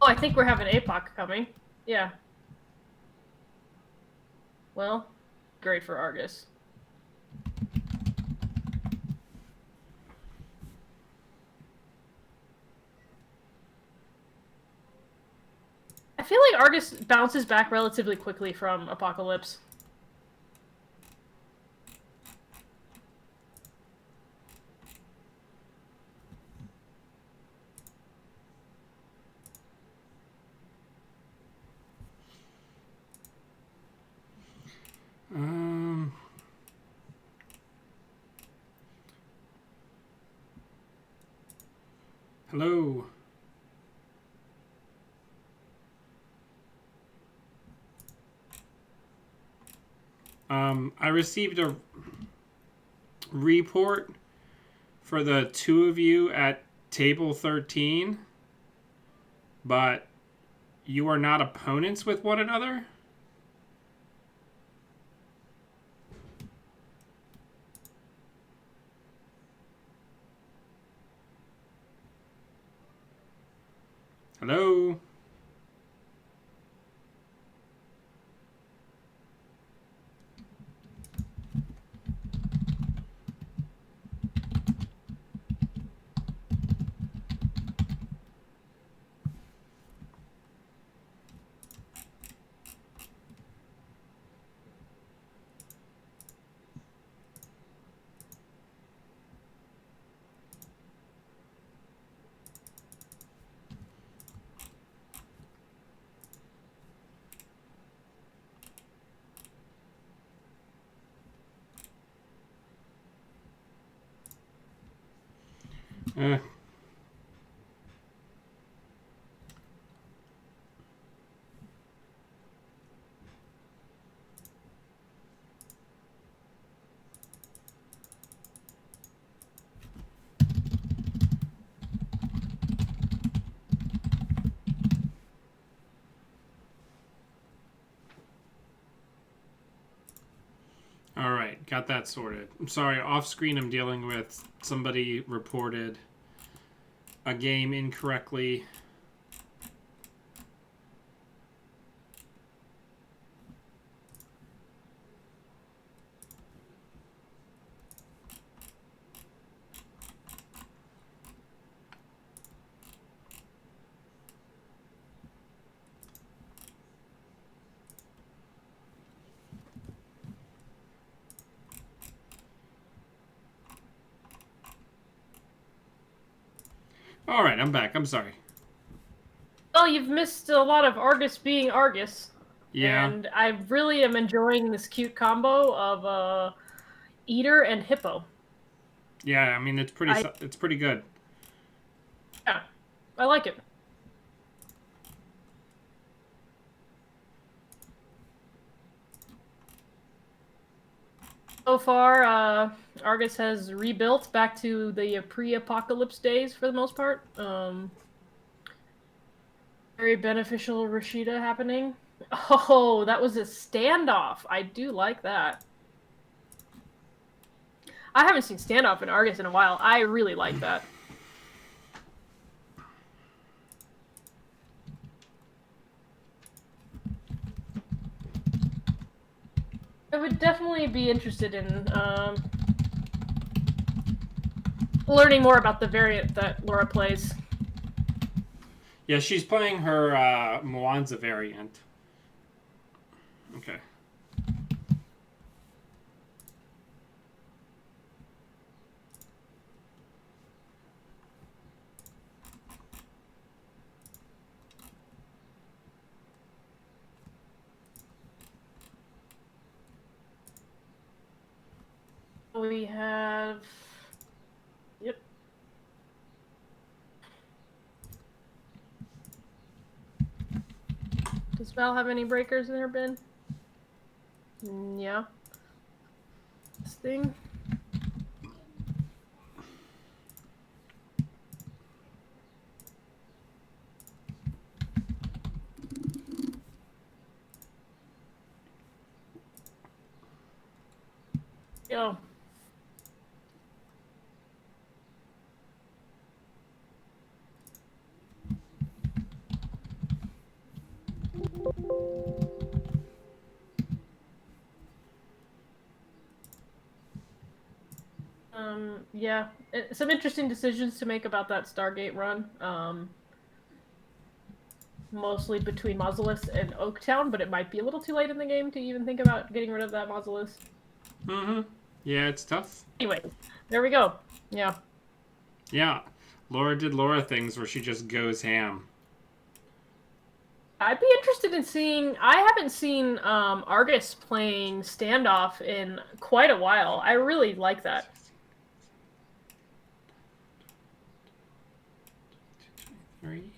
Oh, I think we're having APOC coming. Yeah. Well, great for Argus. I feel like Argus bounces back relatively quickly from Apocalypse. Hello. I received a report for the two of you at table 13, but you are not opponents with one another? Hello? Uh. All right, got that sorted. I'm sorry, off screen I'm dealing with somebody reported a game incorrectly. All right, I'm back. I'm sorry. Well, you've missed a lot of Argus being Argus. Yeah. And I really am enjoying this cute combo of Eater and Hippo. Yeah, I mean it's pretty good. Yeah, I like it. So far, Argus has rebuilt back to the pre-apocalypse days for the most part. Very beneficial Rashida happening. Oh, that was a standoff. I do like that. I haven't seen standoff in Argus in a while. I really like that. I would definitely be interested in learning more about the variant that Laura plays. Yeah, she's playing her Mwanza variant. Okay. We have... Yep. Does Val have any breakers in her bin? Yeah. This thing. Yo. Yeah, some interesting decisions to make about that Stargate run. Mostly between Mausolus and Oaktown, but it might be a little too late in the game to even think about getting rid of that Mausolus. Mm-hmm. Yeah, it's tough. Anyway, there we go. Yeah. Yeah. Laura did Laura things where she just goes ham. I'd be interested in seeing... I haven't seen Argus playing standoff in quite a while. I really like that. 3.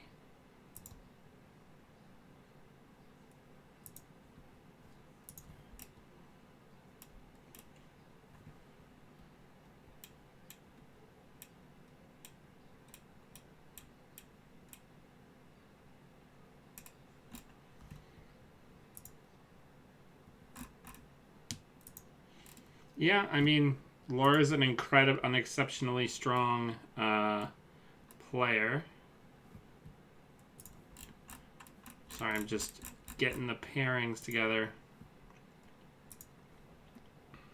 Yeah, I mean, Laura's an exceptionally strong player. Sorry, I'm just getting the pairings together.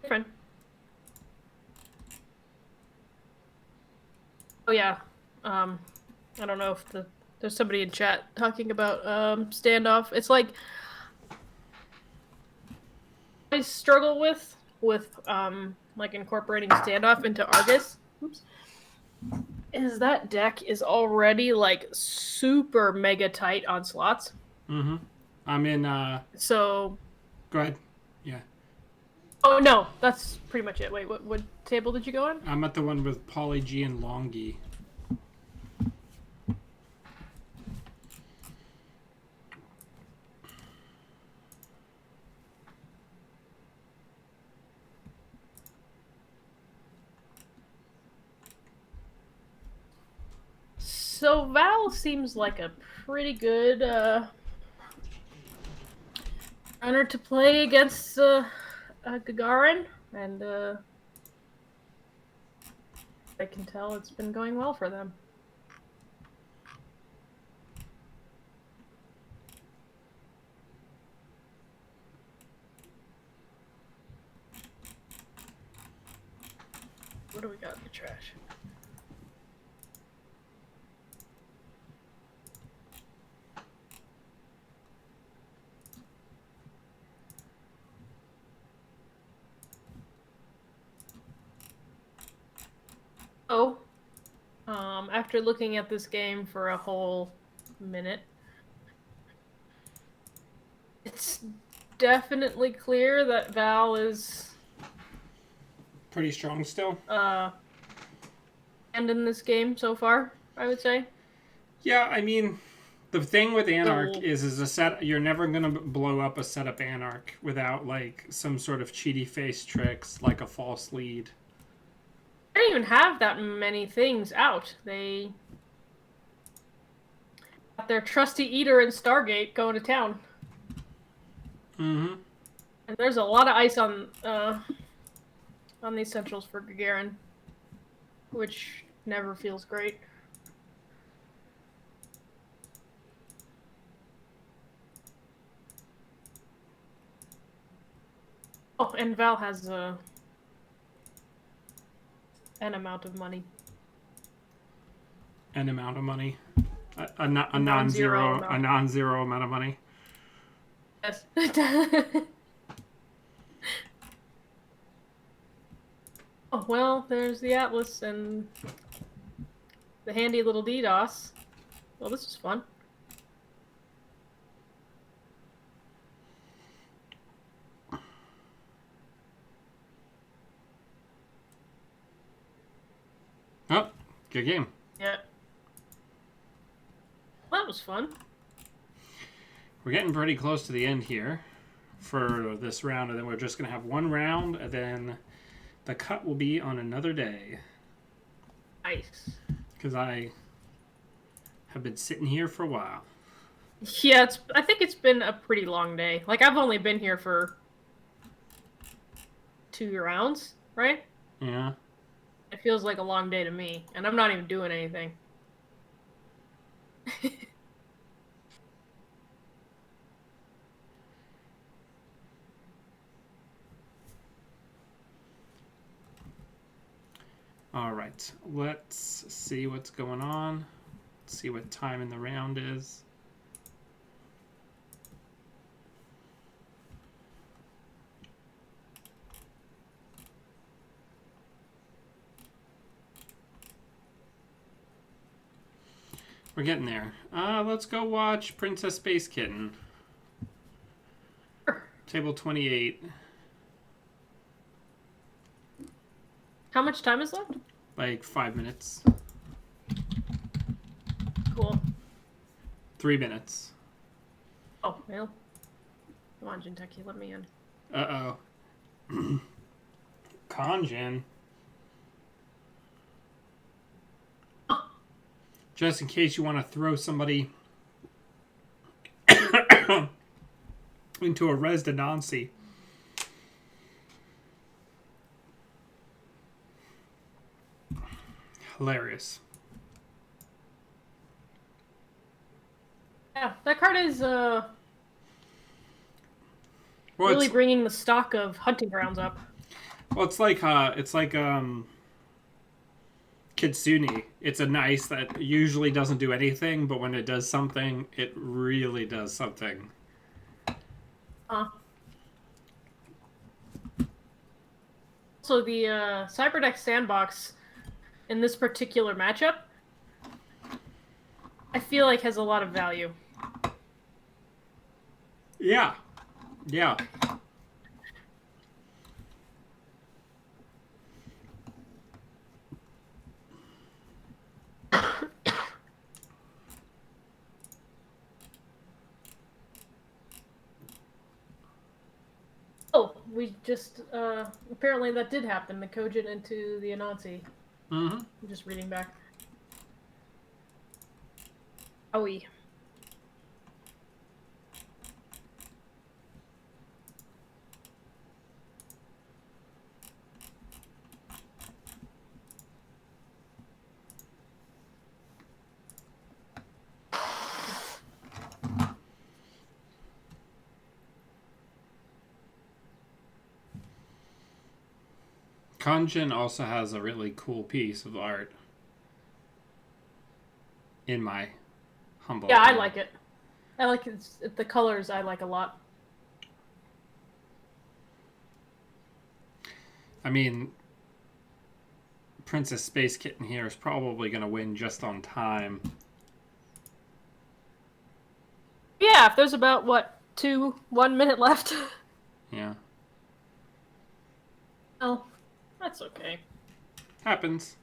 Friend. Oh yeah. I don't know if there's somebody in chat talking about standoff. It's like I struggle with like incorporating standoff into Argus. Oops. Is that deck is already like super mega tight on slots. Mm-hmm. I'm in So go ahead. Yeah. Oh no, that's pretty much it. Wait, what table did you go on? I'm at the one with Poly G and Longy. So Val seems like a pretty good runner to play against Gagarin, and I can tell it's been going well for them. What do we got in the trash? Oh, after looking at this game for a whole minute, it's definitely clear that Val is pretty strong still. And in this game so far, I would say. Yeah, I mean, the thing with Anarch is a set. You're never gonna blow up a setup Anarch without like some sort of cheaty face tricks, like a false lead. They don't even have that many things out. They got their trusty Eater and Stargate going to town. Mm-hmm. And there's a lot of ice on the essentials for Gagarin, which never feels great. Oh, and Val has an amount of money. An amount of money. A non-zero amount of money. Yes. Oh, well, there's the Atlas and the handy little DDoS. Well, this was fun. Oh, good game. Yeah. Well, that was fun. We're getting pretty close to the end here for this round, and then we're just going to have one round, and then the cut will be on another day. Nice. Because I have been sitting here for a while. Yeah, I think it's been a pretty long day. Like, I've only been here for 2 rounds, right? Yeah. It feels like a long day to me, and I'm not even doing anything. All right, let's see what's going on. See what time in the round is. We're getting there. Let's go watch Princess Space Kitten. Table 28. How much time is left? Like 5 minutes. Cool. 3 minutes. Oh, well. Come on, Jinteki, let me in. Uh-oh. Kanjin. Just in case you want to throw somebody into a residency. Hilarious. Yeah, that card is Well, really it's, bringing the stock of hunting grounds up. well, it's like Kitsune. It's a nice that usually doesn't do anything, but when it does something, it really does something. So the Cyberdeck Sandbox in this particular matchup, I feel like has a lot of value. Yeah. Yeah. Oh, we just apparently that did happen. The Kojin into the Anansi. Mm-hmm. I'm just reading back. Owie. Kanjin also has a really cool piece of art. In my humble Yeah, I opinion. like it. I like the colors. I like a lot. I mean, Princess Space Kitten here is probably going to win just on time. Yeah, if there's about, what, 1 minute left? Yeah. Oh, that's okay. Happens.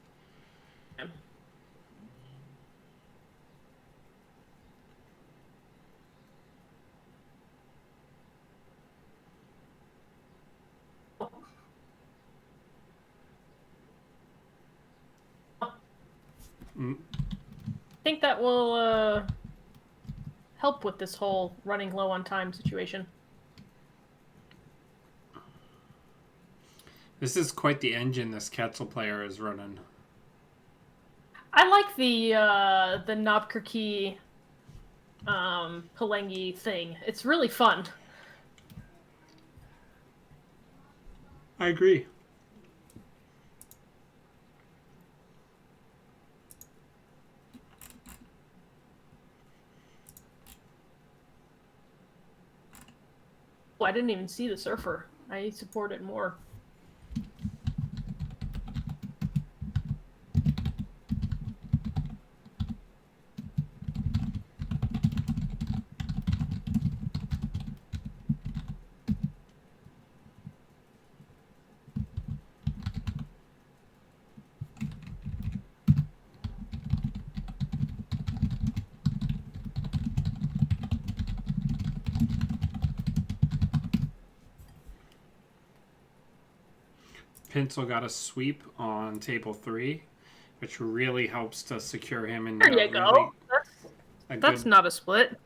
Yeah. Mm. I think that will help with this whole running low on time situation. This is quite the engine this Quetzal player is running. I like the Knobkerkey Palengi thing. It's really fun. I agree. Oh, I didn't even see the Surfer. I support it more. Pinsel got a sweep on table 3, which really helps to secure him in There you go. That's good... not a split.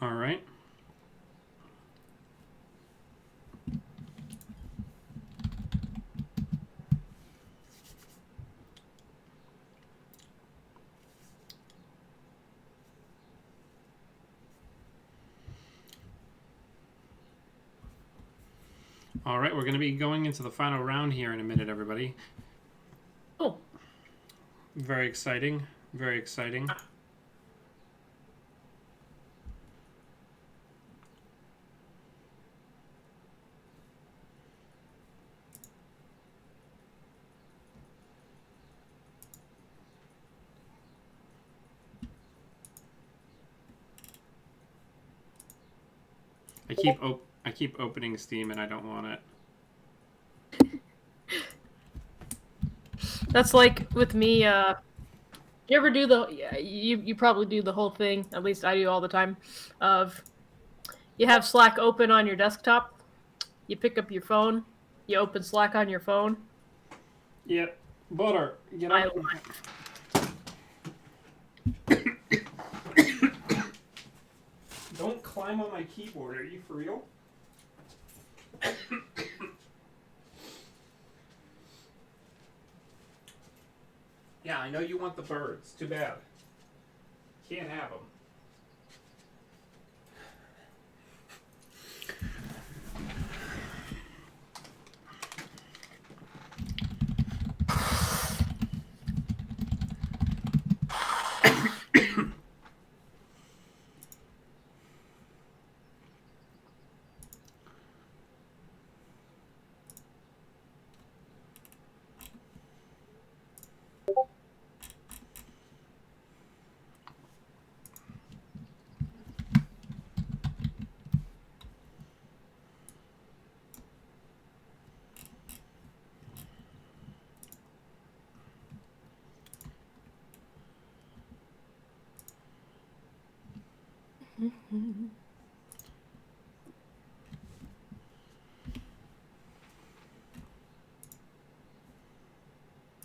All right. All right, we're going to be going into the final round here in a minute, everybody. Oh. Very exciting. Very exciting. I keep opening Steam and I don't want it. That's like with me. You ever do the? Yeah, you probably do the whole thing. At least I do all the time. Of you have Slack open on your desktop. You pick up your phone. You open Slack on your phone. Yep. Butter, get up. Don't climb on my keyboard. Are you for real? Yeah, I know you want the birds. Too bad. Can't have them.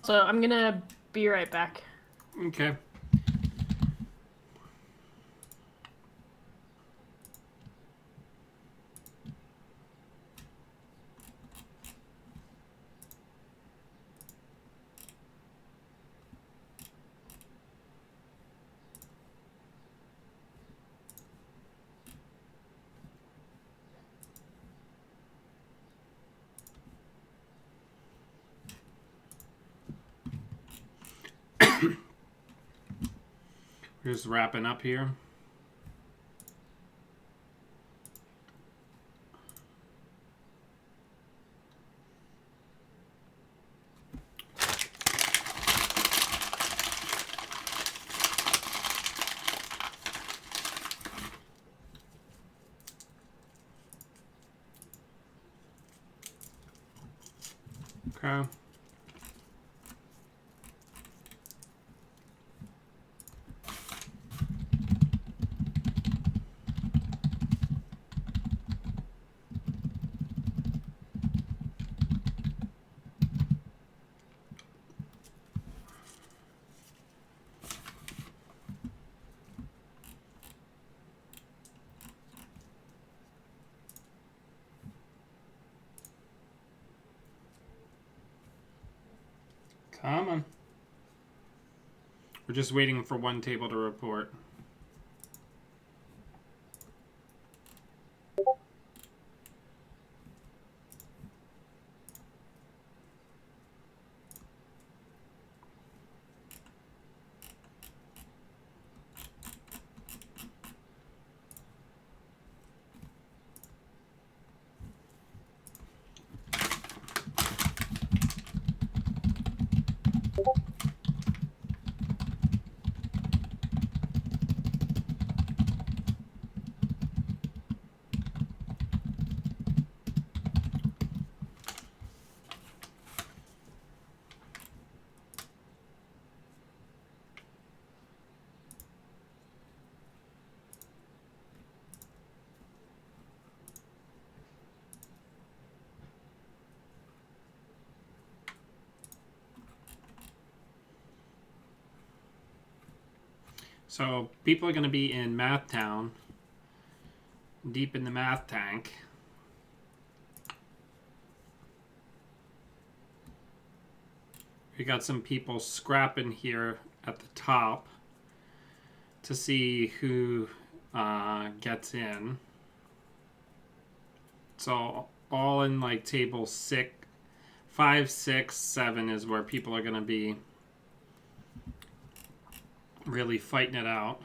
So I'm gonna be right back. Okay. We're just wrapping up here. Okay. Come on. We're just waiting for one table to report. So people are going to be in Math Town, deep in the math tank. We got some people scrapping here at the top to see who gets in. So all in like table 6, 5, 6, 7 is where people are going to be really fighting it out.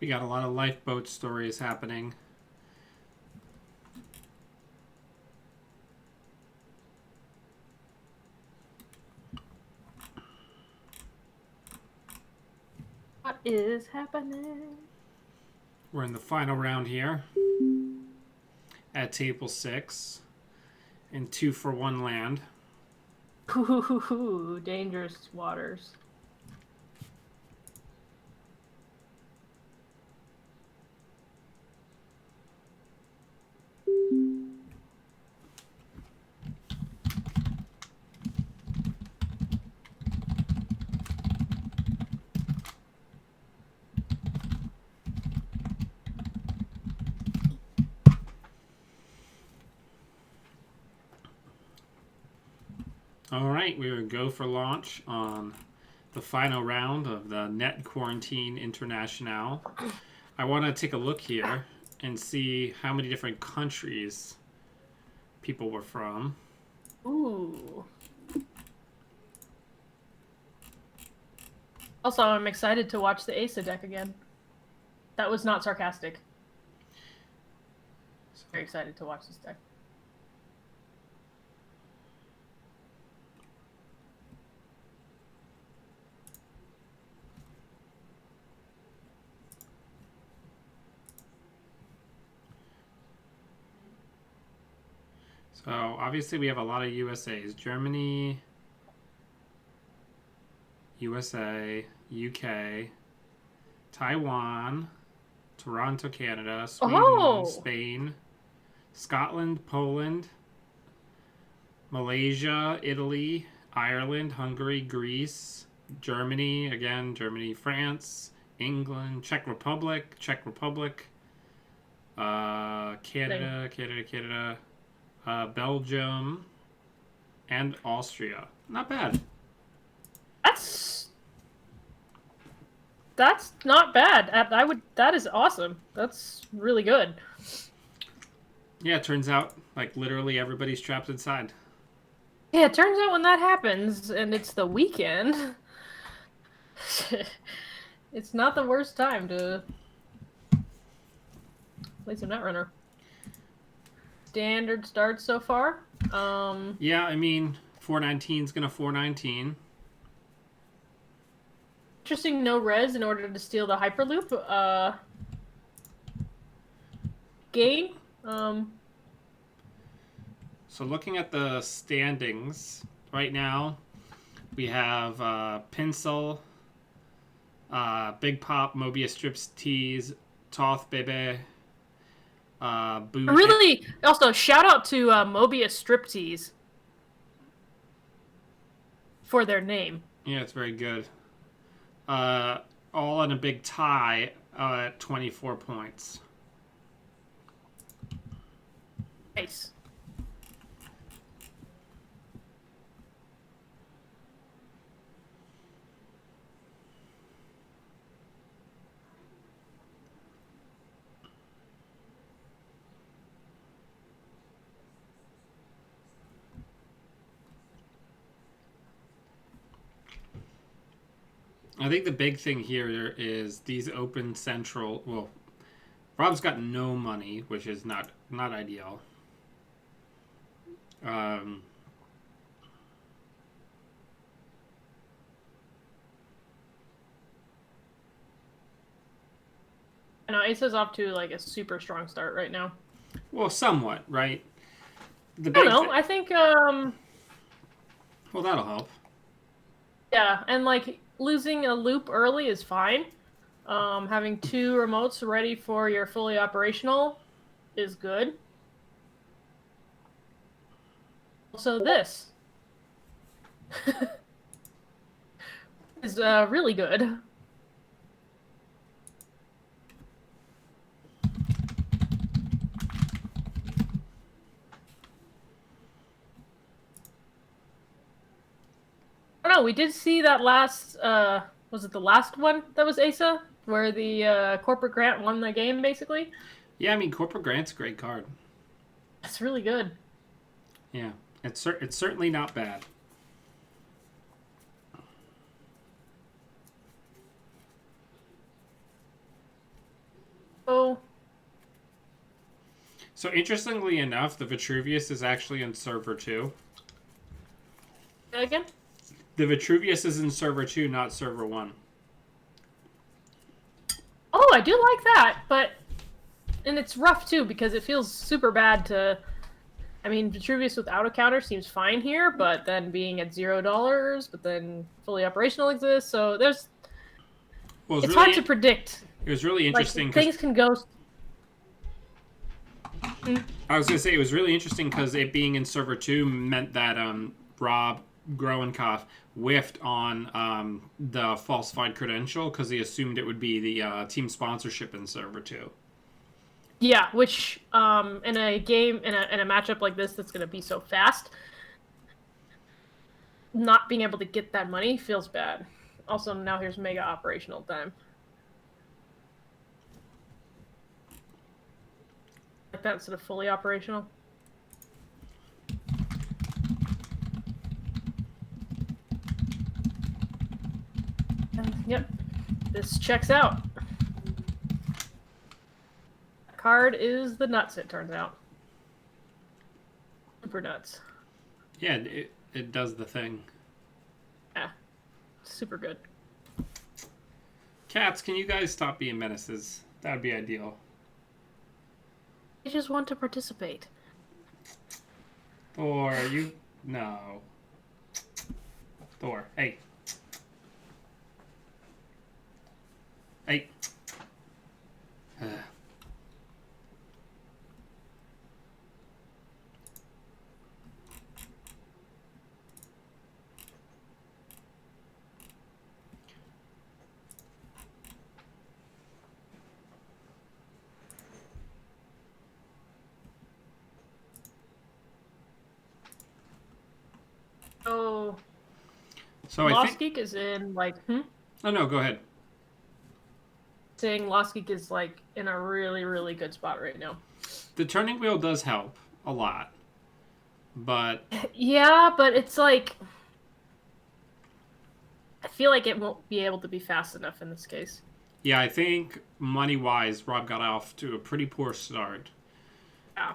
We got a lot of lifeboat stories happening. What is happening? We're in the final round here at table 6 in 2-for-1 land. Ooh, dangerous waters. All right, we will go for launch on the final round of the Net Quarantine International. I want to take a look here and see how many different countries people were from. Ooh. Also, I'm excited to watch the Asa deck again. That was not sarcastic. Very excited to watch this deck. So obviously we have a lot of USAs. Germany, USA, UK, Taiwan, Toronto, Canada, Sweden, Spain, Scotland, Poland, Malaysia, Italy, Ireland, Hungary, Greece, Germany, again, Germany, France, England, Czech Republic, Canada, Belgium, and Austria. Not bad. That's not bad. That is awesome. That's really good. Yeah, it turns out like literally everybody's trapped inside. Yeah, it turns out when that happens and it's the weekend, it's not the worst time to play some Netrunner. Standard starts so far. Yeah, I mean 419 is gonna 419. Interesting, no res in order to steal the Hyperloop. Gain. So looking at the standings right now, we have Pinsel, Big Pop, Mobius Strips Tease, Toth Bebe, Boo. Really, also shout out to Mobius Striptease for their name. Yeah, it's very good. All in a big tie at 24 points. Nice. I think the big thing here is these open central. Well, Rob's got no money, which is not ideal. I know Asa's off to like a super strong start right now. Well, somewhat, right? I don't know. I think well, that'll help. Yeah, and like losing a loop early is fine. Having 2 remotes ready for your fully operational is good. Also, this is really good. Oh no, we did see that last, was it the last one that was Asa? Where the corporate grant won the game, basically? Yeah, I mean, corporate grant's a great card. That's really good. Yeah, it's certainly not bad. So interestingly enough, the Vitruvius is actually in server 2. Again? The Vitruvius is in server 2, not server 1. Oh, I do like that, but... And it's rough, too, because it feels super bad to... I mean, Vitruvius without a counter seems fine here, but then being at $0, but then fully operational exists, so there's... Well, it's really, hard to predict. It was really interesting. Like, things can go... I was going to say, it was really interesting because it being in server 2 meant that Rob Groenkopf whiffed on the falsified credential because he assumed it would be the team sponsorship in server 2. Yeah, which in a game, in a matchup like this that's going to be so fast, not being able to get that money feels bad. Also, now here's mega operational time. Like that instead of fully operational. And, yep, this checks out. Card is the nuts, it turns out. Super nuts. Yeah, it does the thing. Yeah, super good. Cats, can you guys stop being menaces? That would be ideal. I just want to participate. Thor, you... No. Thor, hey. Hey. So I Lost think... Geek is in, like, Oh, no, go ahead. Saying Lost Geek is, like, in a really, really good spot right now. The turning wheel does help a lot. But... Yeah, but it's like... I feel like it won't be able to be fast enough in this case. Yeah, I think money-wise, Rob got off to a pretty poor start. Yeah.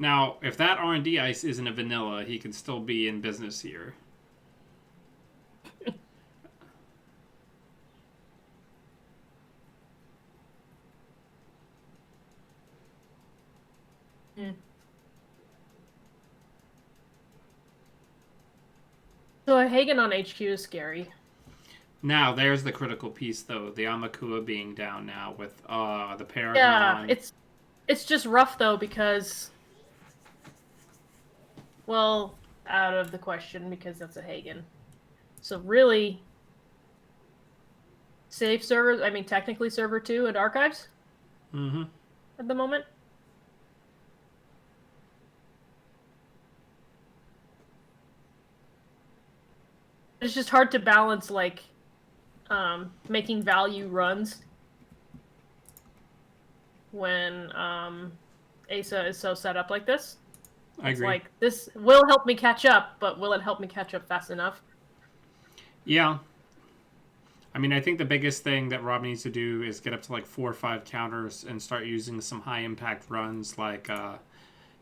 Now, if that R&D ice isn't a vanilla, he can still be in business here. So a Hagen on HQ is scary. Now, there's the critical piece, though. The Amakua being down now with the Paragon. Yeah, it's just rough, though, because... Well, out of the question, because that's a Hagen. So really... Safe servers, I mean, technically server 2 and archives? Mm-hmm. At the moment? It's just hard to balance, like, making value runs when ASA is so set up like this. I agree. It's like, this will help me catch up, but will it help me catch up fast enough? Yeah. I mean, I think the biggest thing that Rob needs to do is get up to like 4 or 5 counters and start using some high-impact runs like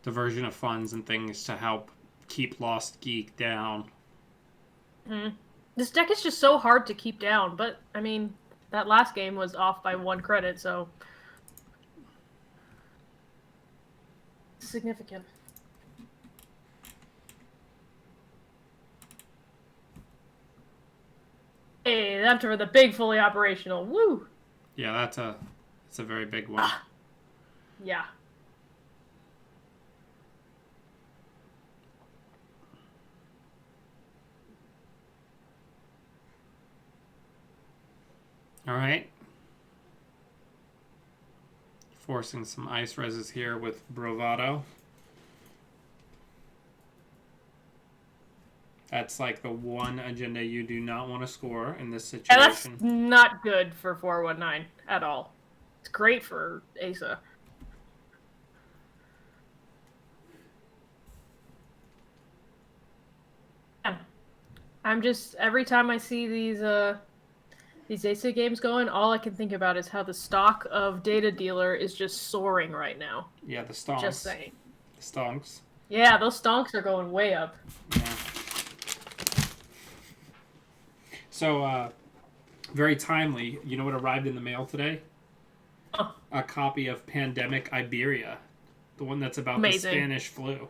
diversion of funds and things to help keep Lost Geek down. Mm-hmm. This deck is just so hard to keep down, but, I mean, that last game was off by 1 credit, so... Significant. Hey, that's for the big fully operational. Woo! Yeah, that's a very big one. Yeah. All right. Forcing some ice reses here with Bravado. That's like the one agenda you do not want to score in this situation. And that's not good for 419 at all. It's great for ASA. I'm just, every time I see these these ASA games going, all I can think about is how the stock of Data Dealer is just soaring right now. Yeah, the stonks. Just saying. The stonks. Yeah, those stonks are going way up. Yeah. So, very timely. You know what arrived in the mail today? Oh. A copy of Pandemic Iberia, the one that's about the Spanish flu.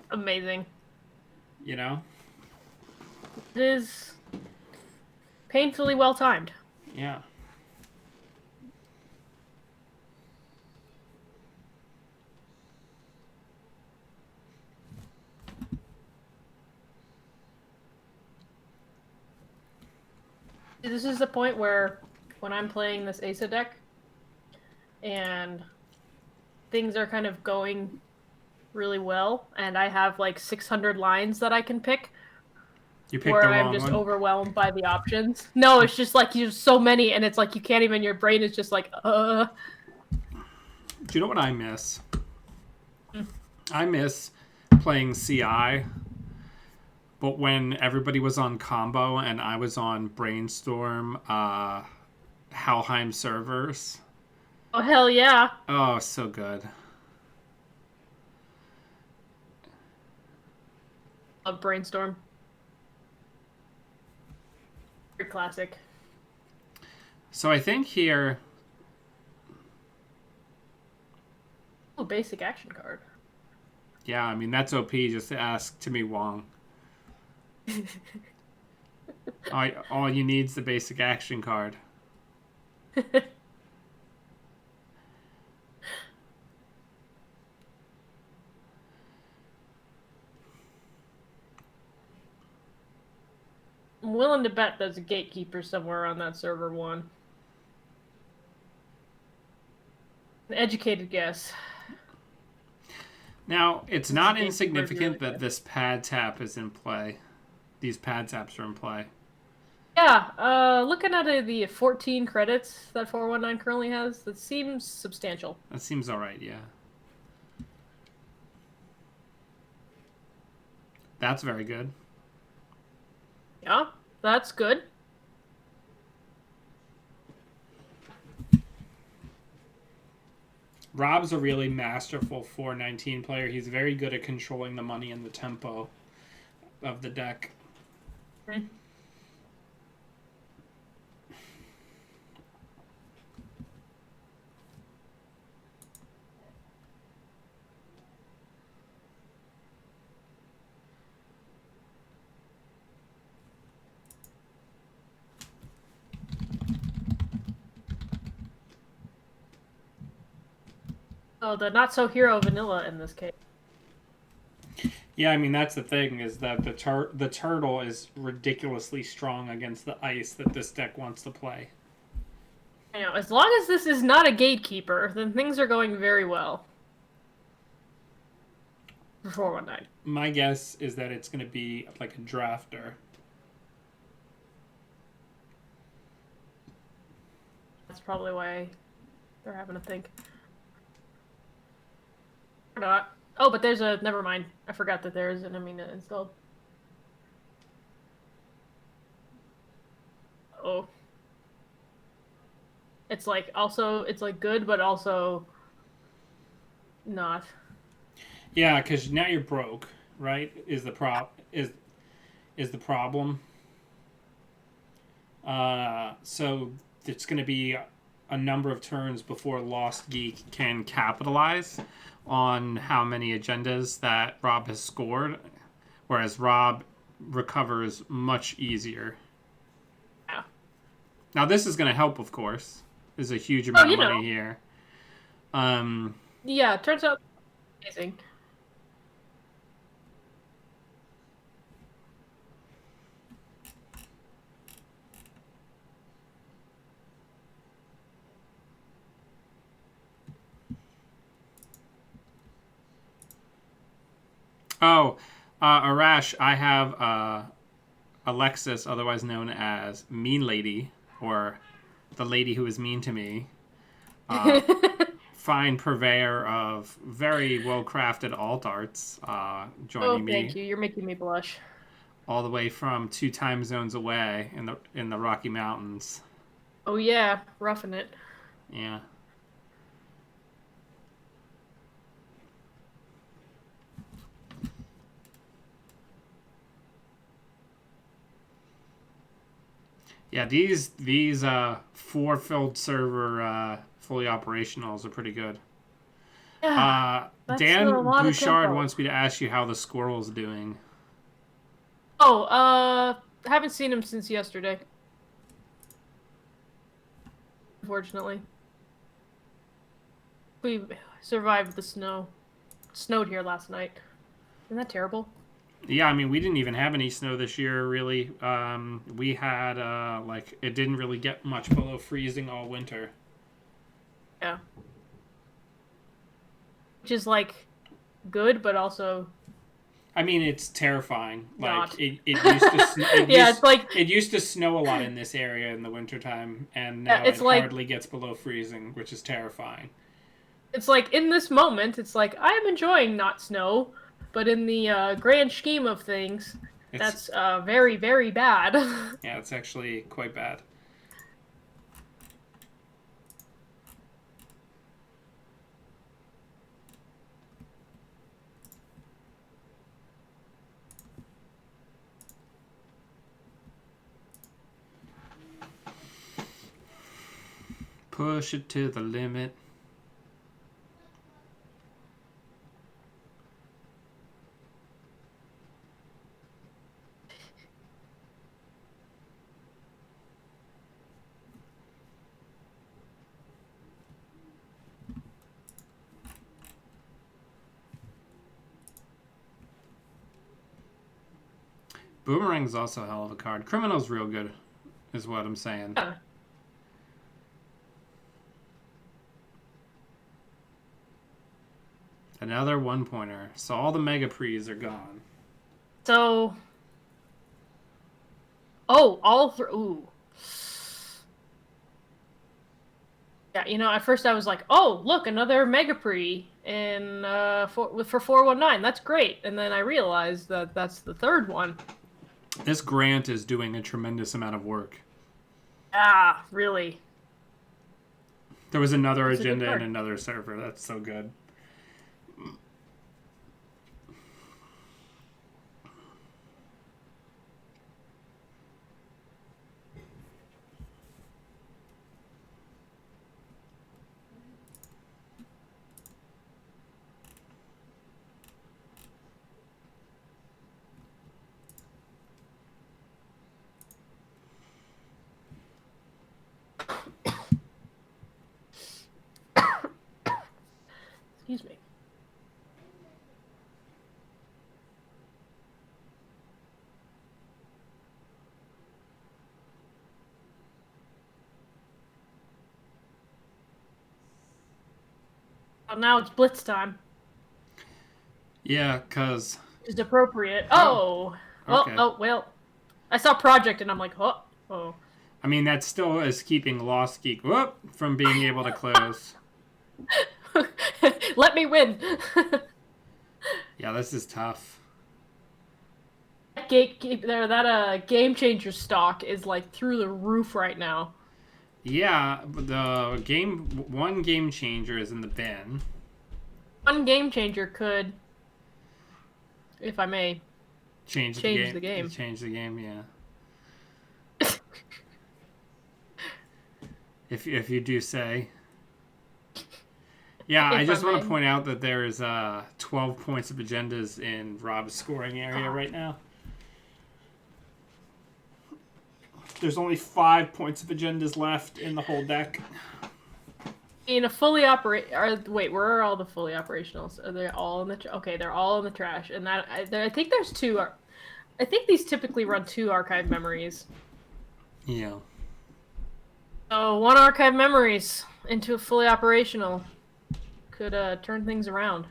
Amazing. You know? It is painfully well timed. Yeah. This is the point where, when I'm playing this ASA deck, and things are kind of going really well, and I have like 600 lines that I can pick, you pick where the I'm wrong just one. overwhelmed by the options. No, it's just like you have so many, and it's like you can't even. Your brain is just like, Do you know what I miss? I miss playing CI. But when everybody was on Combo and I was on Brainstorm, Helheim servers. Oh, hell yeah. Oh, so good. Love Brainstorm. Very classic. So I think here... Oh, basic action card. Yeah, I mean, that's OP. Just ask Timmy Wong. all you need is the basic action card. I'm willing to bet there's a gatekeeper somewhere on that server one. An educated guess. Now, it's not insignificant that this pad tap is in play. These pad taps are in play. Yeah, looking at the 14 credits that 419 currently has, that seems substantial. That seems alright, yeah. That's very good. Yeah, that's good. Rob's a really masterful 419 player. He's very good at controlling the money and the tempo of the deck. Okay. Oh, the not-so-hero vanilla in this case. Yeah, I mean, that's the thing, is that the turtle is ridiculously strong against the ice that this deck wants to play. You know, as long as this is not a gatekeeper, then things are going very well. For 419. My guess is that it's going to be like a drafter. That's probably why they're having to think. Or not. Oh, but there's a... Never mind. I forgot that there is an Amina installed. Oh. It's like also... It's like good, but also... not. Yeah, because now you're broke, right? Is the the problem. So it's going to be a number of turns before Lost Geek can capitalize on how many agendas that Rob has scored, whereas Rob recovers much easier. Yeah. Now this is going to help, of course. There's a huge amount of money here. Yeah, it turns out amazing. Oh, Arash, I have Alexis, otherwise known as Mean Lady, or the lady who is mean to me. Fine purveyor of very well-crafted alt arts joining me. Oh, thank you. You're making me blush. all the way from 2 time zones away in the Rocky Mountains. Oh yeah, roughing it. Yeah. Yeah, these 4 filled server fully operationals are pretty good. Yeah, that's Dan a lot of Bouchard tempo. wants me to ask you how the squirrel's doing. Oh, haven't seen him since yesterday. Unfortunately. We survived the snow. It snowed here last night. Isn't that terrible? Yeah, I mean, we didn't even have any snow this year, really. We had, it didn't really get much below freezing all winter. Yeah. Which is, like, good, but also... I mean, it's terrifying. Not. Like, it used to yeah, it's like... It used to snow a lot in this area in the wintertime, and now it's it like, hardly gets below freezing, which is terrifying. It's like, in this moment, it's like, I'm enjoying not snow, but in the grand scheme of things, that's very, very bad. Yeah, it's actually quite bad. Push it to the limit. Boomerang's also a hell of a card. Criminal's real good, is what I'm saying. Yeah. Another 1-pointer. So all the Mega Pre's are gone. So... Oh, all through... Ooh. Yeah, you know, at first I was like, oh, look, another Mega Pre in, for 419. That's great. And then I realized that that's the third one. This grant is doing a tremendous amount of work. Ah, really? There was another That's a good agenda card. and another server. That's so good. Excuse me. Well, now it's blitz time. Yeah, because... It's appropriate. Oh! Okay. Well. I saw Project and I'm like, oh. I mean, that still is keeping Lost Geek from being able to close. Let me win! Yeah, this is tough. That Game Changer stock is like through the roof right now. Yeah, the one game changer is in the bin. One Game Changer could, if I may, Change the game. Change the game, yeah. if you do say. Yeah, I just want to point out that there's 12 points of agendas in Rob's scoring area right now. There's only 5 points of agendas left in the whole deck. In a fully wait, where are all the fully operationals? Are they all in the? Okay, they're all in the trash, and I think there's 2. I think these typically run 2 archive memories. Yeah. So 1 archive memories into a fully operational could turn things around.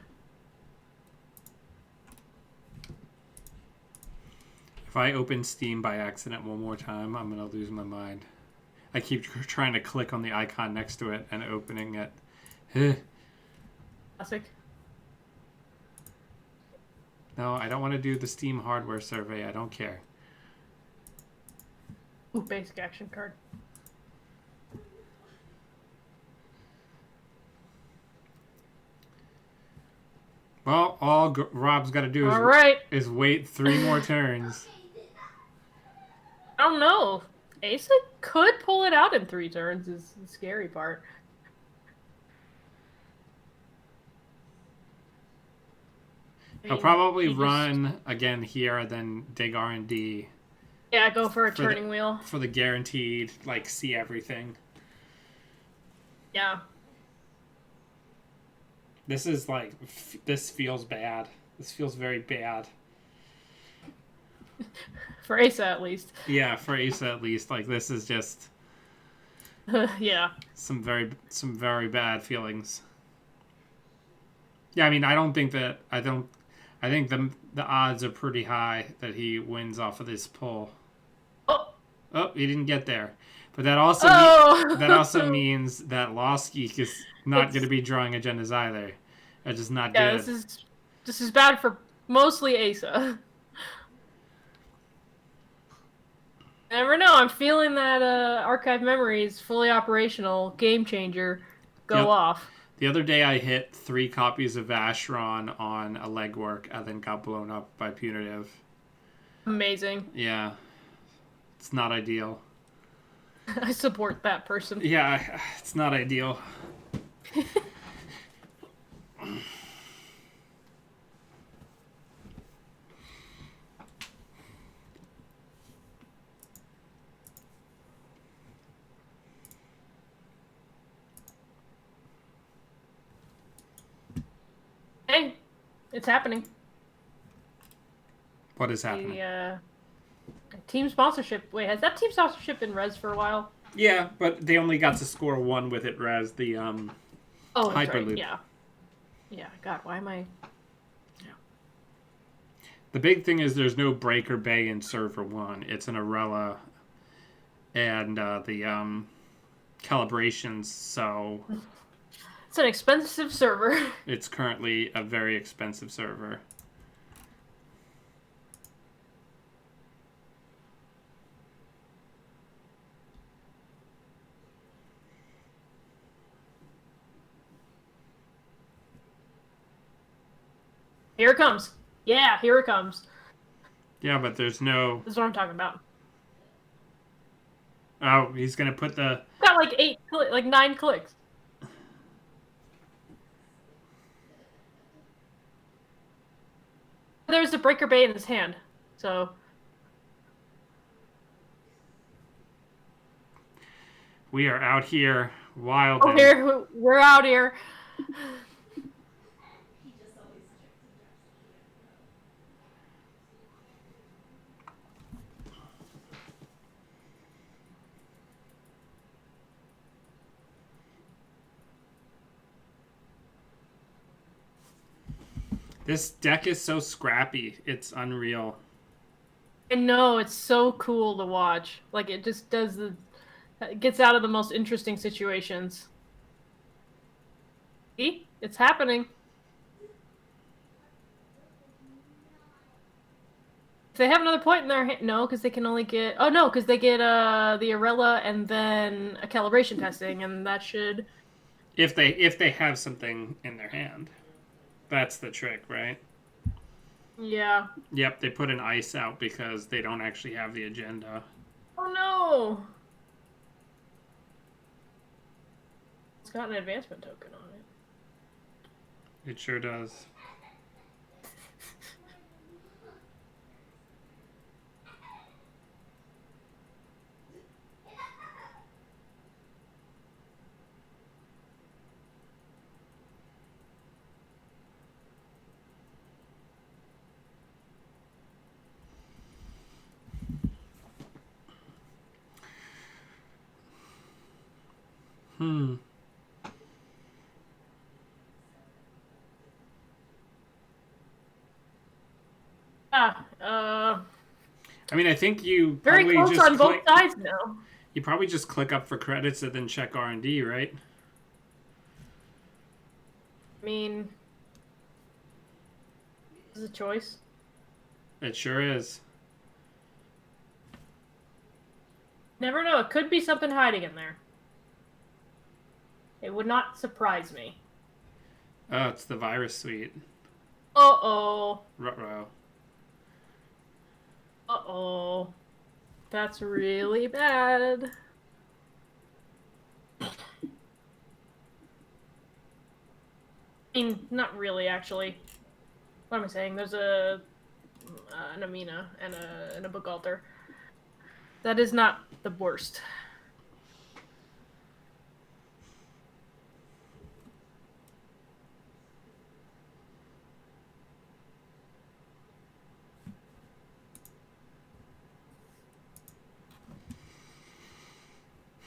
If I open Steam by accident one more time, I'm gonna lose my mind. I keep trying to click on the icon next to it and opening it. Classic. No, I don't want to do the Steam hardware survey. I don't care. Ooh, basic action card. Well, all Rob's got to do is, All right. is wait 3 more turns. I don't know. Asa could pull it out in 3 turns is the scary part. He'll probably run again here, then dig R&D. Yeah, go for a turning wheel. For the guaranteed, like, see everything. Yeah. This is like, this feels bad. This feels very bad. For Asa, at least. Yeah, for Asa at least. Like, this is just... yeah. Some very bad feelings. Yeah, I mean, I don't think that... I think the odds are pretty high that he wins off of this pull. Oh, he didn't get there. But that also that also means that Lost Geek is not going to be drawing agendas either. That's just not good. This is bad for mostly Asa. Never know. I'm feeling that Archive Memories fully operational game changer go off. The other day I hit 3 copies of Ashron on a legwork and then got blown up by Punitive. Amazing. Yeah. It's not ideal. I support that person. Yeah, it's not ideal. Hey, it's happening. What is happening? The team sponsorship. Wait, has that team sponsorship been res for a while? Yeah, but they only got to score 1 with it, res the Hyperloop. Right. Yeah. Yeah. God, why am I? The big thing is there's no Breaker Bay in Server 1. It's an Arella and the calibrations, so... It's an expensive server. It's currently a very expensive server. Here it comes. Yeah, here it comes. Yeah, but there's no... This is what I'm talking about. Oh, he's going to put the... Got like 9 clicks. There's the Breaker Bay in his hand, so... We are out here wild. Oh, we're out here. This deck is so scrappy. It's unreal. I know, it's so cool to watch. Like, it just does it gets out of the most interesting situations. See? It's happening. If they have another point in their hand, no, because they can only get... Oh, no, because they get the Arella and then a calibration testing, and that should... If they have something in their hand. That's the trick, right? Yeah. Yep, they put an ice out because they don't actually have the agenda. Oh, no! It's got an advancement token on it. It sure does. I mean, I think you very probably close just on both sides now. You probably just click up for credits and then check R&D, right? I mean, this is a choice. It sure is. Never know. It could be something hiding in there. It would not surprise me. Oh, it's the virus suite. Uh-oh. Ruh-roh. Uh-oh. That's really bad. I mean, not really, actually. What am I saying? There's an Amina and a book altar. That is not the worst.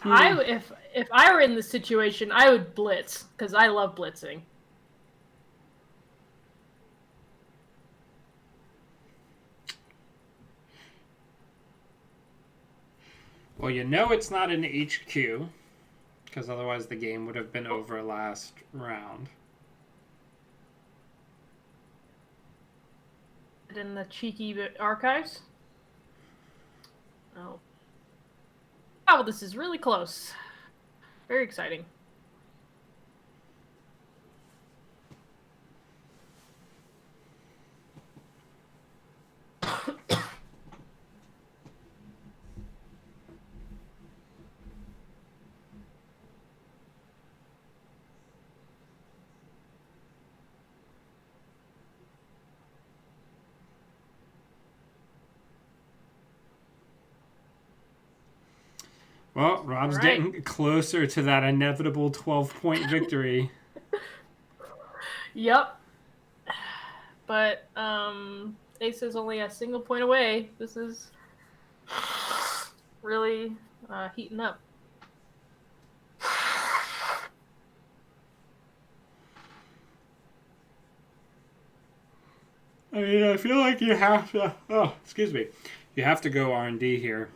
If I were in this situation, I would blitz because I love blitzing. Well, you know it's not an HQ, because otherwise the game would have been over last round. In the cheeky archives? Oh. Oh, this is really close. Very exciting. Well, Rob's getting closer to that inevitable 12-point victory. Yep. But Ace is only a single point away. This is really heating up. I mean, I feel like you have to... Oh, excuse me. You have to go R&D here.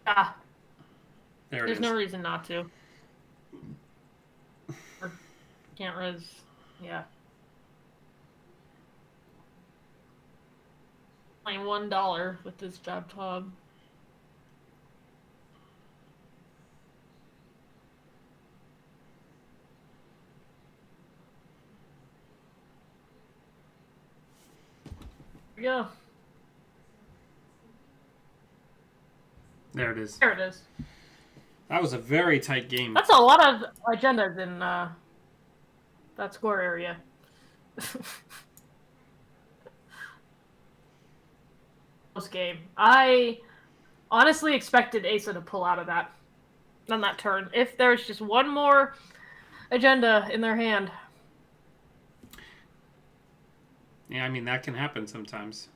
Ah. There it There's is. no reason not to. Or can't res. Yeah. Only $1 with this job tog. There we go. There it is. There it is. That was a very tight game. That's a lot of agendas in that score area. Close game. I honestly expected Asa to pull out of that on that turn. If there's just one more agenda in their hand. Yeah, I mean, that can happen sometimes.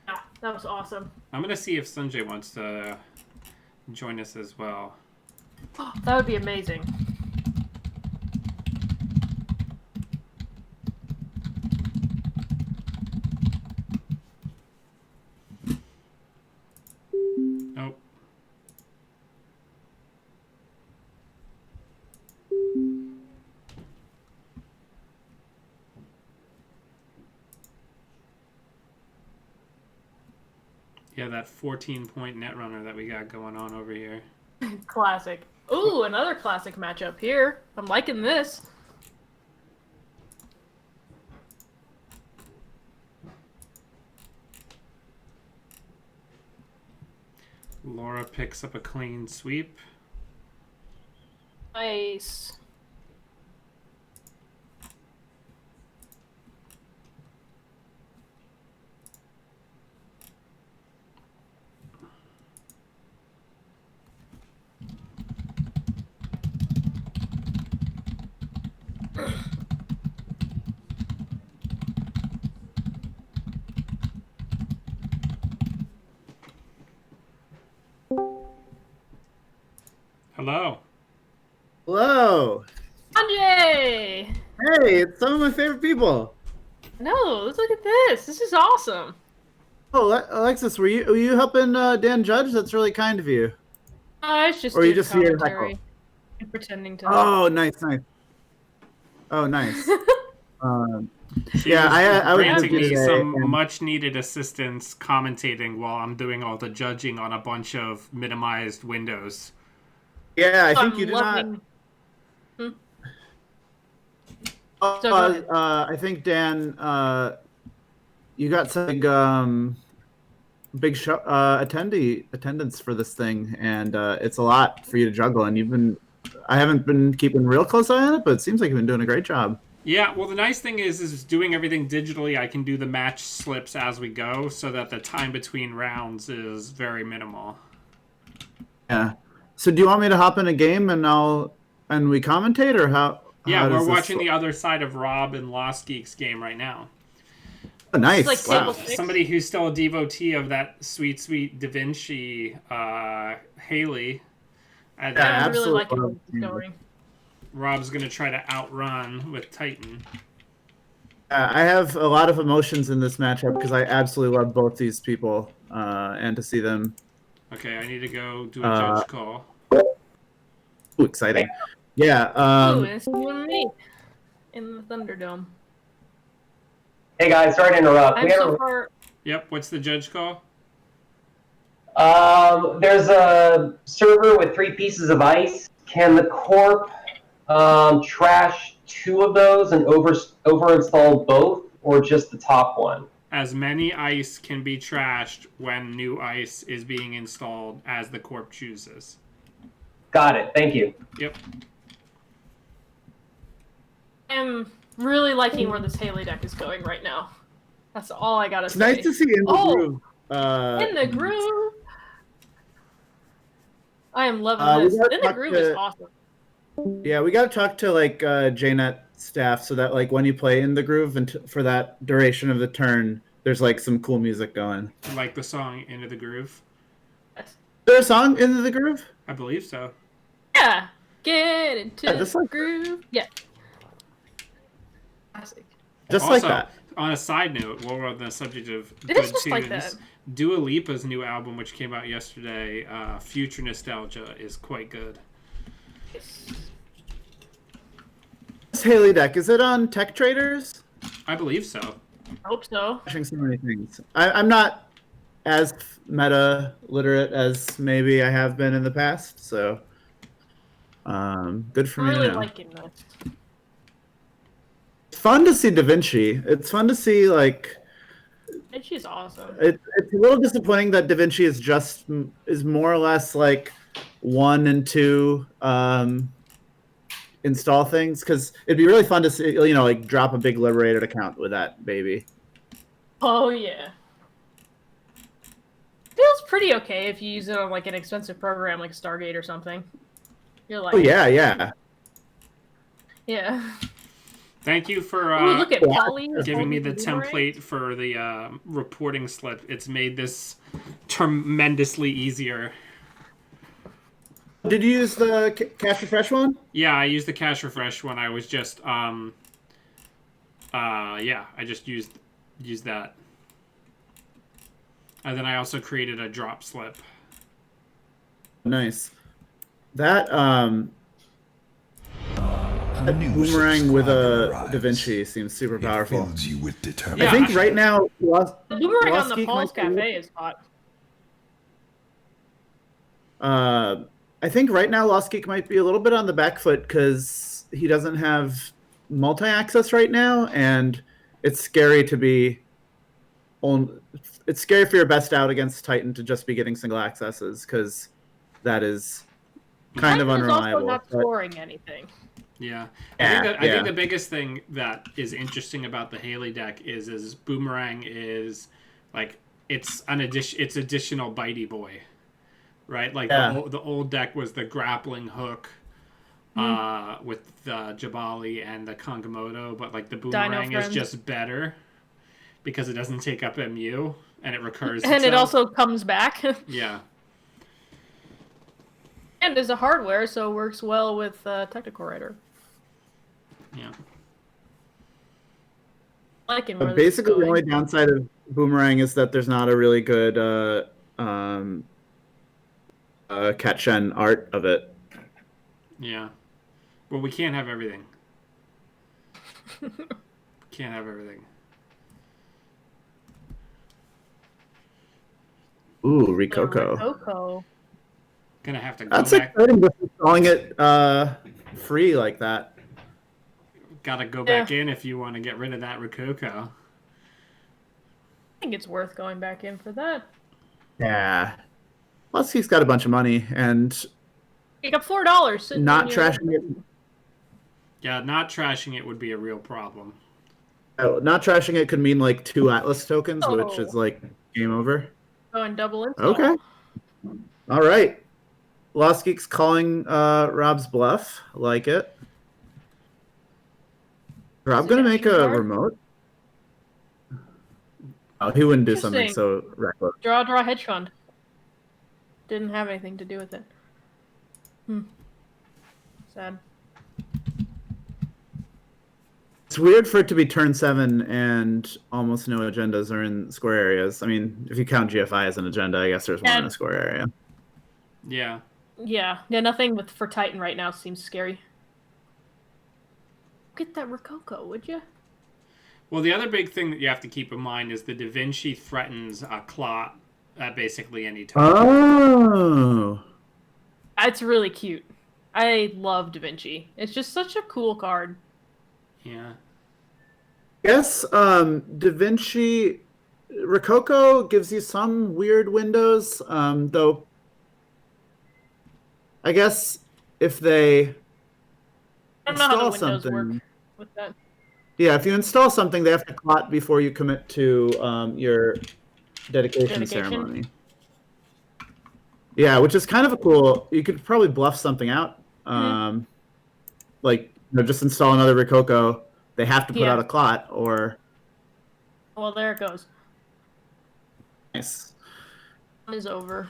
Yeah, that was awesome. I'm going to see if Sanjay wants to join us as well. That would be amazing. Nope. Yeah, that 14-point Netrunner that we got going on over here. Classic. Ooh, another classic matchup here. I'm liking this. Laura picks up a clean sweep. Nice. Hello. Hello. Sanjay! Hey, it's some of my favorite people. No, let's look at this. This is awesome. Oh, Alexis, were you helping Dan Judge? That's really kind of you. I was just Or you doing just here to commentary. heckle? And pretending to. Oh, nice. Oh, nice. Yeah, I would granting agree me today, some and- much needed assistance commentating while I'm doing all the judging on a bunch of minimized windows. Yeah, I think I'm you did not. loving... So go ahead. I think Dan, you got some big show, attendance for this thing, and it's a lot for you to juggle. And I haven't been keeping real close eye on it, but it seems like you've been doing a great job. Yeah, well, the nice thing is doing everything digitally. I can do the match slips as we go, so that the time between rounds is very minimal. Yeah. So do you want me to hop in a game and we commentate, or how? Yeah, how we're does this- watching the other side of Rob and Lost Geek's game right now. Oh, nice. It's like Wow. table six. Somebody who's still a devotee of that sweet Da Vinci, Haley. I really absolutely. like it when it's going. Rob's gonna try to outrun with Titan. I have a lot of emotions in this matchup because I absolutely love both these people, and to see them. Okay, I need to go do a judge call. Ooh, exciting. Yeah. Ooh, it's you and me in the Thunderdome. Hey guys, sorry to interrupt. I'm so far. Yep, what's the judge call? There's a server with 3 pieces of ice. Can the corp trash 2 of those and overinstall both, or just the top one? As many ice can be trashed when new ice is being installed as the corp chooses. Got it. Thank you. Yep. I'm really liking where this Haley deck is going right now. That's all I gotta It's say. nice to see in the groove. In the groove. I am loving we this. gotta In the talk groove to- is awesome. Yeah, we got to talk to like Jnet staff so that like when you play in the groove and for that duration of the turn, there's like some cool music going. Like the song Into the Groove? Is there a song Into the Groove? I believe so. Yeah. Get into Yeah, the just like- groove. Yeah. Classic. Just Also, like that. On a side note, while we're on the subject of It good is just tunes, like that. Dua Lipa's new album, which came out yesterday, Future Nostalgia, is quite good. This Haley deck, is it on Tech Traders? I believe so. I hope so. Watching so many things. I'm not as meta literate as maybe I have been in the past, so good for I'm me really to know. liking this. It's fun to see Da Vinci. It's fun to see like And she's awesome. it's a little disappointing that Da Vinci is more or less like 1 and 2 install things, because it'd be really fun to see, like drop a big liberated account with that baby. Oh yeah. Feels pretty okay if you use it on like an expensive program like Stargate or something. You're like, Oh yeah. yeah. Thank you for Ooh, look at Polly. giving me the Boomerang. template for the reporting slip. It's made this tremendously easier. Did you use the cash refresh one? Yeah, I used the cache refresh one. I was just I just used that. And then I also created a drop slip. Nice. That A new boomerang with a subscriber Da Vinci seems super It powerful. fills you with I determination. think right now, The boomerang on the Lost Paul's Geek might be- Cafe is hot. I think right now Lost Geek might be a little bit on the back foot because he doesn't have multi-access right now, and it's scary to be it's scary for your best out against Titan to just be getting single accesses, because that is kind of Titan is unreliable. also not but- scoring anything. Yeah. Yeah, I think the biggest thing that is interesting about the Haley deck is Boomerang is like it's additional bitey boy. Right? Like Yeah. the old deck was the grappling hook with the Jabali and the Kangamoto, but like the Boomerang is Friends. just better because it doesn't take up MU and it recurs And it itself. also comes back. Yeah. And is a hardware, so works well with Technical Writer. Yeah. Liking But where this is basically, the going. only downside of Boomerang is that there's not a really good Cat-Shen art of it. Yeah. Well, we can't have everything. can't have everything. Ooh, Rikoko. Coco. Gonna have to go That's back. exciting just calling it free like that. Gotta go back in if you want to get rid of that Rococo. I think it's worth going back in for that. Yeah. Plus, he's got a bunch of money and You got $4. not trashing it. Yeah, not trashing it would be a real problem. Oh, not trashing it could mean like 2 Atlas tokens, which Oh. is like game over. Going double install. Okay. All right. Lost Geek's calling Rob's bluff. Like it. Rob gonna make a remote. Oh, he wouldn't do something so reckless. Draw hedge fund. Didn't have anything to do with it. Sad. It's weird for it to be turn 7 and almost no agendas are in square areas. I mean, if you count GFI as an agenda, I guess there's one in a square area. Yeah. Yeah, nothing for Titan right now seems scary. Get that Rococo, would you? Well, the other big thing that you have to keep in mind is the Da Vinci threatens a clot at basically any time. Oh. It's really cute. I love Da Vinci. It's just such a cool card. Yeah. Yes, Da Vinci Rococo gives you some weird windows, though I guess if they I don't know how the install windows something, work with that. yeah, if you install something, they have to clot before you commit to your dedication ceremony. Yeah, which is kind of a cool. You could probably bluff something out, like just install another Rococo. They have to put out a clot, or Well, there it goes. nice. Is over.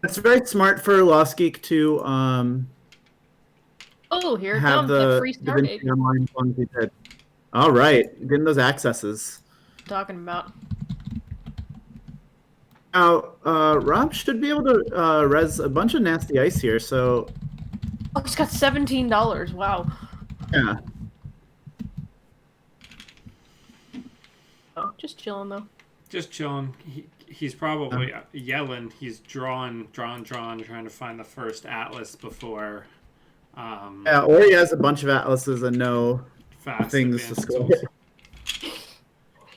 It's very smart for Lost Geek to Oh, here it have comes the free Da start Vinci egg. online as long as he did. All right, getting those accesses. Talking about. Now, Rob should be able to res a bunch of nasty ice here, so Oh, he's got $17. Wow. yeah. Oh, just chilling though. Just chilling. He's probably yelling. He's drawing, trying to find the first Atlas before. Yeah, or he has a bunch of atlases and no Fast things to advanced score. tools.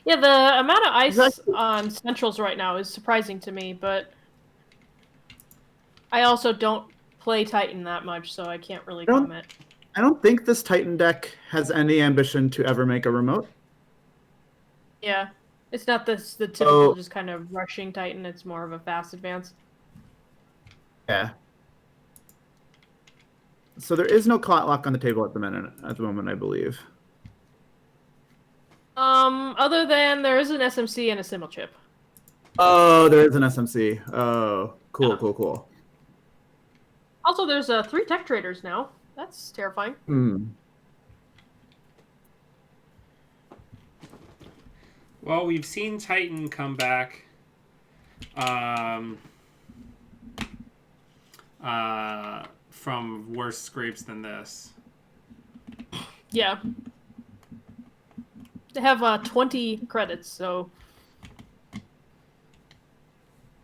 Yeah, the amount of ice on Centrals right now is surprising to me, but I also don't play Titan that much, so I can't really comment. I don't think this Titan deck has any ambition to ever make a remote. Yeah, it's not the typical just kind of rushing Titan. It's more of a fast advance. Yeah. So there is no clot lock on the table at the moment, I believe. Other than there is an SMC and a Simmel chip. Oh, there is an SMC. Oh, cool. Also, there's 3 tech traders now. That's terrifying. Well, we've seen Titan come back from worse scrapes than this. Yeah. They have 20 credits, so...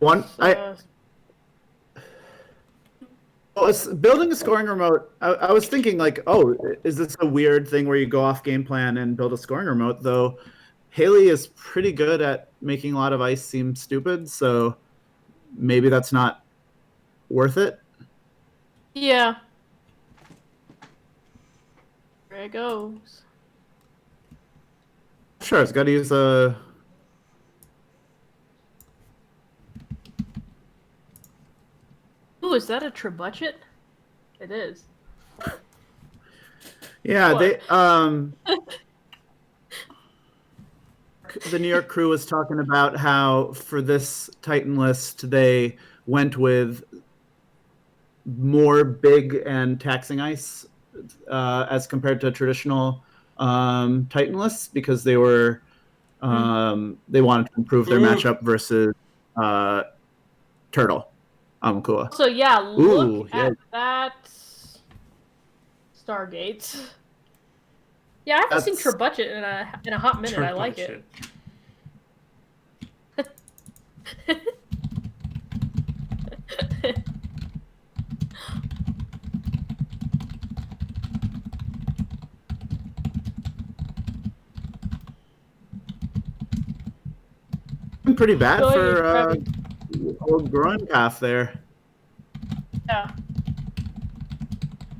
Well, it's building a scoring remote. I was thinking, like, oh, is this a weird thing where you go off game plan and build a scoring remote? Though Haley is pretty good at making a lot of ice seem stupid, so maybe that's not worth it. Yeah. There it goes. Sure, it's got to use a... Ooh, is that a trebuchet? It is. Yeah, What? they the New York crew was talking about how for this Titan list they went with more big and taxing ice as compared to traditional Titan lists because they were they wanted to improve their matchup versus Turtle. Cool. So yeah, look Ooh, yeah. at that Stargates. Yeah, I haven't seen Trebuchet in a hot minute. I like it. Pretty bad for old groin calf there. Yeah.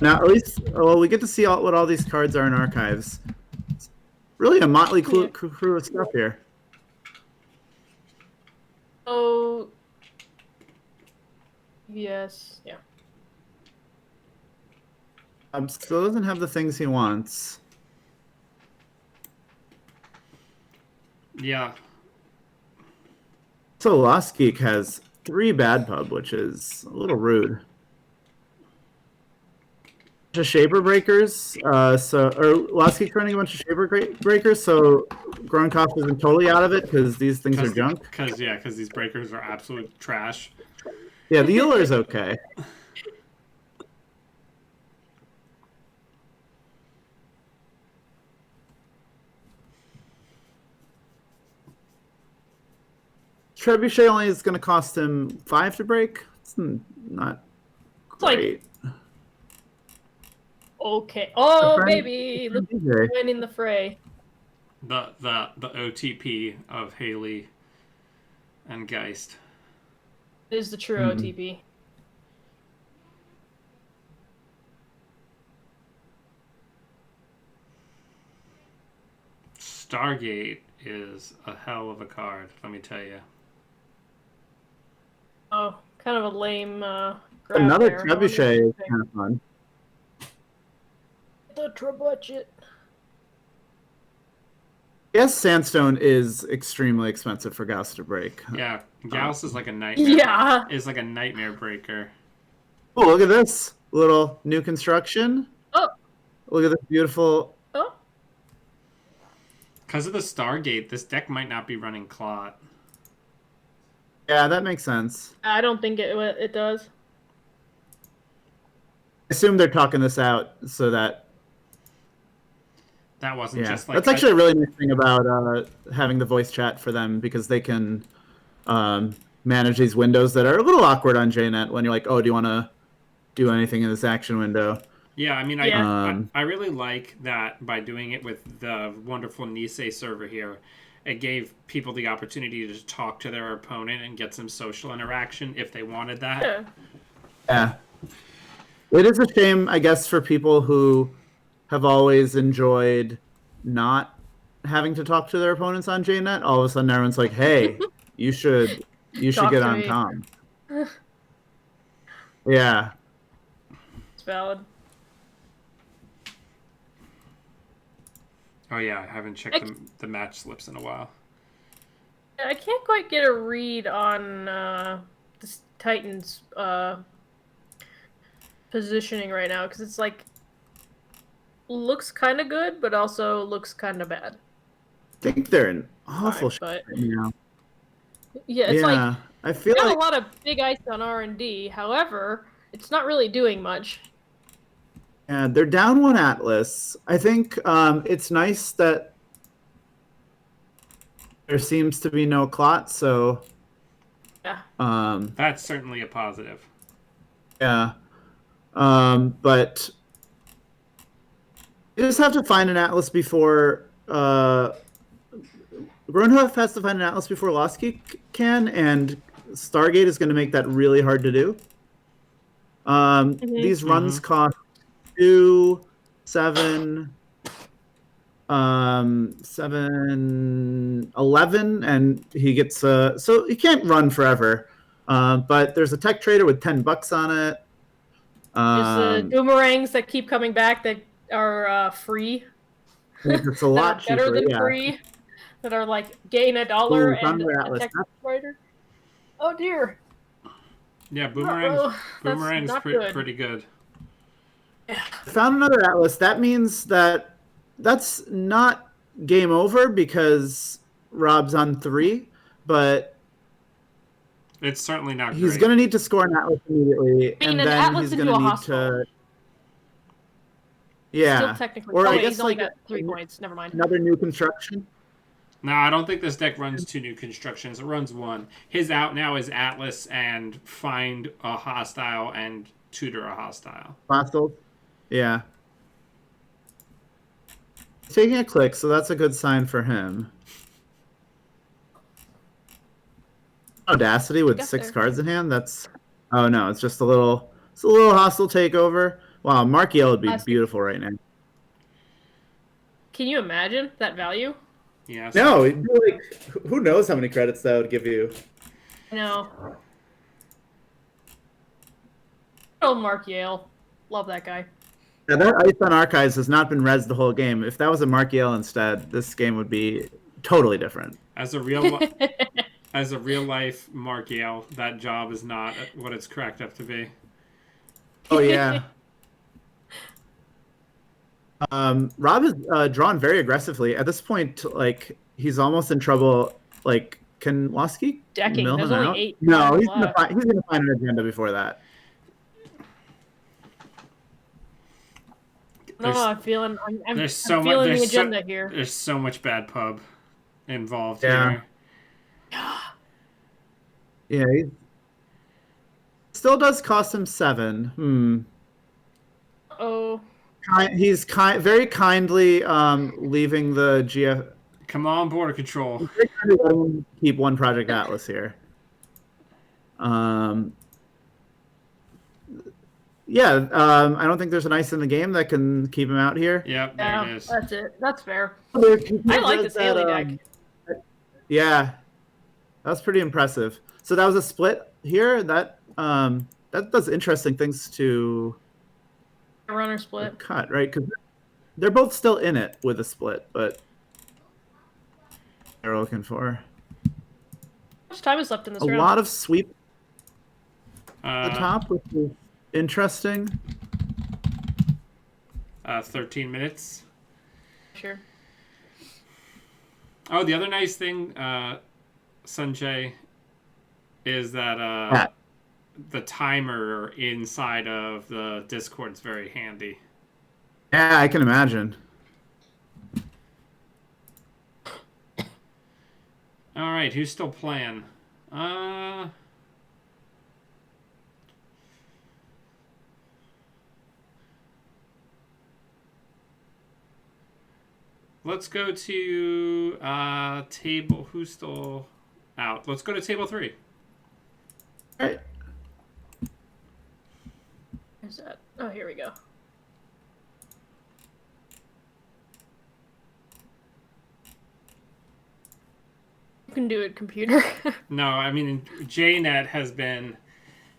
Now, at least, well, we get to see what all these cards are in archives. It's really a motley crew of stuff here. Oh. Yes. Yeah. Still doesn't have the things he wants. Yeah. So Lost Geek has 3 bad pub, which is a little rude. Of Shaper Breakers, or Lost Geek running a bunch of Shaper Breakers, so Gronkov isn't totally out of it because these things are junk. Because these breakers are absolute trash. Yeah, the Euler's okay. Trebuchet only is going to cost him 5 to break. It's not great. Okay. Oh, baby! Look who's winning the fray. The OTP of Haley and Geist. It is the true OTP. Stargate is a hell of a card, let me tell you. Oh, kind of a lame Another Trebuchet is kind of fun. The Trebuchet. Yes, Sandstone is extremely expensive for Gauss to break. Yeah, Gauss is like a nightmare. Yeah. Is like a nightmare breaker. Oh, look at this little new construction. Oh. Look at this beautiful. Oh. Because of the Stargate, this deck might not be running Clot. Yeah, that makes sense. I don't think it does. I assume they're talking this out so that. That wasn't just like. That's actually a really nice thing about having the voice chat for them because they can manage these windows that are a little awkward on Jnet when you're like, oh, do you want to do anything in this action window? Yeah, I mean, I really like that by doing it with the wonderful Nisei server here. It gave people the opportunity to talk to their opponent and get some social interaction if they wanted that. Yeah. It is a shame, I guess, for people who have always enjoyed not having to talk to their opponents on Jnet. All of a sudden, everyone's like, "Hey, you should get on Tom." Yeah, it's valid. Oh yeah, I haven't checked the match slips in a while. I can't quite get a read on this Titans positioning right now because it's like looks kind of good, but also looks kind of bad. I think they're in awful shape right now. Yeah, it's like I feel got like a lot of big ice on R&D. However, it's not really doing much. Yeah, they're down 1 Atlas. I think it's nice that there seems to be no clot, so yeah. That's certainly a positive. Yeah. But you just have to find an Atlas before Grunhoff has to find an Atlas before Lost Geek can, and Stargate is going to make that really hard to do. These runs cost 2, 7, 7, 11, and he gets so he can't run forever. But there's a tech trader with $10 on it. There's the boomerangs that keep coming back that are free. It's a lot that are better cheaper, than free. That are like gain $1 and a tech trader. Oh dear. Yeah, boomerang's pretty good. Found another Atlas. That means that's not game over because Rob's on 3, but it's certainly not. He's going to need to score an Atlas immediately, and then Atlas he's going to need to. Yeah. Still technically. Or Oh, I wait, guess he's only like got 3 points. Never mind. another new construction. No, I don't think this deck runs 2 new constructions. It runs 1. His out now is Atlas and find a hostile and tutor a hostile. Fossils. Yeah. He's taking a click, so that's a good sign for him. Audacity with 6 cards in hand. That's oh no, it's just a little hostile takeover. Wow, Markiel would be beautiful right now. Can you imagine that value? Yeah. No, it'd be like who knows how many credits that would give you. I know. Oh, Mark Yale. Love that guy. Yeah, that Ice on Archives has not been res the whole game. If that was a Markiel instead, this game would be totally different. As a real life Mark Yale, that job is not what it's cracked up to be. Oh yeah. Rob has drawn very aggressively. At this point, like he's almost in trouble. Like, can Losky Decking. mill There's him only out? 8 No, cards he's gonna left. find an agenda before that. No, I'm feeling. I'm There's so much. feeling the agenda here. There's so much bad pub involved Yeah. here. Yeah, he still does cost him 7. Oh. He's very kindly leaving the GF. Come on, border control. He's very kindly letting him keep one Project Atlas here. Yeah, I don't think there's an ice in the game that can keep him out here. Yep, there Yeah, it is. that's it. That's fair. I I like this Haley deck. Yeah, that's pretty impressive. So that was a split here. That does interesting things to Runner split. cut, right? Because they're both still in it with a split, but they're looking for How much time is left in this a round? lot of sweep at the top, which is interesting. 13 minutes. Sure. Oh, the other nice thing, Sanjay, is that the timer inside of the Discord's very handy. Yeah, I can imagine. All right, who's still playing? Let's go to table. Who's still out? Let's go to table 3. All right. Where's that? Oh, here we go. You can do it, computer. No, I mean Jnet has been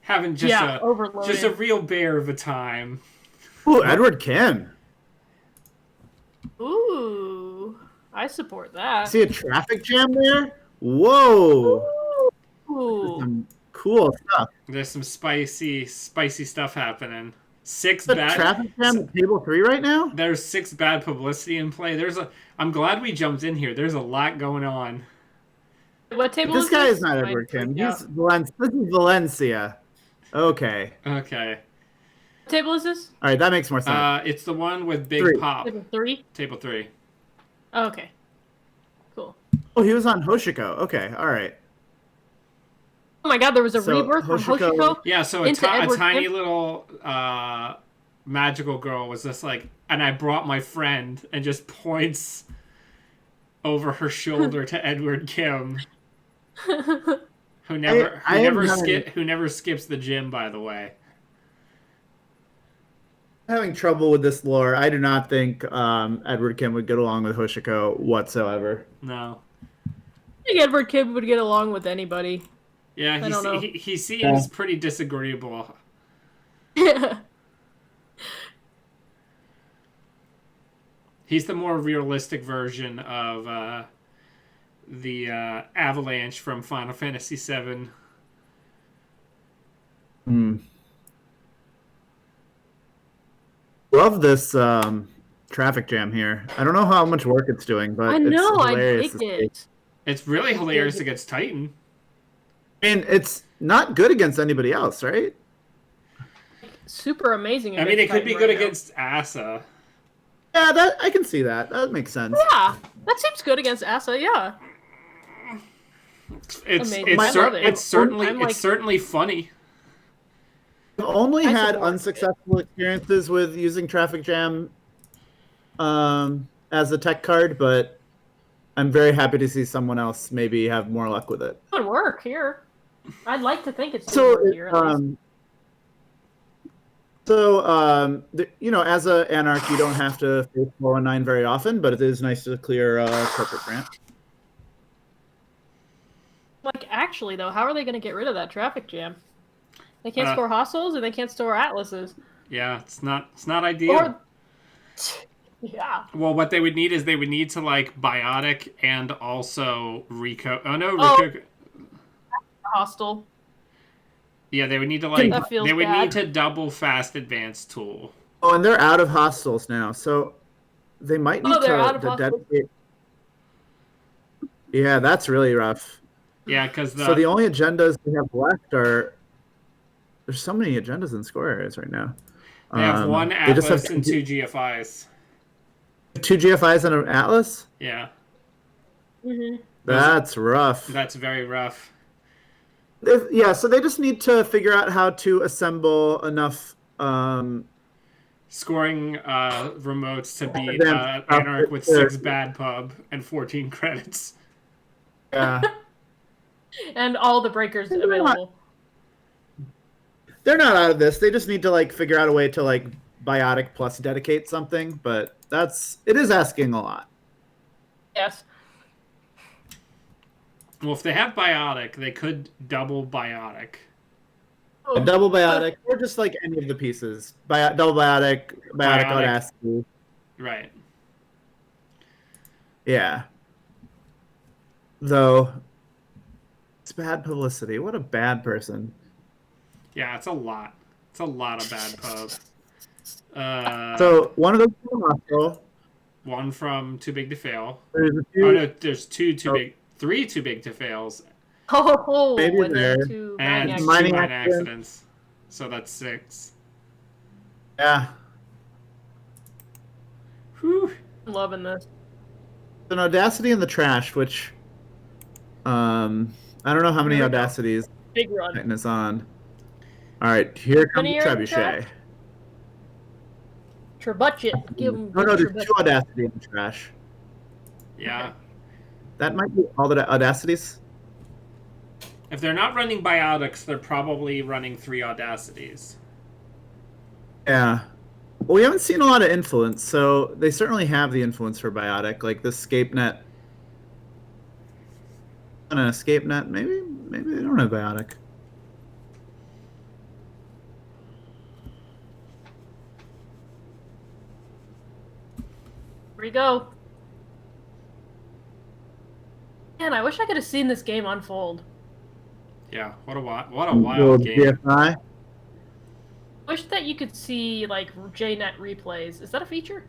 having just overloaded. a real bear of a time. Ooh, Edward Kim. Ooh, I support that. See a traffic jam there? Whoa. Ooh. Some cool stuff. There's some spicy stuff happening. The traffic jam at table 3 right now? There's 6 bad publicity in play. I'm glad we jumped in here. There's a lot going on. What table This is guy this? is not Edward Kim. Yeah. This is Valencia. Okay. Okay. What table is this? All right, that makes more sense. It's the one with Big 3. Pop. Table 3? Table 3. Oh, okay. Cool. Oh, he was on Hoshiko. Okay, all right. Oh my god, there was a So, rebirth from Hoshiko- Hoshiko? Yeah, so a into Edward tiny Kim? little magical girl was just like, and I brought my friend, and just points over her shoulder to Edward Kim, who never skips the gym, by the way. I'm having trouble with this lore. I do not think Edward Kim would get along with Hoshiko whatsoever. No. I think Edward Kim would get along with anybody. Yeah, I don't know. he seems pretty disagreeable. He's the more realistic version of the Avalanche from Final Fantasy VII. Love this traffic jam here. I don't know how much work it's doing, but I know, it's I hilarious dig to see. it. It's really hilarious against Titan. I mean, it's not good against anybody else, right? Super amazing. I mean, it against could be Titan good right now. against Asa. Yeah, that I can see that. That makes sense. Yeah, that seems good against Asa. Yeah. It's Amazing. I love it. it's certainly I'm like- it's certainly funny. I've only I had support it. unsuccessful experiences with using Traffic Jam as a tech card, but I'm very happy to see someone else maybe have more luck with it. It would work here. I'd like to think it's So, work here at least. you know, as a Anarch, you don't have to face 419 very often, but it is nice to clear corporate grant. Like, actually, though, how are they going to get rid of that traffic jam? They can't store hostiles and they can't store atlases. Yeah, it's not ideal. Or, yeah. Well, what they would need is they would need to like biotic and also Rico. Oh no, Rico. Hostile. Yeah, they would need to like That feels they would bad. need to double fast advanced tool. Oh, and they're out of hostiles now, so they might need they're out of to hostiles. dedicate. Yeah, that's really rough. Yeah, because So the only agendas we have left are there's so many agendas in score areas right now. they have one they just Atlas have and two GFIs. 2 GFIs and an Atlas. Yeah, That's rough. that's very rough. Yeah, so they just need to figure out how to assemble enough. Scoring remotes to beat Advanced Anarch with there. 6 bad pub and 14 credits. Yeah, And all the breakers available. they're not out of this. They just need to like figure out a way to like biotic plus dedicate something. But it is asking a lot. Yes. Well, if they have biotic, they could double biotic. A double biotic, or just like any of the pieces. Double biotic, biotic audacity. Right. Yeah. Though, it's bad publicity. What a bad person. Yeah, it's a lot. It's a lot of bad pub. So one of those is a hostile. One from Too Big to Fail. There's a few. Oh no, there's three too big to fails, Maybe and there. then 2 and mining two Mining mine accidents. accidents. So that's 6. Yeah. Whew. I'm loving this. An audacity in the trash, which I don't know how many Here we go. audacities Big run. Titan is on. All right, here comes Many the are in the trebuchet. Trebuchet. Give him No, there's trebuchet. 2 audacity in the trash. Yeah. That might be all the audacities. If they're not running biotics, they're probably running 3 audacities. Yeah. Well, we haven't seen a lot of influence, so they certainly have the influence for biotic, like the escape net. On an escape net, maybe they don't have biotic. Here we go. Man, I wish I could have seen this game unfold. Yeah, what a wild Little game. GFI. Wish that you could see like Jnet replays. Is that a feature?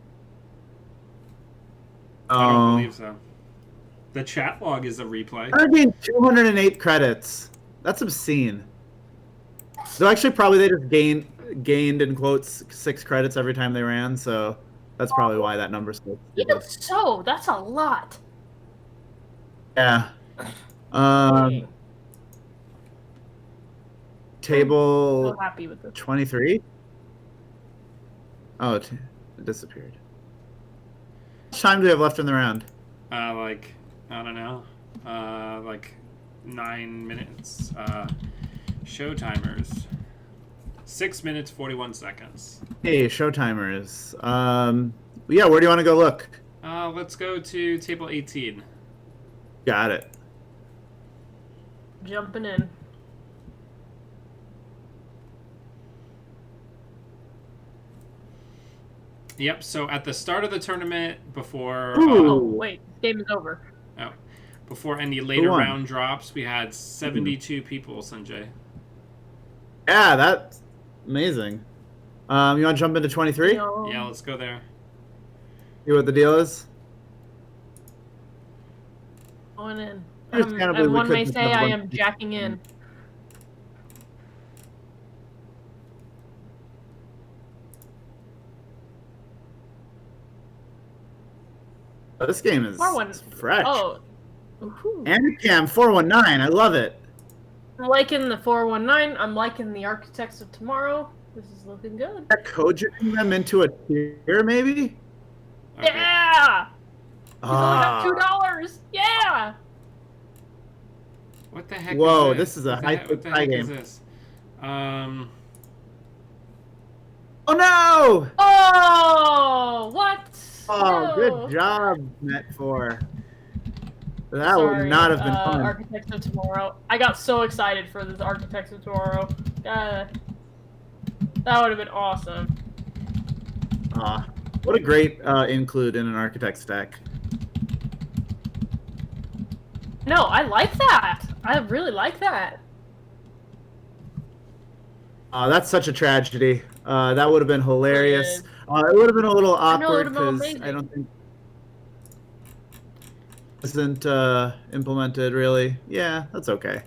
I don't believe so. The chat log is a replay. I gained 208 credits. That's obscene. So actually, probably they just gained in quotes 6 credits every time they ran. So that's probably why that number's so Even stupid. so, that's a lot. Yeah. Dang. Table So happy with this. 23. Oh, it disappeared. How much time do we have left in the round? Like, I don't know. Like 9 minutes. Show timers. 6 minutes, 41 seconds. Hey, show timers. Yeah, where do you want to go look? Let's go to table 18. Got it. Jumping in. Yep, so at the start of the tournament, before Oh, wait. Game is over. before any later won? round drops, we had 72 people, Sanjay. Yeah, that's amazing. You want to jump into 23? Yeah, let's go there. See what the deal is? Going in. Understandably, And we one may couldn't say have I one- am jacking in. Oh, this game is 4-1. fresh. Oh. Ooh. Anacam 419. I love it. I'm liking the 419. I'm liking the Architects of Tomorrow. This is looking good. Are cogenting them into a tier, maybe? Okay. Yeah! He's only got Ah. $2. Yeah! What the heck Whoa, is this? this is a What the high heck- What the high heck game. is this? Oh no! Oh! What? Oh, No. good job, Net4. That Sorry, would not have been fun. Architects of Tomorrow. I got so excited for this Architects of Tomorrow. That would have been awesome. What a great include in an architect's deck. No, I like that. I really like that. That's such a tragedy. That would have been hilarious. It would have been a little awkward because I don't think isn't implemented really. Yeah, that's okay.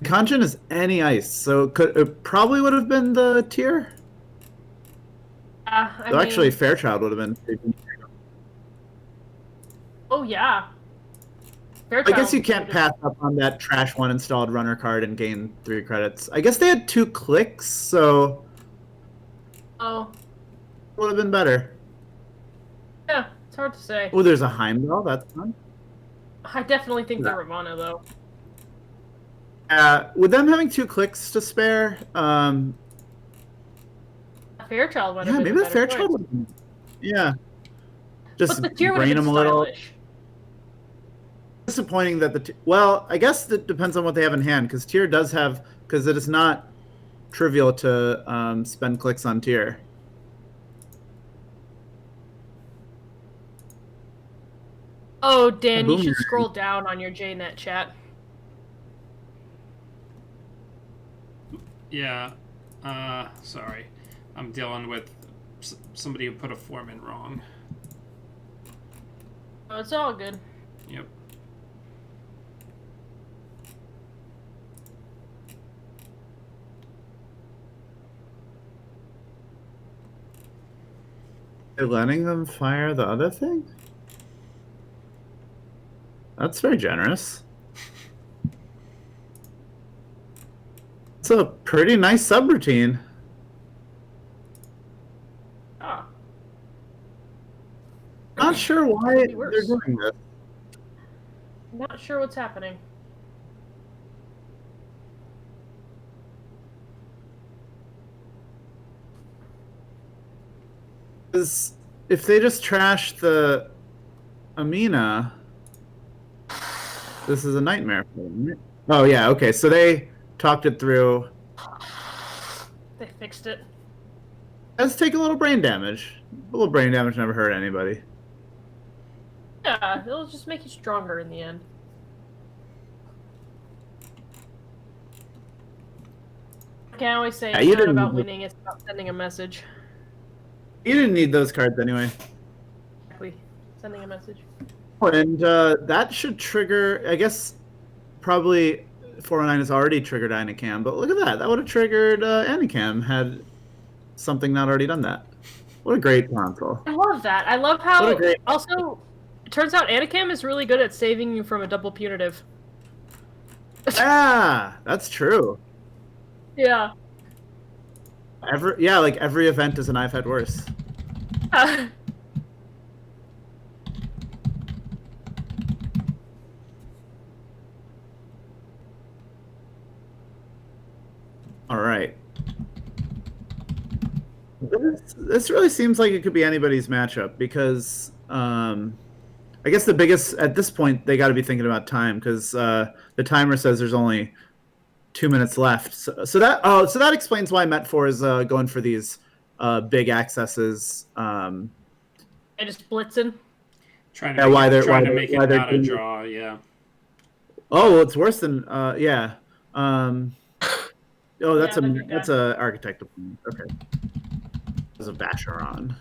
Conjun is any ice, so it probably would have been the tier. So actually, Fairchild would have been. Oh yeah. I guess you can't pass up on that trash one installed runner card and gain 3 credits. I guess they had 2 clicks, so Oh. would have been better. Yeah, it's hard to say. Oh, there's a Heimdall. That's fun. I definitely think they're Ravana though. With them having 2 clicks to spare, Fairchild would yeah, have been maybe a the better Fairchild choice. would have been. Yeah. Just But the tier would have brain been them a little. stylish. Disappointing that well, I guess it depends on what they have in hand, because tier does have, because it is not trivial to spend clicks on tier. Oh, Dan, you should Boomerang. scroll down on your Jnet chat. Yeah. Sorry. I'm dealing with somebody who put a form in wrong. Oh, it's all good. Yep. They're letting them fire the other thing? That's very generous. It's a pretty nice subroutine. Ah. Not sure why Could be they're worse. doing this. Not sure what's happening. Because if they just trash the Amina, this is a nightmare for them. Right? Oh yeah, okay. So they talked it through. They fixed it. Let's take a little brain damage. A little brain damage never hurt anybody. Yeah, it'll just make you stronger in the end. I can always say Yeah, it's you not didn't about need it. winning, it's about sending a message. You didn't need those cards anyway. Exactly. Sending a message. Oh, and that should trigger. I guess probably 409 has already triggered Anacam, but look at that. That would have triggered Anacam had something not already done that. What a great console. I love that. I love What how a great- also it turns out Anacam is really good at saving you from a double punitive. Yeah, that's true. Yeah. Like every event is an I've had worse. All right. This really seems like it could be anybody's matchup because I guess the biggest at this point they got to be thinking about time because the timer says there's only 2 minutes left. So that explains why Met4 is going for these big accesses. And just blitzing. Trying Yeah, to why they're- trying why to they're- make it why they're not a doing- draw. Yeah. Oh, well, it's worse than yeah. Oh, that's Yeah, that's a architect. Okay, there's a Vacheron.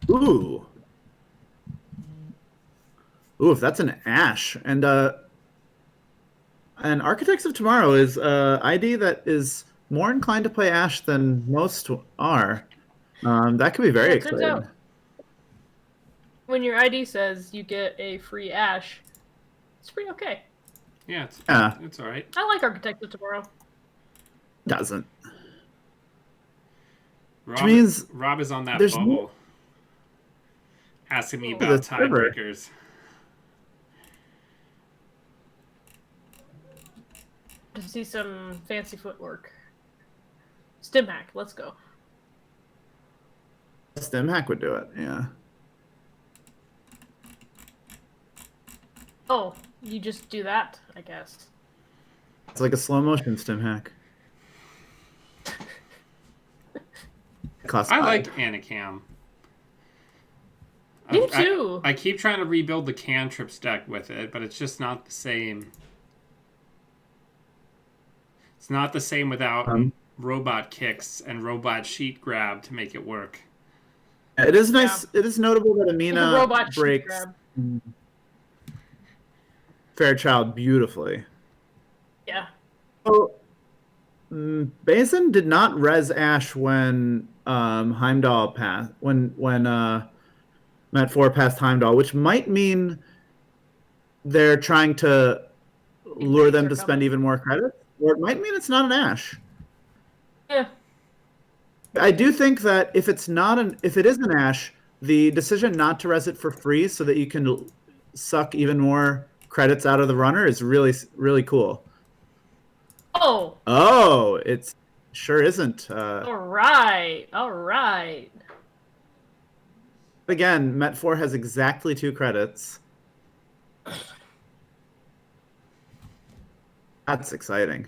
Ooh. Ooh, if that's an Ash. And Architects of Tomorrow is ID that is more inclined to play Ash than most are. That could be very Yeah, it turns exciting. out when your ID says you get a free Ash, it's pretty okay. Yeah, it's all right. I like Architect of Tomorrow. Doesn't. Rob, Which means Rob is on that there's bubble. Asking me The about server. tiebreakers. To see some fancy footwork. Stim hack, let's go. Stim hack would do it, yeah. Oh, you just do that, I guess. It's like a slow motion stim hack. Costs I 5. like Anacam. Me too. I keep trying to rebuild the cantrips deck with it, but it's just not the same. It's not the same without robot kicks and robot sheet grab to make it work. It is nice. Yeah. It is notable that The Amina robot sheet breaks grab. Fairchild beautifully. Yeah. So, Basin did not res Ash when Heimdall passed. When Met 4 passed Heimdall, which might mean they're trying to lure them to spend even more credits, or it might mean it's not an Ash. Yeah. I do think that if it is an Ash, the decision not to res it for free so that you can suck even more credits out of the runner is really, really cool. Oh. Oh, it sure isn't. All right. All right. Again, Met 4 has exactly 2 credits. That's exciting.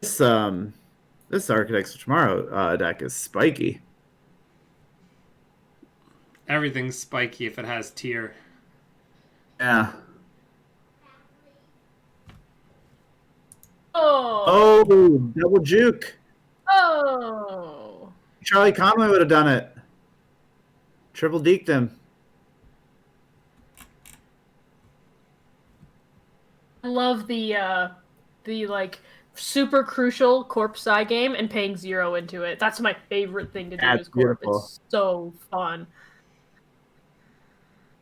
This Architects of Tomorrow deck is spiky. Everything's spiky if it has tier. Yeah. Oh. Oh, double juke. Oh. Charlie Conway would have done it. Triple deked him. I love the like super crucial Corp Psy game and paying 0 into it. That's my favorite thing to do That's as Corp. beautiful. It's so fun.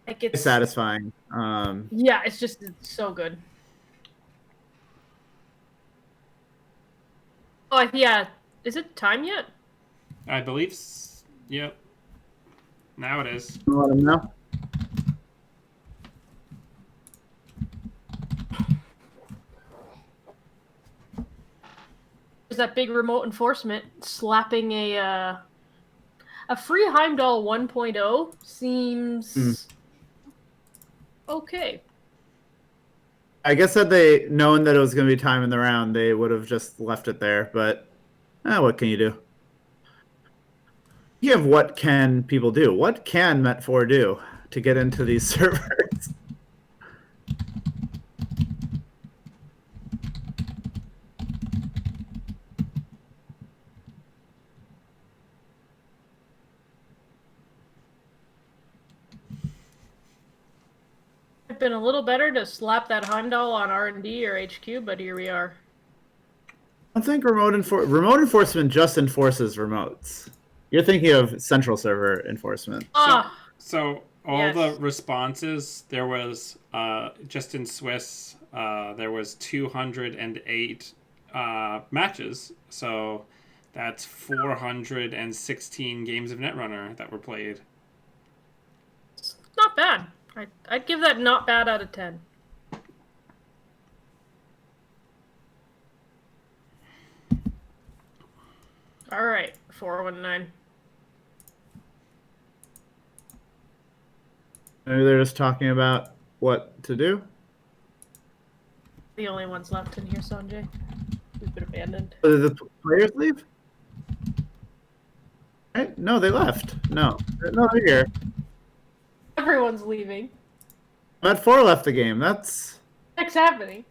Like It's it's satisfying. Yeah, it's so good. Oh, yeah. Is it time yet? I believe. Yep. Now it is. Let him know. There's that big remote enforcement slapping a free Heimdall 1.0 seems okay. I guess had they known that it was going to be time in the round, they would have just left it there. But what can you do? You have what can people do? What can Met 4 do to get into these servers? It'd been a little better to slap that Heimdall on R&D or HQ, but here we are. I think remote enforcement just enforces remotes. You're thinking of central server enforcement. So all the responses, there was just in Swiss, there was 208 matches. So that's 416 games of Netrunner that were played. It's not bad. I'd give that not bad out of 10. All right, 419. Maybe they're just talking about what to do. The only ones left in here, Sanjay. We've been abandoned. Did the players leave? Right? No, they left. No, they're here. Everyone's leaving. Met 4 left the game. What's happening?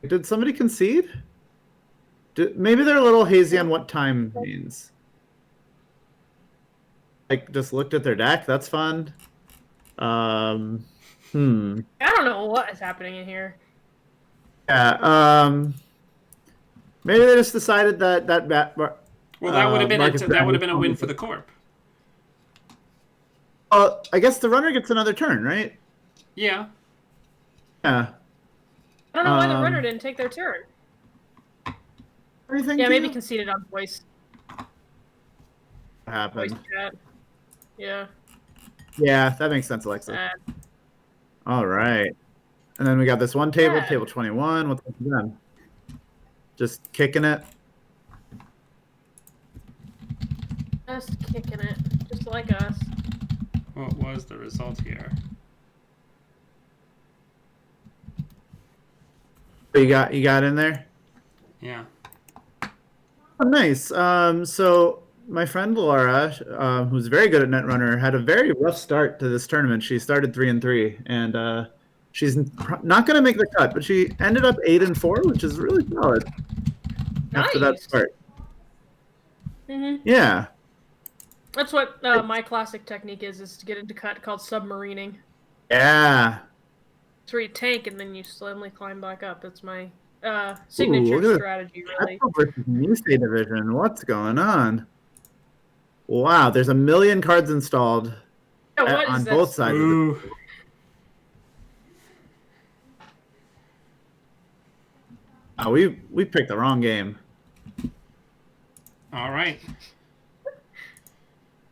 Did somebody concede? Maybe they're a little hazy on what time means. like just looked at their deck. That's fun. I don't know what is happening in here. Yeah. Maybe they just decided that Well, that would have been Marcus that would have been a Brown- win for the Corp. I guess the runner gets another turn, right? Yeah. Yeah. I don't know why the runner didn't take their turn. What do you think? Yeah, maybe Tia? conceded on voice. What happened? Voice chat. Yeah. Yeah, that makes sense, Alexa. Sad. All right. And then we got this one table, Sad. table 21. What's up with them? Just kicking it. Just kicking it, just like us. What was the result here? You got in there? Yeah. Oh, nice. So my friend Laura, who's very good at Netrunner, had a very rough start to this tournament. She started 3-3, and she's not going to make the cut, but she ended up 8-4, which is really solid after that Nice. start. Mm-hmm. Yeah. That's what my classic technique is to get into cut called submarining. Yeah. It's where you tank and then you slowly climb back up. That's my Ooh, signature look at strategy, really. Metro versus Nisei division. What's going on? Wow, there's 1 million cards installed Yeah, what on is both this? sides. Ooh. Of the... we picked the wrong game. All right.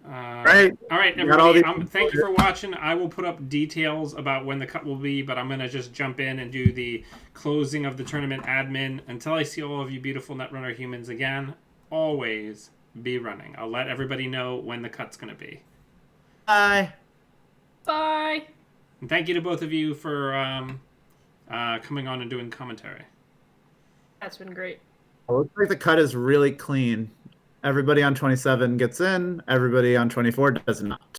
Right. All right, We got all everybody. these- Thank you for watching. I will put up details about when the cut will be, but I'm going to just jump in and do the closing of the tournament admin. Until I see all of you beautiful Netrunner humans again, always be running. I'll let everybody know when the cut's going to be. Bye. Bye. And thank you to both of you for coming on and doing commentary. That's been great. It looks like the cut is really clean. Everybody on 27 gets in. Everybody on 24 does not.